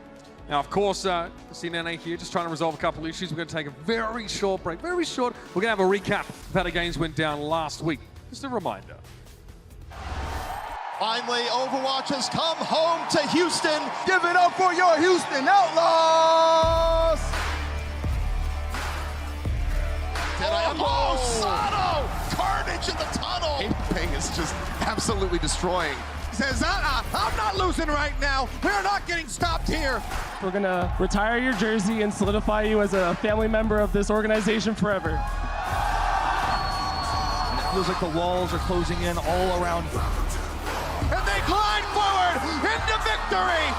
[SPEAKER 13] Now, of course, see Nene here, just trying to resolve a couple issues. We're going to take a very short break, very short. We're going to have a recap of how the games went down last week. Just a reminder.
[SPEAKER 9] Finally, Overwatch has come home to Houston. Give it up for your Houston Outlaws! Sato! Carnage in the tunnel! Ping is just absolutely destroying. Says, I'm not losing right now. We're not getting stopped here.
[SPEAKER 16] We're gonna retire your jersey and solidify you as a family member of this organization forever.
[SPEAKER 20] And it feels like the walls are closing in all around.
[SPEAKER 9] And they glide forward into victory.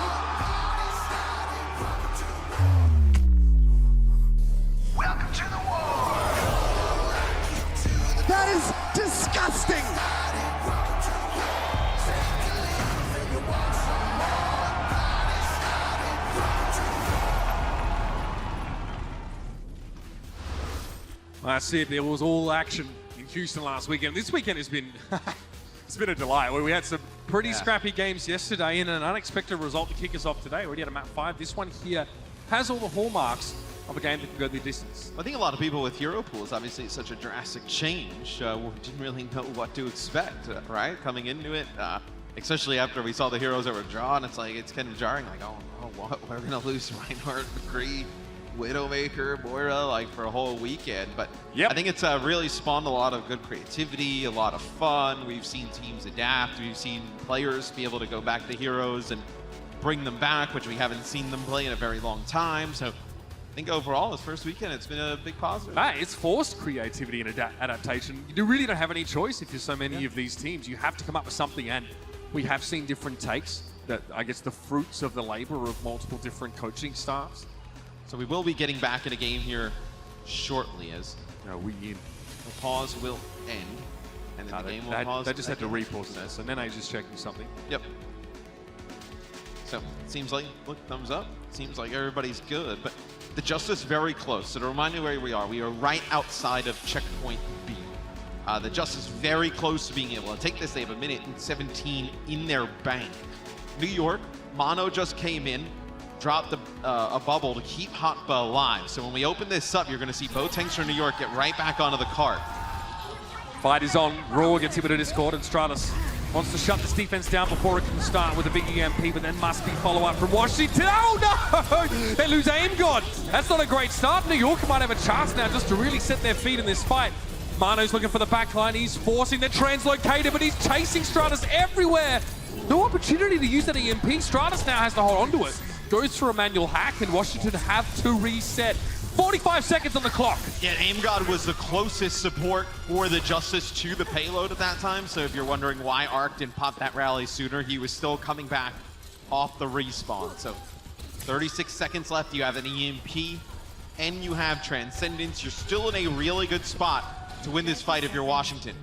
[SPEAKER 9] Welcome to the war. That is disgusting.
[SPEAKER 13] That's it. There was all action in Houston last weekend. This weekend has been it's been a delight. We had some pretty scrappy games yesterday and an unexpected result to kick us off today. We already had a map 5. This one here has all the hallmarks of a game that can go the distance.
[SPEAKER 19] I think a lot of people with hero pools, obviously it's such a drastic change. We didn't really know what to expect, right? Coming into it, especially after we saw the heroes that were drawn, it's like, it's kind of jarring, like, oh what? We're gonna lose Reinhardt, McCree, Widowmaker, Moira, like for a whole weekend. But I think it's really spawned a lot of good creativity, a lot of fun. We've seen teams adapt. We've seen players be able to go back to heroes and bring them back, which we haven't seen them play in a very long time. So I think overall, this first weekend, it's been a big positive.
[SPEAKER 13] It's forced creativity and adaptation. You really don't have any choice if you're so many of these teams. You have to come up with something, and we have seen different takes. That I guess the fruits of the labor of multiple different coaching staffs.
[SPEAKER 19] So we will be getting back in a game here shortly as
[SPEAKER 13] the
[SPEAKER 19] pause will end. And then the game will pause.
[SPEAKER 13] They just had to repause this, so Nene's just checking something.
[SPEAKER 19] Yep. So it seems like, look, thumbs up. Seems like everybody's good, but the Justice very close. So to remind you where we are right outside of checkpoint B. The Justice very close to being able to take this. They have 1:17 in their bank. New York, Mono just came in, dropped a bubble to keep Hotba alive. So when we open this up, you're going to see both tanks from New York get right back onto the cart.
[SPEAKER 13] Fight is on. Raw gets hit with a Discord, and Stratus wants to shut this defense down before it can start with a big EMP, but then must be follow-up from Washington. Oh no! They lose Aim God. That's not a great start. New York might have a chance now just to really set their feet in this fight. Mano's looking for the backline. He's forcing the translocator, but he's chasing Stratus everywhere. No opportunity to use that EMP. Stratus now has to hold on to it. Goes for a manual hack, and Washington have to reset. 45 seconds on the clock.
[SPEAKER 19] Yeah, Aim God was the closest support for the Justice to the payload at that time. So if you're wondering why Arc didn't pop that rally sooner, he was still coming back off the respawn. So 36 seconds left. You have an EMP, and you have Transcendence. You're still in a really good spot to win this fight if you're Washington.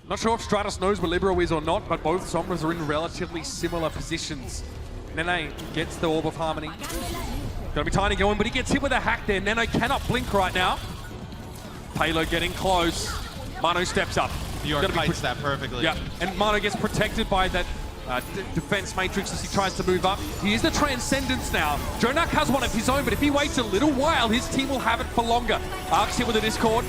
[SPEAKER 13] Not sure if Stratus knows where Libero is or not, but both Sombras are in relatively similar positions. Nene gets the Orb of Harmony. Gonna be Tiny going, but he gets hit with a hack there. Nene cannot blink right now. Payload getting close. Mano steps up.
[SPEAKER 19] New York fights that perfectly.
[SPEAKER 13] Yeah, and Mano gets protected by that defense matrix as he tries to move up. He is the Transcendence now. Jonak has one of his own, but if he waits a little while, his team will have it for longer. Arc's hit with a Discord.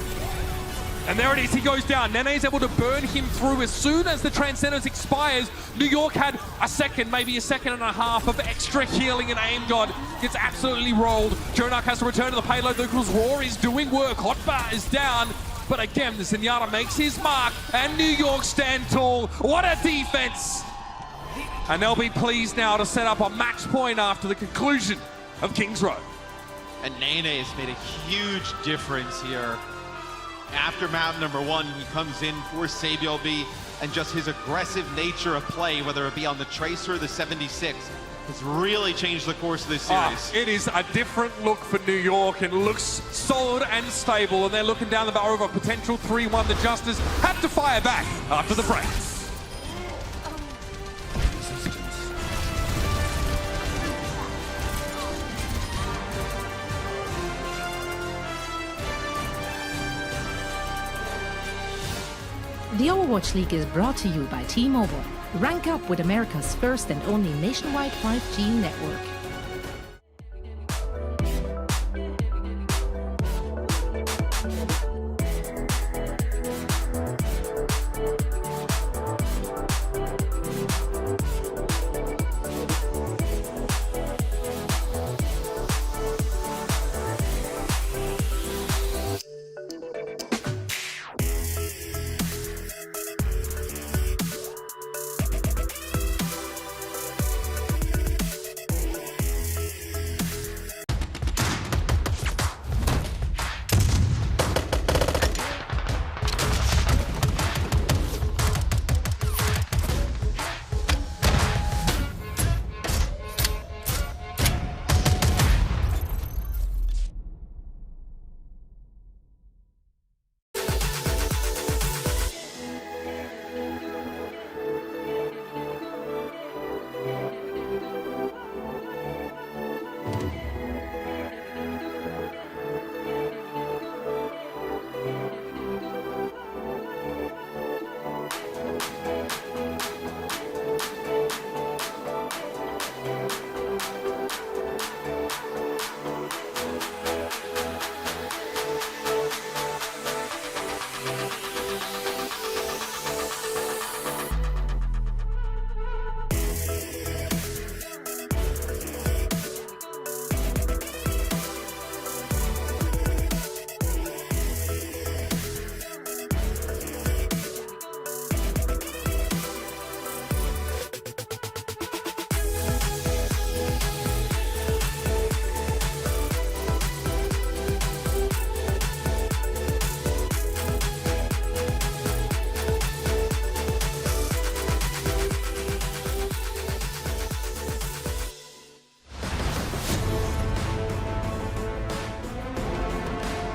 [SPEAKER 13] And there it is, he goes down. Nene's able to burn him through as soon as the Transcendence expires. New York had a second, maybe a second and a half of extra healing, and Aim God gets absolutely rolled. Jonak has to return to the payload because Raw is doing work. Hotbar is down, but again, the Zenyatta makes his mark, and New York stand tall. What a defense! And they'll be pleased now to set up a match point after the conclusion of Kings Row.
[SPEAKER 19] And Nene has made a huge difference here. After map number 1, he comes in for Sabiel B, and just his aggressive nature of play, whether it be on the Tracer or the 76, has really changed the course of this series.
[SPEAKER 13] It is a different look for New York, and looks solid and stable, and they're looking down the barrel of a potential 3-1. The Justice had to fire back after the break.
[SPEAKER 3] The Overwatch League is brought to you by T-Mobile. Rank up with America's first and only nationwide 5G network.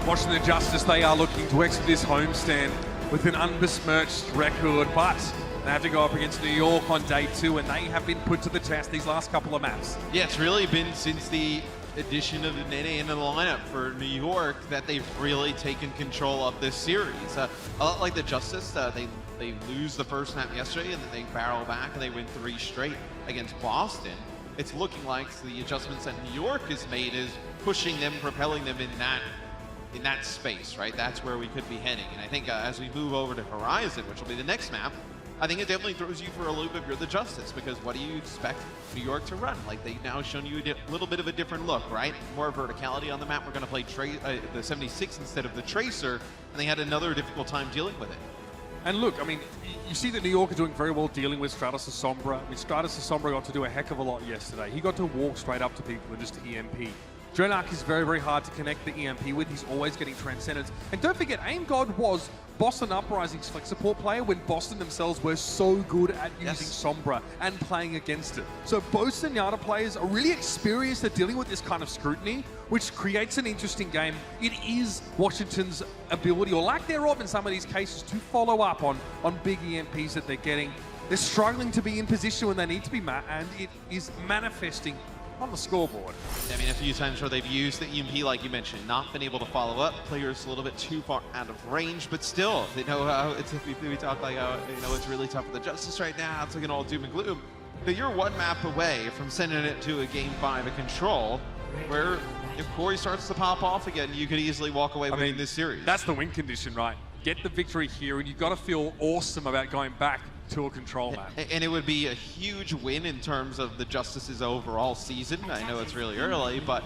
[SPEAKER 13] Washington Justice, they are looking to exit this homestand with an unbesmirched record, but they have to go up against New York on day 2, and they have been put to the test these last couple of maps.
[SPEAKER 19] Yeah, it's really been since the addition of the Nene into the lineup for New York that they've really taken control of this series. A lot like the Justice, they lose the first map yesterday, and then they barrel back and they win 3 straight against Boston. It's looking like the adjustments that New York has made is pushing them, propelling them in that space, right? That's where we could be heading. And I think as we move over to Horizon, which will be the next map, I think it definitely throws you for a little bit of the Justice, because what do you expect New York to run? Like, they've now shown you a little bit of a different look, right? More verticality on the map. We're going to play the 76 instead of the Tracer, and they had another difficult time dealing with it.
[SPEAKER 13] And look, I mean, you see that New York are doing very well dealing with Stratus Sombra. I mean, Stratus Sombra got to do a heck of a lot yesterday. He got to walk straight up to people and just EMP. Jonak is very, very hard to connect the EMP with. He's always getting Transcendence. And don't forget, Aim God was Boston Uprising's flex support player when Boston themselves were so good at using Sombra and playing against it. So both Zenyatta players are really experienced at dealing with this kind of scrutiny, which creates an interesting game. It is Washington's ability, or lack thereof in some of these cases, to follow up on big EMPs that they're getting. They're struggling to be in position when they need to be, and it is manifesting on the scoreboard.
[SPEAKER 19] I mean, a few times where they've used the EMP, like you mentioned, not been able to follow up. Players a little bit too far out of range, but still, they know how we talk like how, it's really tough for the Justice right now. It's looking all doom and gloom. But you're 1 map away from sending it to a Game 5 of Control, where if Corey starts to pop off again, you could easily walk away winning this series.
[SPEAKER 13] That's the win condition, right? Get the victory here, and you've got to feel awesome about going back to a Control map.
[SPEAKER 19] And it would be a huge win in terms of the Justice's overall season. I know it's really early, but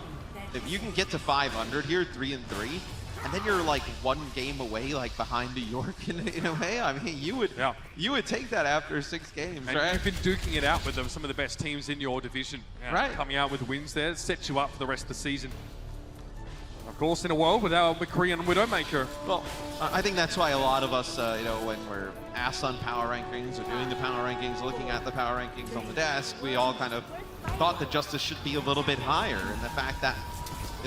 [SPEAKER 19] if you can get to 500 here, 3-3, and then you're like 1 game away, like behind New York in a way, I mean, you would take that after 6 games,
[SPEAKER 13] and
[SPEAKER 19] right?
[SPEAKER 13] You've been duking it out with some of the best teams in your division.
[SPEAKER 19] Right.
[SPEAKER 13] Coming out with wins there, sets you up for the rest of the season. Of course, in a world without McCree and Widowmaker.
[SPEAKER 19] Well, I think that's why a lot of us, when we're asked on power rankings or doing the power rankings, looking at the power rankings on the desk, we all kind of thought the Justice should be a little bit higher. And the fact that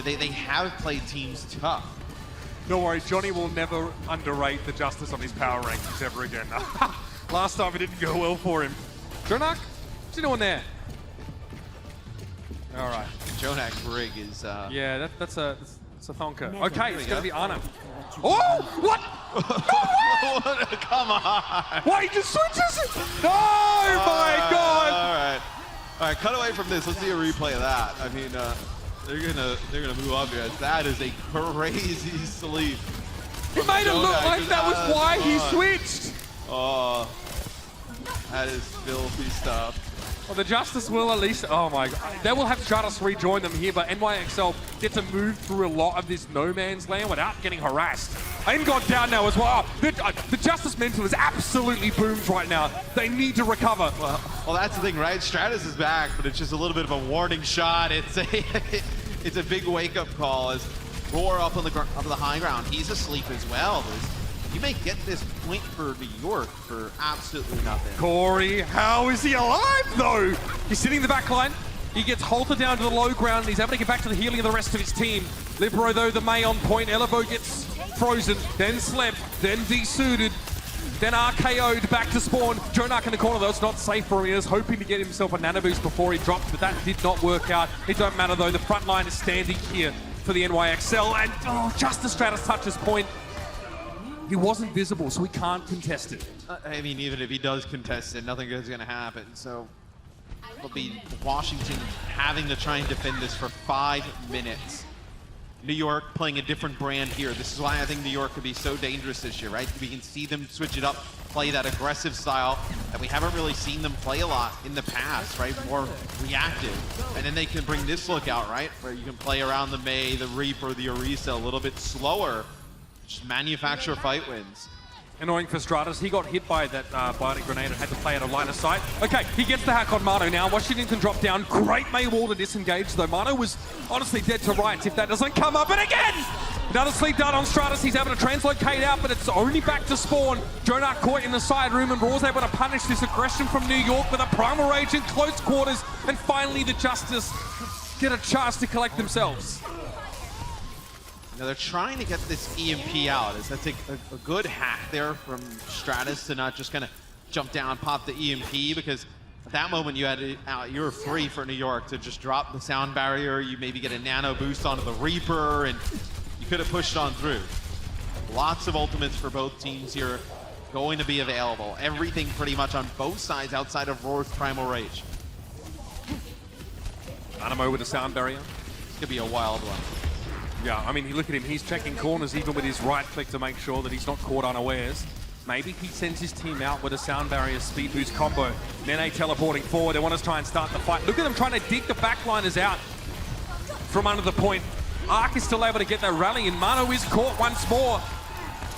[SPEAKER 19] they have played teams tough.
[SPEAKER 13] No worries, Johnny will never underrate the Justice on his power rankings ever again. Last time it didn't go well for him. Jonak, what's he doing there? All right.
[SPEAKER 19] Jonak's rig is...
[SPEAKER 13] Yeah, that's a thonker. Okay, it's going to be Anna. Oh! What?
[SPEAKER 19] Come on!
[SPEAKER 13] Why, he just switches it? No, my God!
[SPEAKER 19] All right, cut away from this. Let's see a replay of that. I mean, they're gonna move up here. That is a crazy sleep.
[SPEAKER 13] He made it look like that was why he switched.
[SPEAKER 19] Oh, that is filthy stuff.
[SPEAKER 13] Well, the Justice will at least, oh my God. They will have Stratus rejoin them here, but NYXL get to move through a lot of this no man's land without getting harassed. Aim God down now as well. The Justice mental is absolutely boomed right now. They need to recover.
[SPEAKER 19] Well, that's the thing, right? Stratus is back, but it's just a little bit of a warning shot. It's a big wake-up call as Roar up on the high ground. He's asleep as well. You may get this point for New York for absolutely nothing.
[SPEAKER 13] Corey, how is he alive though? He's sitting in the back line. He gets halted down to the low ground and he's able to get back to the healing of the rest of his team. Libero though, the May on point. Elevo gets frozen, then slept, then desuited, then RKO'd back to spawn. Jonak in the corner though, it's not safe for him. He was hoping to get himself a nano boost before he dropped, but that did not work out. It don't matter though, the front line is standing here for the NYXL and just the Stratus touches point. He wasn't visible, so he can't contest it.
[SPEAKER 19] I mean, even if he does contest it, nothing good is going to happen. So it'll be Washington having to try and defend this for 5 minutes. New York playing a different brand here. This is why I think New York could be so dangerous this year, right? We can see them switch it up, play that aggressive style that we haven't really seen them play a lot in the past, right? More reactive. And then they can bring this look out, right? Where you can play around the May, the Reaper, the Orisa a little bit slower. Just manufacture fight wins.
[SPEAKER 13] Annoying for Stratus. He got hit by that bionic grenade and had to play out of line of sight. Okay, he gets the hack on Mano now. Washington can drop down. Great May wall to disengage, though. Mano was honestly dead to rights if that doesn't come up. And again! Another sleep dart on Stratus. He's able to translocate out, but it's only back to spawn. Jonak caught in the side room, and Raw's able to punish this aggression from New York with a primal rage in close quarters. And finally, the Justice get a chance to collect themselves.
[SPEAKER 19] You know, they're trying to get this EMP out. That's a good hack there from Stratus to not just kind of jump down, pop the EMP, because at that moment you were free for New York to just drop the sound barrier. You maybe get a nano boost onto the Reaper, and you could have pushed on through. Lots of ultimates for both teams here going to be available. Everything pretty much on both sides outside of Roar's Primal Rage.
[SPEAKER 13] Animo with a sound barrier.
[SPEAKER 19] This could be a wild one.
[SPEAKER 13] Yeah, I mean, look at him. He's checking corners even with his right click to make sure that he's not caught unawares. Maybe he sends his team out with a sound barrier speed boost combo. Nene teleporting forward. They want to try and start the fight. Look at them trying to dig the backliners out from under the point. Arc is still able to get that rally, and Mano is caught once more.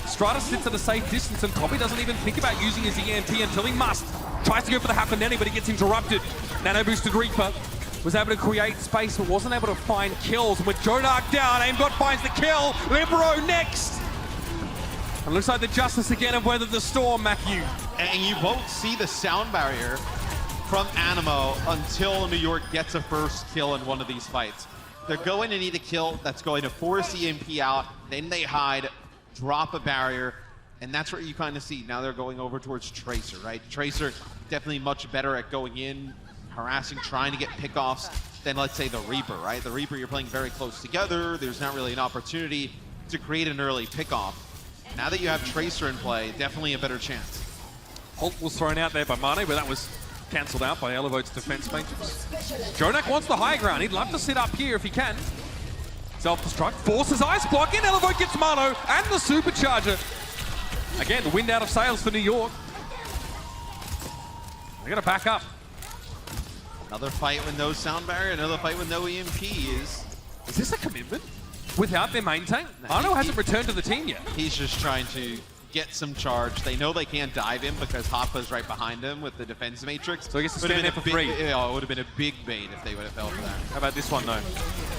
[SPEAKER 13] Stratus sits at a safe distance and probably doesn't even think about using his EMP until he must. Tries to go for the hack on Nene, but he gets interrupted. Nano boosted Reaper. Was able to create space, but wasn't able to find kills. With Jonak down, AimGod finds the kill. Libero next. And looks like the Justice again have weathered the storm, Matthew.
[SPEAKER 19] And you won't see the sound barrier from Animo until New York gets a first kill in one of these fights. They're going to need a kill that's going to force EMP out, then they hide, drop a barrier, and that's what you kind of see. Now they're going over towards Tracer, right? Tracer definitely much better at going in, harassing, trying to get pickoffs than, let's say, the Reaper, right? The Reaper, you're playing very close together. There's not really an opportunity to create an early pickoff. Now that you have Tracer in play, definitely a better chance.
[SPEAKER 13] Halt was thrown out there by Mane, but that was cancelled out by Elevote's defense matrix. Jonak wants the high ground. He'd love to sit up here if he can. Self-destruct, forces ice block in. Elevote gets Mano and the supercharger. Again, the wind out of sails for New York. They're going to back up.
[SPEAKER 19] Another fight with no sound barrier, another fight with no EMP. Is
[SPEAKER 13] this a commitment? Without their main tank? Mano hasn't returned to the team yet.
[SPEAKER 19] He's just trying to get some charge. They know they can't dive him because Hoppa's right behind him with the defense matrix.
[SPEAKER 13] So I guess to stand there for free.
[SPEAKER 19] Yeah, it would have been a big bait if they would have fell for that.
[SPEAKER 13] How about this one though?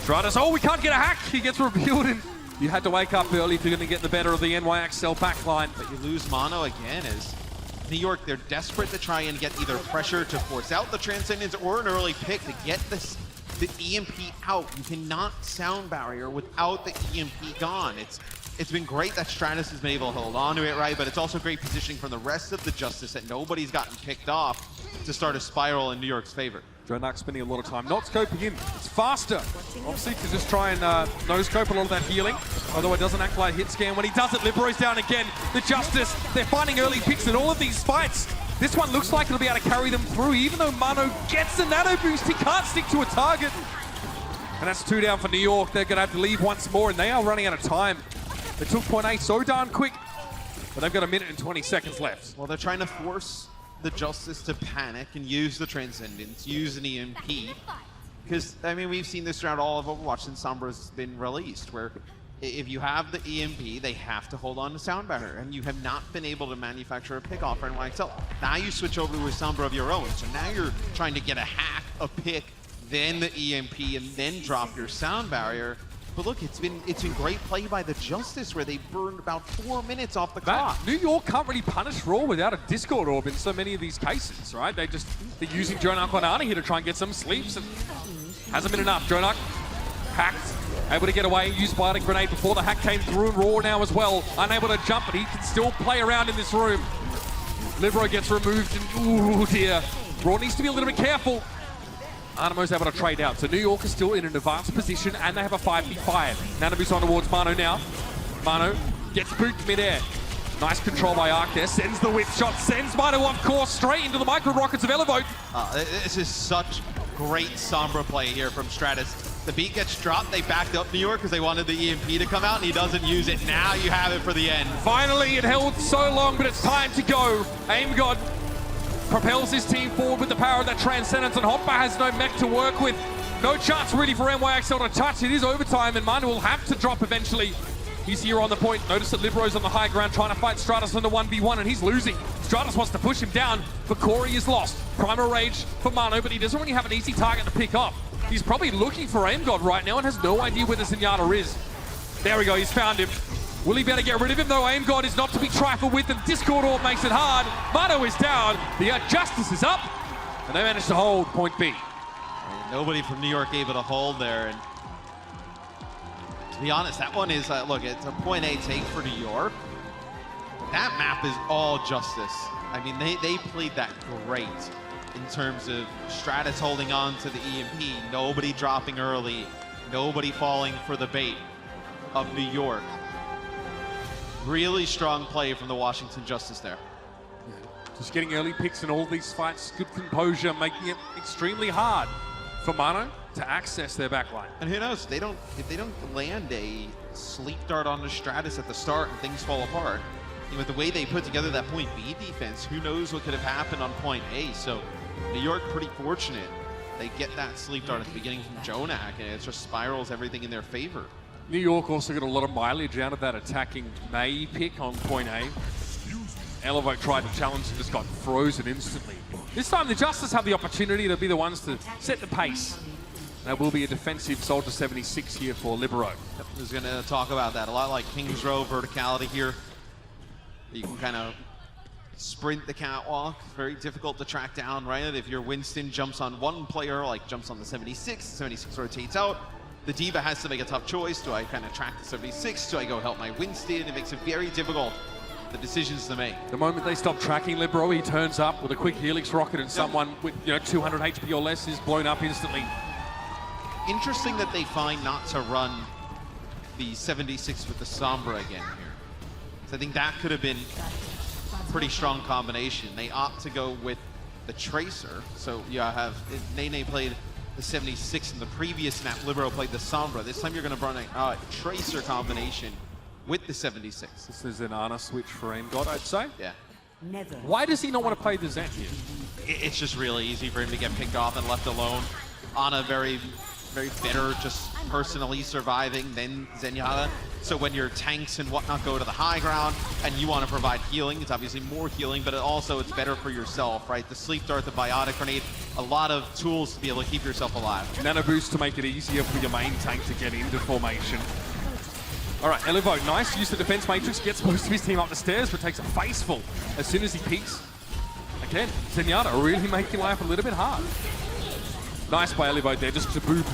[SPEAKER 13] Stratus, oh, we can't get a hack. He gets revealed, and you had to wake up early if you're going to get the better of the NYXL backline.
[SPEAKER 19] But you lose Mono again as New York, they're desperate to try and get either pressure to force out the Transcendence or an early pick to get the EMP out. You cannot sound barrier without the EMP gone. It's been great that Stratus has been able to hold on to it, right? But it's also great positioning from the rest of the Justice that nobody's gotten picked off to start a spiral in New York's favor.
[SPEAKER 13] Jonak spending a lot of time not scoping in. It's faster. Obviously, to just try and no-scope a lot of that healing. Although it doesn't activate hit scan. When he does it, Libero's down again. The Justice, they're finding early picks in all of these fights. This one looks like it'll be able to carry them through. Even though Mano gets the nano boost, he can't stick to a target. And that's 2 down for New York. They're going to have to leave once more, and they are running out of time. They took point A so darn quick, but they've got 1 minute and 20 seconds left.
[SPEAKER 19] Well, they're trying to force the Justice to panic and use the Transcendence, use an EMP. Because, I mean, we've seen this throughout all of Overwatch since Sombra's been released, where if you have the EMP, they have to hold on to sound barrier, and you have not been able to manufacture a pick off for NYXL. Now you switch over to a Sombra of your own, so now you're trying to get a hack, a pick, then the EMP, and then drop your sound barrier. But look, it's been great play by the Justice, where they burned about 4 minutes off the clock.
[SPEAKER 13] New York can't really punish Raw without a Discord orb in so many of these cases, right? They're using Jonak on Ana here to try and get some sleeps, and hasn't been enough. Jonak hacked, able to get away, used Biting Grenade before the hack came through, and Raw now as well, unable to jump, but he can still play around in this room. Libero gets removed, and ooh dear. Raw needs to be a little bit careful. Animo's able to trade out, so New York is still in an advanced position, and they have a 5v5. Nanabu's on towards Mano now. Mano gets booped midair. Nice control by Arc there, sends the whip shot, sends Mano off course, straight into the micro rockets of Elevote.
[SPEAKER 19] This is such great Sombra play here from Stratus. The beat gets dropped, they backed up New York because they wanted the EMP to come out, and he doesn't use it. Now you have it for the end.
[SPEAKER 13] Finally, it held so long, but it's time to go. AimGod propels his team forward with the power of that Transcendence, and Hoppa has no mech to work with. No chance really for NYXL to touch. It is overtime, and Manu will have to drop eventually. He's here on the point. Notice that Libero's on the high ground trying to fight Stratus on the 1v1, and he's losing. Stratus wants to push him down, but Corey is lost. Primal Rage for Manu, but he doesn't really have an easy target to pick up. He's probably looking for AimGod right now and has no idea where the Zenyatta is. There we go, he's found him. Will he be able to get rid of him, though? AimGod is not to be trifled with, and Discord Orb makes it hard. Mano is down, the Justice is up, and they managed to hold point B.
[SPEAKER 19] Nobody from New York able to hold there, and To be honest, that one is, look, it's a point A take for New York. That map is all Justice. I mean, they played that great in terms of Stratus holding on to the EMP, nobody dropping early, nobody falling for the bait of New York. Really strong play from the Washington Justice there.
[SPEAKER 13] Just getting early picks in all these fights, good composure, making it extremely hard for Mono to access their backline.
[SPEAKER 19] And who knows, if they don't land a sleep dart on the Stratus at the start and things fall apart, with the way they put together that point B defense, who knows what could have happened on point A. So New York pretty fortunate. They get that sleep dart at the beginning from Jonak, and it just spirals everything in their favor.
[SPEAKER 13] New York also got a lot of mileage out of that attacking May pick on point A. Elevo tried to challenge and just got frozen instantly. This time the Justice have the opportunity to be the ones to set the pace. There will be a defensive Soldier 76 here for Libero.
[SPEAKER 19] I was going to talk about that. A lot like Kings Row verticality here. You can kind of sprint the catwalk. Very difficult to track down, right? If your Winston jumps on one player, like jumps on the 76 rotates out. The D.Va has to make a tough choice. Do I kind of track the 76? Do I go help my Winston? It makes it very difficult, the decisions to make.
[SPEAKER 13] The moment they stop tracking Libero, he turns up with a quick Helix rocket, and someone with 200 HP or less is blown up instantly.
[SPEAKER 19] Interesting that they find not to run the 76 with the Sombra again here. So I think that could have been a pretty strong combination. They opt to go with the Tracer. So you have Nene played the 76 in the previous map. Libero played the Sombra. This time you're going to run a Tracer combination with the 76.
[SPEAKER 13] This is an Ana switch for AimGod, I'd say.
[SPEAKER 19] Yeah.
[SPEAKER 13] Never. Why does he not want to play the Zen here?
[SPEAKER 19] It's just really easy for him to get picked off and left alone. Ana very better just personally surviving than Zenyatta. So when your tanks and whatnot go to the high ground and you want to provide healing, it's obviously more healing, but it's better for yourself, right? The sleep dart, the biotic grenade, a lot of tools to be able to keep yourself alive.
[SPEAKER 13] Nano boost to make it easier for your main tank to get into formation. All right, Elevo, nice use the defense matrix, gets most of his team up the stairs, but takes a faceful as soon as he peeks. Again, Zenyatta really making life a little bit hard. Nice by Elevo there, just to boop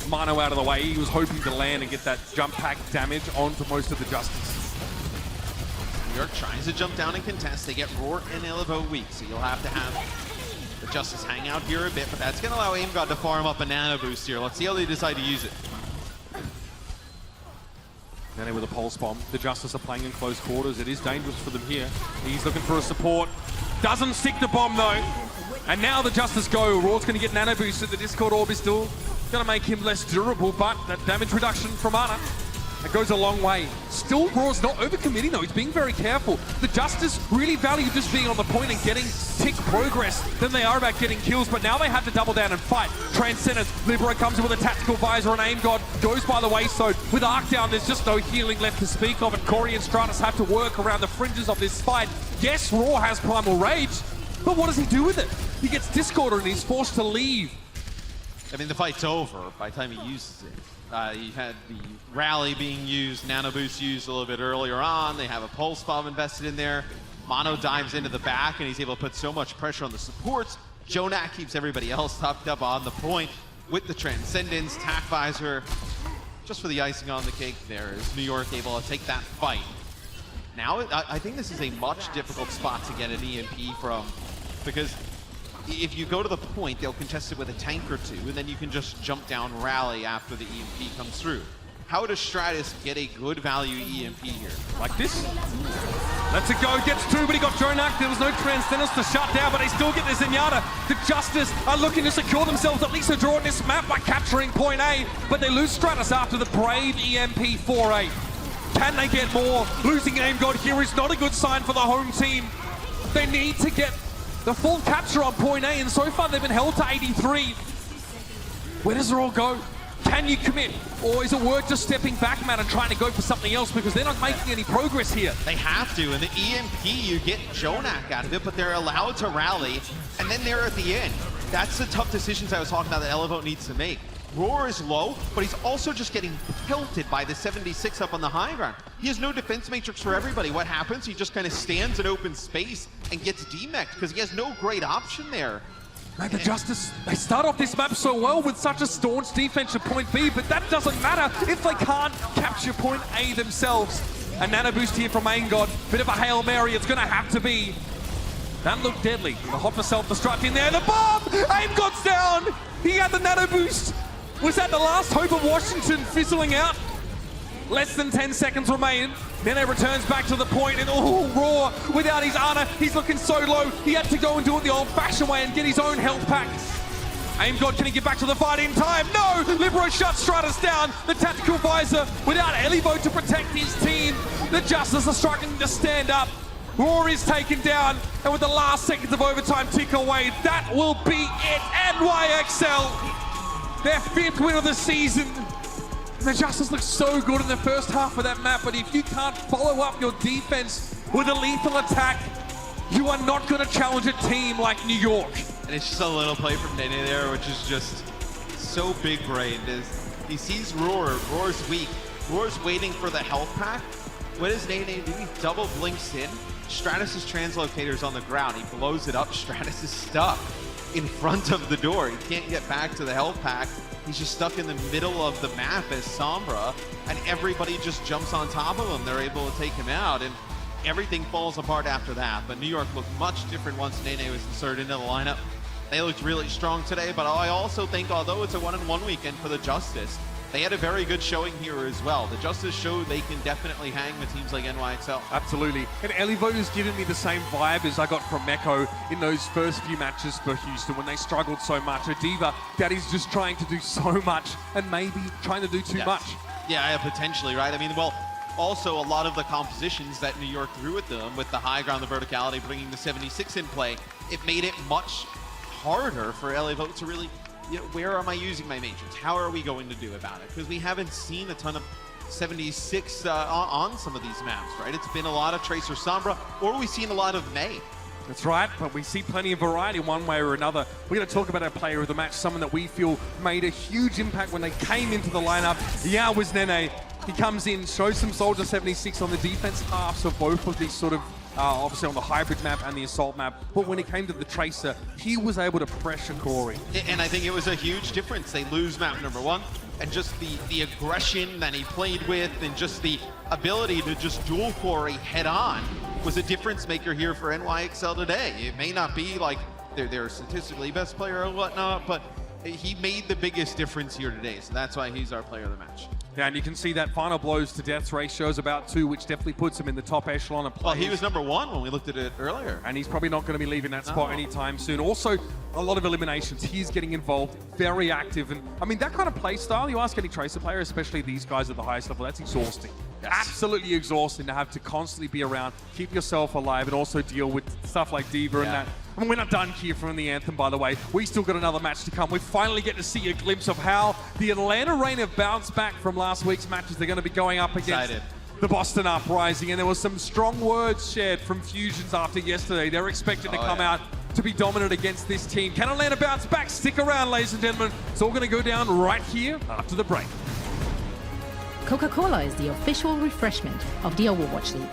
[SPEAKER 13] Mano out of the way. He was hoping to land and get that jump pack damage onto most of the Justice.
[SPEAKER 19] New York tries to jump down and contest. They get Roar and Elevo weak, so you'll have to have the Justice hang out here a bit, but that's going to allow AimGod to farm up a nano boost here. Let's see how they decide to use it.
[SPEAKER 13] Nene with a pulse bomb. The Justice are playing in close quarters. It is dangerous for them here. He's looking for a support. Doesn't stick the bomb though. And now the Justice go. Roar's going to get nano boosted. The Discord orb is still going to make him less durable, but that damage reduction from Ana, that goes a long way. Still, Roar's not overcommitting though. He's being very careful. The Justice really value just being on the point and getting tick progress than they are about getting kills, but now they have to double down and fight. Transcendence, Libero comes in with a tactical visor, and AimGod goes by the wayside. With Arc down, there's just no healing left to speak of, and Corey and Stratus have to work around the fringes of this fight. Yes, Roar has Primal Rage, but what does he do with it? He gets Discorded and he's forced to leave.
[SPEAKER 19] I mean, the fight's over by the time he uses it. You had the rally being used, nano boost used a little bit earlier on. They have a pulse bomb invested in there. Mono dives into the back and he's able to put so much pressure on the supports. Jonak keeps everybody else tucked up on the point with the Transcendence, Tac Visor. Just for the icing on the cake there is New York able to take that fight. Now, I think this is a much difficult spot to get an EMP from, because if you go to the point, they'll contest it with a tank or two, and then you can just jump down rally after the EMP comes through. How does Stratus get a good value EMP here?
[SPEAKER 13] Like this? Let's it go, gets two, but he got Jonak. There was no Transcendence to shut down, but they still get this Zenyatta. The Justice are looking to secure themselves at least a draw in this map by capturing point A, but they lose Stratus after the brave EMP 4-8. Can they get more? Losing AimGod here is not a good sign for the home team. They need to get the full capture on point A, and so far they've been held to 83. Where does it all go? Can you commit? Or is it worth just stepping back, man, and trying to go for something else, because they're not making any progress here?
[SPEAKER 19] They have to, and the EMP, you get Jonak out of it, but they're allowed to rally, and then they're at the end. That's the tough decisions I was talking about that Elevo needs to make. Roar is low, but he's also just getting pelted by the 76 up on the high ground. He has no defense matrix for everybody. What happens? He just kind of stands in open space and gets demeched because he has no great option there.
[SPEAKER 13] Man, the Justice, they start off this map so well with such a staunch defense at point B, but that doesn't matter if they can't capture point A themselves. A nano boost here from Aim God, bit of a Hail Mary, it's gonna have to be. That looked deadly. The hot for self-destruct in there, the bomb! Aim God's down! He had the nano boost. Was that the last hope of Washington fizzling out? Less than 10 seconds remain. Nene returns back to the point and Raw without his Ana. He's looking so low. He had to go and do it the old-fashioned way and get his own health pack. Aim God, can he get back to the fight in time? No! Libero shuts Stratus down. The tactical visor without Elivo to protect his team. The Justice are struggling to stand up. Raw is taken down, and with the last seconds of overtime tick away, that will be it. NYXL, their 5th win of the season. The Justice looked so good in the first half of that map, but if you can't follow up your defense with a lethal attack, you are not going to challenge a team like New York.
[SPEAKER 19] And it's just a little play from Nene there, which is just so big-brained. He sees Roar. Roar's weak. Roar's waiting for the health pack. What does Nene do? He double blinks in. Stratus' translocator's on the ground. He blows it up. Stratus is stuck in front of the door. He can't get back to the health pack. He's just stuck in the middle of the map as Sombra, and everybody just jumps on top of him. They're able to take him out, and everything falls apart after that. But New York looked much different once Nene was inserted into the lineup. They looked really strong today, but I also think, although it's a 1-on-1 weekend for the Justice, they had a very good showing here as well. The Justice showed they can definitely hang with teams like NYXL.
[SPEAKER 13] Absolutely. And Elivo is giving me the same vibe as I got from Meko in those first few matches for Houston when they struggled so much. A diva that is just trying to do so much and maybe trying to do too much.
[SPEAKER 19] Yeah, potentially, right? I mean, well, also a lot of the compositions that New York threw at them with the high ground, the verticality, bringing the 76 in play, it made it much harder for Elivo to really, where am I using my matrix? How are we going to do about it? Because we haven't seen a ton of 76 on some of these maps, right? It's been a lot of Tracer Sombra, or we've seen a lot of May.
[SPEAKER 13] That's right, but we see plenty of variety one way or another. We're going to talk about our player of the match, someone that we feel made a huge impact when they came into the lineup. Yeah, was Nene. He comes in, shows some Soldier 76 on the defense halves of both of these sort of obviously on the hybrid map and the assault map, but when it came to the Tracer, he was able to pressure Corey.
[SPEAKER 19] And I think it was a huge difference. They lose map number 1, and just the aggression that he played with, and just the ability to just duel Corey head on was a difference maker here for NYXL today. It may not be like they're statistically best player or whatnot, but he made the biggest difference here today, so that's why he's our player of the match.
[SPEAKER 13] Yeah, and you can see that final blows to deaths ratio is about 2, which definitely puts him in the top echelon of players.
[SPEAKER 19] Well, he was number 1 when we looked at it earlier.
[SPEAKER 13] And he's probably not going to be leaving that spot anytime soon. Also, a lot of eliminations. He's getting involved, very active. And I mean, that kind of play style, you ask any Tracer player, especially these guys at the highest level, that's exhausting. Yes. Absolutely exhausting to have to constantly be around, keep yourself alive, and also deal with stuff like Diva and that. I mean, we're not done here from the Anthem, by the way. We still got another match to come. We finally get to see a glimpse of how the Atlanta Reign have bounced back from last week's matches. They're going to be going up against the Boston Uprising, and there was some strong words shared from Fusions after yesterday. They're expected to come out to be dominant against this team. Can Atlanta bounce back? Stick around, ladies and gentlemen. It's all going to go down right here after the break.
[SPEAKER 3] Coca-Cola is the official refreshment of the Overwatch League.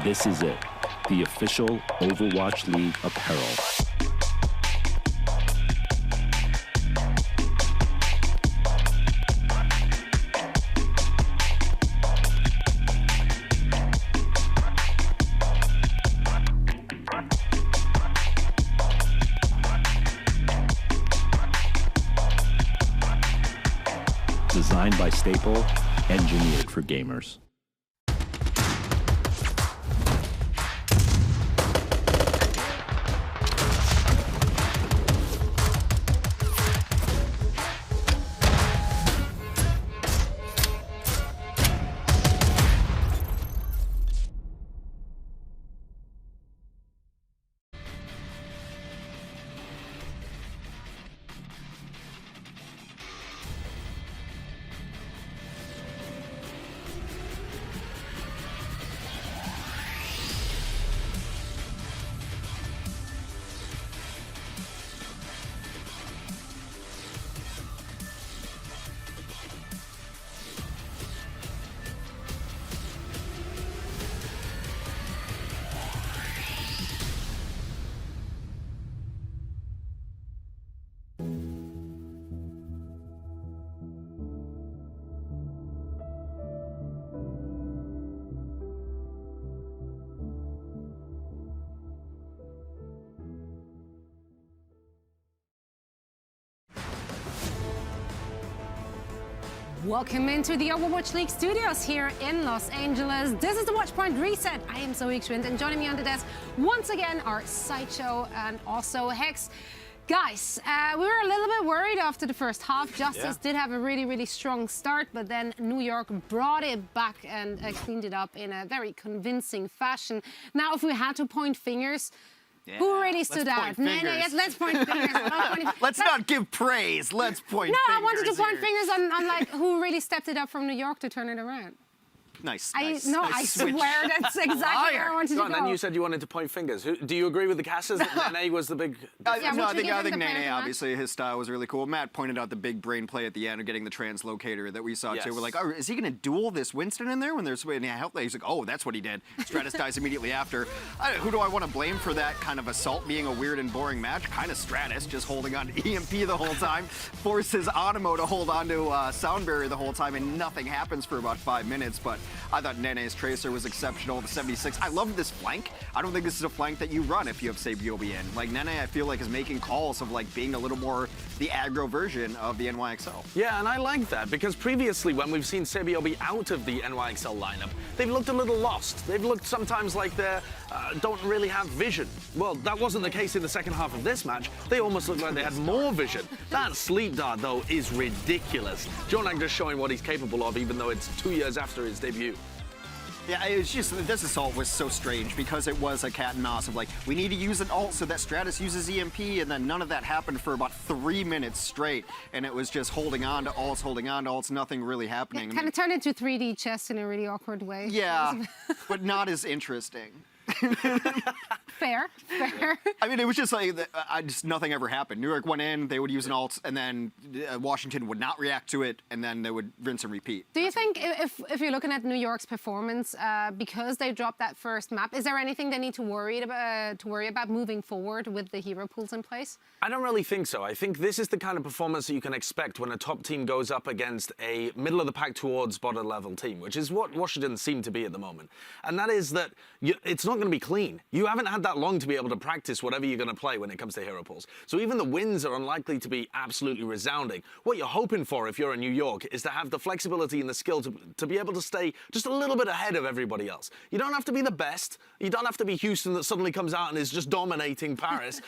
[SPEAKER 15] This is it, the official Overwatch League apparel. Designed by Staple, engineered for gamers.
[SPEAKER 4] Welcome into the Overwatch League studios here in Los Angeles. This is the Watchpoint Reset. I am Zoe Schwind, and joining me on the desk once again are Sideshow and also Hex. Guys, we were a little bit worried after the first half. Justice did have a really strong start, but then New York brought it back and cleaned it up in a very convincing fashion. Now, if we had to point fingers, who really stood out?
[SPEAKER 5] Yes,
[SPEAKER 4] let's point fingers.
[SPEAKER 5] Let's not give praise. Let's point fingers.
[SPEAKER 4] No, I wanted to point fingers on like who really stepped it up from New York to turn it around.
[SPEAKER 5] Nice.
[SPEAKER 4] I swear that's exactly where I wanted to go.
[SPEAKER 12] And then you said you wanted to point fingers. Do you agree with the casters that Nene was the big...
[SPEAKER 5] I think Nene, obviously, his style was really cool. Matt pointed out the big brain play at the end of getting the translocator that we saw, too. We're like, oh, is he going to duel this Winston in there when there's any help? He's like, oh, that's what he did. Stratus dies immediately after. Who do I want to blame for that kind of assault being a weird and boring match? Kind of Stratus, just holding on to EMP the whole time. Forces Animo to hold on to Sound Barrier the whole time, and nothing happens for about 5 minutes. But I thought Nene's Tracer was exceptional. The 76. I love this flank. I don't think this is a flank that you run if you have Sabiobi in. Like, Nene, I feel like, is making calls of, like, being a little more the aggro version of the NYXL.
[SPEAKER 12] Yeah, and I like that, because previously when we've seen Sabiobi out of the NYXL lineup, they've looked a little lost. They've looked sometimes like they don't really have vision. Well, that wasn't the case in the second half of this match. They almost looked like they had more vision. That sleep dart, though, is ridiculous. Jonak just showing what he's capable of, even though it's 2 years after his debut.
[SPEAKER 5] Yeah, it was just, this assault was so strange because it was a cat and mouse of like, we need to use an ult so that Stratus uses EMP, and then none of that happened for about 3 minutes straight, and it was just holding on to ults, nothing really happening.
[SPEAKER 4] It kind of turned into 3D chess in a really awkward way.
[SPEAKER 5] Yeah, but not as interesting.
[SPEAKER 4] Fair.
[SPEAKER 5] I mean, it was just like, nothing ever happened. New York went in, they would use an ult, and then Washington would not react to it, and then they would rinse and repeat.
[SPEAKER 4] Do you think, if you're looking at New York's performance, because they dropped that first map, is there anything they need to worry about moving forward with the hero pools in place?
[SPEAKER 12] I don't really think so. I think this is the kind of performance that you can expect when a top team goes up against a middle-of-the-pack towards bottom-level team, which is what Washington seem to be at the moment. And that is that it's not going to be clean. You haven't had that long to be able to practice whatever you're going to play when it comes to hero pools. So even the wins are unlikely to be absolutely resounding. What you're hoping for if you're in New York is to have the flexibility and the skill to be able to stay just a little bit ahead of everybody else. You don't have to be the best. You don't have to be Houston that suddenly comes out and is just dominating Paris.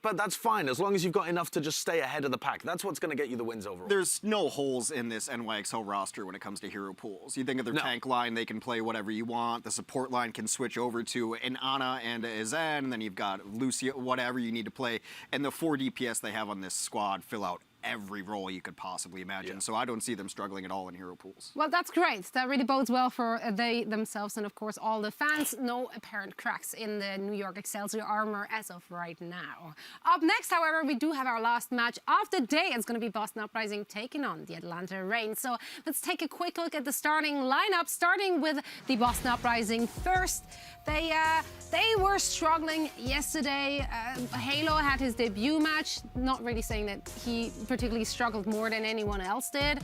[SPEAKER 12] But that's fine as long as you've got enough to just stay ahead of the pack. That's what's going to get you the wins overall.
[SPEAKER 5] There's no holes in this NYXL roster when it comes to hero pools. You think of their tank line, they can play whatever you want. The support line can switch over to an Ana and a Zen, and then you've got Lucia, whatever you need to play. And the 4 DPS they have on this squad fill out every role you could possibly imagine. So I don't see them struggling at all in hero pools.
[SPEAKER 4] Well, that's great. That really bodes well for they themselves and, of course, all the fans. No apparent cracks in the New York Excelsior armor as of right now. Up next, however, we do have our last match of the day. It's going to be Boston Uprising taking on the Atlanta Reign. So let's take a quick look at the starting lineup, starting with the Boston Uprising first. They were struggling yesterday. Halo had his debut match, not really saying that he particularly struggled more than anyone else did.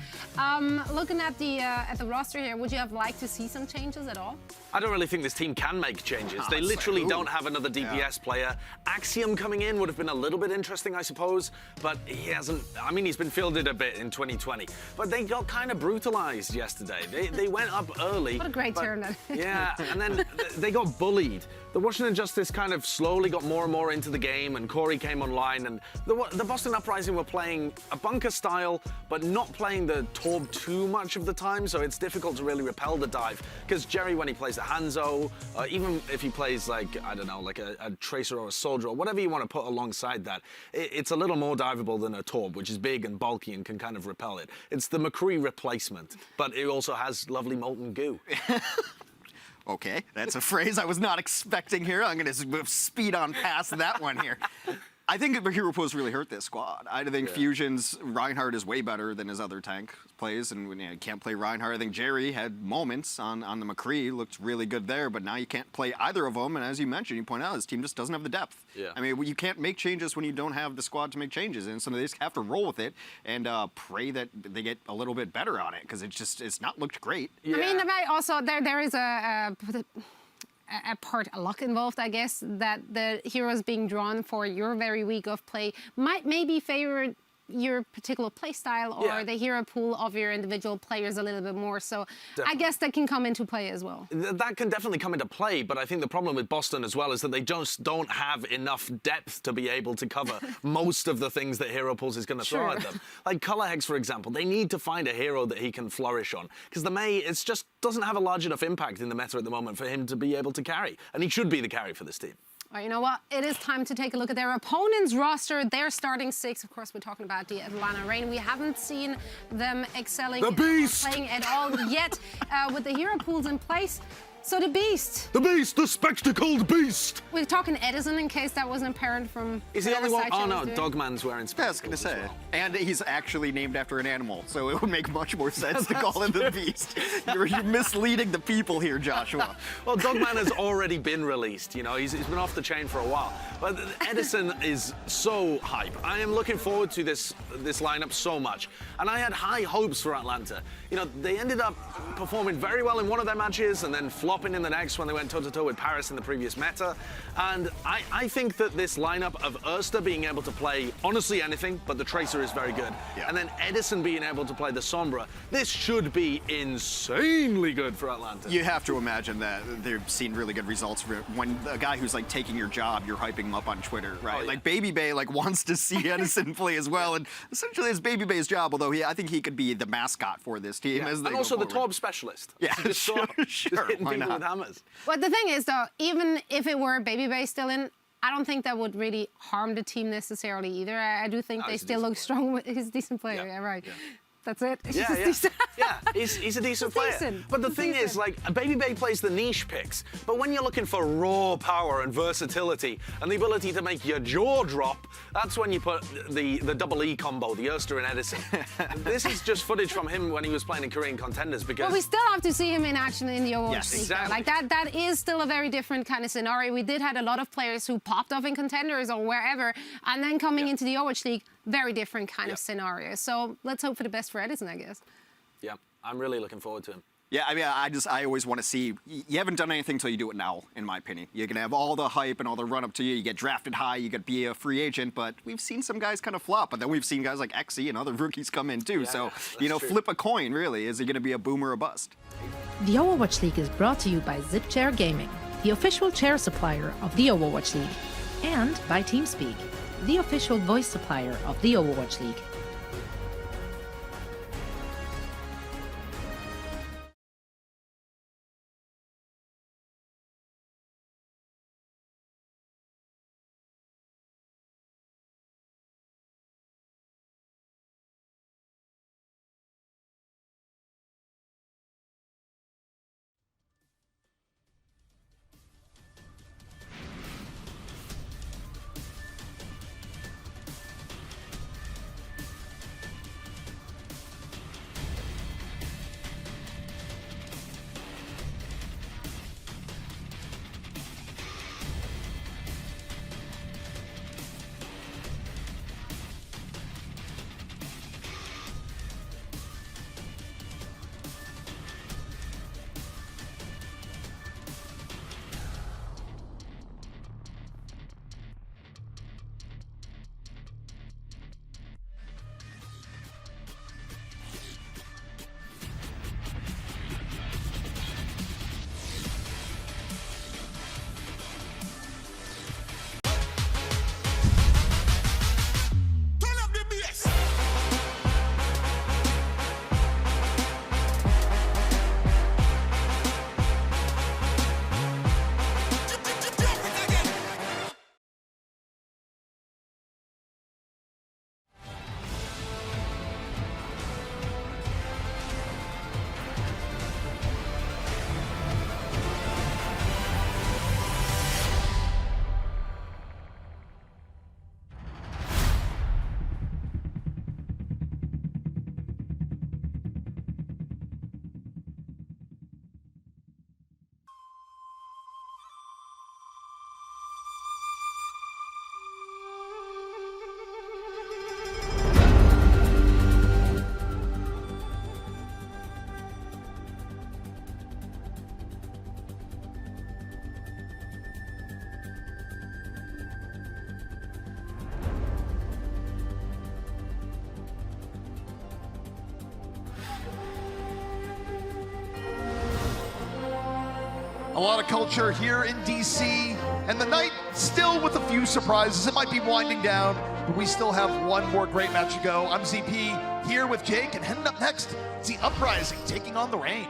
[SPEAKER 4] Looking at the roster here, would you have liked to see some changes at all?
[SPEAKER 12] I don't really think this team can make changes. They literally don't have another DPS player. Axiom coming in would have been a little bit interesting, I suppose, but he hasn't. I mean, he's been fielded a bit in 2020, but they got kind of brutalized yesterday. They went up early.
[SPEAKER 4] What a great turn.
[SPEAKER 12] Yeah, and then they got bullied. The Washington Justice kind of slowly got more and more into the game, and Corey came online, and the Boston Uprising were playing a bunker style, but not playing the Torb too much of the time, so it's difficult to really repel the dive. Because Jerry, when he plays the Hanzo, even if he plays like, I don't know, like a Tracer or a Soldier, or whatever you want to put alongside that, it's a little more diveable than a Torb, which is big and bulky and can kind of repel it. It's the McCree replacement, but it also has lovely molten goo.
[SPEAKER 5] Okay, that's a phrase I was not expecting here. I'm going to speed on past that one here. I think the hero pools really hurt this squad. I think Fusion's Reinhardt is way better than his other tank plays, and when you can't play Reinhardt, I think Jerry had moments on the McCree, looked really good there, but now you can't play either of them, and as you mentioned, you point out, his team just doesn't have the depth.
[SPEAKER 12] Yeah.
[SPEAKER 5] I mean, you can't make changes when you don't have the squad to make changes, and so they just have to roll with it and pray that they get a little bit better on it, because it's not looked great.
[SPEAKER 4] Yeah. I mean, also, there is a part of luck involved, I guess, that the heroes being drawn for your very week of play might maybe favor your particular play style or the hero pool of your individual players a little bit more. So I guess that can come into play as well.
[SPEAKER 12] That can definitely come into play, but I think the problem with Boston as well is that they just don't have enough depth to be able to cover most of the things that Hero Pools is going to throw at them. Like Color Hex, for example, they need to find a hero that he can flourish on, because the May, it just doesn't have a large enough impact in the meta at the moment for him to be able to carry, and he should be the carry for this team.
[SPEAKER 4] Well, you know what? It is time to take a look at their opponent's roster. Their starting six, of course, we're talking about the Atlanta Reign. We haven't seen them excelling, playing at all yet with the hero pools in place. So the Beast.
[SPEAKER 12] The Beast, the spectacled Beast.
[SPEAKER 4] We're talking Edison, in case that wasn't apparent from.
[SPEAKER 12] Is he the only one? Oh no, Dogman's wearing spectacles.
[SPEAKER 5] Yeah, I was gonna say. Well. And he's actually named after an animal, so it would make much more sense to call him the Beast. You're misleading the people here, Joshua.
[SPEAKER 12] Well, Dogman has already been released. You know, he's been off the chain for a while. But Edison is so hype. I am looking forward to this lineup so much, and I had high hopes for Atlanta. You know, they ended up performing very well in one of their matches, and then flopping in the next when they went toe-to-toe with Paris in the previous meta. And I think that this lineup of Erster being able to play honestly anything, but the Tracer is very good, and then Edison being able to play the Sombra, this should be insanely good for Atlanta.
[SPEAKER 5] You have to imagine that they've seen really good results when a guy who's like taking your job, you're hyping him up on Twitter, right? Like Baby Bay wants to see Edison play as well, and essentially it's Baby Bay's job, although I think he could be the mascot for this team. As they
[SPEAKER 12] and also the
[SPEAKER 5] forward.
[SPEAKER 12] Torb specialist.
[SPEAKER 5] Yeah, sure.
[SPEAKER 12] Hitting people with hammers.
[SPEAKER 4] But the thing is, though, even if it were Baby Bay still in, I don't think that would really harm the team necessarily either. I do think they still look strong with his decent player. Yeah, right. Yeah. That's it.
[SPEAKER 12] He's a decent player. But the thing is, like, Baby Bay plays the niche picks, but when you're looking for raw power and versatility and the ability to make your jaw drop, that's when you put the double E combo, the Erster and Edison. This is just footage from him when he was playing in Korean Contenders, because...
[SPEAKER 4] Well, we still have to see him in action in the Overwatch League.
[SPEAKER 12] Yes, exactly.
[SPEAKER 4] Like, that is still a very different kind of scenario. We did have a lot of players who popped off in Contenders or wherever, and then coming into the Overwatch League, very different kind of scenario. So let's hope for the best for Edison, I guess.
[SPEAKER 12] Yeah, I'm really looking forward to him.
[SPEAKER 5] Yeah, I mean, I always want to see, you haven't done anything until you do it now, in my opinion. You're going to have all the hype and all the run-up to you. You get drafted high, you get be a free agent, but we've seen some guys kind of flop, but then we've seen guys like XE and other rookies come in too. So, you know, flip a coin, really. Is it going to be a boom or a bust?
[SPEAKER 3] The Overwatch League is brought to you by ZipChair Gaming, the official chair supplier of the Overwatch League, and by TeamSpeak, the official voice supplier of the Overwatch League.
[SPEAKER 2] A lot of culture here in DC, and the night still with a few surprises. It might be winding down, but we still have one more great match to go. I'm ZP here with Jake, and heading up next, it's the Uprising taking on the Reign.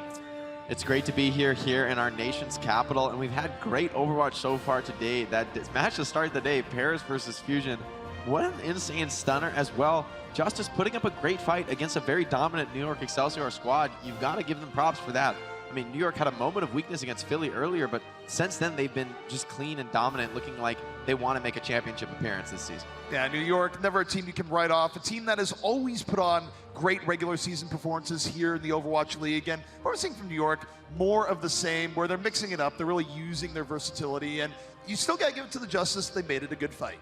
[SPEAKER 14] It's great to be here in our nation's capital, and we've had great Overwatch so far today. That match to start the day, Paris versus Fusion. What an insane stunner as well. Justice putting up a great fight against a very dominant New York Excelsior squad. You've got to give them props for that. I mean, New York had a moment of weakness against Philly earlier, but since then they've been just clean and dominant, looking like they want to make a championship appearance this season.
[SPEAKER 2] Yeah, New York, never a team you can write off. A team that has always put on great regular season performances here in the Overwatch League. And what we're seeing from New York, more of the same, where they're mixing it up. They're really using their versatility. And you still got to give it to the Justice. They made it a good fight.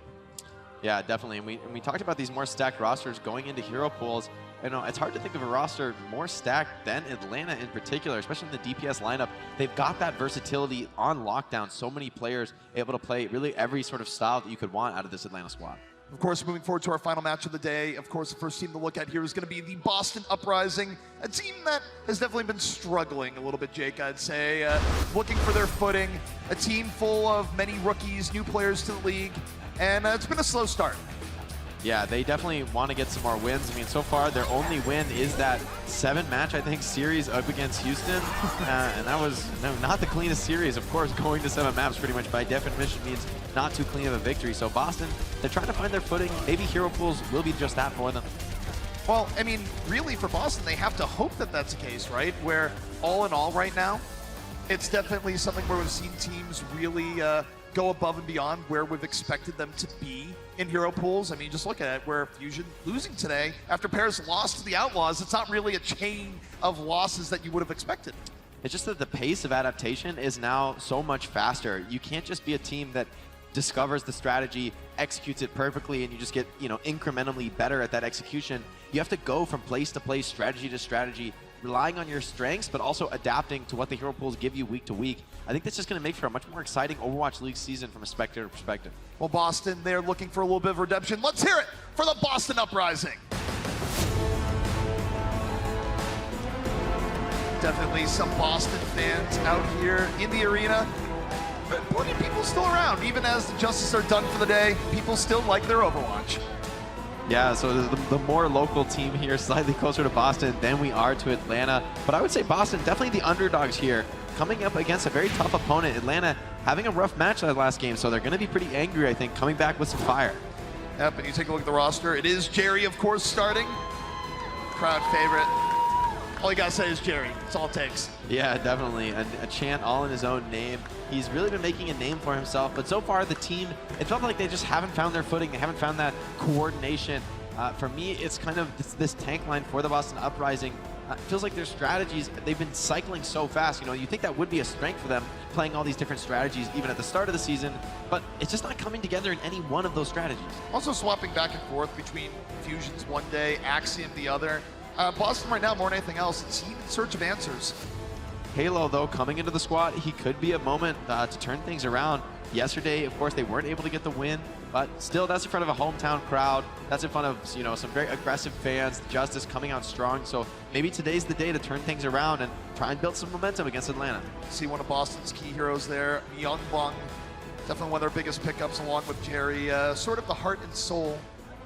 [SPEAKER 14] Yeah, definitely. And we talked about these more stacked rosters going into hero pools. You know, it's hard to think of a roster more stacked than Atlanta in particular, especially in the DPS lineup. They've got that versatility on lockdown. So many players able to play really every sort of style that you could want out of this Atlanta squad.
[SPEAKER 2] Of course, moving forward to our final match of the day, of course, the first team to look at here is going to be the Boston Uprising, a team that has definitely been struggling a little bit, Jake, I'd say, looking for their footing, a team full of many rookies, new players to the league, and it's been a slow start.
[SPEAKER 14] Yeah, they definitely want to get some more wins. I mean, so far, their only win is that 7-match, I think, series up against Houston. And that was not the cleanest series. Of course, going to 7 maps pretty much by definition means not too clean of a victory. So Boston, they're trying to find their footing. Maybe hero pools will be just that for them.
[SPEAKER 2] Well, I mean, really for Boston, they have to hope that that's the case, right? Where all in all right now, it's definitely something where we've seen teams really go above and beyond where we've expected them to be in hero pools. I mean, just look at it, where Fusion losing today after Paris lost to the Outlaws. It's not really a chain of losses that you would have expected.
[SPEAKER 14] It's just that the pace of adaptation is now so much faster. You can't just be a team that discovers the strategy, executes it perfectly, and you just get, you know, incrementally better at that execution. You have to go from place to place, strategy to strategy, relying on your strengths, but also adapting to what the hero pools give you week to week. I think that's just going to make for a much more exciting Overwatch League season from a spectator perspective.
[SPEAKER 2] Well, Boston, they're looking for a little bit of redemption. Let's hear it for the Boston Uprising. Definitely some Boston fans out here in the arena. But plenty of people still around. Even as the Justice are done for the day, people still like their Overwatch.
[SPEAKER 14] Yeah, so the more local team here, slightly closer to Boston than we are to Atlanta. But I would say Boston, definitely the underdogs here, coming up against a very tough opponent. Atlanta having a rough match that last game, so they're going to be pretty angry, I think, coming back with some fire.
[SPEAKER 2] Yep, and you take a look at the roster. It is Jerry, of course, starting. Crowd favorite. All you got to say is Jerry. That's all it takes.
[SPEAKER 14] Yeah, definitely. A chant all in his own name. He's really been making a name for himself, but so far the team, it felt like they just haven't found their footing. They haven't found that coordination. For me, it's kind of this tank line for the Boston Uprising. It feels like their strategies, they've been cycling so fast. You know, you think that would be a strength for them, playing all these different strategies even at the start of the season, but it's just not coming together in any one of those strategies.
[SPEAKER 2] Also swapping back and forth between Fusions one day, Axiom the other. Boston right now, more than anything else, it's in search of answers.
[SPEAKER 14] Halo, though, coming into the squad, he could be a moment to turn things around. Yesterday, of course, they weren't able to get the win, but still, that's in front of a hometown crowd. That's in front of, you know, some very aggressive fans. Justice coming out strong, so maybe today's the day to turn things around and try and build some momentum against Atlanta.
[SPEAKER 2] See one of Boston's key heroes there, Young Bung. Definitely one of their biggest pickups along with Jerry. Sort of the heart and soul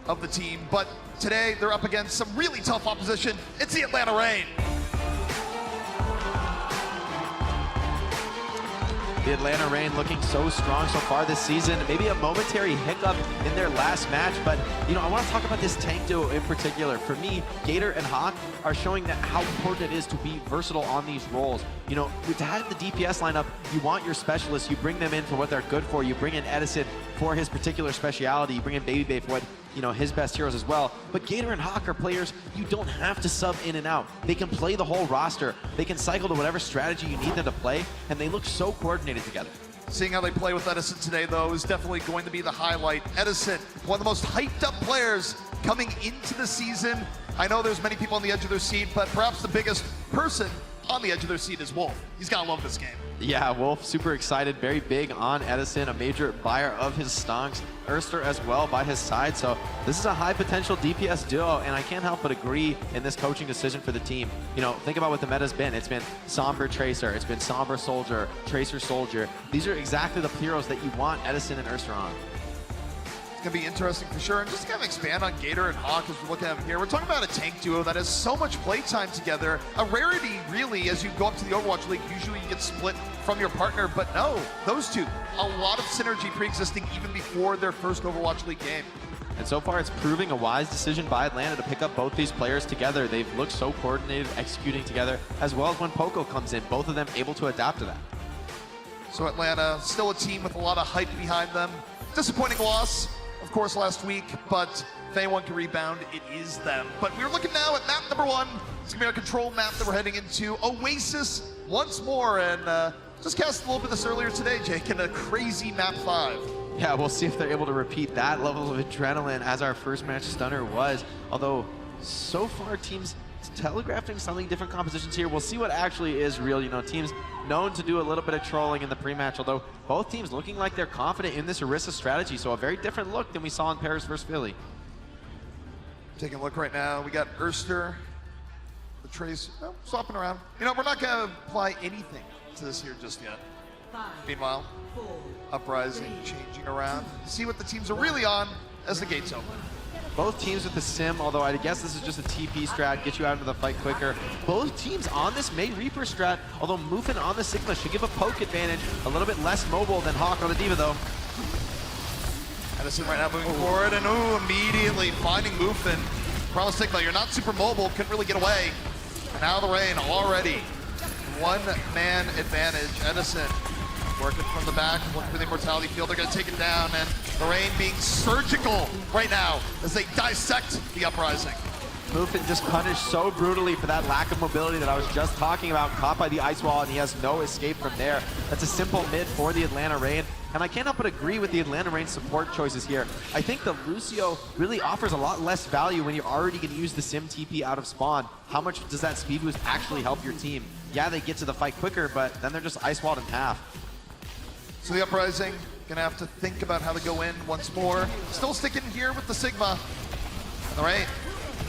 [SPEAKER 2] of the team. But today, they're up against some really tough opposition. It's the Atlanta Reign.
[SPEAKER 14] The Atlanta Reign looking so strong so far this season. Maybe a momentary hiccup in their last match, but you know, I want to talk about this tank duo in particular. For me, Gator and Hawk are showing that how important it is to be versatile on these roles. You know, to have the DPS lineup, you want your specialists, you bring them in for what they're good for. You bring in Edison for his particular speciality. You bring in Baby Bay for what, you know, his best heroes as well. But Gator and Hawk are players you don't have to sub in and out. They can play the whole roster. They can cycle to whatever strategy you need them to play, and they look so coordinated together.
[SPEAKER 2] Seeing how they play with Edison today, though, is definitely going to be the highlight. Edison, one of the most hyped up players coming into the season. I know there's many people on the edge of their seat, but perhaps the biggest person on the edge of their seat is Wolf. He's got to love this game.
[SPEAKER 14] Yeah, Wolf super excited, very big on Edison, a major buyer of his stonks. Erster as well by his side, so this is a high potential DPS duo, and I can't help but agree in this coaching decision for the team. You know, think about what the meta's been. It's been Somber Tracer, it's been Somber Soldier, Tracer Soldier. These are exactly the heroes that you want Edison and Erster on.
[SPEAKER 2] It's going to be interesting for sure. And just to kind of expand on Gator and Hawk as we're looking at them here, we're talking about a tank duo that has so much playtime together. A rarity, really, as you go up to the Overwatch League. Usually you get split from your partner, but no, those two, a lot of synergy pre-existing even before their first Overwatch League game.
[SPEAKER 14] And so far, it's proving a wise decision by Atlanta to pick up both these players together. They've looked so coordinated, executing together, as well as when Poco comes in, both of them able to adapt to that.
[SPEAKER 2] So Atlanta, still a team with a lot of hype behind them. Disappointing loss, of course, last week, but if anyone can rebound, it is them. But we're looking now at map number 1. It's gonna be our control map that we're heading into. Oasis once more, and just cast a little bit of this earlier today, Jake, in a crazy map 5.
[SPEAKER 14] Yeah, we'll see if they're able to repeat that level of adrenaline as our first match stunner was. Although, so far, teams telegraphing something different compositions here. We'll see what actually is real. You know, teams known to do a little bit of trolling in the pre-match, although both teams looking like they're confident in this Orisa strategy, so a very different look than we saw in Paris versus Philly.
[SPEAKER 2] Taking a look right now, we got Erster, the Trace, swapping around. You know, we're not going to apply anything to this here just yet. Meanwhile, Uprising changing around. See what the teams are really on as the gates open.
[SPEAKER 14] Both teams with the sim, although I guess this is just a TP strat, get you out of the fight quicker. Both teams on this May Reaper strat, although Muffin on the Sigma should give a poke advantage, a little bit less mobile than Hawk on the D.Va though.
[SPEAKER 2] Edison right now moving forward, and immediately finding Muffin. Problem Sigma, you're not super mobile, couldn't really get away. And now the Rain already. One-man advantage. Edison working from the back, looking for the Immortality field. They're going to take it down, and the Rain being surgical right now as they dissect the Uprising.
[SPEAKER 14] Muffin just punished so brutally for that lack of mobility that I was just talking about, caught by the ice wall, and he has no escape from there. That's a simple mid for the Atlanta Rain, and I can't help but agree with the Atlanta Rain support choices here. I think the Lucio really offers a lot less value when you're already going to use the Sim TP out of spawn. How much does that speed boost actually help your team? Yeah, they get to the fight quicker, but then they're just ice walled in half.
[SPEAKER 2] So the Uprising gonna have to think about how to go in once more. Still sticking here with the Sigma. All right,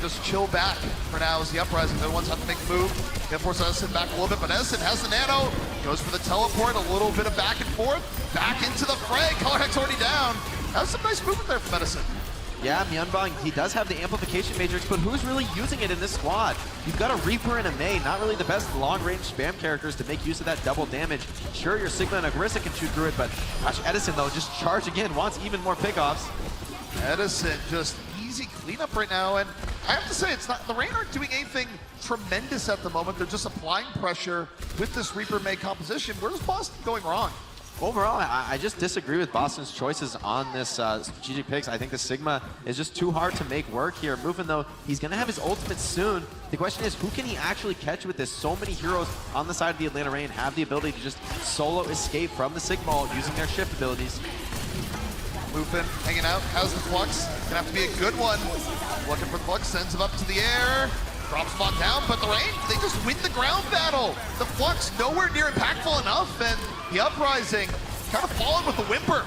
[SPEAKER 2] just chill back for now as the Uprising. The ones have to make a move. They force Edison back a little bit, but Edison has the nano. Goes for the teleport, a little bit of back and forth. Back into the fray. Color Hex already down. That was some nice movement there from Edison.
[SPEAKER 14] Yeah, Myeonbong, he does have the amplification matrix, but who's really using it in this squad? You've got a Reaper and a Mei, not really the best long-range spam characters to make use of that double damage. Sure, your Sigma and a Orisa can shoot through it, but gosh, Edison, though, just charge again, wants even more pickoffs.
[SPEAKER 2] Edison just easy cleanup right now, and I have to say, it's not the Rain aren't doing anything tremendous at the moment. They're just applying pressure with this Reaper Mei composition. Where's Boston going wrong?
[SPEAKER 14] Overall, I just disagree with Boston's choices on this strategic picks. I think the Sigma is just too hard to make work here. Muffin, though, he's going to have his ultimate soon. The question is, who can he actually catch with this? So many heroes on the side of the Atlanta Rain have the ability to just solo escape from the Sigma using their shift abilities.
[SPEAKER 2] Muffin hanging out, has the Flux. Gonna have to be a good one. Looking for the Flux, sends him up to the air. Drops him on down, but the Rain, they just win the ground battle. The Flux nowhere near impactful enough, and the Uprising kind of falling with a whimper.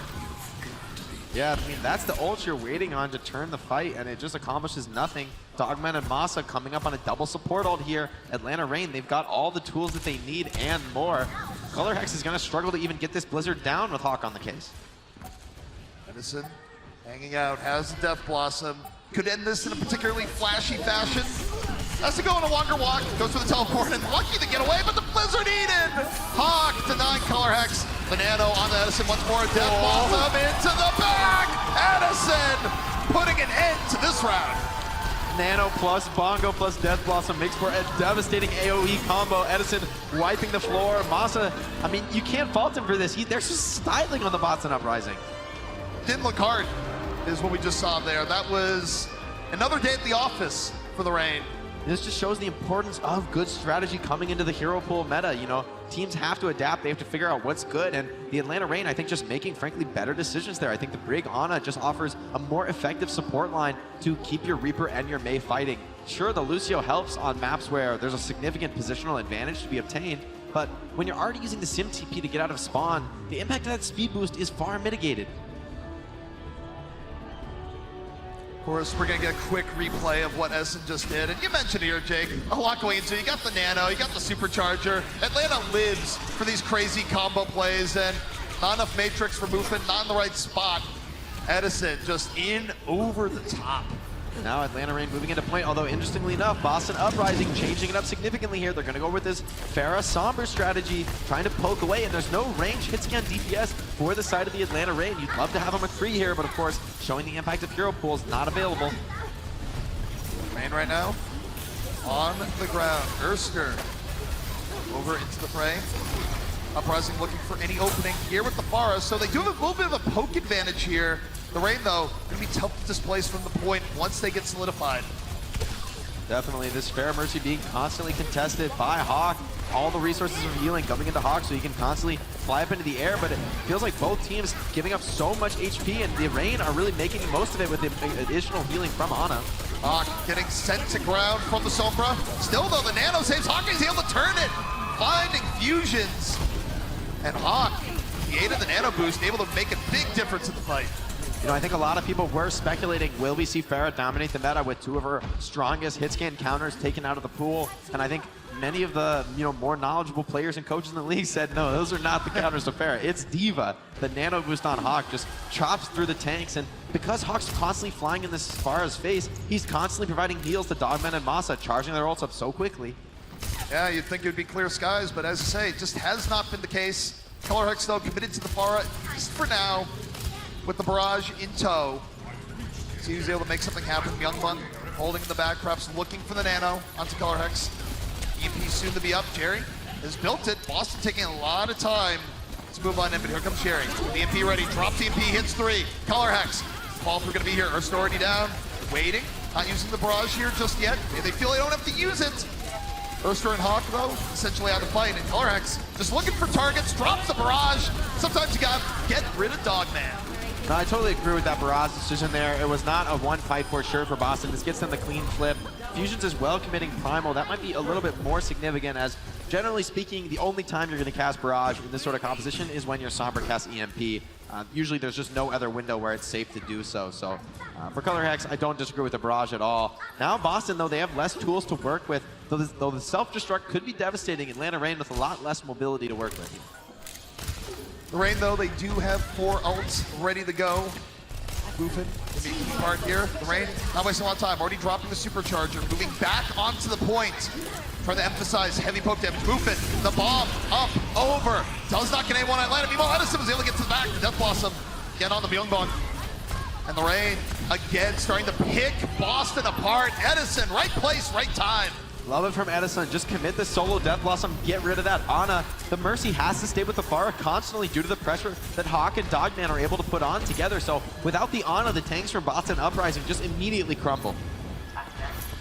[SPEAKER 14] Yeah, I mean, that's the ult you're waiting on to turn the fight, and it just accomplishes nothing. Dogman and Masa coming up on a double support ult here. Atlanta Rain, they've got all the tools that they need and more. Color Hex is going to struggle to even get this Blizzard down with Hawk on the case.
[SPEAKER 2] Edison hanging out, has the Death Blossom. Could end this in a particularly flashy fashion. Has to go on a longer walk, goes for the teleport, and lucky to get away, but the Blizzard Eden! Hawk denying Color Hex. Banano on the Edison once more. Death Blossom into the back! Edison putting an end to this round.
[SPEAKER 14] Nano plus Bongo plus Death Blossom makes for a devastating AoE combo. Edison wiping the floor. Masa, I mean, you can't fault him for this. They're just styling on the bots in Uprising.
[SPEAKER 2] Didn't look hard, is what we just saw there. That was another day at the office for the Rain.
[SPEAKER 14] This just shows the importance of good strategy coming into the hero pool meta. You know, teams have to adapt. They have to figure out what's good. And the Atlanta Rain, I think, just making, frankly, better decisions there. I think the Brig Ana just offers a more effective support line to keep your Reaper and your Mei fighting. Sure, the Lucio helps on maps where there's a significant positional advantage to be obtained, but when you're already using the Sim TP to get out of spawn, the impact of that speed boost is far mitigated.
[SPEAKER 2] Of course, we're going to get a quick replay of what Essen just did. And you mentioned here, Jake, a lot going into it. You got the Nano, you got the Supercharger. Atlanta lives for these crazy combo plays, and not enough Matrix for movement, not in the right spot. Edison just in over the top.
[SPEAKER 14] Now Atlanta Reign moving into point, although interestingly enough, Boston Uprising changing it up significantly here. They're going to go with this Pharah Somber strategy, trying to poke away, and there's no range hit scan DPS for the side of the Atlanta Reign. You'd love to have them a 3 here, but of course, showing the impact of hero pools, not available.
[SPEAKER 2] Reign right now on the ground. Ersker over into the fray. Uprising looking for any opening here with the Pharah, so they do have a little bit of a poke advantage here. The Reign, though, going to be tough to displace from the point once they get solidified.
[SPEAKER 14] Definitely, this Pharah Mercy being constantly contested by Hawk. All the resources of healing coming into Hawk so he can constantly fly up into the air, but it feels like both teams giving up so much HP, and the Reign are really making most of it with the additional healing from Ana.
[SPEAKER 2] Hawk getting sent to ground from the Sombra. Still, though, the Nano saves Hawk, is able to turn it, finding fusions. And Hawk, the 8 of the Nano boost, able to make a big difference in the fight.
[SPEAKER 14] You know, I think a lot of people were speculating, will we see Pharah dominate the meta with 2 of her strongest hit scan counters taken out of the pool? And I think many of the, more knowledgeable players and coaches in the league said, no, those are not the counters to Pharah. It's Diva. The Nano boost on Hawk just chops through the tanks, and because Hawk's constantly flying in this Pharah's face, he's constantly providing heals to Dogman and Masa, charging their ults up so quickly.
[SPEAKER 2] Yeah, you'd think it would be clear skies, but as I say, it just has not been the case. Color Hex, though, committed to the Pharah, at least for now, with the barrage in tow. So he was able to make something happen. Youngblood holding in the back, perhaps looking for the Nano onto Color Hex. EMP soon to be up. Jerry has built it. Boston taking a lot of time to move on in, but here comes Jerry. The EMP ready, drops the EMP, hits 3. Color Hex, fall through gonna be here. Urst already down, waiting, not using the barrage here just yet. Maybe they feel they don't have to use it. Erster and Hawk, though, essentially out of the fight, and Color Hex just looking for targets, drops the barrage. Sometimes you gotta get rid of Dogman.
[SPEAKER 14] No, I totally agree with that barrage decision there. It was not a one fight for sure for Boston. This gets them the clean flip. Fusions as well committing Primal. That might be a little bit more significant, as generally speaking, the only time you're going to cast Barrage in this sort of composition is when your Sombra casts EMP. Usually there's just no other window where it's safe to do so. So for Color Hex, I don't disagree with the Barrage at all. Now Boston, though, they have less tools to work with, though the self-destruct could be devastating. Atlanta Reign with a lot less mobility to work with.
[SPEAKER 2] The Reign, though, they do have 4 ults ready to go. Boofin, the key part here. The Reign, not wasting a lot of time, already dropping the Supercharger, moving back onto the point. Trying to emphasize heavy poke damage. Boofin, the bomb, up, over. Does not get anyone on Atlanta. Meanwhile, Edison was able to get to the back. The Death Blossom, get on the Myungbong. And the Reign, again, starting to pick Boston apart. Edison, right place, right time.
[SPEAKER 14] Love it from Edison. Just commit the solo Death Blossom, get rid of that Ana. The Mercy has to stay with the Pharah constantly due to the pressure that Hawk and Dogman are able to put on together. So without the Ana, the tanks from Boston Uprising just immediately crumble.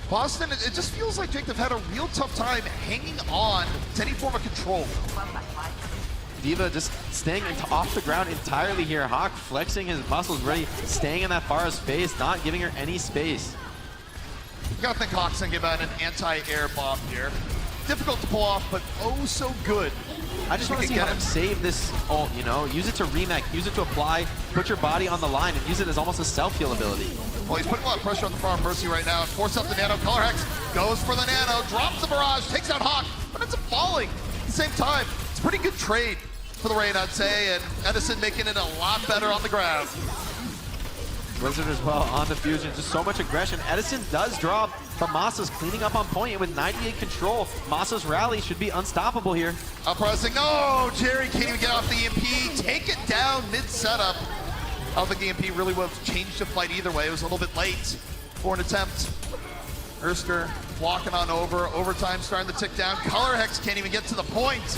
[SPEAKER 2] Boston, it just feels like, Jake, they've had a real tough time hanging on to any form of control.
[SPEAKER 14] Diva just staying off the ground entirely here. Hawk flexing his muscles, really staying in that Pharah's face, not giving her any space.
[SPEAKER 2] You gotta think Hawk's gonna give out an anti-air bomb here. Difficult to pull off, but oh so good.
[SPEAKER 14] I just want to see him save this ult, use it to remake, use it to apply, put your body on the line, and use it as almost a self-heal ability.
[SPEAKER 2] Well, he's putting a lot of pressure on the Farm Mercy right now. Force up the Nano. Color Hex goes for the Nano, drops the Barrage, takes out Hawk, but ends up falling at the same time. It's a pretty good trade for the Reign, I'd say, and Edison making it a lot better on the ground.
[SPEAKER 14] Blizzard as well on the fusion, just so much aggression. Edison does drop, but Masa's cleaning up on point, and with 98 control, Masa's rally should be unstoppable here.
[SPEAKER 2] Uprising, no! Jerry can't even get off the EMP, take it down mid-setup. I don't think the EMP really would have changed the fight either way. It was a little bit late for an attempt. Ersker walking on over, overtime starting to tick down. Color Hex can't even get to the point.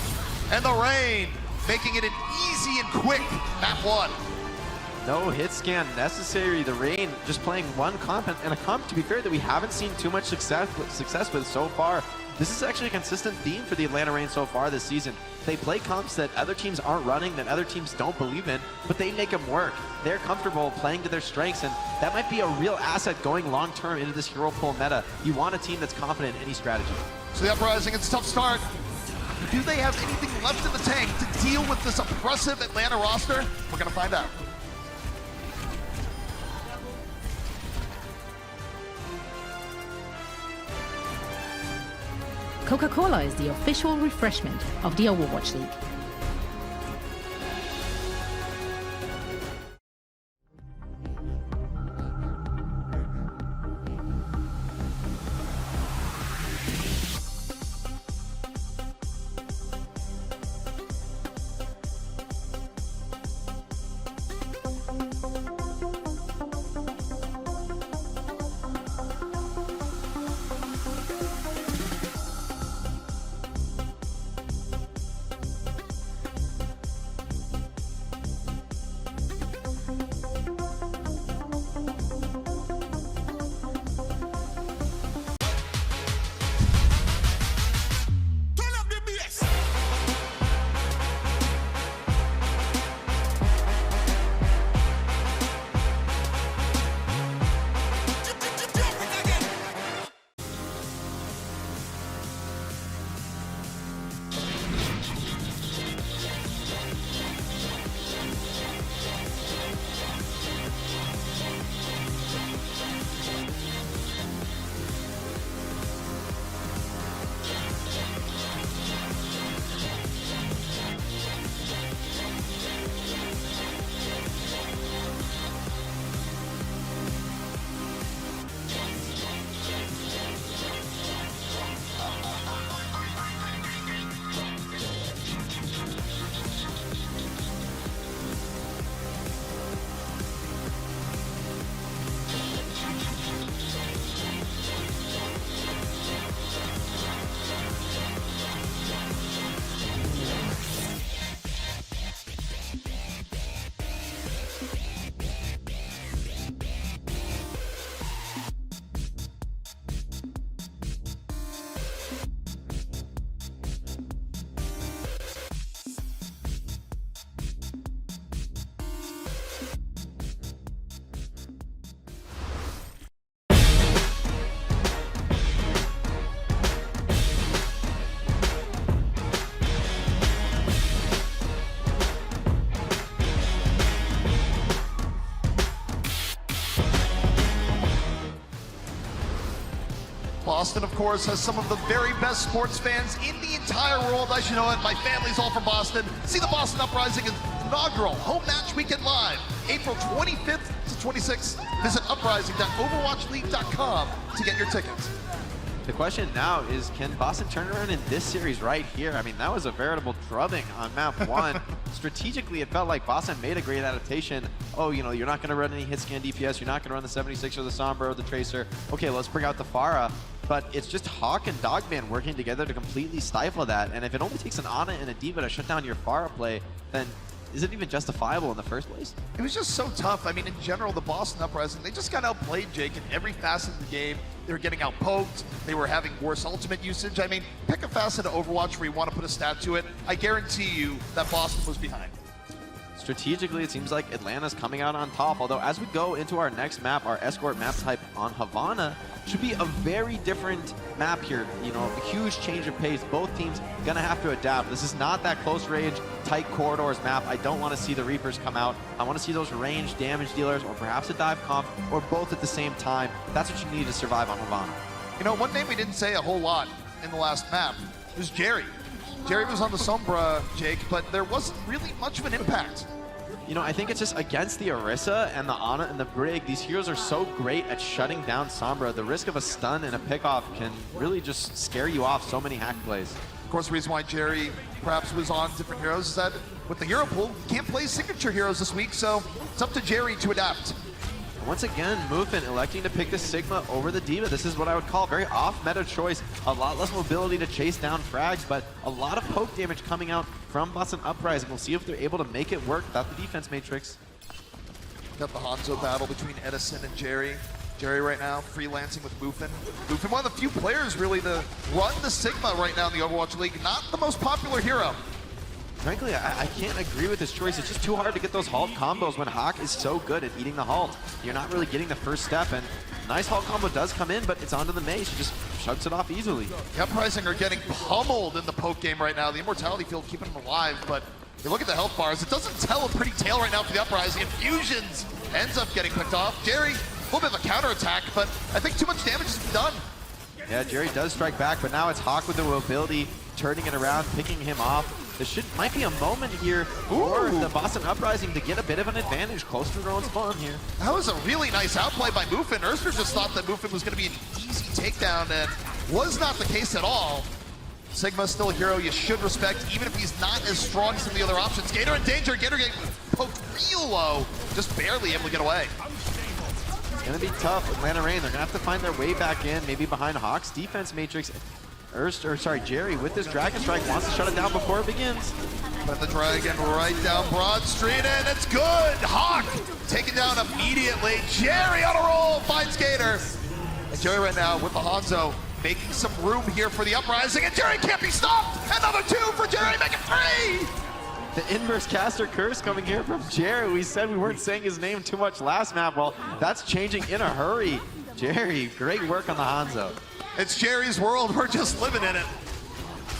[SPEAKER 2] And the Reign making it an easy and quick map 1.
[SPEAKER 14] No hit scan necessary. The Reign just playing one comp, and a comp, to be fair, that we haven't seen too much success with so far. this is actually a consistent theme for the Atlanta Reign so far this season. They play comps that other teams aren't running, that other teams don't believe in, but they make them work. They're comfortable playing to their strengths, and that might be a real asset going long-term into this hero pool meta. You want a team that's confident in any strategy.
[SPEAKER 2] So the Uprising, it's a tough start. Do they have anything left in the tank to deal with this oppressive Atlanta roster? We're gonna find out.
[SPEAKER 3] Coca-Cola is the official refreshment of the Overwatch League.
[SPEAKER 2] Boston, of course, has some of the very best sports fans in the entire world. As you know it, my family's all from Boston. See the Boston Uprising inaugural home match weekend live, April 25th to 26th. Visit uprising.overwatchleague.com to get your tickets.
[SPEAKER 14] The question now is, can Boston turn around in this series right here? I mean, that was a veritable drubbing on map 1. Strategically, it felt like Boston made a great adaptation. Oh, you know, you're not going to run any hit scan DPS. You're not going to run the 76 or the Sombra or the Tracer. Okay, let's bring out the Pharah. But it's just Hawk and Dogman working together to completely stifle that. And if it only takes an Ana and a D.Va to shut down your Pharah play, then is it even justifiable in the first place?
[SPEAKER 2] It was just so tough. I mean, in general, the Boston Uprising, they just got outplayed, Jake, in every facet of the game. They were getting outpoked. They were having worse ultimate usage. I mean, pick a facet of Overwatch where you want to put a stat to it. I guarantee you that Boston was behind.
[SPEAKER 14] Strategically, it seems like Atlanta's coming out on top, although as we go into our next map, our escort map type on Havana, should be a very different map here. You know, a huge change of pace. Both teams gonna have to adapt. This is not that close range, tight corridors map. I don't want to see the Reapers come out. I want to see those ranged damage dealers, or perhaps a dive comp, or both at the same time. That's what you need to survive on Havana.
[SPEAKER 2] You know, one name we didn't say a whole lot in the last map was Jerry. Jerry was on the Sombra, Jake, but there wasn't really much of an impact.
[SPEAKER 14] You know, I think it's just against the Orisa and the Ana and the Brig, these heroes are so great at shutting down Sombra. The risk of a stun and a pickoff can really just scare you off so many hack plays.
[SPEAKER 2] Of course, the reason why Jerry perhaps was on different heroes is that with the hero pool, you can't play signature heroes this week, so it's up to Jerry to adapt.
[SPEAKER 14] Once again, Movement electing to pick the Sigma over the D.Va. This is what I would call a very off-meta choice. A lot less mobility to chase down frags, but a lot of poke damage coming out from Boston Uprising. We'll see if they're able to make it work without the defense matrix.
[SPEAKER 2] Got the Hanzo battle between Edison and Jerry. Jerry right now freelancing with Muffin. Muffin, one of the few players really to run the Sigma right now in the Overwatch League. Not the most popular hero.
[SPEAKER 14] Frankly, I can't agree with this choice. It's just too hard to get those halt combos when Hawk is so good at eating the halt. You're not really getting the first step, and nice halt combo does come in, but it's onto the Mace. She just shuts it off easily.
[SPEAKER 2] The Uprising are getting pummeled in the poke game right now. The Immortality Field keeping them alive, but you look at the health bars, it doesn't tell a pretty tale right now for the Uprising. Infusions ends up getting picked off. Jerry, a little bit of a counterattack, but I think too much damage has been done.
[SPEAKER 14] Yeah, Jerry does strike back, but now it's Hawk with the mobility, turning it around, picking him off. This might be a moment here for the Boston Uprising to get a bit of an advantage close to their own spawn here.
[SPEAKER 2] That was a really nice outplay by Muffin. Erster just thought that Muffin was going to be an easy takedown, and was not the case at all. Sigma's still a hero you should respect, even if he's not as strong as some of the other options. Gator in danger. Gator getting poked real low, just barely able to get away.
[SPEAKER 14] It's going to be tough. Atlanta Reign, they're going to have to find their way back in, maybe behind Hawk's defense matrix. Jerry with this Dragon Strike wants to shut it down before it begins.
[SPEAKER 2] But the Dragon right down Broad Street, and it's good! Hawk taken down immediately. Jerry on a roll, finds Gator. And Jerry right now with the Hanzo, making some room here for the Uprising, and Jerry can't be stopped! Another 2 for Jerry, make it 3!
[SPEAKER 14] The inverse caster curse coming here from Jerry. We said we weren't saying his name too much last map. Well, that's changing in a hurry. Jerry, great work on the Hanzo.
[SPEAKER 2] It's Jerry's world, we're just living in it.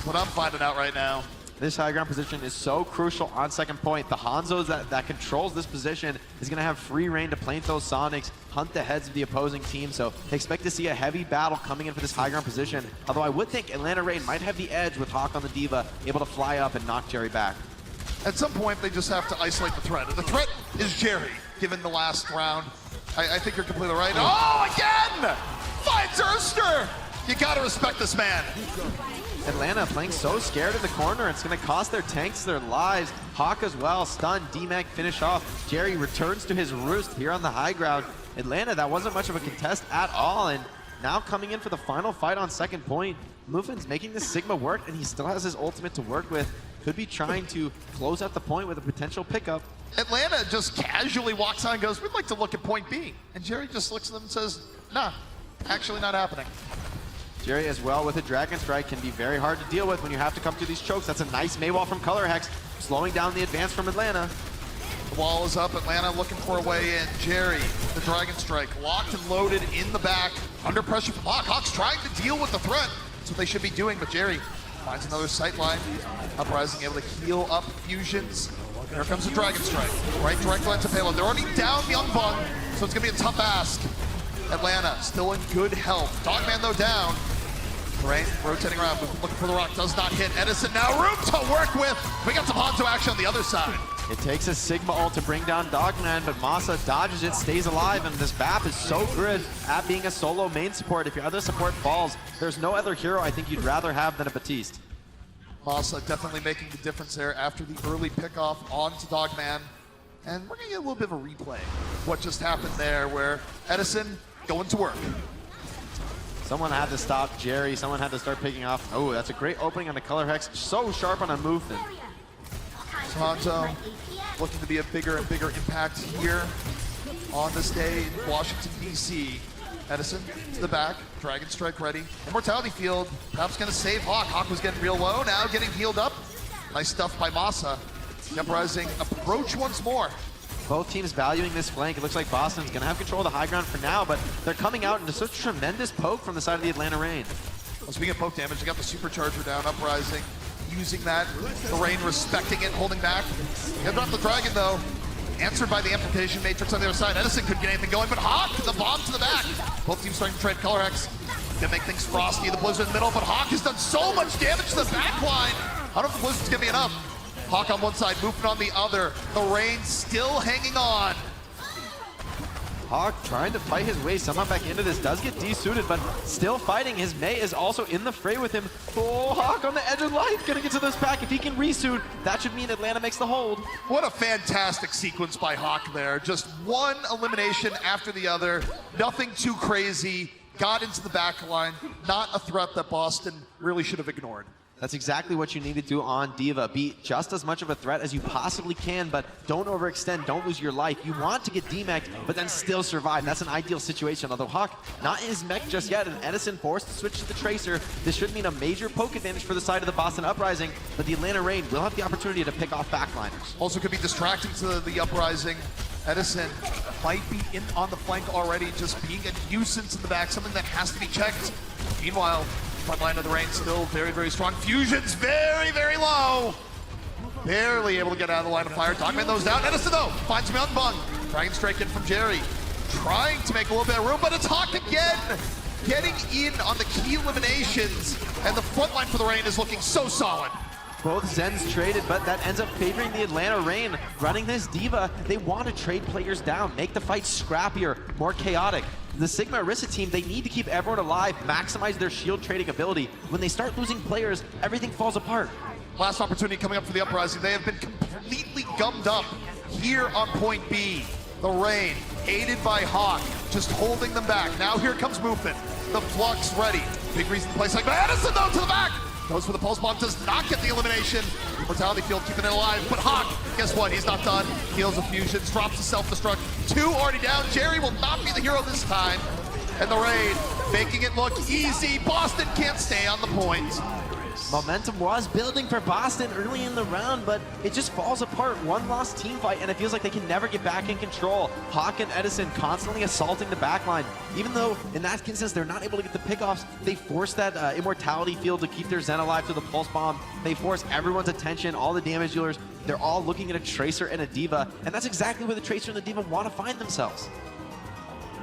[SPEAKER 2] What I'm finding out right now.
[SPEAKER 14] This high ground position is so crucial on second point. The Hanzo that controls this position is going to have free reign to plant those Sonics, hunt the heads of the opposing team, so expect to see a heavy battle coming in for this high ground position. Although I would think Atlanta Reign might have the edge with Hawk on the Diva, able to fly up and knock Jerry back.
[SPEAKER 2] At some point, they just have to isolate the threat. And the threat is Jerry, given the last round. I think you're completely right. Oh, again! Finds Erster! You gotta respect this man.
[SPEAKER 14] Atlanta playing so scared in the corner, it's gonna cost their tanks their lives. Hawk as well, stunned, D-Mag finish off. Jerry returns to his roost here on the high ground. Atlanta, that wasn't much of a contest at all, and now coming in for the final fight on second point. Muffin's making this Sigma work, and he still has his ultimate to work with. Could be trying to close out the point with a potential pickup.
[SPEAKER 2] Atlanta just casually walks on and goes, we'd like to look at point B. And Jerry just looks at them and says, nah, actually not happening.
[SPEAKER 14] Jerry as well with a Dragon Strike can be very hard to deal with when you have to come through these chokes. That's a nice Maywall from Color Hex, slowing down the advance from Atlanta.
[SPEAKER 2] The wall is up, Atlanta looking for a way in. Jerry, the Dragon Strike, locked and loaded in the back, under pressure from Hawk. Hawk's trying to deal with the threat. That's what they should be doing, but Jerry finds another sight line. Uprising able to heal up fusions. Here comes the Dragon Strike. Right direct line to payload. They're already down Young Bung, so it's gonna be a tough ask. Atlanta still in good health. Dogman though down. Rain rotating around, looking for the rock, does not hit. Edison now room to work with. We got some Hanzo action on the other side.
[SPEAKER 14] It takes a Sigma ult to bring down Dogman, but Masa dodges it, stays alive, and this map is so good at being a solo main support. If your other support falls, there's no other hero I think you'd rather have than a Batiste.
[SPEAKER 2] Masa definitely making the difference there after the early pickoff onto Dogman. And we're gonna get a little bit of a replay of what just happened there, where Edison going to work.
[SPEAKER 14] Someone had to stop Jerry, someone had to start picking off. Oh, that's a great opening on the Color Hex, so sharp on a movement.
[SPEAKER 2] Hanzo looking to be a bigger and bigger impact here on this day in Washington, D.C. Edison to the back, Dragon Strike ready. Immortality Field, perhaps gonna save Hawk. Hawk was getting real low, now getting healed up. Nice stuff by Masa. The Uprising approach once more.
[SPEAKER 14] Both teams valuing this flank. It looks like Boston's gonna have control of the high ground for now, but they're coming out into such tremendous poke from the side of the Atlanta Reign.
[SPEAKER 2] Well, speaking of poke damage, they got the supercharger down, Uprising using that. The Reign respecting it, holding back. They dropped the Dragon though. Answered by the amplification matrix on the other side. Edison couldn't get anything going, but Hawk, the bomb to the back. Both teams starting to trade Color Hex. Gonna make things frosty, the Blizzard in the middle, but Hawk has done so much damage to the back line. I don't know if the Blizzard's gonna be enough. Hawk on one side, moving on the other. The Reign still hanging on.
[SPEAKER 14] Hawk trying to fight his way somehow back into this, does get desuited, but still fighting. His May is also in the fray with him. Oh, Hawk on the edge of life, gonna get to this pack. If he can resuit, that should mean Atlanta makes the hold.
[SPEAKER 2] What a fantastic sequence by Hawk there. Just one elimination after the other. Nothing too crazy. Got into the back line. Not a threat that Boston really should have ignored.
[SPEAKER 14] That's exactly what you need to do on D.Va. Be just as much of a threat as you possibly can, but don't overextend, don't lose your life. You want to get D-mech'd, but then still survive. That's an ideal situation, although Hawk not in his mech just yet, and Edison forced to switch to the Tracer. This should mean a major poke advantage for the side of the Boston Uprising, but the Atlanta Reign will have the opportunity to pick off backliners.
[SPEAKER 2] Also could be distracting to the Uprising. Edison might be in on the flank already, just being a nuisance in the back, something that has to be checked. Meanwhile, front line of the Reign still very, very strong. Fusion's very, very low. Barely able to get out of the line of fire. Dogman those down. Edison though finds him out in bung. Dragon strike in from Jerry. Trying to make a little bit of room, but it's Hawk again. Getting in on the key eliminations. And the front line for the Reign is looking so solid.
[SPEAKER 14] Both Zens traded, but that ends up favoring the Atlanta Reign. Running this D.Va, they want to trade players down, make the fight scrappier, more chaotic. The Sigma Orisa team, they need to keep everyone alive, maximize their shield trading ability. When they start losing players, everything falls apart.
[SPEAKER 2] Last opportunity coming up for the Uprising. They have been completely gummed up here on point B. The Reign, aided by Hawk, just holding them back. Now here comes movement. The Flux ready. Big reason to play like Edison though to the back. Goes for the pulse bomb, does not get the elimination. Mortality field keeping it alive, but Hawk, guess what? He's not done. Heals the fusions, drops the self-destruct. 2 already down. Jerry will not be the hero this time. And the Raid making it look easy. Boston can't stay on the point.
[SPEAKER 14] Momentum was building for Boston early in the round, but it just falls apart. One lost team fight, and it feels like they can never get back in control. Hawk and Edison constantly assaulting the backline. Even though, in that instance, they're not able to get the pickoffs, they force that immortality field to keep their Zen alive to the pulse bomb. They force everyone's attention, all the damage dealers. They're all looking at a Tracer and a D.Va, and that's exactly where the Tracer and the D.Va want to find themselves.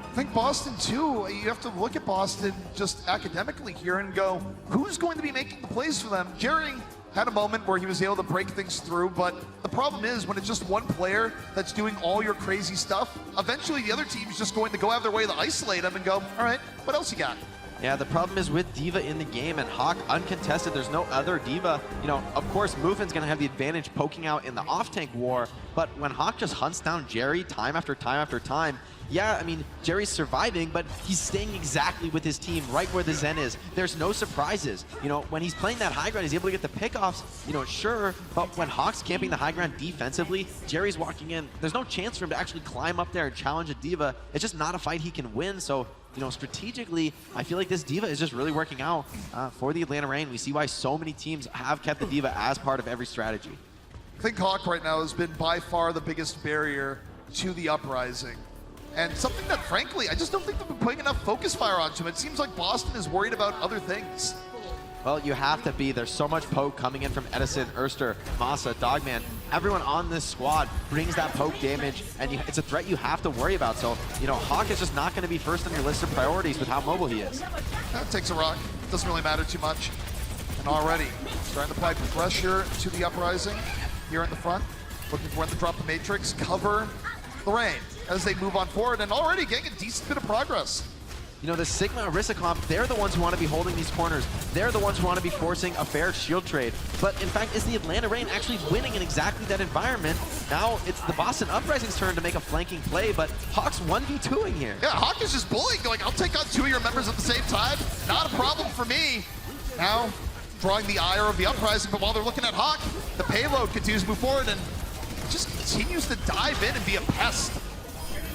[SPEAKER 2] I think Boston too, you have to look at Boston just academically here and go, who's going to be making the plays for them? Jerry had a moment where he was able to break things through, but the problem is when it's just one player that's doing all your crazy stuff, eventually the other team's just going to go out of their way to isolate them and go, all right, what else you got?
[SPEAKER 14] Yeah, the problem is with D.Va in the game and Hawk uncontested, there's no other D.Va. You know, of course, Mufin's gonna have the advantage poking out in the off-tank war, but when Hawk just hunts down Jerry time after time after time, yeah, I mean, Jerry's surviving, but he's staying exactly with his team right where the Zen is. There's no surprises. You know, when he's playing that high ground, he's able to get the pickoffs, you know, sure, but when Hawk's camping the high ground defensively, Jerry's walking in, there's no chance for him to actually climb up there and challenge a D.Va. It's just not a fight he can win, so, you know, strategically, I feel like this D.Va is just really working out for the Atlanta Reign. We see why so many teams have kept the D.Va as part of every strategy.
[SPEAKER 2] I think Hawk right now has been by far the biggest barrier to the Uprising. And something that, frankly, I just don't think they've been putting enough focus fire onto him. It seems like Boston is worried about other things.
[SPEAKER 14] Well, you have to be. There's so much poke coming in from Edison, Erster, Masa, Dogman. Everyone on this squad brings that poke damage, and it's a threat you have to worry about. So, you know, Hawk is just not going to be first on your list of priorities with how mobile he is.
[SPEAKER 2] That takes a rock. Doesn't really matter too much. And already starting to apply pressure to the Uprising here in the front. Looking for when to drop the Matrix, cover the Reign as they move on forward, and already getting a decent bit of progress.
[SPEAKER 14] You know, the Sigma Orisa comp, they're the ones who want to be holding these corners. They're the ones who want to be forcing a fair shield trade. But in fact, it's the Atlanta Reign actually winning in exactly that environment. Now it's the Boston Uprising's turn to make a flanking play, but Hawk's 1v2ing here.
[SPEAKER 2] Yeah, Hawk is just bullying, going, I'll take on 2 of your members at the same time. Not a problem for me. Now, drawing the ire of the Uprising, but while they're looking at Hawk, the payload continues to move forward and just continues to dive in and be a pest.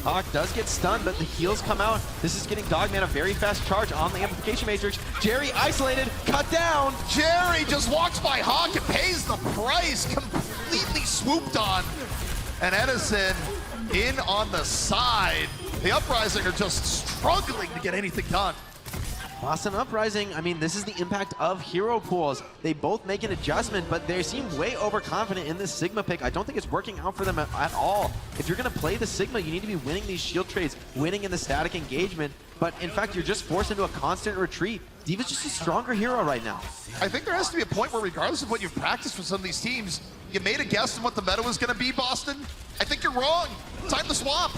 [SPEAKER 14] Hawk does get stunned, but the heals come out. This is getting Dogman a very fast charge on the Amplification Matrix. Jerry isolated, cut down.
[SPEAKER 2] Jerry just walks by Hawk and pays the price, completely swooped on. And Edison in on the side. The Uprising are just struggling to get anything done.
[SPEAKER 14] Boston Uprising, I mean, this is the impact of hero pools. They both make an adjustment, but they seem way overconfident in this Sigma pick. I don't think it's working out for them at all. If you're going to play the Sigma, you need to be winning these shield trades, winning in the static engagement. But in fact, you're just forced into a constant retreat. D.Va's just a stronger hero right now.
[SPEAKER 2] I think there has to be a point where, regardless of what you've practiced for some of these teams, you made a guess on what the meta was going to be, Boston. I think you're wrong. Time to swap.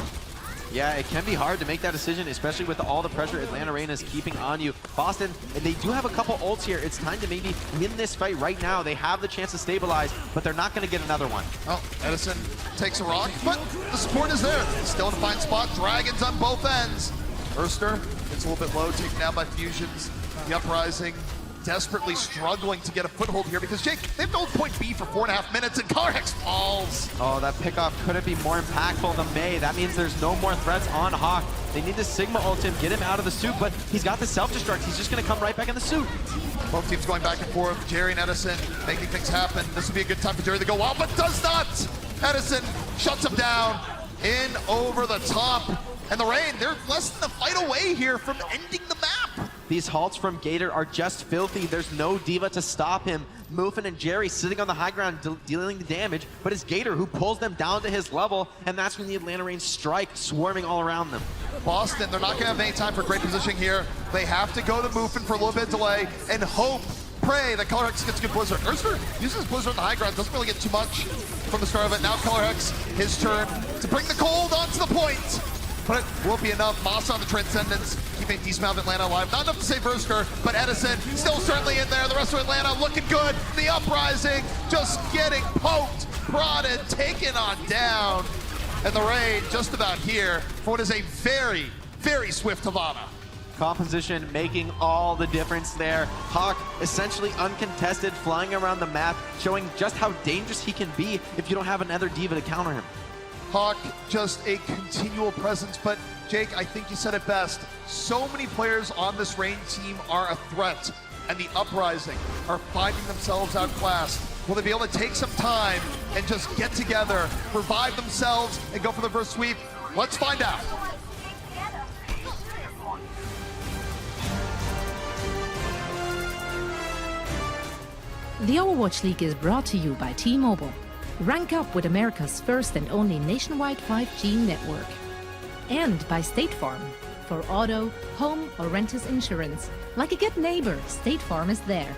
[SPEAKER 14] Yeah, it can be hard to make that decision, especially with all the pressure Atlanta Reign is keeping on you. Boston, and they do have a couple ults here. It's time to maybe win this fight right now. They have the chance to stabilize, but they're not going to get another one.
[SPEAKER 2] Oh, Edison takes a rock, but the support is there. Still in a fine spot. Dragons on both ends. Erster gets a little bit low, taken down by Fusions. The Uprising desperately struggling to get a foothold here because, Jake, they've held point B for 4.5 minutes and Colorhex falls.
[SPEAKER 14] Oh, that pickoff couldn't be more impactful than May. That means there's no more threats on Hawk. They need to Sigma ult him, get him out of the suit, but he's got the self-destruct. He's just going to come right back in the suit.
[SPEAKER 2] Both teams going back and forth. Jerry and Edison making things happen. This would be a good time for Jerry to go wild, but does not. Edison shuts him down in over the top. And the Rain, they're less than a fight away here from ending the map.
[SPEAKER 14] These halts from Gator are just filthy. There's no Diva to stop him. Muffin and Jerry sitting on the high ground dealing the damage, but it's Gator who pulls them down to his level, and that's when the Atlanta Rain strike, swarming all around them.
[SPEAKER 2] Boston, they're not going to have any time for great positioning here. They have to go to Muffin for a little bit of delay and hope, pray that Colorhex gets a good Blizzard. Urster uses Blizzard on the high ground, doesn't really get too much from the start of it. Now Colorhex, his turn to bring the cold onto the point. But it won't be enough. Moss on the Transcendence, keeping Dismount Atlanta alive. Not enough to save Versker, but Edison still certainly in there. The rest of Atlanta looking good. The Uprising just getting poked, prodded, taken on down. And the Rain just about here for what is a very, very swift Havana.
[SPEAKER 14] Composition making all the difference there. Hawk essentially uncontested, flying around the map, showing just how dangerous he can be if you don't have another Diva to counter him.
[SPEAKER 2] Hawk, just a continual presence, but Jake, I think you said it best. So many players on this Rain team are a threat, and the Uprising are finding themselves outclassed. Will they be able to take some time and just get together, revive themselves, and go for the first sweep? Let's find out.
[SPEAKER 3] The Overwatch League is brought to you by T-Mobile. Rank up with America's first and only nationwide 5G network. And by State Farm. For auto, home, or renters insurance. Like a good neighbor, State Farm is there.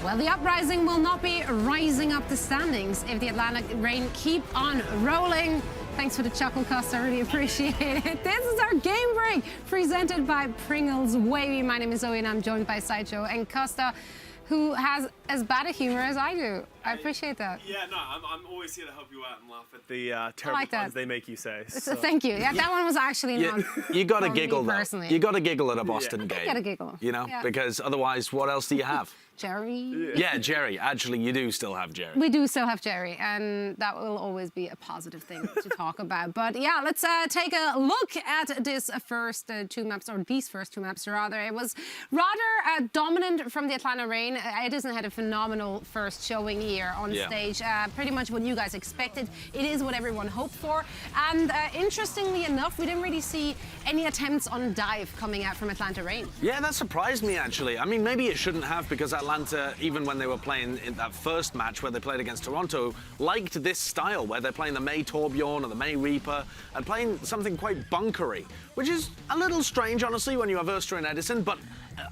[SPEAKER 4] Well, the Uprising will not be rising up the standings if the Atlanta Rain keep on rolling. Thanks for the chuckle, Costa. I really appreciate it. This is our game break presented by Pringles Wavy. My name is Zoe and I'm joined by Sideshow and Costa, who has as bad a humor as I do. I appreciate that.
[SPEAKER 1] Yeah, no, I'm always here to help you out and laugh at the terrible puns they make you say. So.
[SPEAKER 4] Thank you. Yeah, that one was actually not.
[SPEAKER 12] You got to giggle, though.
[SPEAKER 4] Personally.
[SPEAKER 12] You got to giggle at a Boston game.
[SPEAKER 4] I got to giggle.
[SPEAKER 12] You know, because otherwise, what else do you have?
[SPEAKER 4] Jerry?
[SPEAKER 12] Yeah, Jerry. Actually, you do still have Jerry.
[SPEAKER 4] We do still have Jerry, and that will always be a positive thing to talk about. But yeah, let's take a look at this first two maps, or these first two maps rather. It was rather dominant from the Atlanta Reign. Edison had a phenomenal first showing here on stage. Pretty much what you guys expected. It is what everyone hoped for. And interestingly enough, we didn't really see any attempts on dive coming out from Atlanta Reign.
[SPEAKER 12] Yeah, that surprised me, actually. I mean, maybe it shouldn't have, because Atlanta, even when they were playing in that first match where they played against Toronto, liked this style where they're playing the May Torbjorn or the May Reaper and playing something quite bunkery, which is a little strange, honestly, when you have Urstra and Edison, but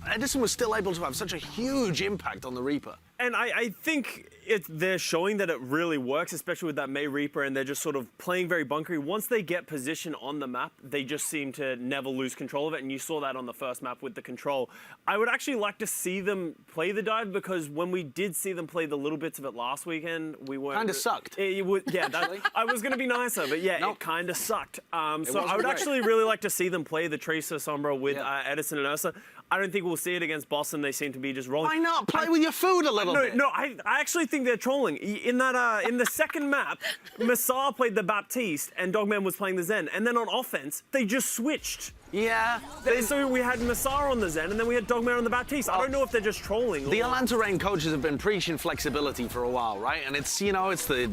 [SPEAKER 12] Edison was still able to have such a huge impact on the Reaper.
[SPEAKER 1] And I think they're showing that it really works, especially with that May Reaper, and they're just sort of playing very bunkery. Once they get position on the map, they just seem to never lose control of it, and you saw that on the first map with the control. I would actually like to see them play the dive, because when we did see them play the little bits of it last weekend, we weren't...
[SPEAKER 12] Kind of sucked.
[SPEAKER 1] I was going to be nicer, but yeah, it kind of sucked. So I would actually really like to see them play the Tracer Sombra with Edison and Ursa. I don't think we'll see it against Boston. They seem to be just rolling.
[SPEAKER 12] Why not? Play with your food a little bit.
[SPEAKER 1] No, I actually think they're trolling. In that, in the second map, Massar played the Baptiste and Dogman was playing the Zen. And then on offense, they just switched.
[SPEAKER 12] Yeah.
[SPEAKER 1] So we had Massar on the Zen, and then we had Dogman on the Baptiste. I don't know if they're just trolling.
[SPEAKER 12] The Atlanta Reign coaches have been preaching flexibility for a while, right? And it's, you know, it's the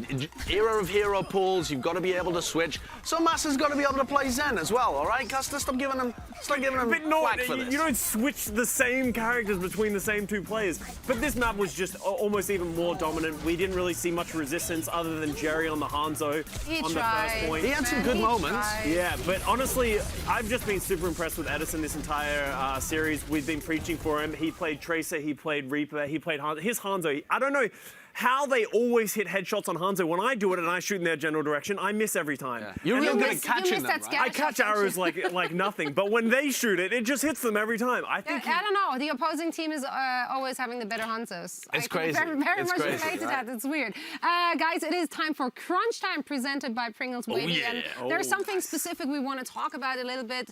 [SPEAKER 12] era of hero pools. You've got to be able to switch. So Massa's got to be able to play Zen as well, all right? Custer, stop giving them flack for this.
[SPEAKER 1] You don't switch the same characters between the same two players. But this map was just almost even more dominant. We didn't really see much resistance other than Jerry on the Hanzo on the first point.
[SPEAKER 12] He had some good moments.
[SPEAKER 1] Yeah, but honestly, I've just been super impressed with Edison this entire series. We've been preaching for him. He played Tracer, he played Reaper, he played Hanzo. His Hanzo, I don't know how they always hit headshots on Hanzo. When I do it and I shoot in their general direction, I miss every time.
[SPEAKER 12] Yeah. You're real good at catching them, right?
[SPEAKER 1] I catch arrows like nothing, but when they shoot it, it just hits them every time. I think.
[SPEAKER 4] I don't know. The opposing team is always having the better Hanzos.
[SPEAKER 12] It's crazy.
[SPEAKER 4] Very much related to that. It's weird. Guys, it is time for Crunch Time, presented by Pringles Wavy. And there's something specific we want to talk about a little bit.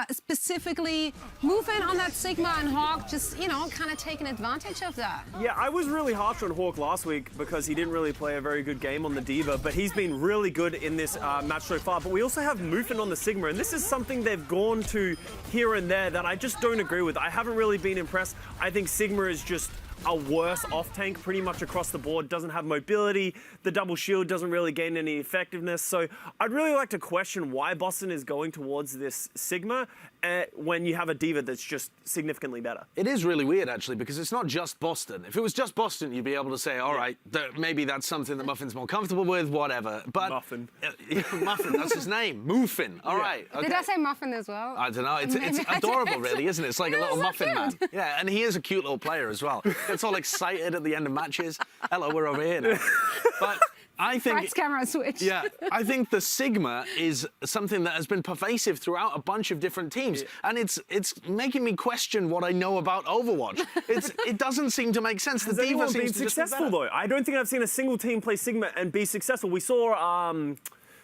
[SPEAKER 4] Specifically, moving on that Sigma and Hawk, just, you know, kind of taking advantage of that.
[SPEAKER 1] Yeah, I was really harsh on Hawk last week because he didn't really play a very good game on the Diva, but he's been really good in this match so far. But we also have Mufin on the Sigma, and this is something they've gone to here and there that I just don't agree with. I haven't really been impressed. I think Sigma is just a worse off-tank pretty much across the board, doesn't have mobility, the double shield doesn't really gain any effectiveness. So I'd really like to question why Boston is going towards this Sigma when you have a Diva that's just significantly better.
[SPEAKER 12] It is really weird, actually, because it's not just Boston. If it was just Boston, you'd be able to say, all right, maybe that's something that Muffin's more comfortable with, whatever. But
[SPEAKER 1] Muffin.
[SPEAKER 12] Muffin, that's his name. Muffin. All right. Okay.
[SPEAKER 4] Did I say Muffin as well?
[SPEAKER 12] I don't know. It's adorable, really, isn't it? It's like a little muffin man. Yeah, and he is a cute little player as well. Gets all excited at the end of matches. Hello, we're over here now. But I think...
[SPEAKER 4] Right camera switch.
[SPEAKER 12] Yeah, I think the Sigma is something that has been pervasive throughout a bunch of different teams. Yeah. And it's making me question what I know about Overwatch. It doesn't seem to make sense.
[SPEAKER 1] Has anyone been successful, though? I don't think I've seen a single team play Sigma and be successful. We saw...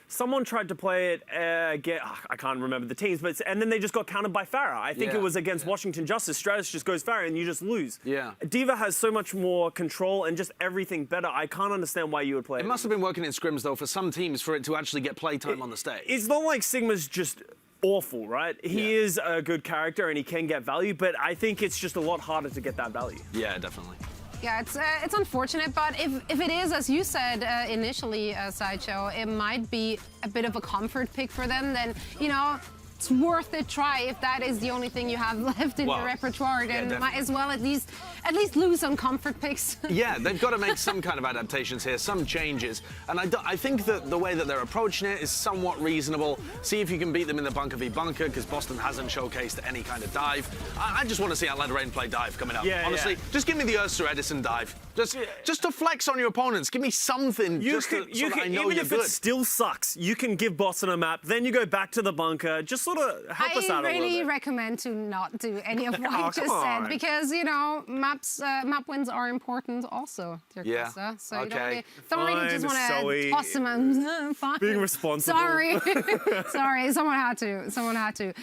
[SPEAKER 1] someone tried to play it, I can't remember the teams, and then they just got countered by Farah. I think it was against Washington Justice. Stratus just goes Farah and you just lose.
[SPEAKER 12] Yeah.
[SPEAKER 1] Diva has so much more control and just everything better. I can't understand why you would play it.
[SPEAKER 12] It must have been working in scrims, though, for some teams for it to actually get playtime on the stage.
[SPEAKER 1] It's not like Sigma's just awful, right? He is a good character and he can get value, but I think it's just a lot harder to get that value.
[SPEAKER 12] Yeah, definitely.
[SPEAKER 4] Yeah, it's unfortunate, but if it is, as you said initially, Sideshow, it might be a bit of a comfort pick for them, then, you know, it's worth a try if that is the only thing you have left in your repertoire, then might as well at least lose some comfort picks.
[SPEAKER 12] Yeah, they've got to make some kind of adaptations here, some changes. And I think that the way that they're approaching it is somewhat reasonable. See if you can beat them in the bunker v bunker, because Boston hasn't showcased any kind of dive. I just want to see Atlanta Reign play dive coming up.
[SPEAKER 1] Yeah,
[SPEAKER 12] honestly, just give me the Ursa Edison dive. Just to flex on your opponents. Give me something so that I know
[SPEAKER 1] even
[SPEAKER 12] you're
[SPEAKER 1] if
[SPEAKER 12] good.
[SPEAKER 1] it still sucks, you can give Boston a map, then you go back to the bunker. Just sort of help us out a little bit.
[SPEAKER 4] I really recommend to not do any of what you just said because, you know, map wins are important also, dear Costa. So you don't really just want to toss them and fine.
[SPEAKER 1] Being responsible.
[SPEAKER 4] Sorry. Sorry, someone had to.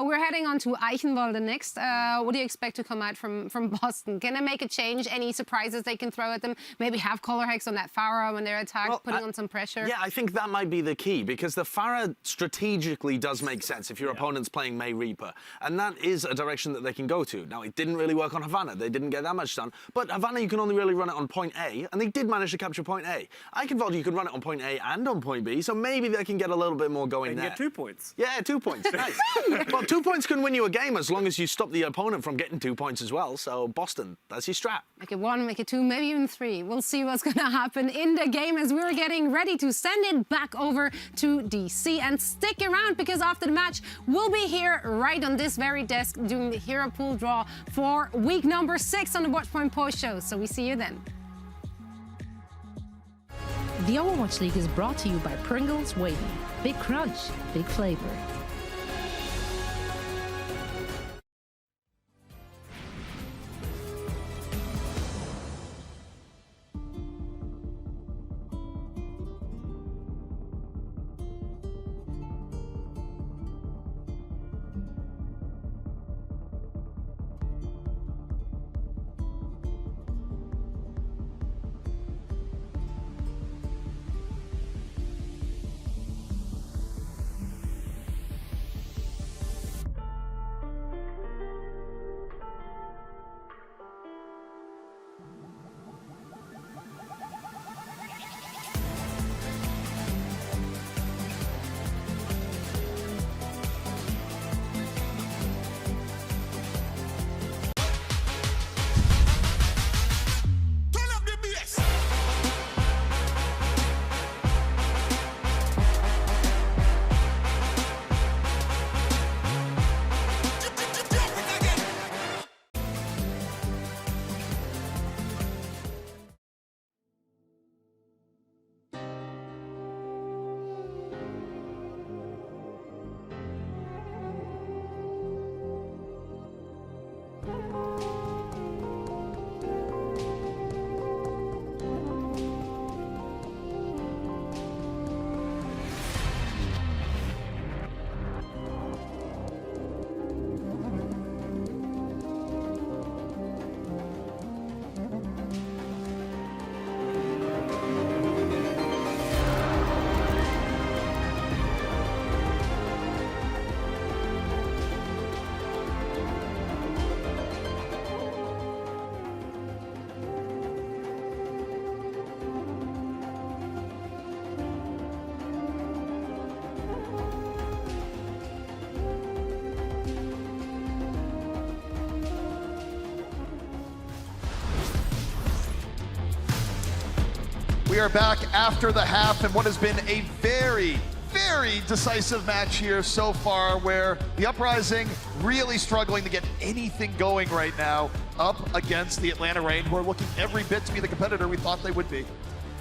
[SPEAKER 4] We're heading on to Eichenwalde next. What do you expect to come out from Boston? Can they make a change? Any surprises they can throw at them? Maybe have color hex on that Pharah when they're attacked, putting on some pressure?
[SPEAKER 12] Yeah, I think that might be the key because the Pharah strategically does make sense if your opponent's playing May Reaper. And that is a direction that they can go to. Now, it didn't really work on Havana. They didn't get that much done. But Havana, you can only really run it on point A, and they did manage to capture point A. Eichenwalde, you can run it on point A and on point B, so maybe they can get a little bit more going there.
[SPEAKER 1] Get 2 points.
[SPEAKER 12] Yeah, 2 points. Nice. Well, 2 points can win you a game as long as you stop the opponent from getting 2 points as well. So, Boston, that's your strat.
[SPEAKER 4] Make it 1, make it 2, maybe even 3. We'll see what's going to happen in the game as we're getting ready to send it back over to DC. And stick around because after the match, we'll be here right on this very desk doing the hero pool draw for week number 6 on the Watchpoint Post Show. So we see you then.
[SPEAKER 3] The Overwatch League is brought to you by Pringles Wavy. Big crunch, big flavor.
[SPEAKER 2] We are back after the half and what has been a very decisive match here so far where the Uprising really struggling to get anything going right now up against the Atlanta Reign, who are looking every bit to be the competitor we thought they would be.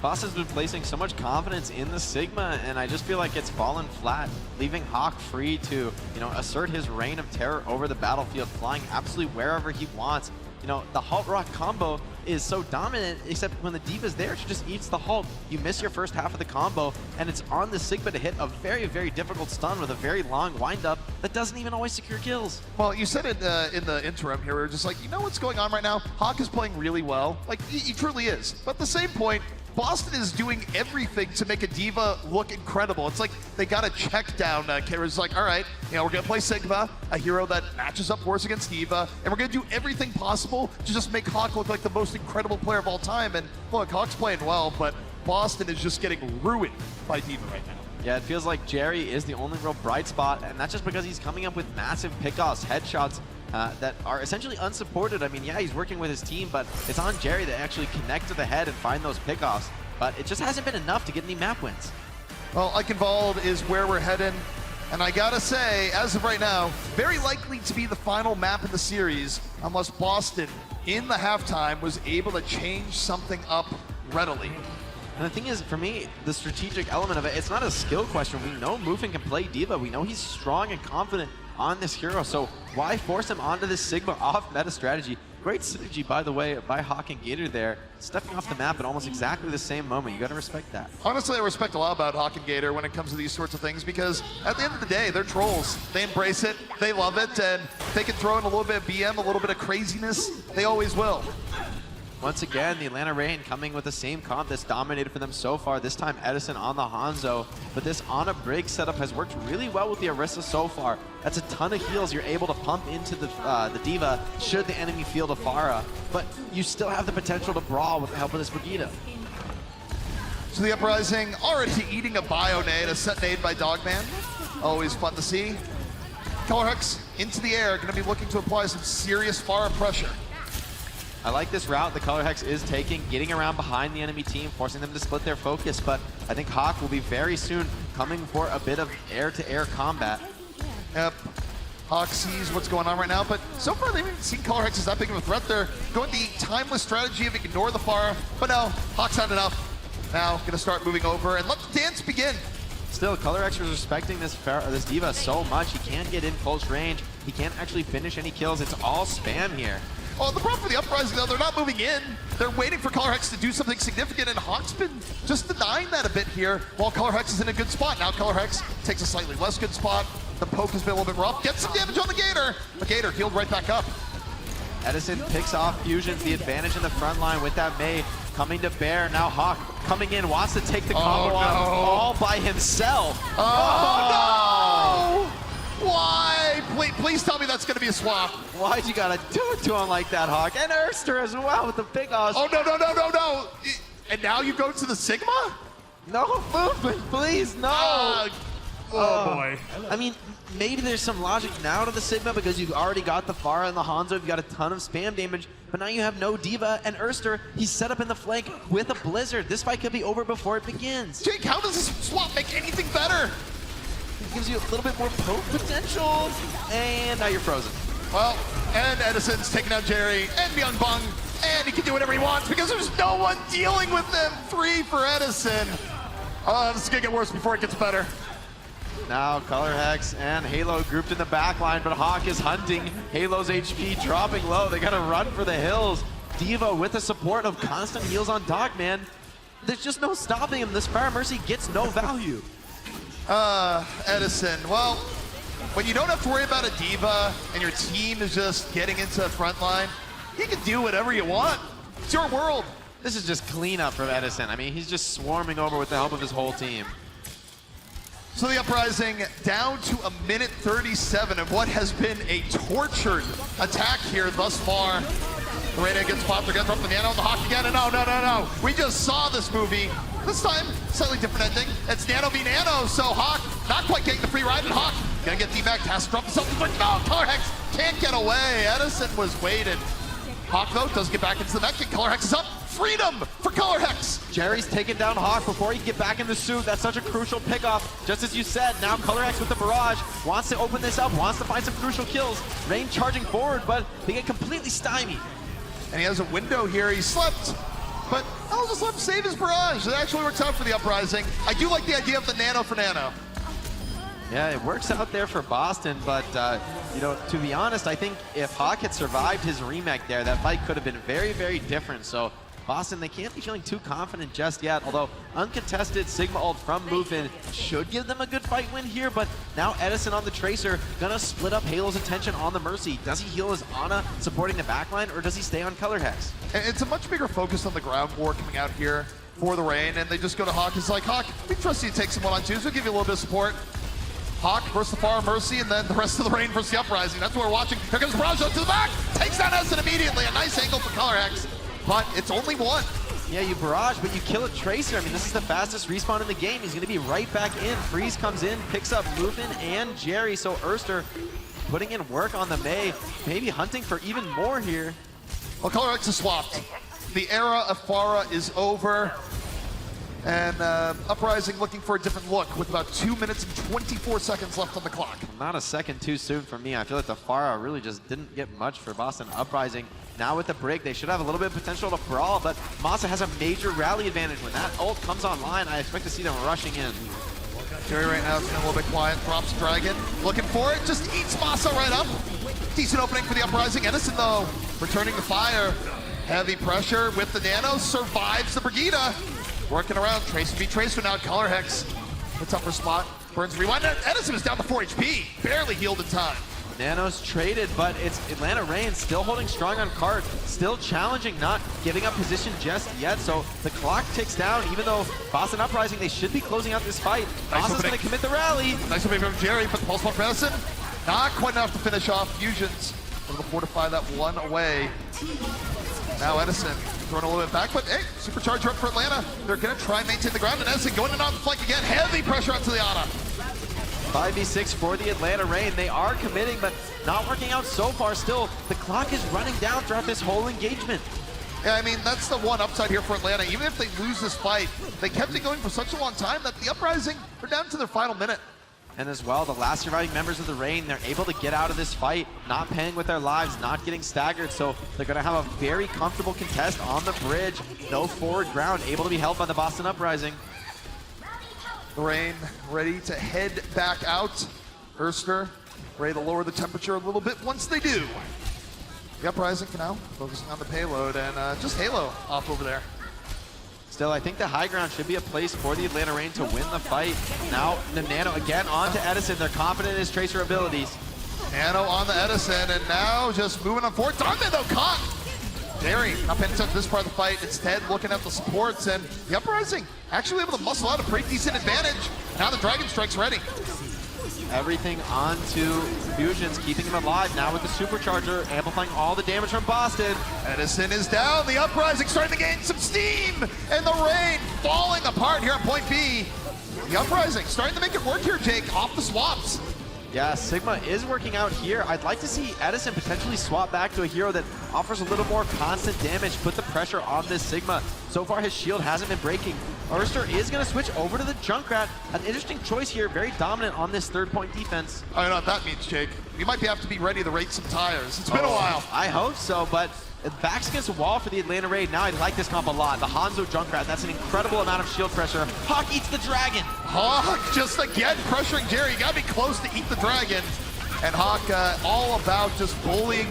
[SPEAKER 14] Boston's been placing so much confidence in the Sigma, and I just feel like it's fallen flat, leaving Hawk free to, you know, assert his reign of terror over the battlefield, flying absolutely wherever he wants. You know, the Halt Rock combo is so dominant, except when the D.Va is there, she just eats the Halt. You miss your first half of the combo, and it's on the Sigma to hit a very difficult stun with a very long windup that doesn't even always secure kills.
[SPEAKER 2] Well, you said it in the interim here, we were just like, you know what's going on right now? Hawk is playing really well. Like, he truly is. But at the same point, Boston is doing everything to make a D.Va look incredible. It's like they got a check down. Kara's like, all right, you know, we're going to play Sigma, a hero that matches up worse against D.Va, and we're going to do everything possible to just make Hawk look like the most incredible player of all time. And look, Hawk's playing well, but Boston is just getting ruined by D.Va right now.
[SPEAKER 14] Yeah, it feels like Jerry is the only real bright spot, and that's just because he's coming up with massive pickoffs, headshots, that are essentially unsupported. I mean, yeah, he's working with his team, but it's on Jerry to actually connect to the head and find those pickoffs. But it just hasn't been enough to get any map wins.
[SPEAKER 2] Well, Eichenwalde is where we're heading. And I gotta say, as of right now, very likely to be the final map in the series, unless Boston in the halftime was able to change something up readily.
[SPEAKER 14] And the thing is, for me, the strategic element of it, it's not a skill question. We know Muffin can play D.Va. We know he's strong and confident on this hero, so why force him onto this Sigma off meta strategy? Great synergy, by the way, by Hawk and Gator there, stepping off the map at almost exactly the same moment. You gotta respect that.
[SPEAKER 2] Honestly, I respect a lot about Hawk and Gator when it comes to these sorts of things, because at the end of the day, they're trolls. They embrace it, they love it, and they can throw in a little bit of BM, a little bit of craziness. They always will.
[SPEAKER 14] Once again, the Atlanta Reign coming with the same comp that's dominated for them so far. This time, Edison on the Hanzo. But this Ana Brig setup has worked really well with the Orisa so far. That's a ton of heals you're able to pump into the D.Va should the enemy field a Pharah. But you still have the potential to brawl with the help of this Brigitte.
[SPEAKER 2] So the Uprising already eating a bio nade, a set nade by Dogman. Always fun to see. Colorhex into the air, gonna be looking to apply some serious Pharah pressure.
[SPEAKER 14] I like this route the Color Hex is taking, getting around behind the enemy team, forcing them to split their focus, but I think Hawk will be very soon coming for a bit of air-to-air combat.
[SPEAKER 2] Yep. Hawk sees what's going on right now, but so far they haven't even seen Color Hex as that big of a threat. They're going the timeless strategy of ignore the Pharah, but no, Hawk's had enough. Now gonna start moving over and let the dance begin.
[SPEAKER 14] Still, Color X was respecting this D.Va so much, he can't get in close range, he can't actually finish any kills, it's all spam here.
[SPEAKER 2] Well, the problem for the Uprising, though, they're not moving in. They're waiting for Color Hex to do something significant, and Hawk's been just denying that a bit here, while Color Hex is in a good spot. Now Color Hex takes a slightly less good spot. The poke has been a little bit rough. Gets some damage on the Gator. The Gator healed right back up.
[SPEAKER 14] Edison picks off Fusions, the advantage in the front line with that May coming to bear. Now Hawk coming in, wants to take the combo on all by himself.
[SPEAKER 2] Oh, no! Why? Please tell me that's going to be a swap.
[SPEAKER 14] Why'd you gotta do it to him like that, Hawk? And Erster as well with the big odds.
[SPEAKER 2] Oh, no. And now you go to the Sigma?
[SPEAKER 14] No movement, please, no.
[SPEAKER 2] Oh, boy.
[SPEAKER 14] I mean, maybe there's some logic now to the Sigma because you've already got the Pharah and the Hanzo, you've got a ton of spam damage, but now you have no D.Va and Erster. He's set up in the flank with a Blizzard. This fight could be over before it begins.
[SPEAKER 2] Jake, how does this swap make anything better?
[SPEAKER 14] It gives you a little bit more poke potential, and now you're frozen.
[SPEAKER 2] Well, and Edison's taking out Jerry and Myung Bung, and he can do whatever he wants because there's no one dealing with them. 3 for Edison. This is gonna get worse before it gets better.
[SPEAKER 14] Now Color Hex and Halo grouped in the back line, but Hawk is hunting. Halo's HP dropping low. They gotta run for the hills. D.Va with the support of constant heals on Dogman. There's just no stopping him. This Pharah Mercy gets no value.
[SPEAKER 2] Edison, well, when you don't have to worry about a D.Va and your team is just getting into the front line, you can do whatever you want. It's your world.
[SPEAKER 14] This is just cleanup from Edison. I mean, he's just swarming over with the help of his whole team.
[SPEAKER 2] So the Uprising down to a minute 37 of what has been a tortured attack here thus far. The Reyna gets popped, they're gonna drop the Nano, the Hawk again, and no. We just saw this movie. This time, slightly different ending. It's Nano v Nano, so Hawk not quite getting the free ride, and Hawk gonna get D-back, has to drop himself, but no, Color Hex can't get away. Edison was waiting. Hawk, though, does get back into the mech, and Color Hex is up. Freedom for Color Hex.
[SPEAKER 14] Jerry's taking down Hawk before he can get back in the suit. That's such a crucial pickoff. Just as you said, now Color Hex with the barrage wants to open this up, wants to find some crucial kills. Rain charging forward, but they get completely stymied.
[SPEAKER 2] And he has a window here. He slept, but I'll just let him save his barrage. It actually works out for the Uprising. I do like the idea of the Nano for Nano.
[SPEAKER 14] Yeah, it works out there for Boston, but you know, to be honest, I think if Hawk had survived his remake there, that fight could have been very, very different. So Boston, they can't be feeling too confident just yet, although uncontested Sigma ult from Mufin should give them a good fight win here, but now Edison on the Tracer, gonna split up Halo's attention on the Mercy. Does he heal his Ana supporting the backline, or does he stay on Color Hex?
[SPEAKER 2] It's a much bigger focus on the ground war coming out here for the Reign, and they just go to Hawk. It's like, Hawk, we trust you to take some 1-on-2s. We'll give you a little bit of support. Hawk versus the Pharah Mercy, and then the rest of the Reign versus the Uprising. That's what we're watching. Here comes Barrage up to the back, takes down Edison immediately. A nice angle for Color Hex, but it's only one.
[SPEAKER 14] Yeah, you barrage, but you kill a Tracer. I mean, this is the fastest respawn in the game. He's going to be right back in. Freeze comes in, picks up Mufin and Jerry. So Erster putting in work on the May, maybe hunting for even more here.
[SPEAKER 2] Well, Color Hex is swapped. The era of Pharah is over. And Uprising looking for a different look with about 2 minutes and 24 seconds left on the clock.
[SPEAKER 14] Not a second too soon for me. I feel like the Pharah really just didn't get much for Boston Uprising. Now with the break, they should have a little bit of potential to brawl, but Masa has a major rally advantage. When that ult comes online, I expect to see them rushing in.
[SPEAKER 2] Jerry right now is getting a little bit quiet, drops Dragon, looking for it, just eats Masa right up. Decent opening for the Uprising. Edison though, returning the fire. Heavy pressure with the Nano, survives the Brigitte. Working around, Tracer beat Tracer now, Color Hex. The tougher spot, Burns rewind. Edison is down to 4 HP, barely healed in time.
[SPEAKER 14] Nano's traded, but it's Atlanta Reign still holding strong on card, still challenging, not giving up position just yet. So the clock ticks down, even though Boston Uprising, they should be closing out this fight. Masa's going to commit the rally.
[SPEAKER 2] Nice opening from Jerry, but the Pulse Pump Medicine, not quite enough to finish off Fusions. Able to fortify that one away. Now Edison throwing a little bit back, but hey, Supercharger up for Atlanta. They're going to try and maintain the ground, and Edison going in on the flank again. Heavy pressure onto the Ana.
[SPEAKER 14] 5v6 for the Atlanta Reign. They are committing, but not working out so far. Still, the clock is running down throughout this whole engagement.
[SPEAKER 2] Yeah, I mean, that's the one upside here for Atlanta. Even if they lose this fight, they kept it going for such a long time that the Uprising are down to their final minute.
[SPEAKER 14] And as well, the last surviving members of the Reign, they're able to get out of this fight, not paying with their lives, not getting staggered. So they're going to have a very comfortable contest on the bridge. No forward ground, able to be held by the Boston Uprising.
[SPEAKER 2] The Reign ready to head back out. Erster ready to lower the temperature a little bit once they do. The Uprising for now, focusing on the payload and just Halo off over there.
[SPEAKER 14] Still, I think the high ground should be a place for the Atlanta Reign to win the fight. Now, the Nano again onto Edison. They're confident in his Tracer abilities.
[SPEAKER 2] Nano on the Edison, and now just moving on forward. Darman though caught. Jerry not paying attention to this part of the fight. Instead, looking at the supports, and the Uprising actually able to muscle out a pretty decent advantage. Now the Dragon Strike's ready.
[SPEAKER 14] Everything onto Fusions, keeping him alive. Now with the Supercharger, amplifying all the damage from Boston.
[SPEAKER 2] Edison is down. The Uprising starting to gain some steam, and the Reign falling apart here on point B. The Uprising starting to make it work here, Jake, off the swaps.
[SPEAKER 14] Yeah, Sigma is working out here. I'd like to see Edison potentially swap back to a hero that offers a little more constant damage, put the pressure on this Sigma. So far, his shield hasn't been breaking. Erster is going to switch over to the Junkrat. An interesting choice here, very dominant on this third-point defense.
[SPEAKER 2] I don't know what that means, Jake. You might have to be ready to rate some tires. It's been a while.
[SPEAKER 14] I hope so, but backs against a wall for the Atlanta Reign. Now I like this comp a lot. The Hanzo Junkrat, that's an incredible amount of shield pressure. Hawk eats the dragon.
[SPEAKER 2] Hawk just again pressuring Jerry. You gotta be close to eat the dragon. And Hawk all about just bullying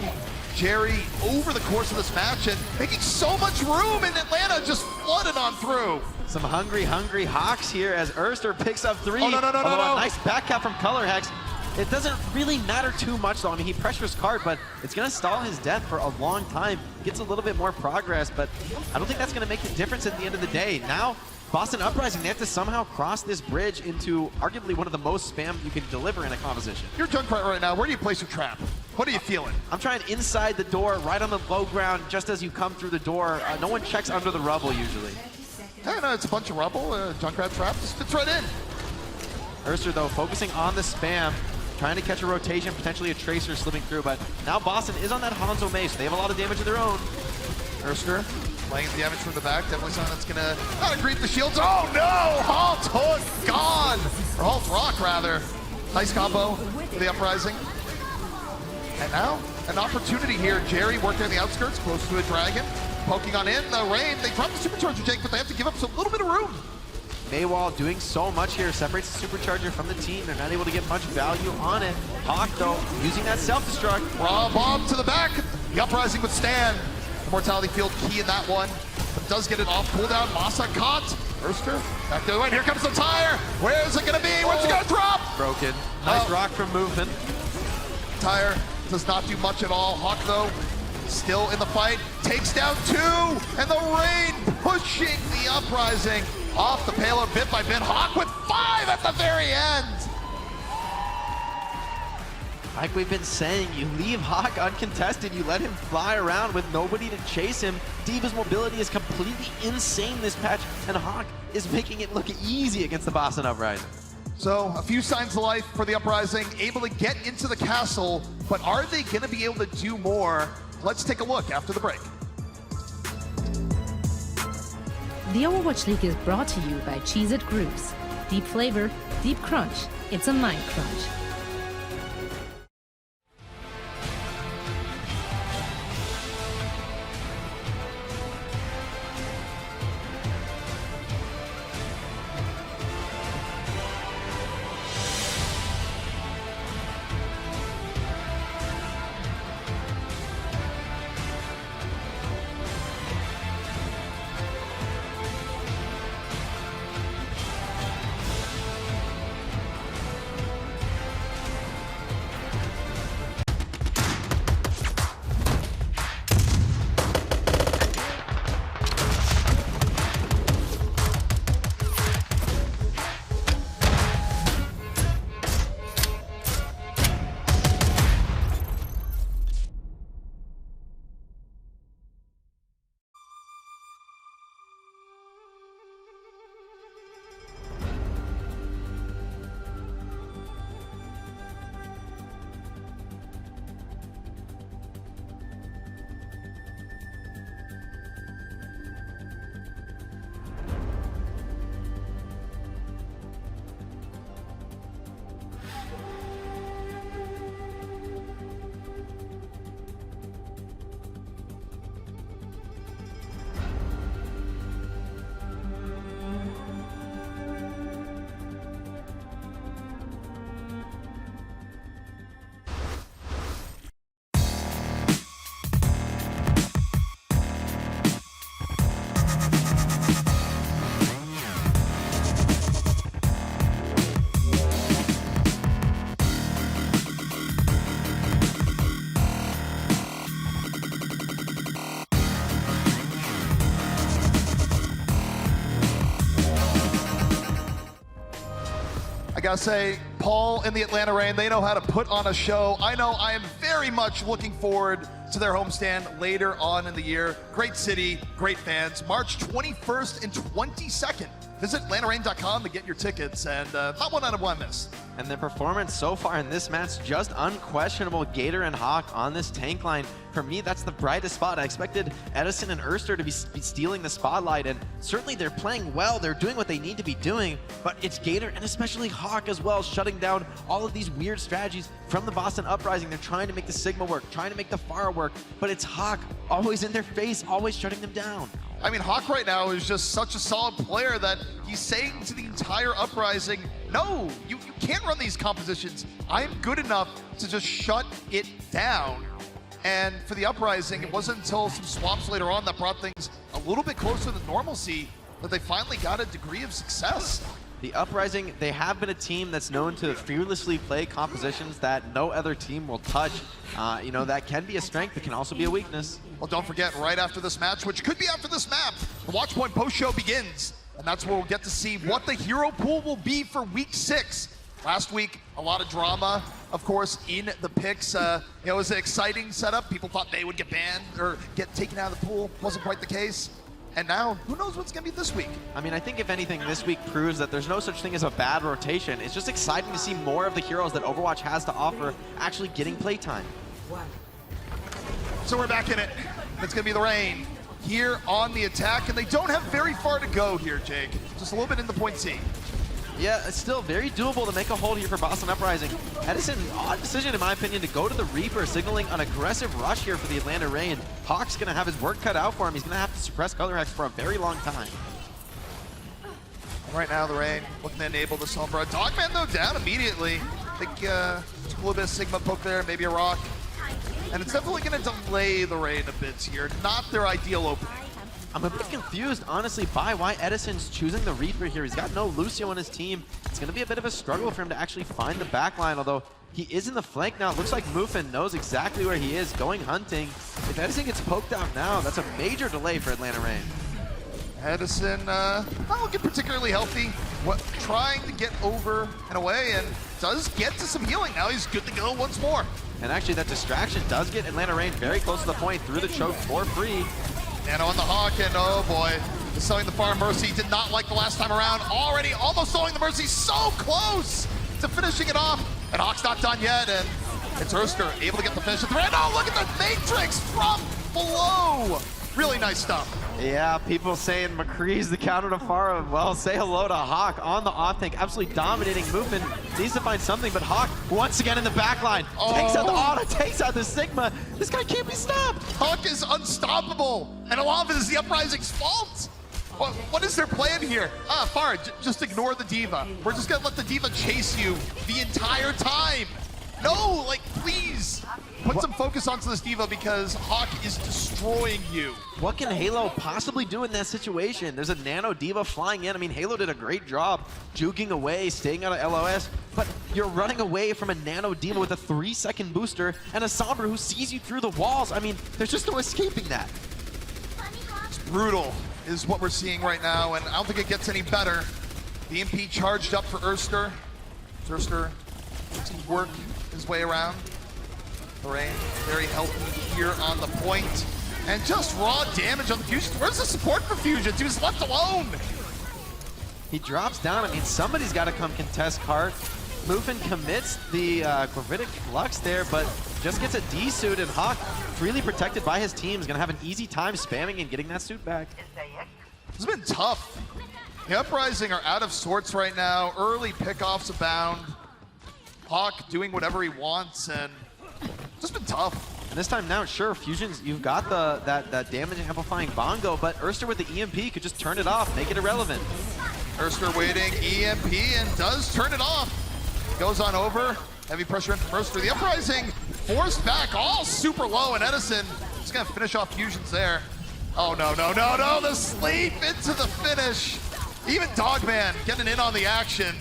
[SPEAKER 2] Jerry over the course of this match and making so much room in Atlanta, just flooded on through.
[SPEAKER 14] Some hungry Hawks here as Erster picks up 3.
[SPEAKER 2] Oh, no.
[SPEAKER 14] A nice back cap from Color Hex. It doesn't really matter too much though. I mean, he pressures card, but it's gonna stall his death for a long time. Gets a little bit more progress, but I don't think that's gonna make a difference at the end of the day. Now, Boston Uprising, they have to somehow cross this bridge into arguably one of the most spam you can deliver in a composition.
[SPEAKER 2] You're Junkrat right now. Where do you place your trap? What are you feeling?
[SPEAKER 14] I'm trying inside the door, right on the low ground, just as you come through the door. No one checks under the rubble usually.
[SPEAKER 2] I know, it's a bunch of rubble. Junkrat trap just fits right in.
[SPEAKER 14] Erster though, focusing on the spam, trying to catch a rotation, potentially a Tracer slipping through, but now Boston is on that Hanzo Mace. They have a lot of damage of their own.
[SPEAKER 2] Erster laying the damage from the back, definitely something that's gonna not agree with the shields. Oh no! Halt Hook gone! Or Halt Rock rather. Nice combo for the Uprising. And now, an opportunity here. Jerry working on the outskirts, close to a dragon. Poking on in, the Reign. They drop the Supercharger, Jake, but they have to give up a little bit of room.
[SPEAKER 14] Maywall doing so much here, separates the Supercharger from the team. They're not able to get much value on it. Hawk, though, using that self-destruct.
[SPEAKER 2] Raw bomb to the back. The Uprising would stand. The Mortality Field key in that one. But does get it off. Pull down. Masa caught. Erster back the other way. Here comes the tire. Where is it going to be? Where's it going to drop?
[SPEAKER 14] Broken. Nice rock from movement.
[SPEAKER 2] Tire does not do much at all. Hawk, though, still in the fight. Takes down 2. And the Reign pushing the Uprising off the payload bit by bit. Hawk with 5 at the very end.
[SPEAKER 14] Like we've been saying, you leave Hawk uncontested, you let him fly around with nobody to chase him. D.Va's mobility is completely insane this patch, and Hawk is making it look easy against the Boston Uprising.
[SPEAKER 2] So, a few signs of life for the Uprising, able to get into the castle, but are they going to be able to do more? Let's take a look after the break.
[SPEAKER 3] The Overwatch League is brought to you by Cheez-It Grooves. Deep flavor, deep crunch. It's a mind crunch.
[SPEAKER 2] I gotta say, Paul and the Atlanta Reign, they know how to put on a show. I know I am very much looking forward to their homestand later on in the year. Great city, great fans. March 21st and 22nd. Visit AtlantaReign.com to get your tickets, and not one item one miss.
[SPEAKER 14] And the performance so far in this match, just unquestionable. Gator and Hawk on this tank line. For me, that's the brightest spot. I expected Edison and Erster to be stealing the spotlight, and certainly they're playing well. They're doing what they need to be doing, but it's Gator and especially Hawk as well, shutting down all of these weird strategies from the Boston Uprising. They're trying to make the Sigma work, trying to make the Pharah work, but it's Hawk always in their face, always shutting them down.
[SPEAKER 2] I mean, Hawk right now is just such a solid player that he's saying to the entire Uprising, no, you can't run these compositions. I am good enough to just shut it down. And for the Uprising, it wasn't until some swaps later on that brought things a little bit closer to normalcy that they finally got a degree of success.
[SPEAKER 14] The Uprising, they have been a team that's known to fearlessly play compositions that no other team will touch. You know, that can be a strength, it can also be a weakness.
[SPEAKER 2] Well, don't forget, right after this match, which could be after this map, the Watchpoint post show begins. And that's where we'll get to see what the hero pool will be for week 6. Last week, a lot of drama, of course, in the picks. It was an exciting setup. People thought they would get banned or get taken out of the pool. Wasn't quite the case. And now, who knows what's going to be this week?
[SPEAKER 14] I mean, I think if anything, this week proves that there's no such thing as a bad rotation. It's just exciting to see more of the heroes that Overwatch has to offer actually getting playtime.
[SPEAKER 2] So we're back in it. It's going to be the Reign here on the attack, and they don't have very far to go here, Jake. Just a little bit in the point C.
[SPEAKER 14] Yeah, it's still very doable to make a hold here for Boston Uprising. Edison, odd decision in my opinion to go to the Reaper, signaling an aggressive rush here for the Atlanta Reign. Hawk's gonna have his work cut out for him. He's gonna have to suppress Color Hex for a very long time.
[SPEAKER 2] Right now, the Reign looking to enable the Sombra. Dogman, though, down immediately. I think took a little bit of Sigma poke there, maybe a rock. And it's definitely gonna delay the Reign a bit here. Not their ideal opening.
[SPEAKER 14] I'm a bit confused, honestly, by why Edison's choosing the Reaper here. He's got no Lucio on his team. It's going to be a bit of a struggle for him to actually find the backline, although he is in the flank now. It looks like Muffin knows exactly where he is, going hunting. If Edison gets poked out now, that's a major delay for Atlanta Reign.
[SPEAKER 2] Edison not looking particularly healthy, trying to get over and away, and does get to some healing. Now he's good to go once more.
[SPEAKER 14] And actually, that distraction does get Atlanta Reign very close to the point through the choke for free.
[SPEAKER 2] Nano on the Hawk, and oh boy, selling the Far Mercy did not like the last time around. Already almost selling the Mercy, so close to finishing it off. And Hawk's not done yet, and it's Erster able to get the finish at the end. Oh, look at the Matrix from below. Really nice stuff.
[SPEAKER 14] Yeah, people saying McCree's the counter to Pharah. Well, say hello to Hawk on the off tank, absolutely dominating movement. Needs to find something, but Hawk once again in the back line. Takes out the auto, takes out the Sigma. This guy can't be stopped.
[SPEAKER 2] Hawk is unstoppable, and a lot of it is the Uprising's fault. What is their plan here? Pharah, just ignore the Diva. We're just gonna let the Diva chase you the entire time. No, like, please. Put some focus onto this Diva because Hawk is destroying you.
[SPEAKER 14] What can Halo possibly do in that situation? There's a Nano Diva flying in. I mean, Halo did a great job juking away, staying out of LOS, but you're running away from a Nano Diva with a 3-second booster and a Sombra who sees you through the walls. I mean, there's just no escaping that.
[SPEAKER 2] It's brutal, is what we're seeing right now, and I don't think it gets any better. The MP charged up for Erster. Erster looks to work his way around. Lorraine, very healthy here on the point. And just raw damage on the Fusion. Where's the support for Fusion? He was left alone.
[SPEAKER 14] He drops down. I mean, somebody's got to come contest Cart. Mufin commits the Gravitic Flux there, but just gets a D-suit, and Hawk, freely protected by his team, is going to have an easy time spamming and getting that suit back.
[SPEAKER 2] It's been tough. The Uprising are out of sorts right now. Early pickoffs abound. Hawk doing whatever he wants, and just been tough.
[SPEAKER 14] And this time now, sure, Fusions, you've got that damage amplifying bongo, but Erster with the EMP could just turn it off, make it irrelevant.
[SPEAKER 2] Erster waiting, EMP, and does turn it off. Goes on over, heavy pressure in from Erster. The Uprising forced back, all super low, and Edison is gonna finish off Fusions there. Oh no, no, no, no, the sleep into the finish. Even Dogman getting in on the action.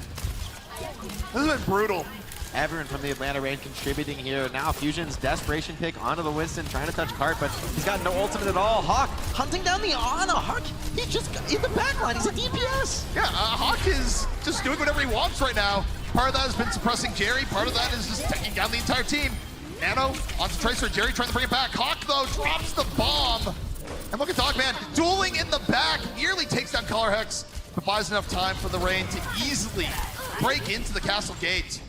[SPEAKER 2] This has been brutal.
[SPEAKER 14] Everyone from the Atlanta Reign contributing here. Now Fusion's desperation pick onto the Winston, trying to touch Cart, but he's got no ultimate at all. Hawk hunting down the Ana. Hawk, he just got in the backline. He's a DPS.
[SPEAKER 2] Yeah, Hawk is just doing whatever he wants right now. Part of that has been suppressing Jerry. Part of that is just taking down the entire team. Nano onto Tracer. Jerry trying to bring it back. Hawk, though, drops the bomb. And look at Dogman dueling in the back. Nearly takes down Color Hex, but buys enough time for the Reign to easily break into the castle gate.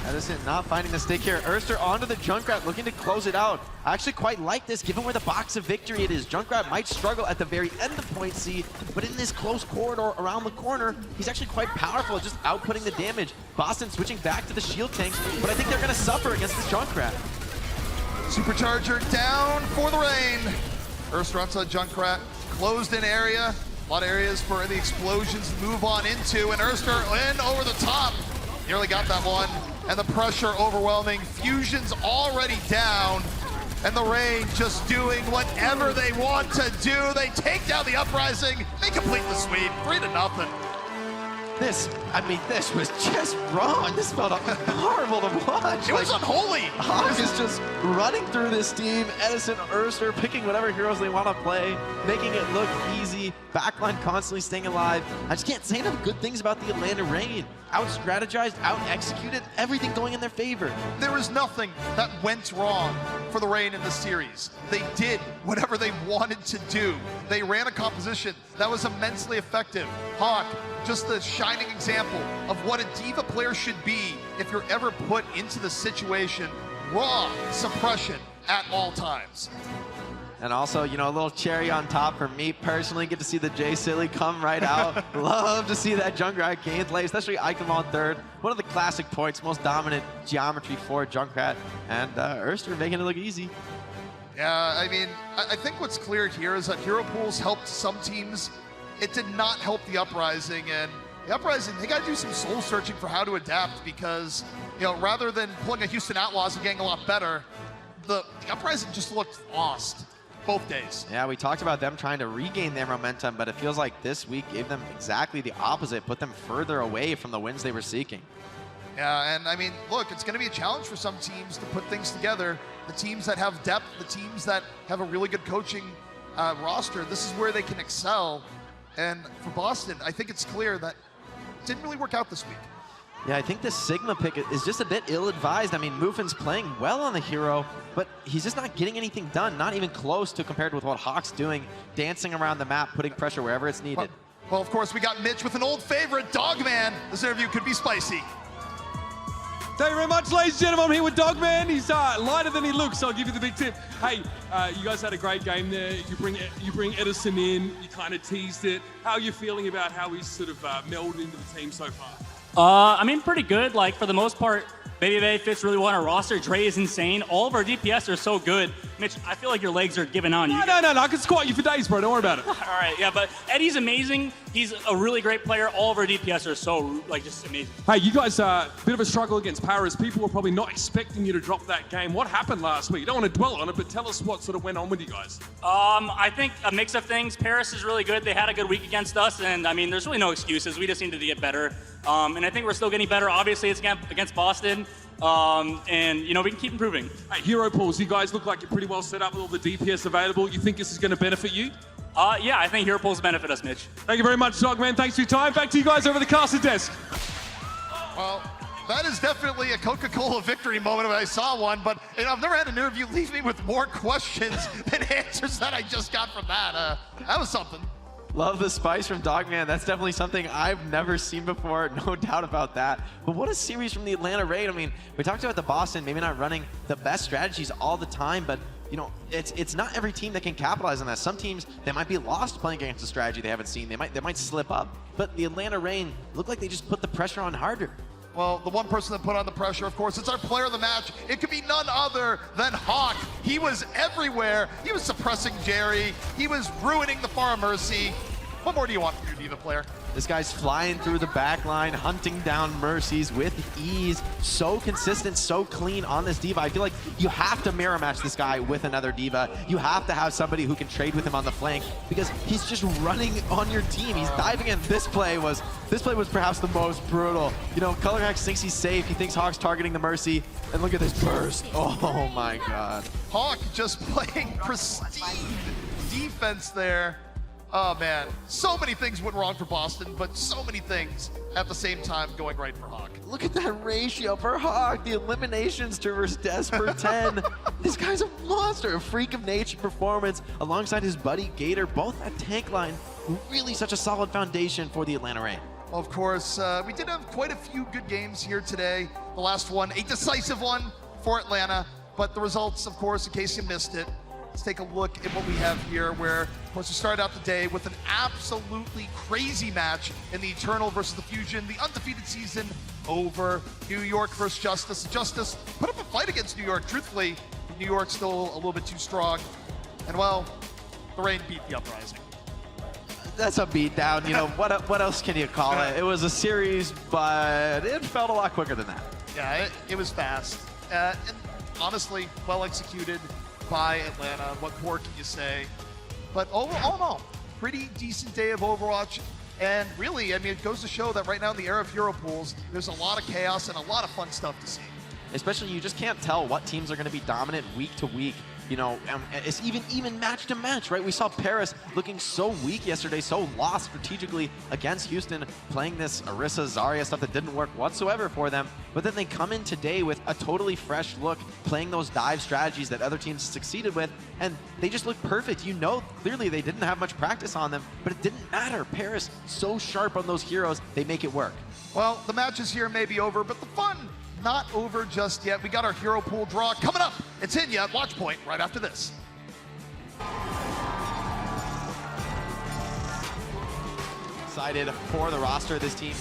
[SPEAKER 14] Edison not finding the stick here. Erster onto the Junkrat, looking to close it out. I actually quite like this, given where the box of victory it is. Junkrat might struggle at the very end of point C, but in this close corridor around the corner, he's actually quite powerful, just outputting the damage. Boston switching back to the shield tanks, but I think they're gonna suffer against this Junkrat.
[SPEAKER 2] Supercharger down for the Reign. Erster onto the Junkrat, closed in area. A lot of areas for the explosions to move on into, and Erster in over the top. Nearly got that one. And the pressure overwhelming. Fusion's already down, and the Reign just doing whatever they want to do. They take down the Uprising. They complete the sweep, 3-0.
[SPEAKER 14] This was just wrong. This felt horrible to watch.
[SPEAKER 2] It was unholy.
[SPEAKER 14] Hawk is just running through this team. Edison, Erster, picking whatever heroes they want to play, making it look easy. Backline constantly staying alive. I just can't say enough good things about the Atlanta Reign. Out-strategized, out-executed, everything going in their favor.
[SPEAKER 2] There was nothing that went wrong for the Reign in the series. They did whatever they wanted to do. They ran a composition that was immensely effective. Hawk, just the shining example of what a Diva player should be if you're ever put into the situation. Raw suppression at all times.
[SPEAKER 14] And also, you know, a little cherry on top for me personally. Get to see the J Silly come right out. Love to see that Junkrat gameplay, especially Icon on third. One of the classic points, most dominant geometry for Junkrat. And Erster making it look easy.
[SPEAKER 2] Yeah, I mean, I think what's clear here is that hero pools helped some teams. It did not help the Uprising, and the Uprising, they got to do some soul searching for how to adapt because, you know, rather than pulling a Houston Outlaws and getting a lot better, the Uprising just looked lost both days.
[SPEAKER 14] Yeah, we talked about them trying to regain their momentum, but it feels like this week gave them exactly the opposite, put them further away from the wins they were seeking.
[SPEAKER 2] Yeah, and I mean, look, it's going to be a challenge for some teams to put things together. The teams that have depth, the teams that have a really good coaching roster, this is where they can excel. And for Boston, I think it's clear that it didn't really work out this week.
[SPEAKER 14] Yeah, I think this Sigma pick is just a bit ill-advised. I mean, Mufin's playing well on the hero, but he's just not getting anything done, not even close to compared with what Hawk's doing, dancing around the map, putting pressure wherever it's needed.
[SPEAKER 2] Well, of course, we got Mitch with an old favorite, Dogman. This interview could be spicy.
[SPEAKER 17] Thank you very much, ladies and gentlemen. I'm here with Dogman. He's lighter than he looks, so I'll give you the big tip. Hey, you guys had a great game there. You bring Edison in. You kind of teased it. How are you feeling about how he's sort of melded into the team so far?
[SPEAKER 11] I mean, pretty good. Like, for the most part, Baby fits really well on our roster. Dre is insane. All of our DPS are so good. Mitch, I feel like your legs are giving on.
[SPEAKER 17] No, I can squat you for days, bro. Don't worry about it.
[SPEAKER 11] All right, yeah, but Eddie's amazing. He's a really great player. All of our DPS are so, like, just amazing.
[SPEAKER 17] Hey, you guys, a bit of a struggle against Paris. People were probably not expecting you to drop that game. What happened last week? You don't want to dwell on it, but tell us what sort of went on with you guys.
[SPEAKER 11] I think a mix of things. Paris is really good. They had a good week against us, and, I mean, there's really no excuses. We just needed to get better. And I think we're still getting better. Obviously, it's against Boston. And, you know, we can keep improving.
[SPEAKER 17] Hey, Hero Pools, you guys look like you're pretty well set up with all the DPS available. You think this is going to benefit you?
[SPEAKER 11] Yeah, I think Hero Pools benefit us, Mitch.
[SPEAKER 17] Thank you very much, Dogman. Thanks for your time. Back to you guys over the caster desk.
[SPEAKER 2] Well, that is definitely a Coca-Cola victory moment if I saw one, but you know, I've never had an interview leave me with more questions than answers that I just got from that. That was something.
[SPEAKER 14] Love the spice from Dogman. That's definitely something I've never seen before, no doubt about that. But what a series from the Atlanta Raid. I mean, we talked about the Boston maybe not running the best strategies all the time, but you know, it's not every team that can capitalize on that. Some teams, they might be lost playing against a strategy they haven't seen. They might slip up. But the Atlanta Raid looked like they just put the pressure on harder.
[SPEAKER 2] Well, the one person that put on the pressure, of course, it's our player of the match. It could be none other than Hawk. He was everywhere. He was suppressing Jerry. He was ruining the Far Mercy. What more do you want from your Diva player?
[SPEAKER 14] This guy's flying through the back line, hunting down Mercies with ease. So consistent, so clean on this Diva. I feel like you have to mirror match this guy with another Diva. You have to have somebody who can trade with him on the flank because he's just running on your team. He's diving in. This play was perhaps the most brutal. You know, ColorX thinks he's safe. He thinks Hawk's targeting the Mercy. And look at this burst. Oh my God.
[SPEAKER 2] Hawk just playing pristine defense there. Oh man, so many things went wrong for Boston, but so many things at the same time going right for Hawk.
[SPEAKER 14] Look at that ratio for Hawk. The eliminations to versus Des per 10. This guy's a monster, a freak of nature performance alongside his buddy Gator, both at tank line. Really such a solid foundation for the Atlanta Raid.
[SPEAKER 2] Well, of course, we did have quite a few good games here today. The last one, a decisive one for Atlanta, but the results, of course, in case you missed it, let's take a look at what we have here, where, of course, we started out the day with an absolutely crazy match in the Eternal versus the Fusion, the undefeated season over New York versus Justice. Justice put up a fight against New York. Truthfully, New York's still a little bit too strong. And, well, the Rain beat the Uprising.
[SPEAKER 14] That's a beatdown. You know, what else can you call it? It was a series, but it felt a lot quicker than that.
[SPEAKER 2] Yeah, it was fast. And honestly, well executed by Atlanta. What more can you say? But all in all, pretty decent day of Overwatch. And really, I mean, it goes to show that right now in the era of Hero Pools, there's a lot of chaos and a lot of fun stuff to see.
[SPEAKER 14] Especially, you just can't tell what teams are going to be dominant week to week. You know, it's even match to match, right? We saw Paris looking so weak yesterday, so lost strategically against Houston, playing this Orisa, Zarya stuff that didn't work whatsoever for them. But then they come in today with a totally fresh look, playing those dive strategies that other teams succeeded with, and they just look perfect. You know, clearly they didn't have much practice on them, but it didn't matter. Paris, so sharp on those heroes, they make it work.
[SPEAKER 2] Well, the matches here may be over, but the fun not over just yet. We got our Hero Pool draw coming up. It's in yet. Watch Point right after this.
[SPEAKER 14] Excited for the roster of this team.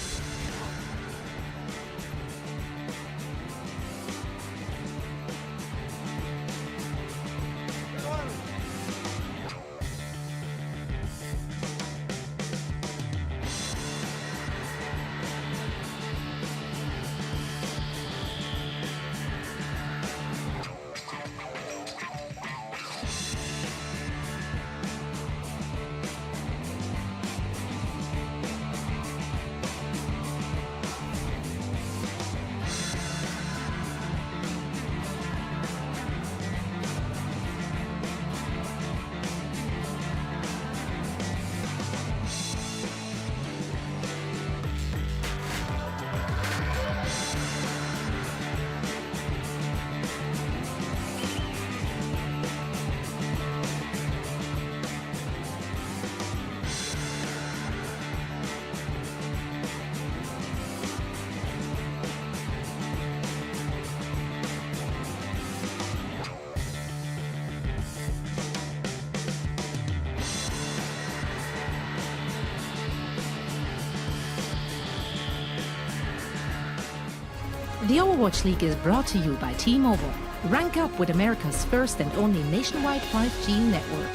[SPEAKER 3] The Overwatch League is brought to you by T-Mobile. Rank up with America's first and only nationwide 5G network.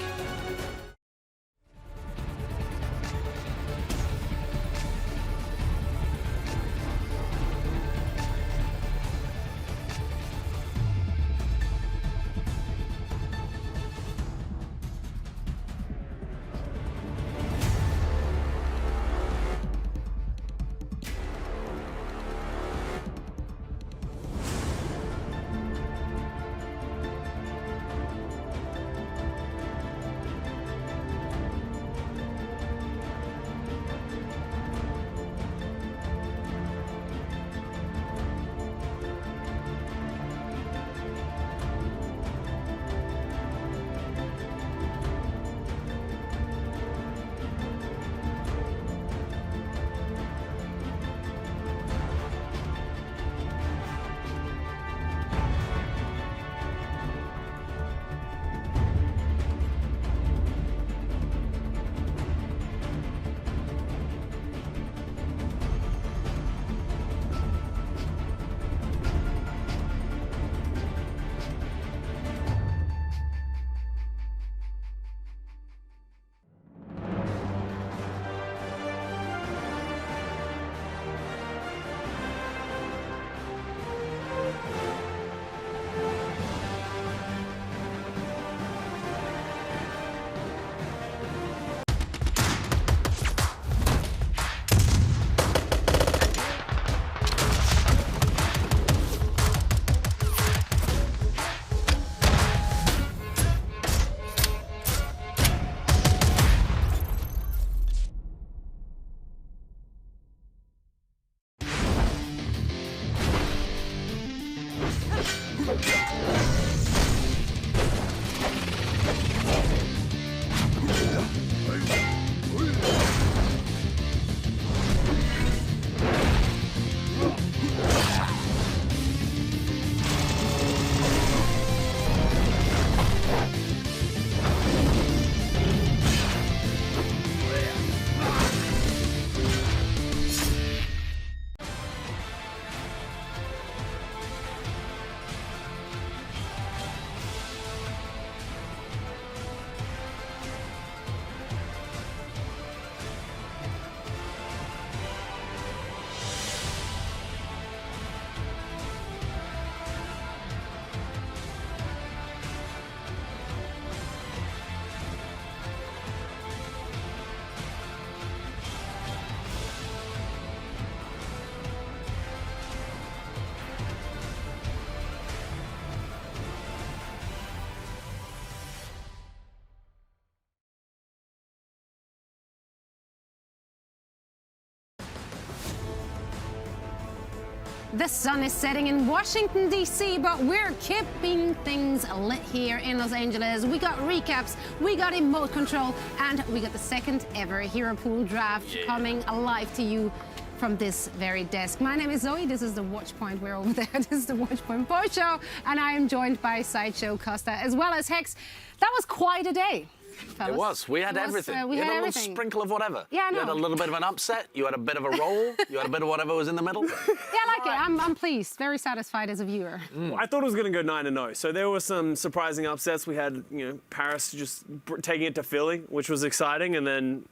[SPEAKER 4] The sun is setting in Washington, D.C., but we're keeping things lit here in Los Angeles. We got recaps, we got emote control, and we got the second ever Hero Pool draft coming alive to you from this very desk. My name is Zoe, this is the Watchpoint, we're over there, this is the Watchpoint post show, and I am joined by Sideshow Costa as well as Hex. That was quite a day. Fellas.
[SPEAKER 12] It was. We had everything.
[SPEAKER 4] We
[SPEAKER 12] had
[SPEAKER 4] had
[SPEAKER 12] a
[SPEAKER 4] everything.
[SPEAKER 12] little sprinkle of whatever.
[SPEAKER 4] Yeah, I know.
[SPEAKER 12] You had a little bit of an upset. You had a bit of a roll. You had a bit of whatever was in the middle.
[SPEAKER 4] Yeah, I like it. I'm pleased. Very satisfied as a viewer.
[SPEAKER 1] I thought it was going to go 9-0. So there were some surprising upsets. We had, Paris just taking it to Philly, which was exciting, and then,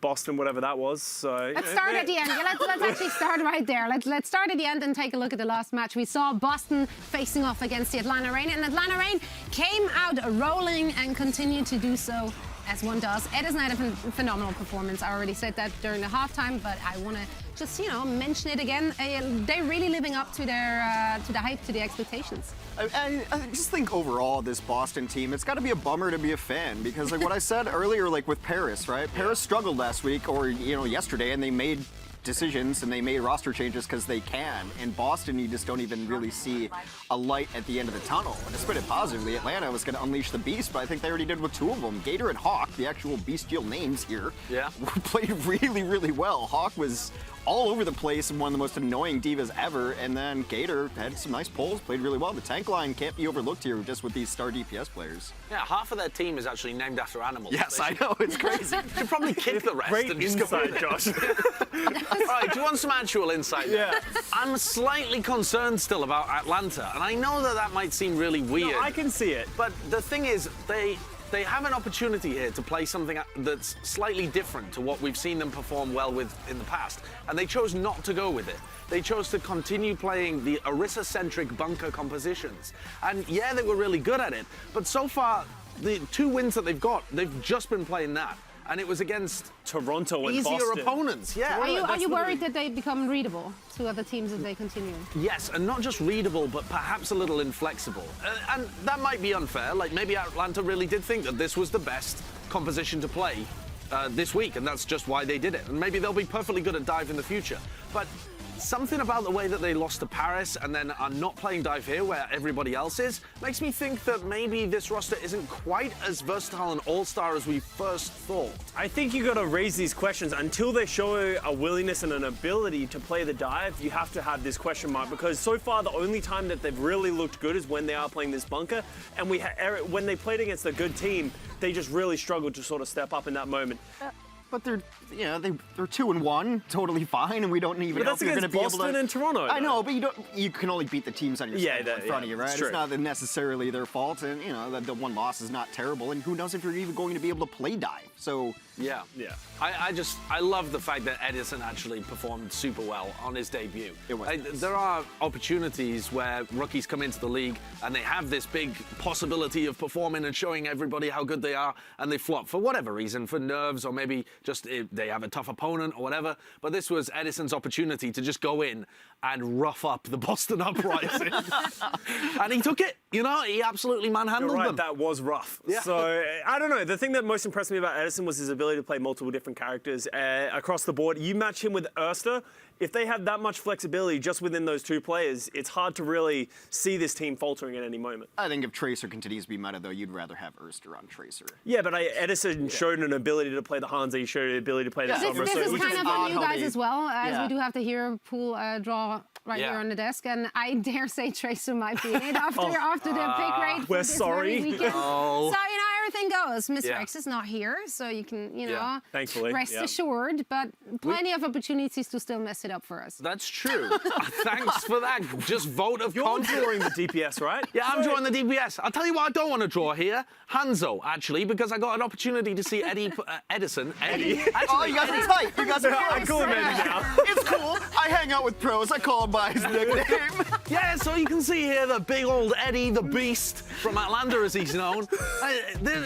[SPEAKER 1] Boston, whatever that was. So
[SPEAKER 4] let's start at the end. Yeah, let's actually start right there. Let's start at the end and take a look at the last match. We saw Boston facing off against the Atlanta Reign, and Atlanta Reign came out rolling and continued to do so as one does. It is not a phenomenal performance. I already said that during the halftime, but I want to just, mention it again. They're really living up to their to the hype, to the expectations.
[SPEAKER 5] I just think overall, this Boston team, it's got to be a bummer to be a fan because, like what I said earlier, like with Paris, right? Paris struggled last week or yesterday, and they made decisions and they made roster changes because they can. In Boston, you just don't even really see a light at the end of the tunnel. And to put it positively, Atlanta was going to unleash the beast, but I think they already did with two of them. Gator and Hawk, the actual bestial names here, played really, really well. Hawk was all over the place and one of the most annoying divas ever. And then Gator had some nice pulls, played really well. The tank line can't be overlooked here just with these star DPS players.
[SPEAKER 12] Yeah, half of their team is actually named after animals.
[SPEAKER 5] Yes, I know, it's crazy.
[SPEAKER 12] Should probably kick the rest.
[SPEAKER 1] Great
[SPEAKER 12] and just
[SPEAKER 1] insight,
[SPEAKER 12] go
[SPEAKER 1] Josh.
[SPEAKER 12] All right, do you want some actual insight?
[SPEAKER 1] Yeah.
[SPEAKER 12] I'm slightly concerned still about Atlanta, and I know that might seem really weird.
[SPEAKER 1] No, I can see it.
[SPEAKER 12] But the thing is, they have an opportunity here to play something that's slightly different to what we've seen them perform well with in the past, and they chose not to go with it. They chose to continue playing the Orisa-centric bunker compositions. And yeah, they were really good at it, but so far, the 2 wins that they've got, they've just been playing that. And it was against
[SPEAKER 1] Toronto and
[SPEAKER 12] easier
[SPEAKER 1] Boston.
[SPEAKER 12] opponents. Yeah.
[SPEAKER 4] Are you worried that they become readable to other teams as they continue?
[SPEAKER 12] Yes, and not just readable, but perhaps a little inflexible. And that might be unfair. Like, maybe Atlanta really did think that this was the best composition to play this week, and that's just why they did it. And maybe they'll be perfectly good at dive in the future. But something about the way that they lost to Paris and then are not playing dive here where everybody else is makes me think that maybe this roster isn't quite as versatile and all-star as we first thought.
[SPEAKER 1] I think you got to raise these questions until they show a willingness and an ability to play the dive. You have to have this question mark, because so far the only time that they've really looked good is when they are playing this bunker, and when they played against a good team, they just really struggled to sort of step up in that moment.
[SPEAKER 5] But they're 2-1, totally fine, and we don't even know if you're going to be able to.
[SPEAKER 1] Boston and Toronto.
[SPEAKER 5] I know, but you can only beat the teams on your schedule in front of you, right?
[SPEAKER 1] It's
[SPEAKER 5] It's not necessarily their fault, and the one loss is not terrible, and who knows if you're even going to be able to play dive. So
[SPEAKER 12] yeah. I love the fact that Edison actually performed super well on his debut. There are opportunities where rookies come into the league and they have this big possibility of performing and showing everybody how good they are, and they flop for whatever reason, for nerves or maybe just they have a tough opponent or whatever. But this was Edison's opportunity to just go in and rough up the Boston Uprising. And he took it, he absolutely manhandled them.
[SPEAKER 1] That was rough.
[SPEAKER 12] Yeah.
[SPEAKER 1] So, I don't know. The thing that most impressed me about Edison was his ability to play multiple different characters across the board. You match him with Erster, if they have that much flexibility just within those 2 players, it's hard to really see this team faltering at any moment.
[SPEAKER 5] I think if Tracer continues to be meta, though, you'd rather have Erster on Tracer.
[SPEAKER 1] Yeah, but Edison showed an ability to play the Hansa, he showed an ability to play the Summer.
[SPEAKER 4] This is kind of on you guys as well, as we do have to hear pool draw right here on the desk, and I dare say Tracer might be it after the pick rate.
[SPEAKER 1] We're sorry.
[SPEAKER 4] Weekend.
[SPEAKER 12] Oh.
[SPEAKER 4] So, everything goes. Mr. X is not here, so you can,
[SPEAKER 1] thankfully,
[SPEAKER 4] rest assured, but plenty of opportunities to still mess it up for us.
[SPEAKER 12] That's true. Thanks for that. Just vote of confidence.
[SPEAKER 1] You're drawing the DPS, right?
[SPEAKER 12] Yeah, I'm drawing the DPS. I'll tell you what I don't want to draw here. Hanzo, actually, because I got an opportunity to see Edison. Eddie. Actually,
[SPEAKER 5] You guys are tight. You guys are
[SPEAKER 1] I call him Eddie now.
[SPEAKER 5] It's cool. I hang out with pros. I call him by his nickname.
[SPEAKER 12] Yeah, so you can see here the big old Eddie, the Beast, from Atlanta as he's known.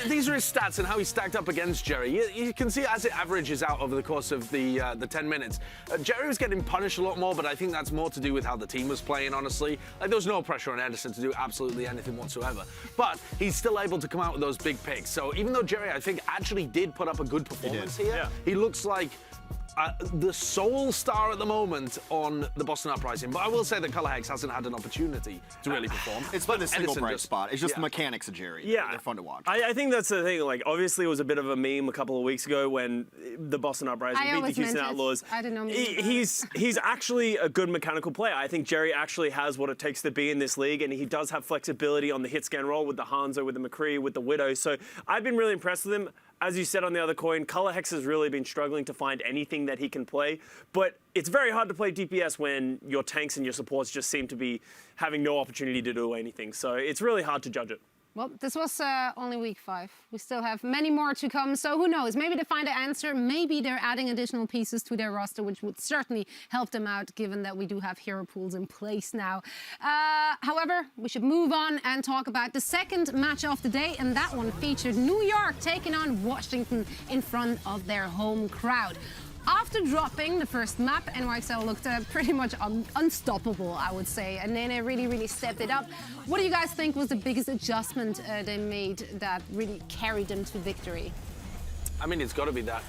[SPEAKER 12] These are his stats and how he stacked up against Jerry. You can see as it averages out over the course of the 10 minutes. Jerry was getting punished a lot more, but I think that's more to do with how the team was playing, honestly. Like, there was no pressure on Edison to do absolutely anything whatsoever. But he's still able to come out with those big picks. So even though Jerry, I think, actually did put up a good performance here, he looks like the sole star at the moment on the Boston Uprising. But I will say that Color Hex hasn't had an opportunity to really perform.
[SPEAKER 5] It's been a single bright spot. It's just the mechanics of Jerry.
[SPEAKER 1] Yeah.
[SPEAKER 5] They're fun to watch.
[SPEAKER 1] I think that's the thing. Like, obviously, it was a bit of a meme a couple of weeks ago when the Boston Uprising beat the Houston Outlaws.
[SPEAKER 4] I didn't know.
[SPEAKER 1] He's actually a good mechanical player. I think Jerry actually has what it takes to be in this league, and he does have flexibility on the hit scan roll with the Hanzo, with the McCree, with the Widow. So I've been really impressed with him. As you said on the other coin, Color Hex has really been struggling to find anything that he can play. But it's very hard to play DPS when your tanks and your supports just seem to be having no opportunity to do anything. So it's really hard to judge it.
[SPEAKER 4] Well, this was only week 5. We still have many more to come, so who knows? Maybe they find an answer. Maybe they're adding additional pieces to their roster, which would certainly help them out, given that we do have hero pools in place now. However, we should move on and talk about the second match of the day, and that one featured New York taking on Washington in front of their home crowd. After dropping the first map, NYXL looked pretty much unstoppable, I would say, and then they really stepped it up. What do you guys think was the biggest adjustment they made that really carried them to victory?
[SPEAKER 12] I mean, it's got to be that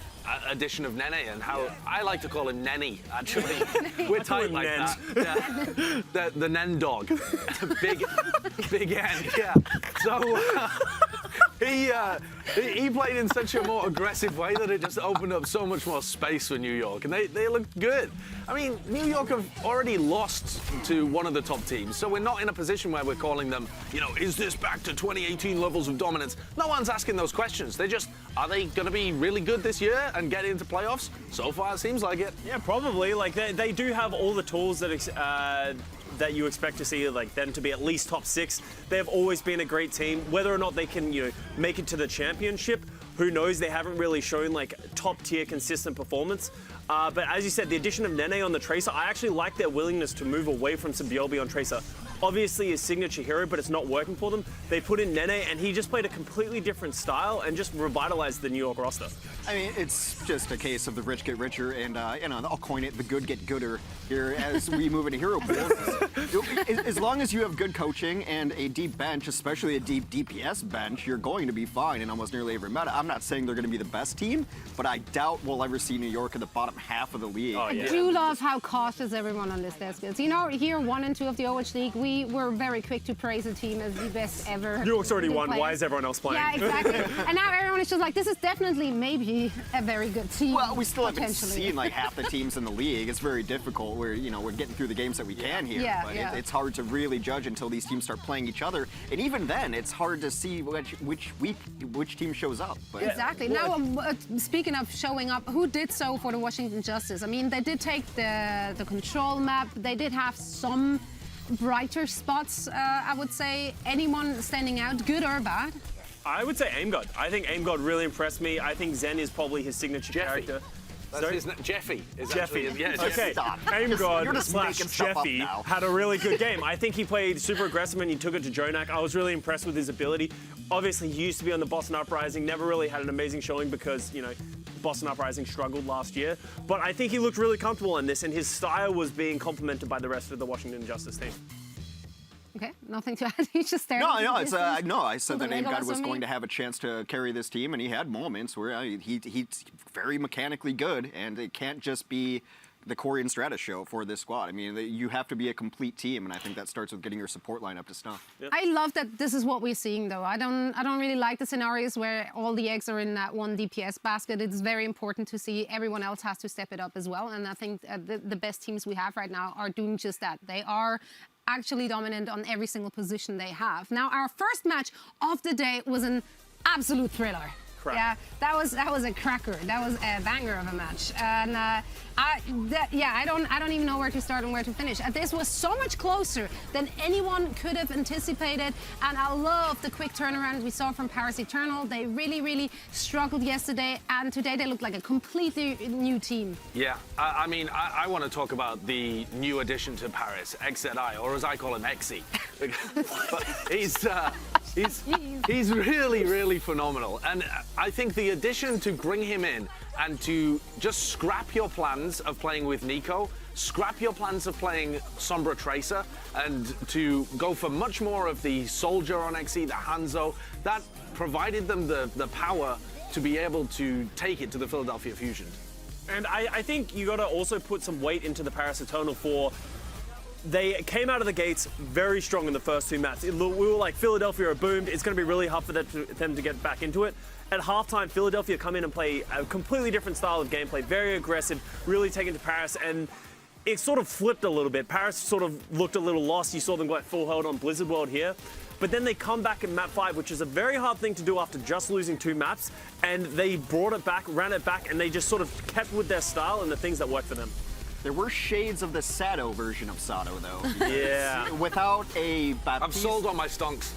[SPEAKER 12] addition of Nene, and how I like to call him Nenny, actually. We're tight like that. Yeah. The Nen dog. Big N, yeah. So he played in such a more aggressive way that it just opened up so much more space for New York, and they looked good. I mean, New York have already lost to one of the top teams, so we're not in a position where we're calling them, you know, is this back to 2018 levels of dominance? No one's asking those questions. They're just, are they going to be really good this year and get into playoffs? So far, it seems like it.
[SPEAKER 6] Yeah, probably. Like, they do have all the tools that you expect to see, like them to be at least top 6. They've always been a great team. Whether or not they can, you know, make it to the championship, who knows? They haven't really shown like top tier consistent performance. But as you said, the addition of Nene on the Tracer, I actually like their willingness to move away from Sabiobi on Tracer. Obviously his signature hero, but it's not working for them. They put in Nene, and he just played a completely different style and just revitalized the New York roster.
[SPEAKER 5] I mean, it's just a case of the rich get richer, and you know, I'll coin it, the good get gooder here as we move into hero pools. As long as you have good coaching and a deep bench, especially a deep DPS bench, you're going to be fine in almost nearly every meta. I'm not saying they're going to be the best team, but I doubt we'll ever see New York in the bottom half of the league.
[SPEAKER 4] I do love how cautious everyone on this desk is. You know, here 1 and 2 of the Overwatch League, we were very quick to praise a team as the best ever.
[SPEAKER 6] New York's already won.
[SPEAKER 4] players.
[SPEAKER 6] Why is everyone else playing?
[SPEAKER 4] Yeah, exactly. And now everyone is just like, this is definitely maybe a very good team.
[SPEAKER 5] Well, we still haven't seen like half the teams in the league. It's very difficult. We're getting through the games that we can here, but it's hard to really judge until these teams start playing each other. And even then, it's hard to see which team shows up. But
[SPEAKER 4] exactly. Now, speaking of showing up, who did so for the Washington Justice? I mean, they did take the control map. They did have some brighter spots, I would say. Anyone standing out, good or bad?
[SPEAKER 6] I would say AimGod. I think AimGod really impressed me. I think Zen is probably his signature character.
[SPEAKER 12] That's his name. Jeffy.
[SPEAKER 6] Jeffy.
[SPEAKER 12] Yeah,
[SPEAKER 6] okay. AimGod / Jeffy had a really good game. I think he played super aggressive and he took it to Jonak. I was really impressed with his ability. Obviously, he used to be on the Boston Uprising, never really had an amazing showing because, you know, Boston Uprising struggled last year. But I think he looked really comfortable in this, and his style was being complemented by the rest of the Washington Justice team.
[SPEAKER 4] Okay, nothing to add. He's just there.
[SPEAKER 5] No, I said that AimGod was going to have a chance to carry this team, and he had moments where he's very mechanically good, and it can't just be the Corey and Stratus show for this squad. I mean, you have to be a complete team, and I think that starts with getting your support line up to snuff.
[SPEAKER 4] Yeah. I love that this is what we're seeing, though. I don't really like the scenarios where all the eggs are in that one DPS basket. It's very important to see everyone else has to step it up as well, and I think the best teams we have right now are doing just that. They are actually dominant on every single position they have. Now, our first match of the day was an absolute thriller.
[SPEAKER 6] Crack.
[SPEAKER 4] Yeah, that was a cracker. That was a banger of a match, and I don't even know where to start and where to finish. This was so much closer than anyone could have anticipated, and I love the quick turnaround we saw from Paris Eternal. They really struggled yesterday, and today they look like a completely new team.
[SPEAKER 12] Yeah, I mean, I want to talk about the new addition to Paris, XZI, or as I call him, Exy. But he's really phenomenal, and I think the addition to bring him in and to just scrap your plans of playing with Nico, scrap your plans of playing Sombra Tracer, and to go for much more of the Soldier on Exy, the Hanzo, that provided them the power to be able to take it to the Philadelphia Fusion.
[SPEAKER 6] And I think you got to also put some weight into the Paris Eternal for. They came out of the gates very strong in the first 2 maps. We were like, Philadelphia are boomed. It's going to be really hard for them to get back into it. At halftime, Philadelphia come in and play a completely different style of gameplay, very aggressive, really taken to Paris, and it sort of flipped a little bit. Paris sort of looked a little lost. You saw them go full hold on Blizzard World here. But then they come back in map 5, which is a very hard thing to do after just losing 2 maps, and they brought it back, ran it back, and they just sort of kept with their style and the things that worked for them.
[SPEAKER 5] There were shades of the Sato version of Sato, though.
[SPEAKER 6] Yeah.
[SPEAKER 5] Without a Baptiste,
[SPEAKER 12] I'm sold on my stonks.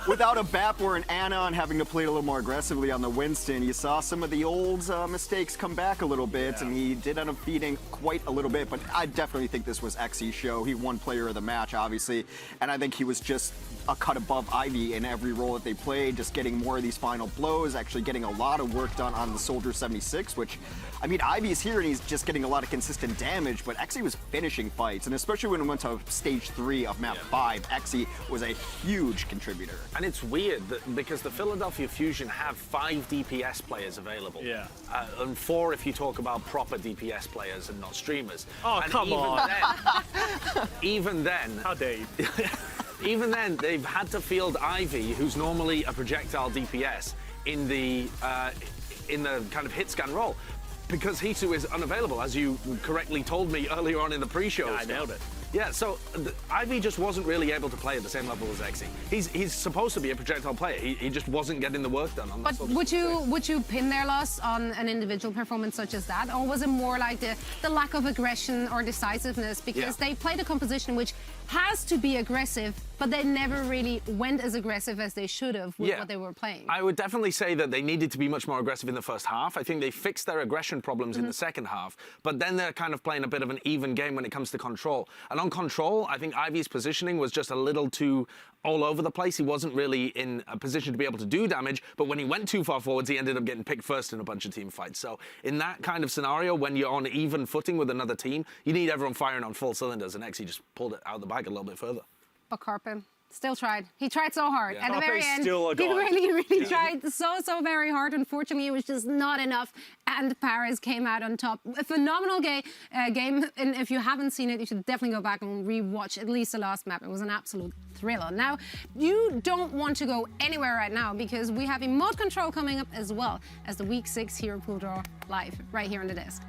[SPEAKER 5] Without a BAP or an Ana and having to play a little more aggressively on the Winston, you saw some of the old mistakes come back a little bit, and he did end up feeding quite a little bit, but I definitely think this was Exy's show. He won player of the match, obviously, and I think he was just a cut above Ivy in every role that they played, just getting more of these final blows, actually getting a lot of work done on the Soldier 76, which, I mean, Ivy's here and he's just getting a lot of consistent damage, but Exy was finishing fights, and especially when it went to stage 3 of map 5, Exy was a huge contributor.
[SPEAKER 12] And it's weird that because the Philadelphia Fusion have 5 DPS players available.
[SPEAKER 6] Yeah.
[SPEAKER 12] And 4 if you talk about proper DPS players and not streamers.
[SPEAKER 6] Oh,
[SPEAKER 12] and
[SPEAKER 6] come on.
[SPEAKER 12] Even then.
[SPEAKER 6] How dare you?
[SPEAKER 12] even then, they've had to field Ivy, who's normally a projectile DPS, in the kind of hit scan role. Because Hisu is unavailable, as you correctly told me earlier on in the pre-show.
[SPEAKER 6] Yeah, I nailed it.
[SPEAKER 12] Yeah, so Ivy just wasn't really able to play at the same level as Exy. He's supposed to be a projectile player. He just wasn't getting the work done on that.
[SPEAKER 4] But would you pin their loss on an individual performance such as that, or was it more like the lack of aggression or decisiveness? Because they played a composition which has to be aggressive, but they never really went as aggressive as they should have with what they were playing.
[SPEAKER 12] I would definitely say that they needed to be much more aggressive in the first half. I think they fixed their aggression problems in the second half, but then they're kind of playing a bit of an even game when it comes to control. And on control, I think Ivy's positioning was just a little too all over the place. He wasn't really in a position to be able to do damage, but when he went too far forwards, he ended up getting picked first in a bunch of team fights. So in that kind of scenario, when you're on even footing with another team, you need everyone firing on full cylinders, and Exy just pulled it out of the bag a little bit further.
[SPEAKER 4] But Carpe still tried. He tried so hard.
[SPEAKER 12] Yeah.
[SPEAKER 4] At the very end,
[SPEAKER 6] still a
[SPEAKER 4] he
[SPEAKER 6] god.
[SPEAKER 4] really tried so very hard. Unfortunately, it was just not enough, and Paris came out on top. A phenomenal game, and if you haven't seen it, you should definitely go back and re-watch at least the last map. It was an absolute thriller. Now, you don't want to go anywhere right now, because we have emote control coming up as well as the Week 6 Hero Pool Draw live right here on the desk.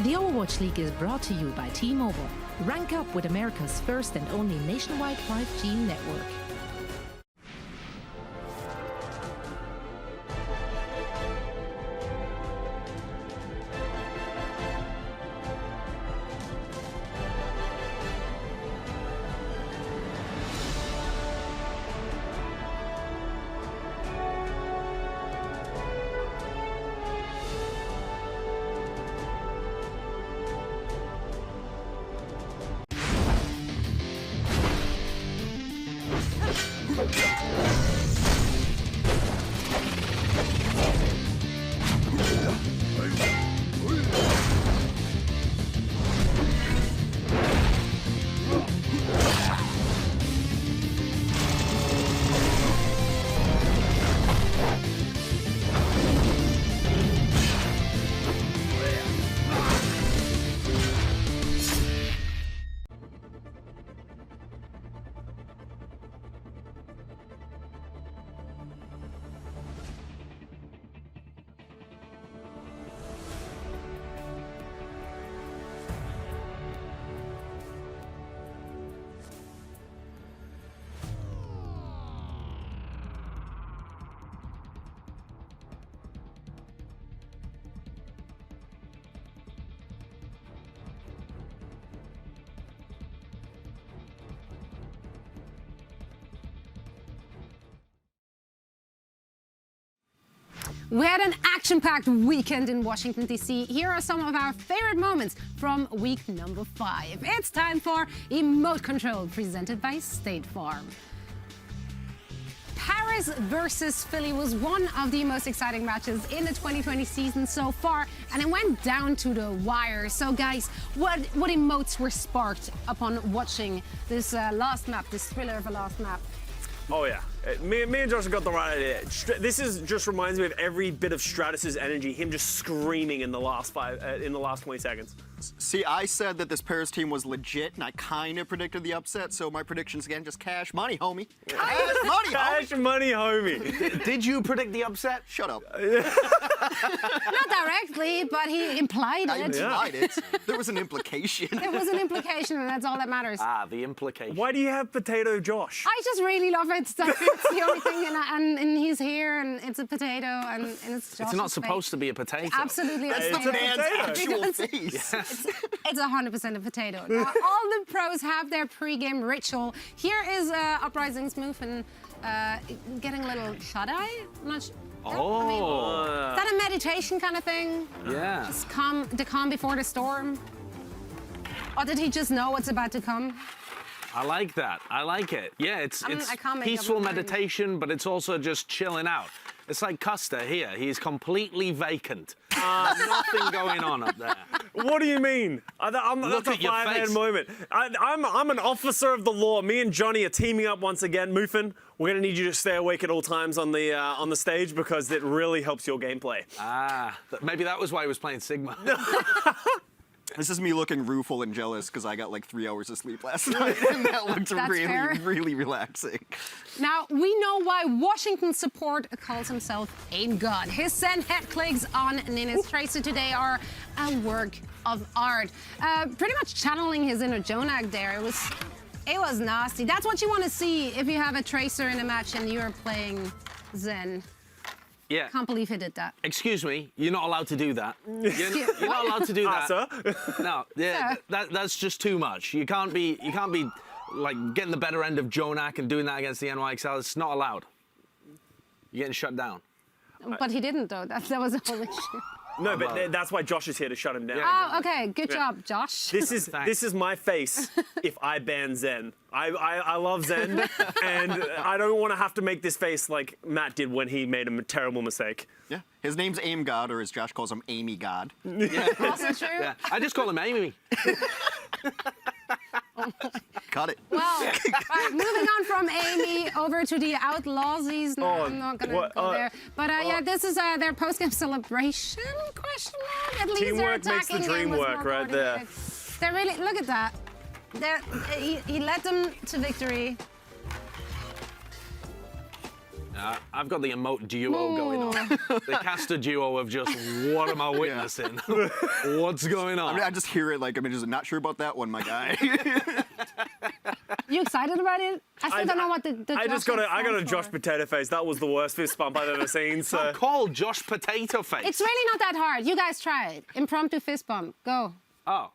[SPEAKER 3] The Overwatch League is brought to you by T-Mobile. Rank up with America's first and only nationwide 5G network.
[SPEAKER 4] We had an action-packed weekend in Washington, D.C. Here are some of our favorite moments from week number 5. It's time for Emote Control, presented by State Farm. Paris versus Philly was one of the most exciting matches in the 2020 season so far, and it went down to the wire. So guys, what emotes were sparked upon watching this last map, this thriller of a last map?
[SPEAKER 6] Oh yeah, me and Josh have got the right idea. This just reminds me of every bit of Stratus's energy, him just screaming in the last 20 seconds.
[SPEAKER 5] See, I said that this Paris team was legit, and I kind of predicted the upset, so my predictions again, just cash money, homie. Cash money, homie.
[SPEAKER 6] Cash money, homie.
[SPEAKER 12] Did you predict the upset?
[SPEAKER 5] Shut up.
[SPEAKER 4] Not directly, but he implied it.
[SPEAKER 5] I implied it. There was an implication.
[SPEAKER 4] There was an implication, and that's all that matters.
[SPEAKER 12] Ah, the implication.
[SPEAKER 6] Why do you have Potato Josh?
[SPEAKER 4] I just really love it. It's the only thing, and he's here, and it's a potato, and it's Josh's
[SPEAKER 12] It's not supposed to be a potato.
[SPEAKER 4] Absolutely.
[SPEAKER 5] That's the man's actual face.
[SPEAKER 4] It's 100% a potato. Now, all the pros have their pre-game ritual. Here is Uprising's move, and getting a little shut-eye. I'm not sure.
[SPEAKER 12] Oh.
[SPEAKER 4] I mean, is that a meditation kind of thing?
[SPEAKER 12] Yeah.
[SPEAKER 4] Just the calm before the storm? Or did he just know what's about to come?
[SPEAKER 12] I like that. I like it. Yeah, it's
[SPEAKER 4] I can't make up
[SPEAKER 12] peaceful
[SPEAKER 4] my mind.
[SPEAKER 12] meditation, but it's also just chilling out. It's like Custer here. He's completely vacant. Nothing going on up there.
[SPEAKER 6] What do you mean? That's a
[SPEAKER 12] at your
[SPEAKER 6] five-hand
[SPEAKER 12] face.
[SPEAKER 6] moment. I'm an officer of the law. Me and Johnny are teaming up once again. Muffin, we're gonna need you to stay awake at all times on the stage because it really helps your gameplay.
[SPEAKER 12] Ah, maybe that was why he was playing Sigma.
[SPEAKER 5] This is me looking rueful and jealous because I got like 3 hours of sleep last night, and that looked really,
[SPEAKER 4] fair.
[SPEAKER 5] really relaxing.
[SPEAKER 4] Now, we know why Washington support calls himself Aim God. His Zen head clicks on Ninja's Tracer today are a work of art. Pretty much channeling his inner Jonak there. It was nasty. That's what you want to see if you have a Tracer in a match and you're playing Zen.
[SPEAKER 12] Yeah.
[SPEAKER 4] Can't believe he did that.
[SPEAKER 12] Excuse me, you're not allowed to do that. You're not allowed to do that.
[SPEAKER 6] Sir?
[SPEAKER 12] No, yeah, that's just too much. You can't be like getting the better end of Jonak and doing that against the NYXL. It's not allowed. You're getting shut down.
[SPEAKER 4] But he didn't, though. That was the whole issue.
[SPEAKER 6] No, but that's why Josh is here to shut him down.
[SPEAKER 4] Oh, okay. Good job, Josh.
[SPEAKER 6] This is my face if I ban Zen. I love Zen, and I don't want to have to make this face like Matt did when he made a terrible mistake.
[SPEAKER 5] Yeah, his name's Aim God, or as Josh calls him, Amy God.
[SPEAKER 12] Yeah.
[SPEAKER 4] Also true.
[SPEAKER 12] Yeah. I just call him Amy.
[SPEAKER 5] Got it.
[SPEAKER 4] Well, right, moving on from Amy over to the Outlaws. I'm not going to go there. But yeah, this is their post-game celebration, question mark. At least
[SPEAKER 6] Teamwork
[SPEAKER 4] they're
[SPEAKER 6] makes the
[SPEAKER 4] attacking
[SPEAKER 6] dream
[SPEAKER 4] and was
[SPEAKER 6] work
[SPEAKER 4] more
[SPEAKER 6] right there.
[SPEAKER 4] coordinated. They're really, look at that. He led them to victory.
[SPEAKER 12] I've got the emote duo going on. The caster duo of just, what am I witnessing? What's going on?
[SPEAKER 5] I mean, I just hear it like, I'm just not sure about that one, my guy.
[SPEAKER 4] You excited about it? I still don't know what the
[SPEAKER 6] I
[SPEAKER 4] Josh
[SPEAKER 6] got a
[SPEAKER 4] stands
[SPEAKER 6] Josh
[SPEAKER 4] for.
[SPEAKER 6] Potato Face. That was the worst fist bump I've ever seen. So
[SPEAKER 12] It's called Josh Potato Face.
[SPEAKER 4] It's really not that hard. You guys try it. Impromptu fist bump. Go.
[SPEAKER 12] Oh.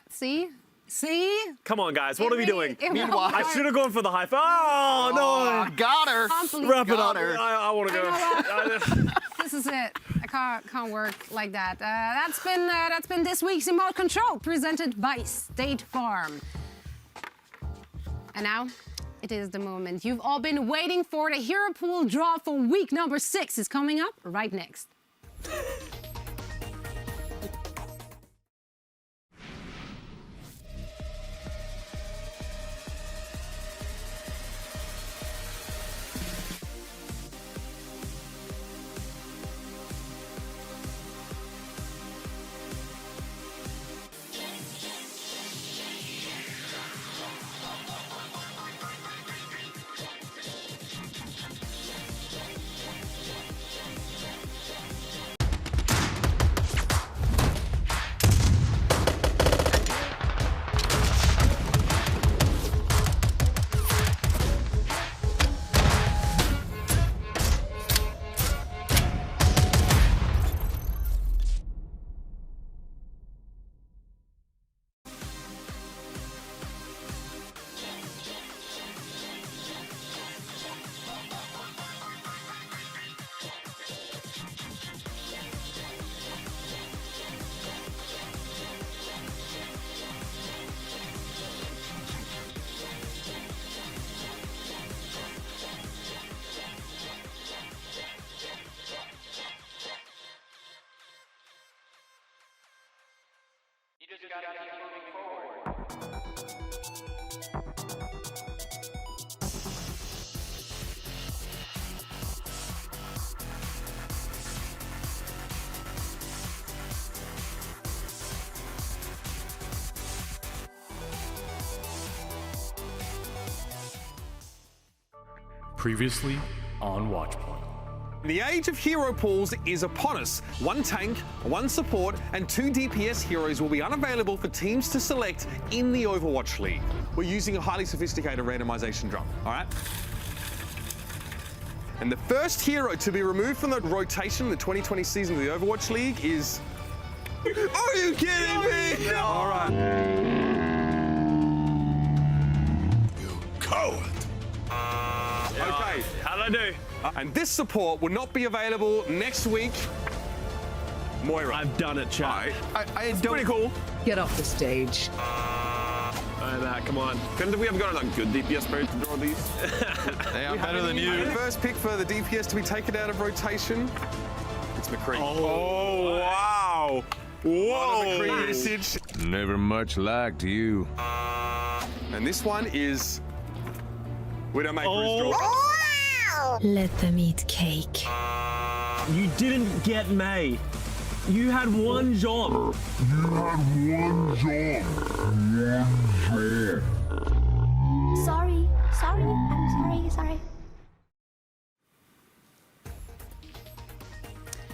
[SPEAKER 4] See? See?
[SPEAKER 6] Come on, guys. What are we doing?
[SPEAKER 5] Meanwhile,
[SPEAKER 6] I should have gone for the high five. Oh, no.
[SPEAKER 5] Got her.
[SPEAKER 6] Wrap it up.
[SPEAKER 5] Got her.
[SPEAKER 6] I want to go.
[SPEAKER 4] This is it. I can't work like that. That's been this week's Remote Control, presented by State Farm. And now, it is the moment you've all been waiting for. The Hero Pool draw for week number 6 is coming up right next.
[SPEAKER 15] Previously on Watchpoint.
[SPEAKER 13] The age of hero pools is upon us. 1 tank, 1 support, and 2 DPS heroes will be unavailable for teams to select in the Overwatch League. We're using a highly sophisticated randomization drum, all right? And the first hero to be removed from the rotation in the 2020 season of the Overwatch League is... Are you kidding me? No. All right. You coward. Okay.
[SPEAKER 6] How'd I do?
[SPEAKER 13] And this support will not be available next week. Moira.
[SPEAKER 6] I've done it, chat.
[SPEAKER 13] I don't... Pretty cool.
[SPEAKER 8] Get off the stage.
[SPEAKER 6] Come on.
[SPEAKER 13] Couldn't we have got a good DPS player to draw these?
[SPEAKER 19] They are better than you.
[SPEAKER 13] First pick for the DPS to be taken out of rotation. It's McCree.
[SPEAKER 6] Oh, wow. Whoa.
[SPEAKER 13] McCree usage.
[SPEAKER 15] Never much liked you.
[SPEAKER 13] And this one is... We don't make draw.
[SPEAKER 3] Let them eat cake.
[SPEAKER 6] You didn't get May. You had one job.
[SPEAKER 8] Sorry. I'm sorry.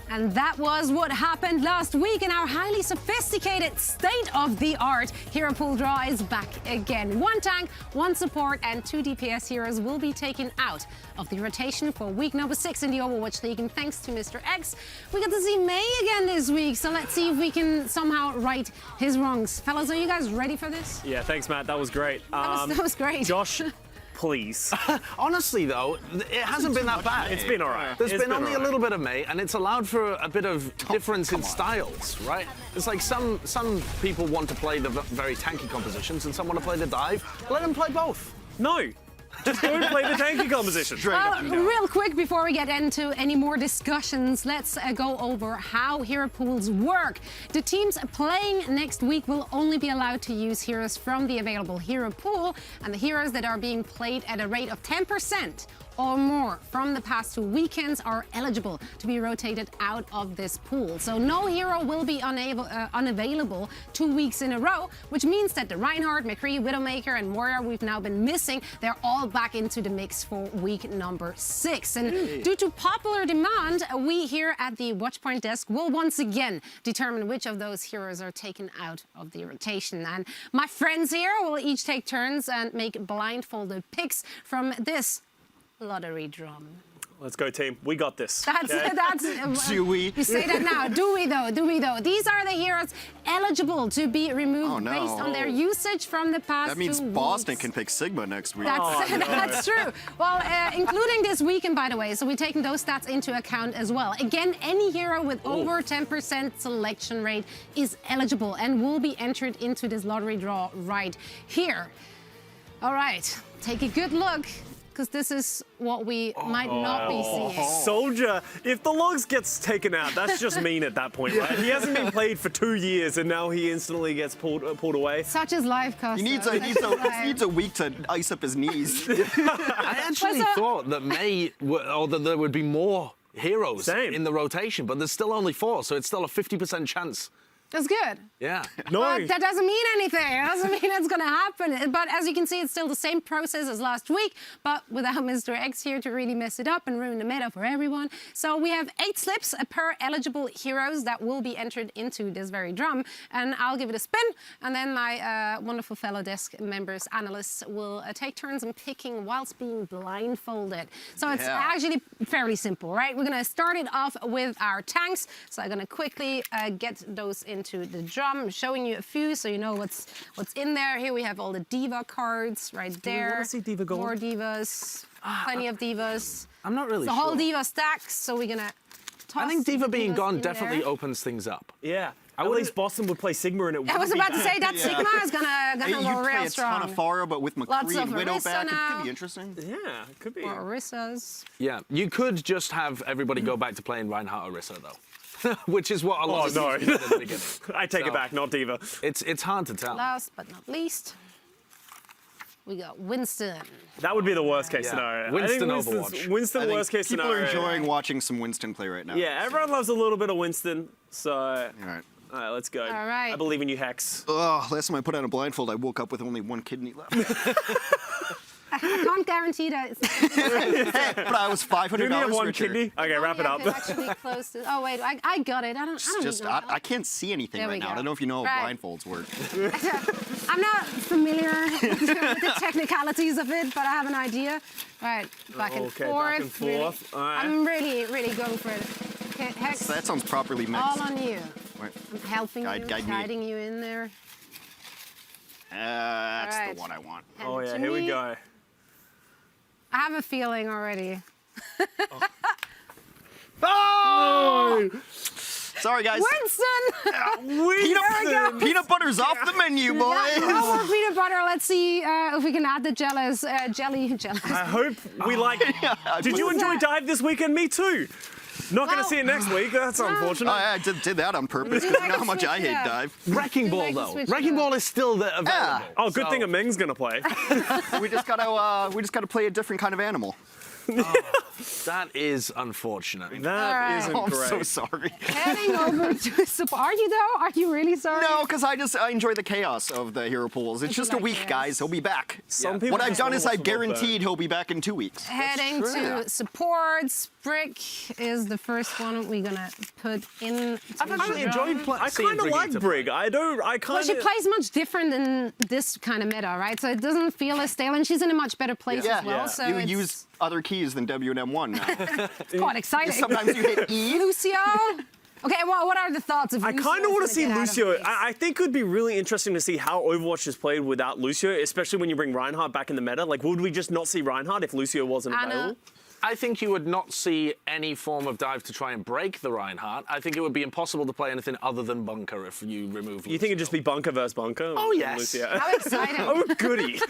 [SPEAKER 4] And that was what happened last week, and our highly sophisticated state-of-the-art hero pool draw is back again. 1 tank, 1 support, and 2 DPS heroes will be taken out of the rotation for week number 6 in the Overwatch League. And thanks to Mr. X, we got to see May again this week. So let's see if we can somehow right his wrongs. Fellas, are you guys ready for this?
[SPEAKER 6] Yeah, thanks, Matt. That was great.
[SPEAKER 4] That was great.
[SPEAKER 6] Josh, please.
[SPEAKER 12] Honestly, though, it hasn't been that bad.
[SPEAKER 6] It's been all right.
[SPEAKER 12] There's been only a little bit of May, and it's allowed for a bit of difference in styles, right? It's like some people want to play the very tanky compositions, and some want to play the dive. Let them play both.
[SPEAKER 6] No. Just go and play the tanky composition.
[SPEAKER 4] Well, real quick before we get into any more discussions, let's go over how hero pools work. The teams playing next week will only be allowed to use heroes from the available hero pool, and the heroes that are being played at a rate of 10% or more from the past 2 weekends are eligible to be rotated out of this pool. So no hero will be unavailable 2 weeks in a row, which means that the Reinhardt, McCree, Widowmaker, and Warrior we've now been missing, they're all back into the mix for week number 6. And due to popular demand, we here at the Watchpoint desk will once again determine which of those heroes are taken out of the rotation. And my friends here will each take turns and make blindfolded picks from this lottery drum.
[SPEAKER 6] Let's go, team. We got this.
[SPEAKER 5] Do we?
[SPEAKER 4] You say that now. Do we though? These are the heroes eligible to be removed based on their usage from the past 2
[SPEAKER 5] That means
[SPEAKER 4] weeks.
[SPEAKER 5] Boston can pick Sigma next week.
[SPEAKER 4] That's true. Well, including this weekend, by the way, so we're taking those stats into account as well. Again, any hero with over 10% selection rate is eligible and will be entered into this lottery draw right here. All right, take a good look, because this is what we might not be seeing.
[SPEAKER 6] Soldier, if the logs gets taken out, that's just mean at that point, right? He hasn't been played for 2 years, and now he instantly gets pulled away.
[SPEAKER 4] Such is life, Costa.
[SPEAKER 5] He needs a week to ice up his knees.
[SPEAKER 12] I actually thought that that there would be more heroes in the rotation, but there's still only 4, so it's still a 50% chance.
[SPEAKER 4] That's good.
[SPEAKER 12] Yeah.
[SPEAKER 4] But that doesn't mean anything. It doesn't mean it's going to happen. But as you can see, it's still the same process as last week, but without Mr. X here to really mess it up and ruin the meta for everyone. So we have 8 slips per eligible heroes that will be entered into this very drum. And I'll give it a spin, and then my wonderful fellow desk members, analysts, will take turns in picking whilst being blindfolded. So it's actually fairly simple, right? We're going to start it off with our tanks. So I'm going to quickly get those into the drum. I'm showing you a few so you know what's in there. Here we have all the diva cards right there.
[SPEAKER 6] Do we want to see diva gold?
[SPEAKER 4] More divas, plenty of divas.
[SPEAKER 12] I'm not really
[SPEAKER 4] sure. The whole diva stack, so we're gonna toss.
[SPEAKER 12] I think diva being gone definitely
[SPEAKER 4] there.
[SPEAKER 12] opens things up.
[SPEAKER 6] Yeah. At least Boston would play Sigma and it would
[SPEAKER 4] I was about to say that Sigma is gonna go real strong.
[SPEAKER 5] A ton of Pharah, but with McCree and Widow back, it could be interesting.
[SPEAKER 6] Yeah, it could be.
[SPEAKER 4] Or Orissas.
[SPEAKER 12] Yeah, you could just have everybody go back to playing Reinhardt Orisa, though. Which is what a lot of people did at the beginning.
[SPEAKER 6] I take it back, not diva.
[SPEAKER 12] It's hard to tell.
[SPEAKER 4] Last but not least, we got Winston.
[SPEAKER 6] That would be the worst case scenario.
[SPEAKER 12] Winston Overwatch.
[SPEAKER 6] Winston worst case scenario.
[SPEAKER 5] People are enjoying watching some Winston play right now.
[SPEAKER 6] Yeah, everyone loves a little bit of Winston, so... All right, let's go.
[SPEAKER 4] All right.
[SPEAKER 6] I believe in you, Hex.
[SPEAKER 5] Last time I put on a blindfold, I woke up with only 1 kidney left.
[SPEAKER 4] I can't guarantee that.
[SPEAKER 5] But I was $500
[SPEAKER 6] Do you have 1
[SPEAKER 5] richer.
[SPEAKER 6] kidney? Okay, wrap it up.
[SPEAKER 4] Actually close to, oh wait, I got it.
[SPEAKER 5] I can't see anything right now. I don't know if you know how blindfolds work.
[SPEAKER 4] I'm not familiar with the technicalities of it, but I have an idea. All right, back and forth.
[SPEAKER 6] Really, all right.
[SPEAKER 4] I'm really going for it. Okay, Hex.
[SPEAKER 5] That sounds properly mixed.
[SPEAKER 4] All on you.
[SPEAKER 5] Right.
[SPEAKER 4] I'm helping you, guiding you in there.
[SPEAKER 5] That's the one I want.
[SPEAKER 6] Oh yeah, here we go.
[SPEAKER 4] I have a feeling already.
[SPEAKER 5] Oh! Sorry, guys.
[SPEAKER 4] Winston!
[SPEAKER 5] Peanut butter's off the menu, boys.
[SPEAKER 4] No more peanut butter. Let's see if we can add the jelly.
[SPEAKER 6] I hope we like... Did you enjoy Dive this weekend? Me too. Not going to see it next week. That's unfortunate.
[SPEAKER 5] I did that on purpose because you know how much I hate Dive.
[SPEAKER 12] Wrecking Ball, though. Wrecking Ball is still available.
[SPEAKER 6] Oh, good thing Meng's going to play.
[SPEAKER 5] We just gotta play a different kind of animal.
[SPEAKER 12] That is unfortunate.
[SPEAKER 1] That isn't
[SPEAKER 5] I'm
[SPEAKER 1] great.
[SPEAKER 5] so sorry.
[SPEAKER 4] Heading over to support. Are you though? Are you really sorry?
[SPEAKER 5] No, because I enjoy the chaos of the hero pools. It's just a week, guys. He'll be back.
[SPEAKER 1] Some people
[SPEAKER 5] What I've
[SPEAKER 1] just
[SPEAKER 5] done
[SPEAKER 1] want
[SPEAKER 5] is
[SPEAKER 1] to
[SPEAKER 5] I've
[SPEAKER 1] watch them all burn.
[SPEAKER 5] guaranteed he'll be back in 2 weeks.
[SPEAKER 4] Heading to supports. Brick is the first one we're gonna put in.
[SPEAKER 12] I've actually enjoyed
[SPEAKER 1] I kind of like Brig. I don't. I kind
[SPEAKER 4] Well,
[SPEAKER 1] of.
[SPEAKER 4] she plays much different than this kind of meta, right? So it doesn't feel as stale, and she's in a much better place as well. So
[SPEAKER 5] you
[SPEAKER 4] it's
[SPEAKER 5] use other keys than W and M1 now.
[SPEAKER 4] quite exciting.
[SPEAKER 5] Sometimes you hit E.
[SPEAKER 4] Lucio. Okay, well, what are the thoughts of
[SPEAKER 1] I
[SPEAKER 4] Lucio?
[SPEAKER 1] kind of want to see
[SPEAKER 4] Get out of
[SPEAKER 1] Lucio.
[SPEAKER 4] this?
[SPEAKER 1] I think it would be really interesting to see how Overwatch is played without Lucio, especially when you bring Reinhardt back in the meta. Like, would we just not see Reinhardt if Lucio wasn't available?
[SPEAKER 12] I think you would not see any form of dive to try and break the Reinhardt. I think it would be impossible to play anything other than bunker if you remove
[SPEAKER 1] You think it'd just be bunker versus bunker?
[SPEAKER 12] Oh, yes.
[SPEAKER 1] Lucio?
[SPEAKER 4] How exciting.
[SPEAKER 1] Oh, goody.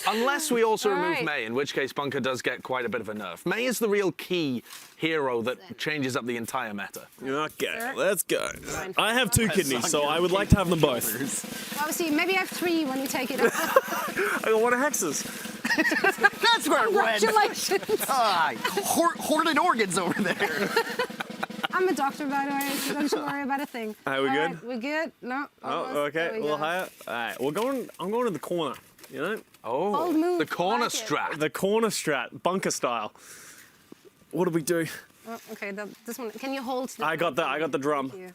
[SPEAKER 12] Unless we also
[SPEAKER 4] All
[SPEAKER 12] remove
[SPEAKER 4] right.
[SPEAKER 12] May, in which case bunker does get quite a bit of a nerf. May is the real key hero that changes up the entire meta.
[SPEAKER 1] Okay, let's go. I have 2 kidneys, so I would like to have them both.
[SPEAKER 4] Obviously, maybe I have 3 when you take it off.
[SPEAKER 1] I got one of Hex's.
[SPEAKER 5] That's where it went.
[SPEAKER 4] Congratulations.
[SPEAKER 5] Hoarded organs over there.
[SPEAKER 4] I'm a doctor, by the way, so don't you worry about a thing.
[SPEAKER 1] Are we
[SPEAKER 4] All
[SPEAKER 1] good?
[SPEAKER 4] right, we're good? No. almost.
[SPEAKER 1] Oh, okay.
[SPEAKER 4] There
[SPEAKER 1] A
[SPEAKER 4] we
[SPEAKER 1] little
[SPEAKER 4] go.
[SPEAKER 1] higher. All right, I'm going to the corner. You know?
[SPEAKER 12] Oh,
[SPEAKER 4] Bold move,
[SPEAKER 12] the corner
[SPEAKER 4] I like it.
[SPEAKER 12] strat.
[SPEAKER 1] The corner strat, bunker style. What do we do?
[SPEAKER 4] Oh, okay, this one. Can you hold?
[SPEAKER 1] I got the drum.
[SPEAKER 4] Thank you.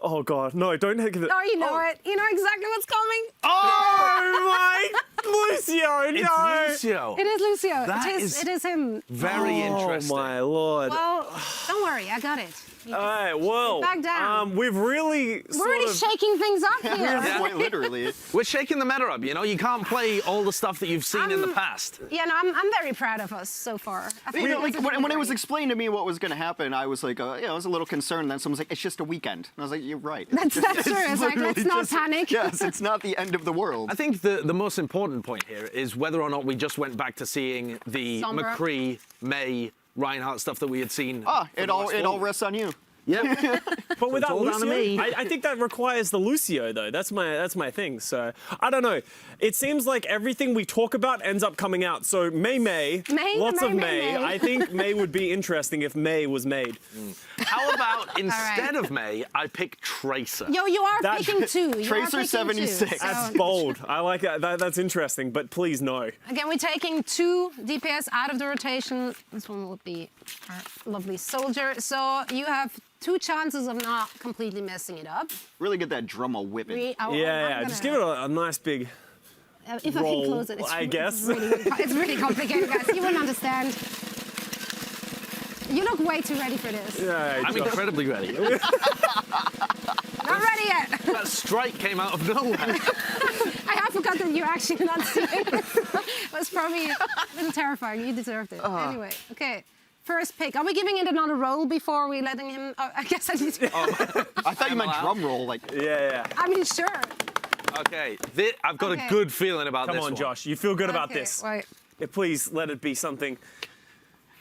[SPEAKER 1] Oh God, no! Don't hit it.
[SPEAKER 4] Oh, you know it. You know exactly what's coming.
[SPEAKER 1] Oh my, Lucio! No.
[SPEAKER 12] It's Lucio.
[SPEAKER 4] It is Lucio.
[SPEAKER 12] That
[SPEAKER 4] It is him.
[SPEAKER 12] Very interesting.
[SPEAKER 1] Oh my lord!
[SPEAKER 4] Well, don't worry, I got it.
[SPEAKER 1] All right, well,
[SPEAKER 4] Back down.
[SPEAKER 1] we've really
[SPEAKER 4] We're already shaking things up here.
[SPEAKER 5] Yeah, quite literally.
[SPEAKER 12] We're shaking the meta up, you know? You can't play all the stuff that you've seen in the past.
[SPEAKER 4] Yeah, no, I'm very proud of us so far. I think
[SPEAKER 5] You know,
[SPEAKER 4] this
[SPEAKER 5] like
[SPEAKER 4] is
[SPEAKER 5] when it was
[SPEAKER 4] great.
[SPEAKER 5] explained to me what was going to happen, I was like, I was a little concerned. Then someone's like, "It's just a weekend," and I was like, "You're right."
[SPEAKER 4] That's true. It's like,
[SPEAKER 5] literally
[SPEAKER 4] let's not panic.
[SPEAKER 5] Yes, it's not the end of the world.
[SPEAKER 12] I think the most important point here is whether or not we just went back to seeing the
[SPEAKER 4] Sombra.
[SPEAKER 12] McCree, May, Reinhardt stuff that we had seen.
[SPEAKER 5] It all rests on you.
[SPEAKER 12] Yeah.
[SPEAKER 1] But without
[SPEAKER 12] all down to
[SPEAKER 1] Lucio,
[SPEAKER 12] me.
[SPEAKER 1] I think that requires the Lucio though. That's my thing. So I don't know. It seems like everything we talk about ends up coming out. So May, lots of May. I think May would be interesting if May was made.
[SPEAKER 12] How about instead of May, I pick Tracer?
[SPEAKER 4] Yo, you are
[SPEAKER 1] That-
[SPEAKER 4] picking 2. You are
[SPEAKER 5] Tracer
[SPEAKER 4] picking
[SPEAKER 5] 76.
[SPEAKER 4] 2,
[SPEAKER 1] That's
[SPEAKER 4] so-
[SPEAKER 1] bold. I like that. That's interesting. But please no.
[SPEAKER 4] Again, we're taking 2 DPS out of the rotation. This one will be our lovely soldier. So you have 2 chances of not completely messing it up.
[SPEAKER 5] Really get that drum a whipping.
[SPEAKER 1] Yeah. Just give it a nice big.
[SPEAKER 4] If I
[SPEAKER 1] roll,
[SPEAKER 4] can close it,
[SPEAKER 1] I guess.
[SPEAKER 4] it's really complicated, guys. You wouldn't understand. You look way too ready for this.
[SPEAKER 1] Yeah,
[SPEAKER 12] I'm incredibly ready.
[SPEAKER 4] Not ready yet.
[SPEAKER 12] That strike came out of nowhere.
[SPEAKER 4] I have forgot that you're actually not seeing it. It was probably a little terrifying. You deserved it. Anyway, okay. First pick. Are we giving it another roll before we letting him? Oh, I guess I need to.
[SPEAKER 5] I thought you meant drum roll. Like,
[SPEAKER 1] yeah.
[SPEAKER 4] I mean, sure.
[SPEAKER 12] Okay, I've got
[SPEAKER 4] Okay.
[SPEAKER 12] a good feeling about
[SPEAKER 1] Come
[SPEAKER 12] this
[SPEAKER 1] on,
[SPEAKER 12] one.
[SPEAKER 1] Josh. You feel good about
[SPEAKER 4] Okay,
[SPEAKER 1] this.
[SPEAKER 4] wait.
[SPEAKER 1] Yeah, please let it be something.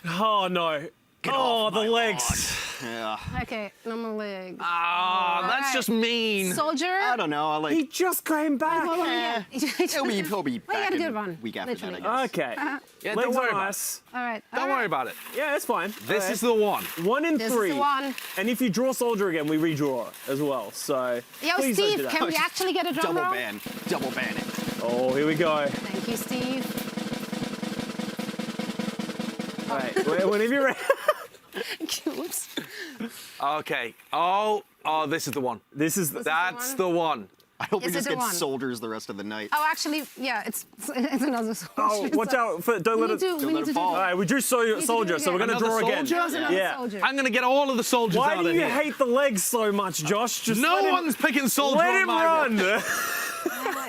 [SPEAKER 1] Oh no.
[SPEAKER 5] off
[SPEAKER 1] the
[SPEAKER 5] my
[SPEAKER 1] legs.
[SPEAKER 5] yeah.
[SPEAKER 4] Okay, normal leg.
[SPEAKER 12] Ah, that's just mean.
[SPEAKER 4] Soldier.
[SPEAKER 5] I don't know. I like.
[SPEAKER 1] He just came back.
[SPEAKER 4] Hold on again.
[SPEAKER 5] He'll be
[SPEAKER 4] Well, you
[SPEAKER 5] back
[SPEAKER 4] had a
[SPEAKER 5] in
[SPEAKER 4] good one.
[SPEAKER 5] week after
[SPEAKER 4] Literally.
[SPEAKER 5] that, I guess.
[SPEAKER 1] Okay.
[SPEAKER 12] Yeah,
[SPEAKER 1] Legs
[SPEAKER 12] don't worry
[SPEAKER 1] are
[SPEAKER 12] about
[SPEAKER 1] nice.
[SPEAKER 4] All right.
[SPEAKER 12] Don't worry about it.
[SPEAKER 1] Yeah, it's fine.
[SPEAKER 12] This
[SPEAKER 1] Okay.
[SPEAKER 12] is the one.
[SPEAKER 1] 1 in
[SPEAKER 4] This
[SPEAKER 1] 3.
[SPEAKER 4] is the one.
[SPEAKER 1] And if you draw soldier again, we redraw as well. So.
[SPEAKER 4] Yo,
[SPEAKER 1] please don't do
[SPEAKER 4] Steve,
[SPEAKER 1] that.
[SPEAKER 4] can we actually get a drum roll?
[SPEAKER 5] Double ban it.
[SPEAKER 1] Oh, here we go.
[SPEAKER 4] Thank you, Steve.
[SPEAKER 1] All right. Whenever you're ready.
[SPEAKER 4] Oops.
[SPEAKER 12] Okay. Oh, this is the one.
[SPEAKER 1] This is.
[SPEAKER 12] That's the one.
[SPEAKER 5] I hope
[SPEAKER 4] Is
[SPEAKER 5] we
[SPEAKER 4] it
[SPEAKER 5] just
[SPEAKER 4] the
[SPEAKER 5] get
[SPEAKER 4] one?
[SPEAKER 5] soldiers the rest of the night.
[SPEAKER 4] Oh, actually, yeah, it's another soldier.
[SPEAKER 1] Oh, watch out! Don't let it.
[SPEAKER 4] We need to do
[SPEAKER 1] All
[SPEAKER 4] that.
[SPEAKER 1] right, we drew soldier, so we're gonna
[SPEAKER 12] Another
[SPEAKER 1] draw again.
[SPEAKER 12] soldier?
[SPEAKER 4] There's another
[SPEAKER 1] Yeah.
[SPEAKER 4] soldier.
[SPEAKER 12] I'm gonna get all of the soldiers
[SPEAKER 1] Why
[SPEAKER 12] out
[SPEAKER 1] do
[SPEAKER 12] of
[SPEAKER 1] you
[SPEAKER 12] here.
[SPEAKER 1] hate the legs so much, Josh? Just
[SPEAKER 12] No
[SPEAKER 1] let him-
[SPEAKER 12] one's picking soldier
[SPEAKER 1] Let
[SPEAKER 12] on
[SPEAKER 1] him
[SPEAKER 12] my
[SPEAKER 1] run.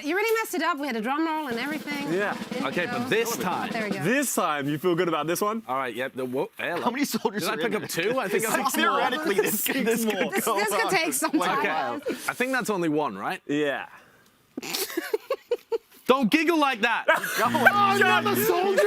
[SPEAKER 4] You really messed it up. We had a drum roll and everything.
[SPEAKER 1] Yeah.
[SPEAKER 4] Didn't
[SPEAKER 12] Okay,
[SPEAKER 4] we
[SPEAKER 12] but
[SPEAKER 4] go?
[SPEAKER 12] this time.
[SPEAKER 4] There we go.
[SPEAKER 1] This time, you feel good about this one?
[SPEAKER 12] All right. Yep.
[SPEAKER 5] How many soldiers
[SPEAKER 12] Did I
[SPEAKER 5] are
[SPEAKER 12] pick
[SPEAKER 5] in
[SPEAKER 12] up
[SPEAKER 5] it?
[SPEAKER 12] 2? I think I picked
[SPEAKER 5] Theoretically, this could
[SPEAKER 4] This could take some time.
[SPEAKER 12] Okay. I think that's only 1, right?
[SPEAKER 1] Yeah.
[SPEAKER 12] Don't giggle like that.
[SPEAKER 5] Oh, another soldier.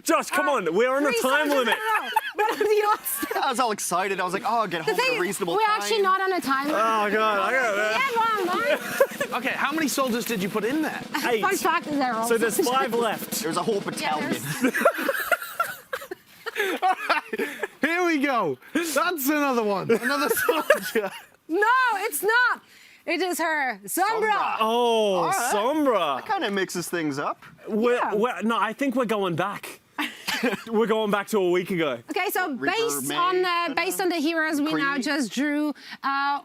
[SPEAKER 1] Josh, come on. We're on a
[SPEAKER 4] 3
[SPEAKER 1] time
[SPEAKER 4] soldiers in
[SPEAKER 1] limit.
[SPEAKER 4] a row. What are the odds?
[SPEAKER 5] I was all excited. I was like, oh, I'll get home at a reasonable
[SPEAKER 4] we're
[SPEAKER 5] time.
[SPEAKER 4] actually not on a timer.
[SPEAKER 6] Oh, God, I got
[SPEAKER 4] that.
[SPEAKER 12] Okay, how many soldiers did you put in there?
[SPEAKER 6] 8.
[SPEAKER 4] Fun fact is there
[SPEAKER 6] So there's 5 left.
[SPEAKER 5] There's a whole battalion.
[SPEAKER 7] Here we go. That's another one. Another soldier.
[SPEAKER 4] No, it's not. It is her, Sombra.
[SPEAKER 6] Oh,
[SPEAKER 5] All right.
[SPEAKER 6] Sombra.
[SPEAKER 5] That kind of mixes things up.
[SPEAKER 6] No, I think we're going back. We're going back to a week ago.
[SPEAKER 4] Okay, so
[SPEAKER 5] Reaper,
[SPEAKER 4] based on the heroes we now just drew,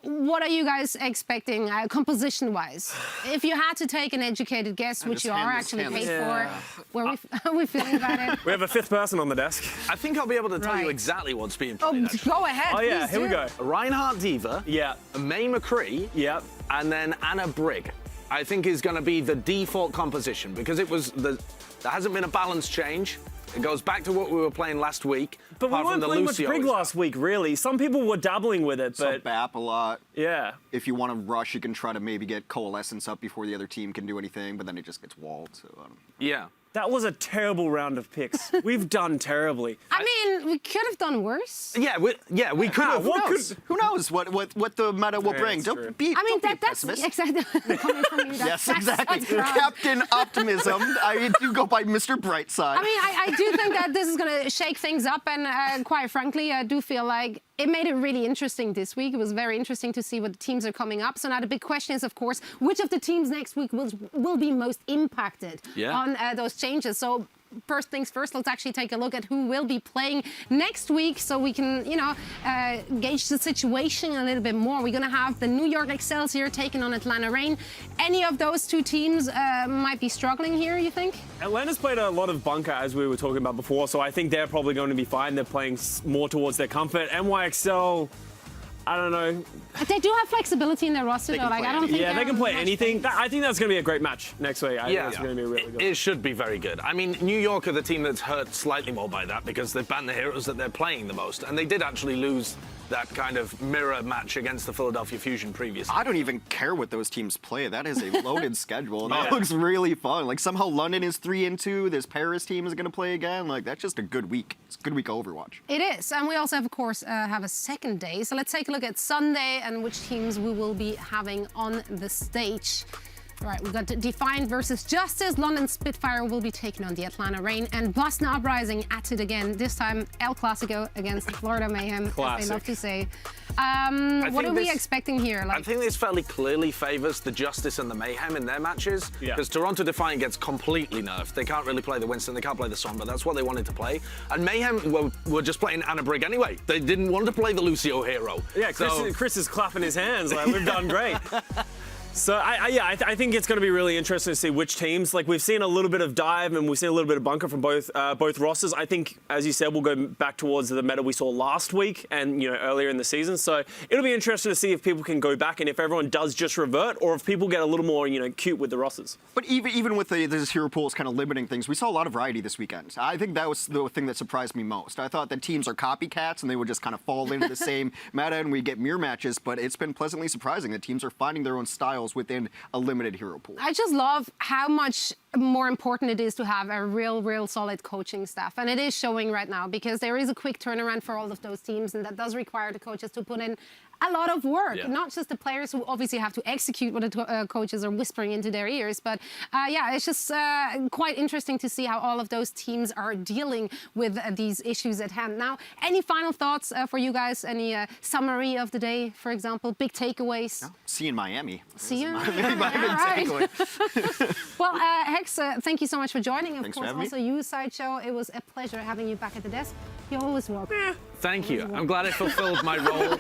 [SPEAKER 4] what are you guys expecting composition-wise? If you had to take an educated guess, which you are actually paid for, where are we feeling about it?
[SPEAKER 6] We have a 5th person on the desk.
[SPEAKER 12] I think I'll be able to tell you exactly what's being played.
[SPEAKER 4] Go ahead.
[SPEAKER 6] Oh yeah,
[SPEAKER 4] please
[SPEAKER 6] here we
[SPEAKER 4] do.
[SPEAKER 6] go.
[SPEAKER 12] Reinhardt Diva.
[SPEAKER 6] Yeah.
[SPEAKER 12] May McCree.
[SPEAKER 6] Yeah.
[SPEAKER 12] And then Anna Brigg, I think is going to be the default composition because there hasn't been a balance change. It goes back to what we were playing last week.
[SPEAKER 6] But we weren't playing much Brig last week, really. Some people were dabbling with it, but...
[SPEAKER 5] BAP a lot.
[SPEAKER 6] Yeah.
[SPEAKER 5] If you want to rush, you can try to maybe get Coalescence up before the other team can do anything, but then it just gets walled. So
[SPEAKER 12] yeah.
[SPEAKER 6] That was a terrible round of picks. We've done terribly.
[SPEAKER 4] I mean, we could have done worse.
[SPEAKER 12] Yeah, we could have.
[SPEAKER 5] Who knows what the meta will bring? Don't be
[SPEAKER 4] that's
[SPEAKER 5] pessimist.
[SPEAKER 4] exactly coming from you.
[SPEAKER 5] Yes, exactly. Captain Optimism. I do go by Mr. Brightside.
[SPEAKER 4] I mean, I do think that this is going to shake things up, and quite frankly, I do feel like it made it really interesting this week. It was very interesting to see what the teams are coming up. So now the big question is, of course, which of the teams next week will be most impacted on those changes. So first things first, let's actually take a look at who will be playing next week so we can, gauge the situation a little bit more. We're going to have the New York Excelsior taking on Atlanta Reign. Any of those two teams might be struggling here, you think?
[SPEAKER 6] Atlanta's played a lot of bunker, as we were talking about before, so I think they're probably going to be fine. They're playing more towards their comfort. NYXL, I don't know.
[SPEAKER 4] They do have flexibility in their roster, though. Like, I don't think
[SPEAKER 6] they can play anything. I think that's going to be a great match next week. I think it's going to be really good.
[SPEAKER 12] It should be very good. I mean, New York are the team that's hurt slightly more by that because they've banned the heroes that they're playing the most. And they did actually lose that kind of mirror match against the Philadelphia Fusion previously.
[SPEAKER 5] I don't even care what those teams play. That is a loaded schedule. That looks really fun. Like, somehow London is 3-2. This Paris team is going to play again. Like, that's just a good week. It's a good week of Overwatch.
[SPEAKER 4] It is. And we also, have, of course, have a second day. So let's take a look at Sunday and which teams we will be having on the stage. All right, we've got Defiant versus Justice. London Spitfire will be taking on the Atlanta Reign. And Boston Uprising at it again. This time, El Clasico against Florida Mayhem,
[SPEAKER 12] Classic.
[SPEAKER 4] as they love to say. What are we expecting here?
[SPEAKER 12] I think this fairly clearly favours the Justice and the Mayhem in their matches. Because Toronto Defiant gets completely nerfed. They can't really play the Winston, they can't play the Sombra. That's what they wanted to play. And Mayhem were just playing Anna Brigg anyway. They didn't want to play the Lucio hero.
[SPEAKER 6] Yeah, Chris is clapping his hands like, we've done great. So, I think it's going to be really interesting to see which teams. Like, we've seen a little bit of dive and we've seen a little bit of bunker from both rosters. I think, as you said, we'll go back towards the meta we saw last week and, earlier in the season. So, it'll be interesting to see if people can go back and if everyone does just revert or if people get a little more, cute with the rosters.
[SPEAKER 5] But even with this hero pools kind of limiting things, we saw a lot of variety this weekend. I think that was the thing that surprised me most. I thought that teams are copycats and they would just kind of fall into the same meta and we get mirror matches, but it's been pleasantly surprising that teams are finding their own styles within a limited hero pool.
[SPEAKER 4] I just love how much more important it is to have a real solid coaching staff. And it is showing right now because there is a quick turnaround for all of those teams and that does require the coaches to put in a lot of work, not just the players who obviously have to execute what the coaches are whispering into their ears. But it's just quite interesting to see how all of those teams are dealing with these issues at hand. Now, any final thoughts for you guys? Any summary of the day, for example? Big takeaways?
[SPEAKER 5] No. See you in Miami.
[SPEAKER 4] See you?
[SPEAKER 5] Right.
[SPEAKER 4] Well, Hex, thank you so much for joining.
[SPEAKER 5] Thanks
[SPEAKER 4] of course, also you, Sideshow. It was a pleasure having you back at the desk. You're always welcome.
[SPEAKER 12] Thank you. I'm glad it fulfilled my role,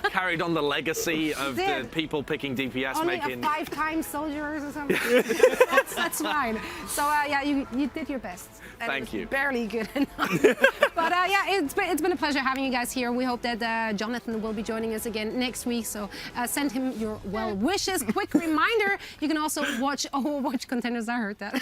[SPEAKER 12] carried on the legacy of the people picking DPS,
[SPEAKER 4] Only
[SPEAKER 12] making...
[SPEAKER 4] a 5-time soldiers or something. that's fine. So, you did your best.
[SPEAKER 12] Thank you.
[SPEAKER 4] Barely good enough. But, it's been a pleasure having you guys here. We hope that Jonathan will be joining us again next week. So, send him your well wishes. Quick reminder, you can also watch Overwatch Contenders, I heard that,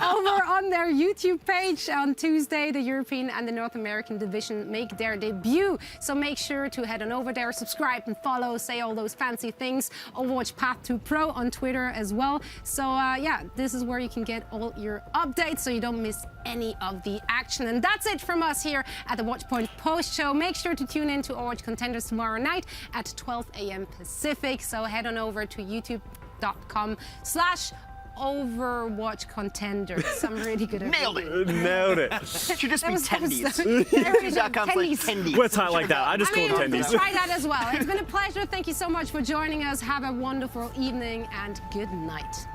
[SPEAKER 4] over on their YouTube page on Tuesday. The European and the North American division make their debut. So make sure to head on over there, subscribe subscribe and follow, say all those fancy things. Overwatch Path to Pro on Twitter as well. So yeah, this is where you can get all your updates so you don't miss any of the action. And that's it from us here at the Watchpoint Post Show. Make sure to tune in to Overwatch Contenders tomorrow night at 12 a.m. Pacific. So head on over to youtube.com/Overwatch Contenders. I'm really good at
[SPEAKER 5] Nailed
[SPEAKER 4] it.
[SPEAKER 1] Nailed it.
[SPEAKER 5] Should just be tendies.
[SPEAKER 4] Tendies.
[SPEAKER 1] We're tight like that. I just call them tendies.
[SPEAKER 4] Try that as well. It's been a pleasure. Thank you so much for joining us. Have a wonderful evening and good night.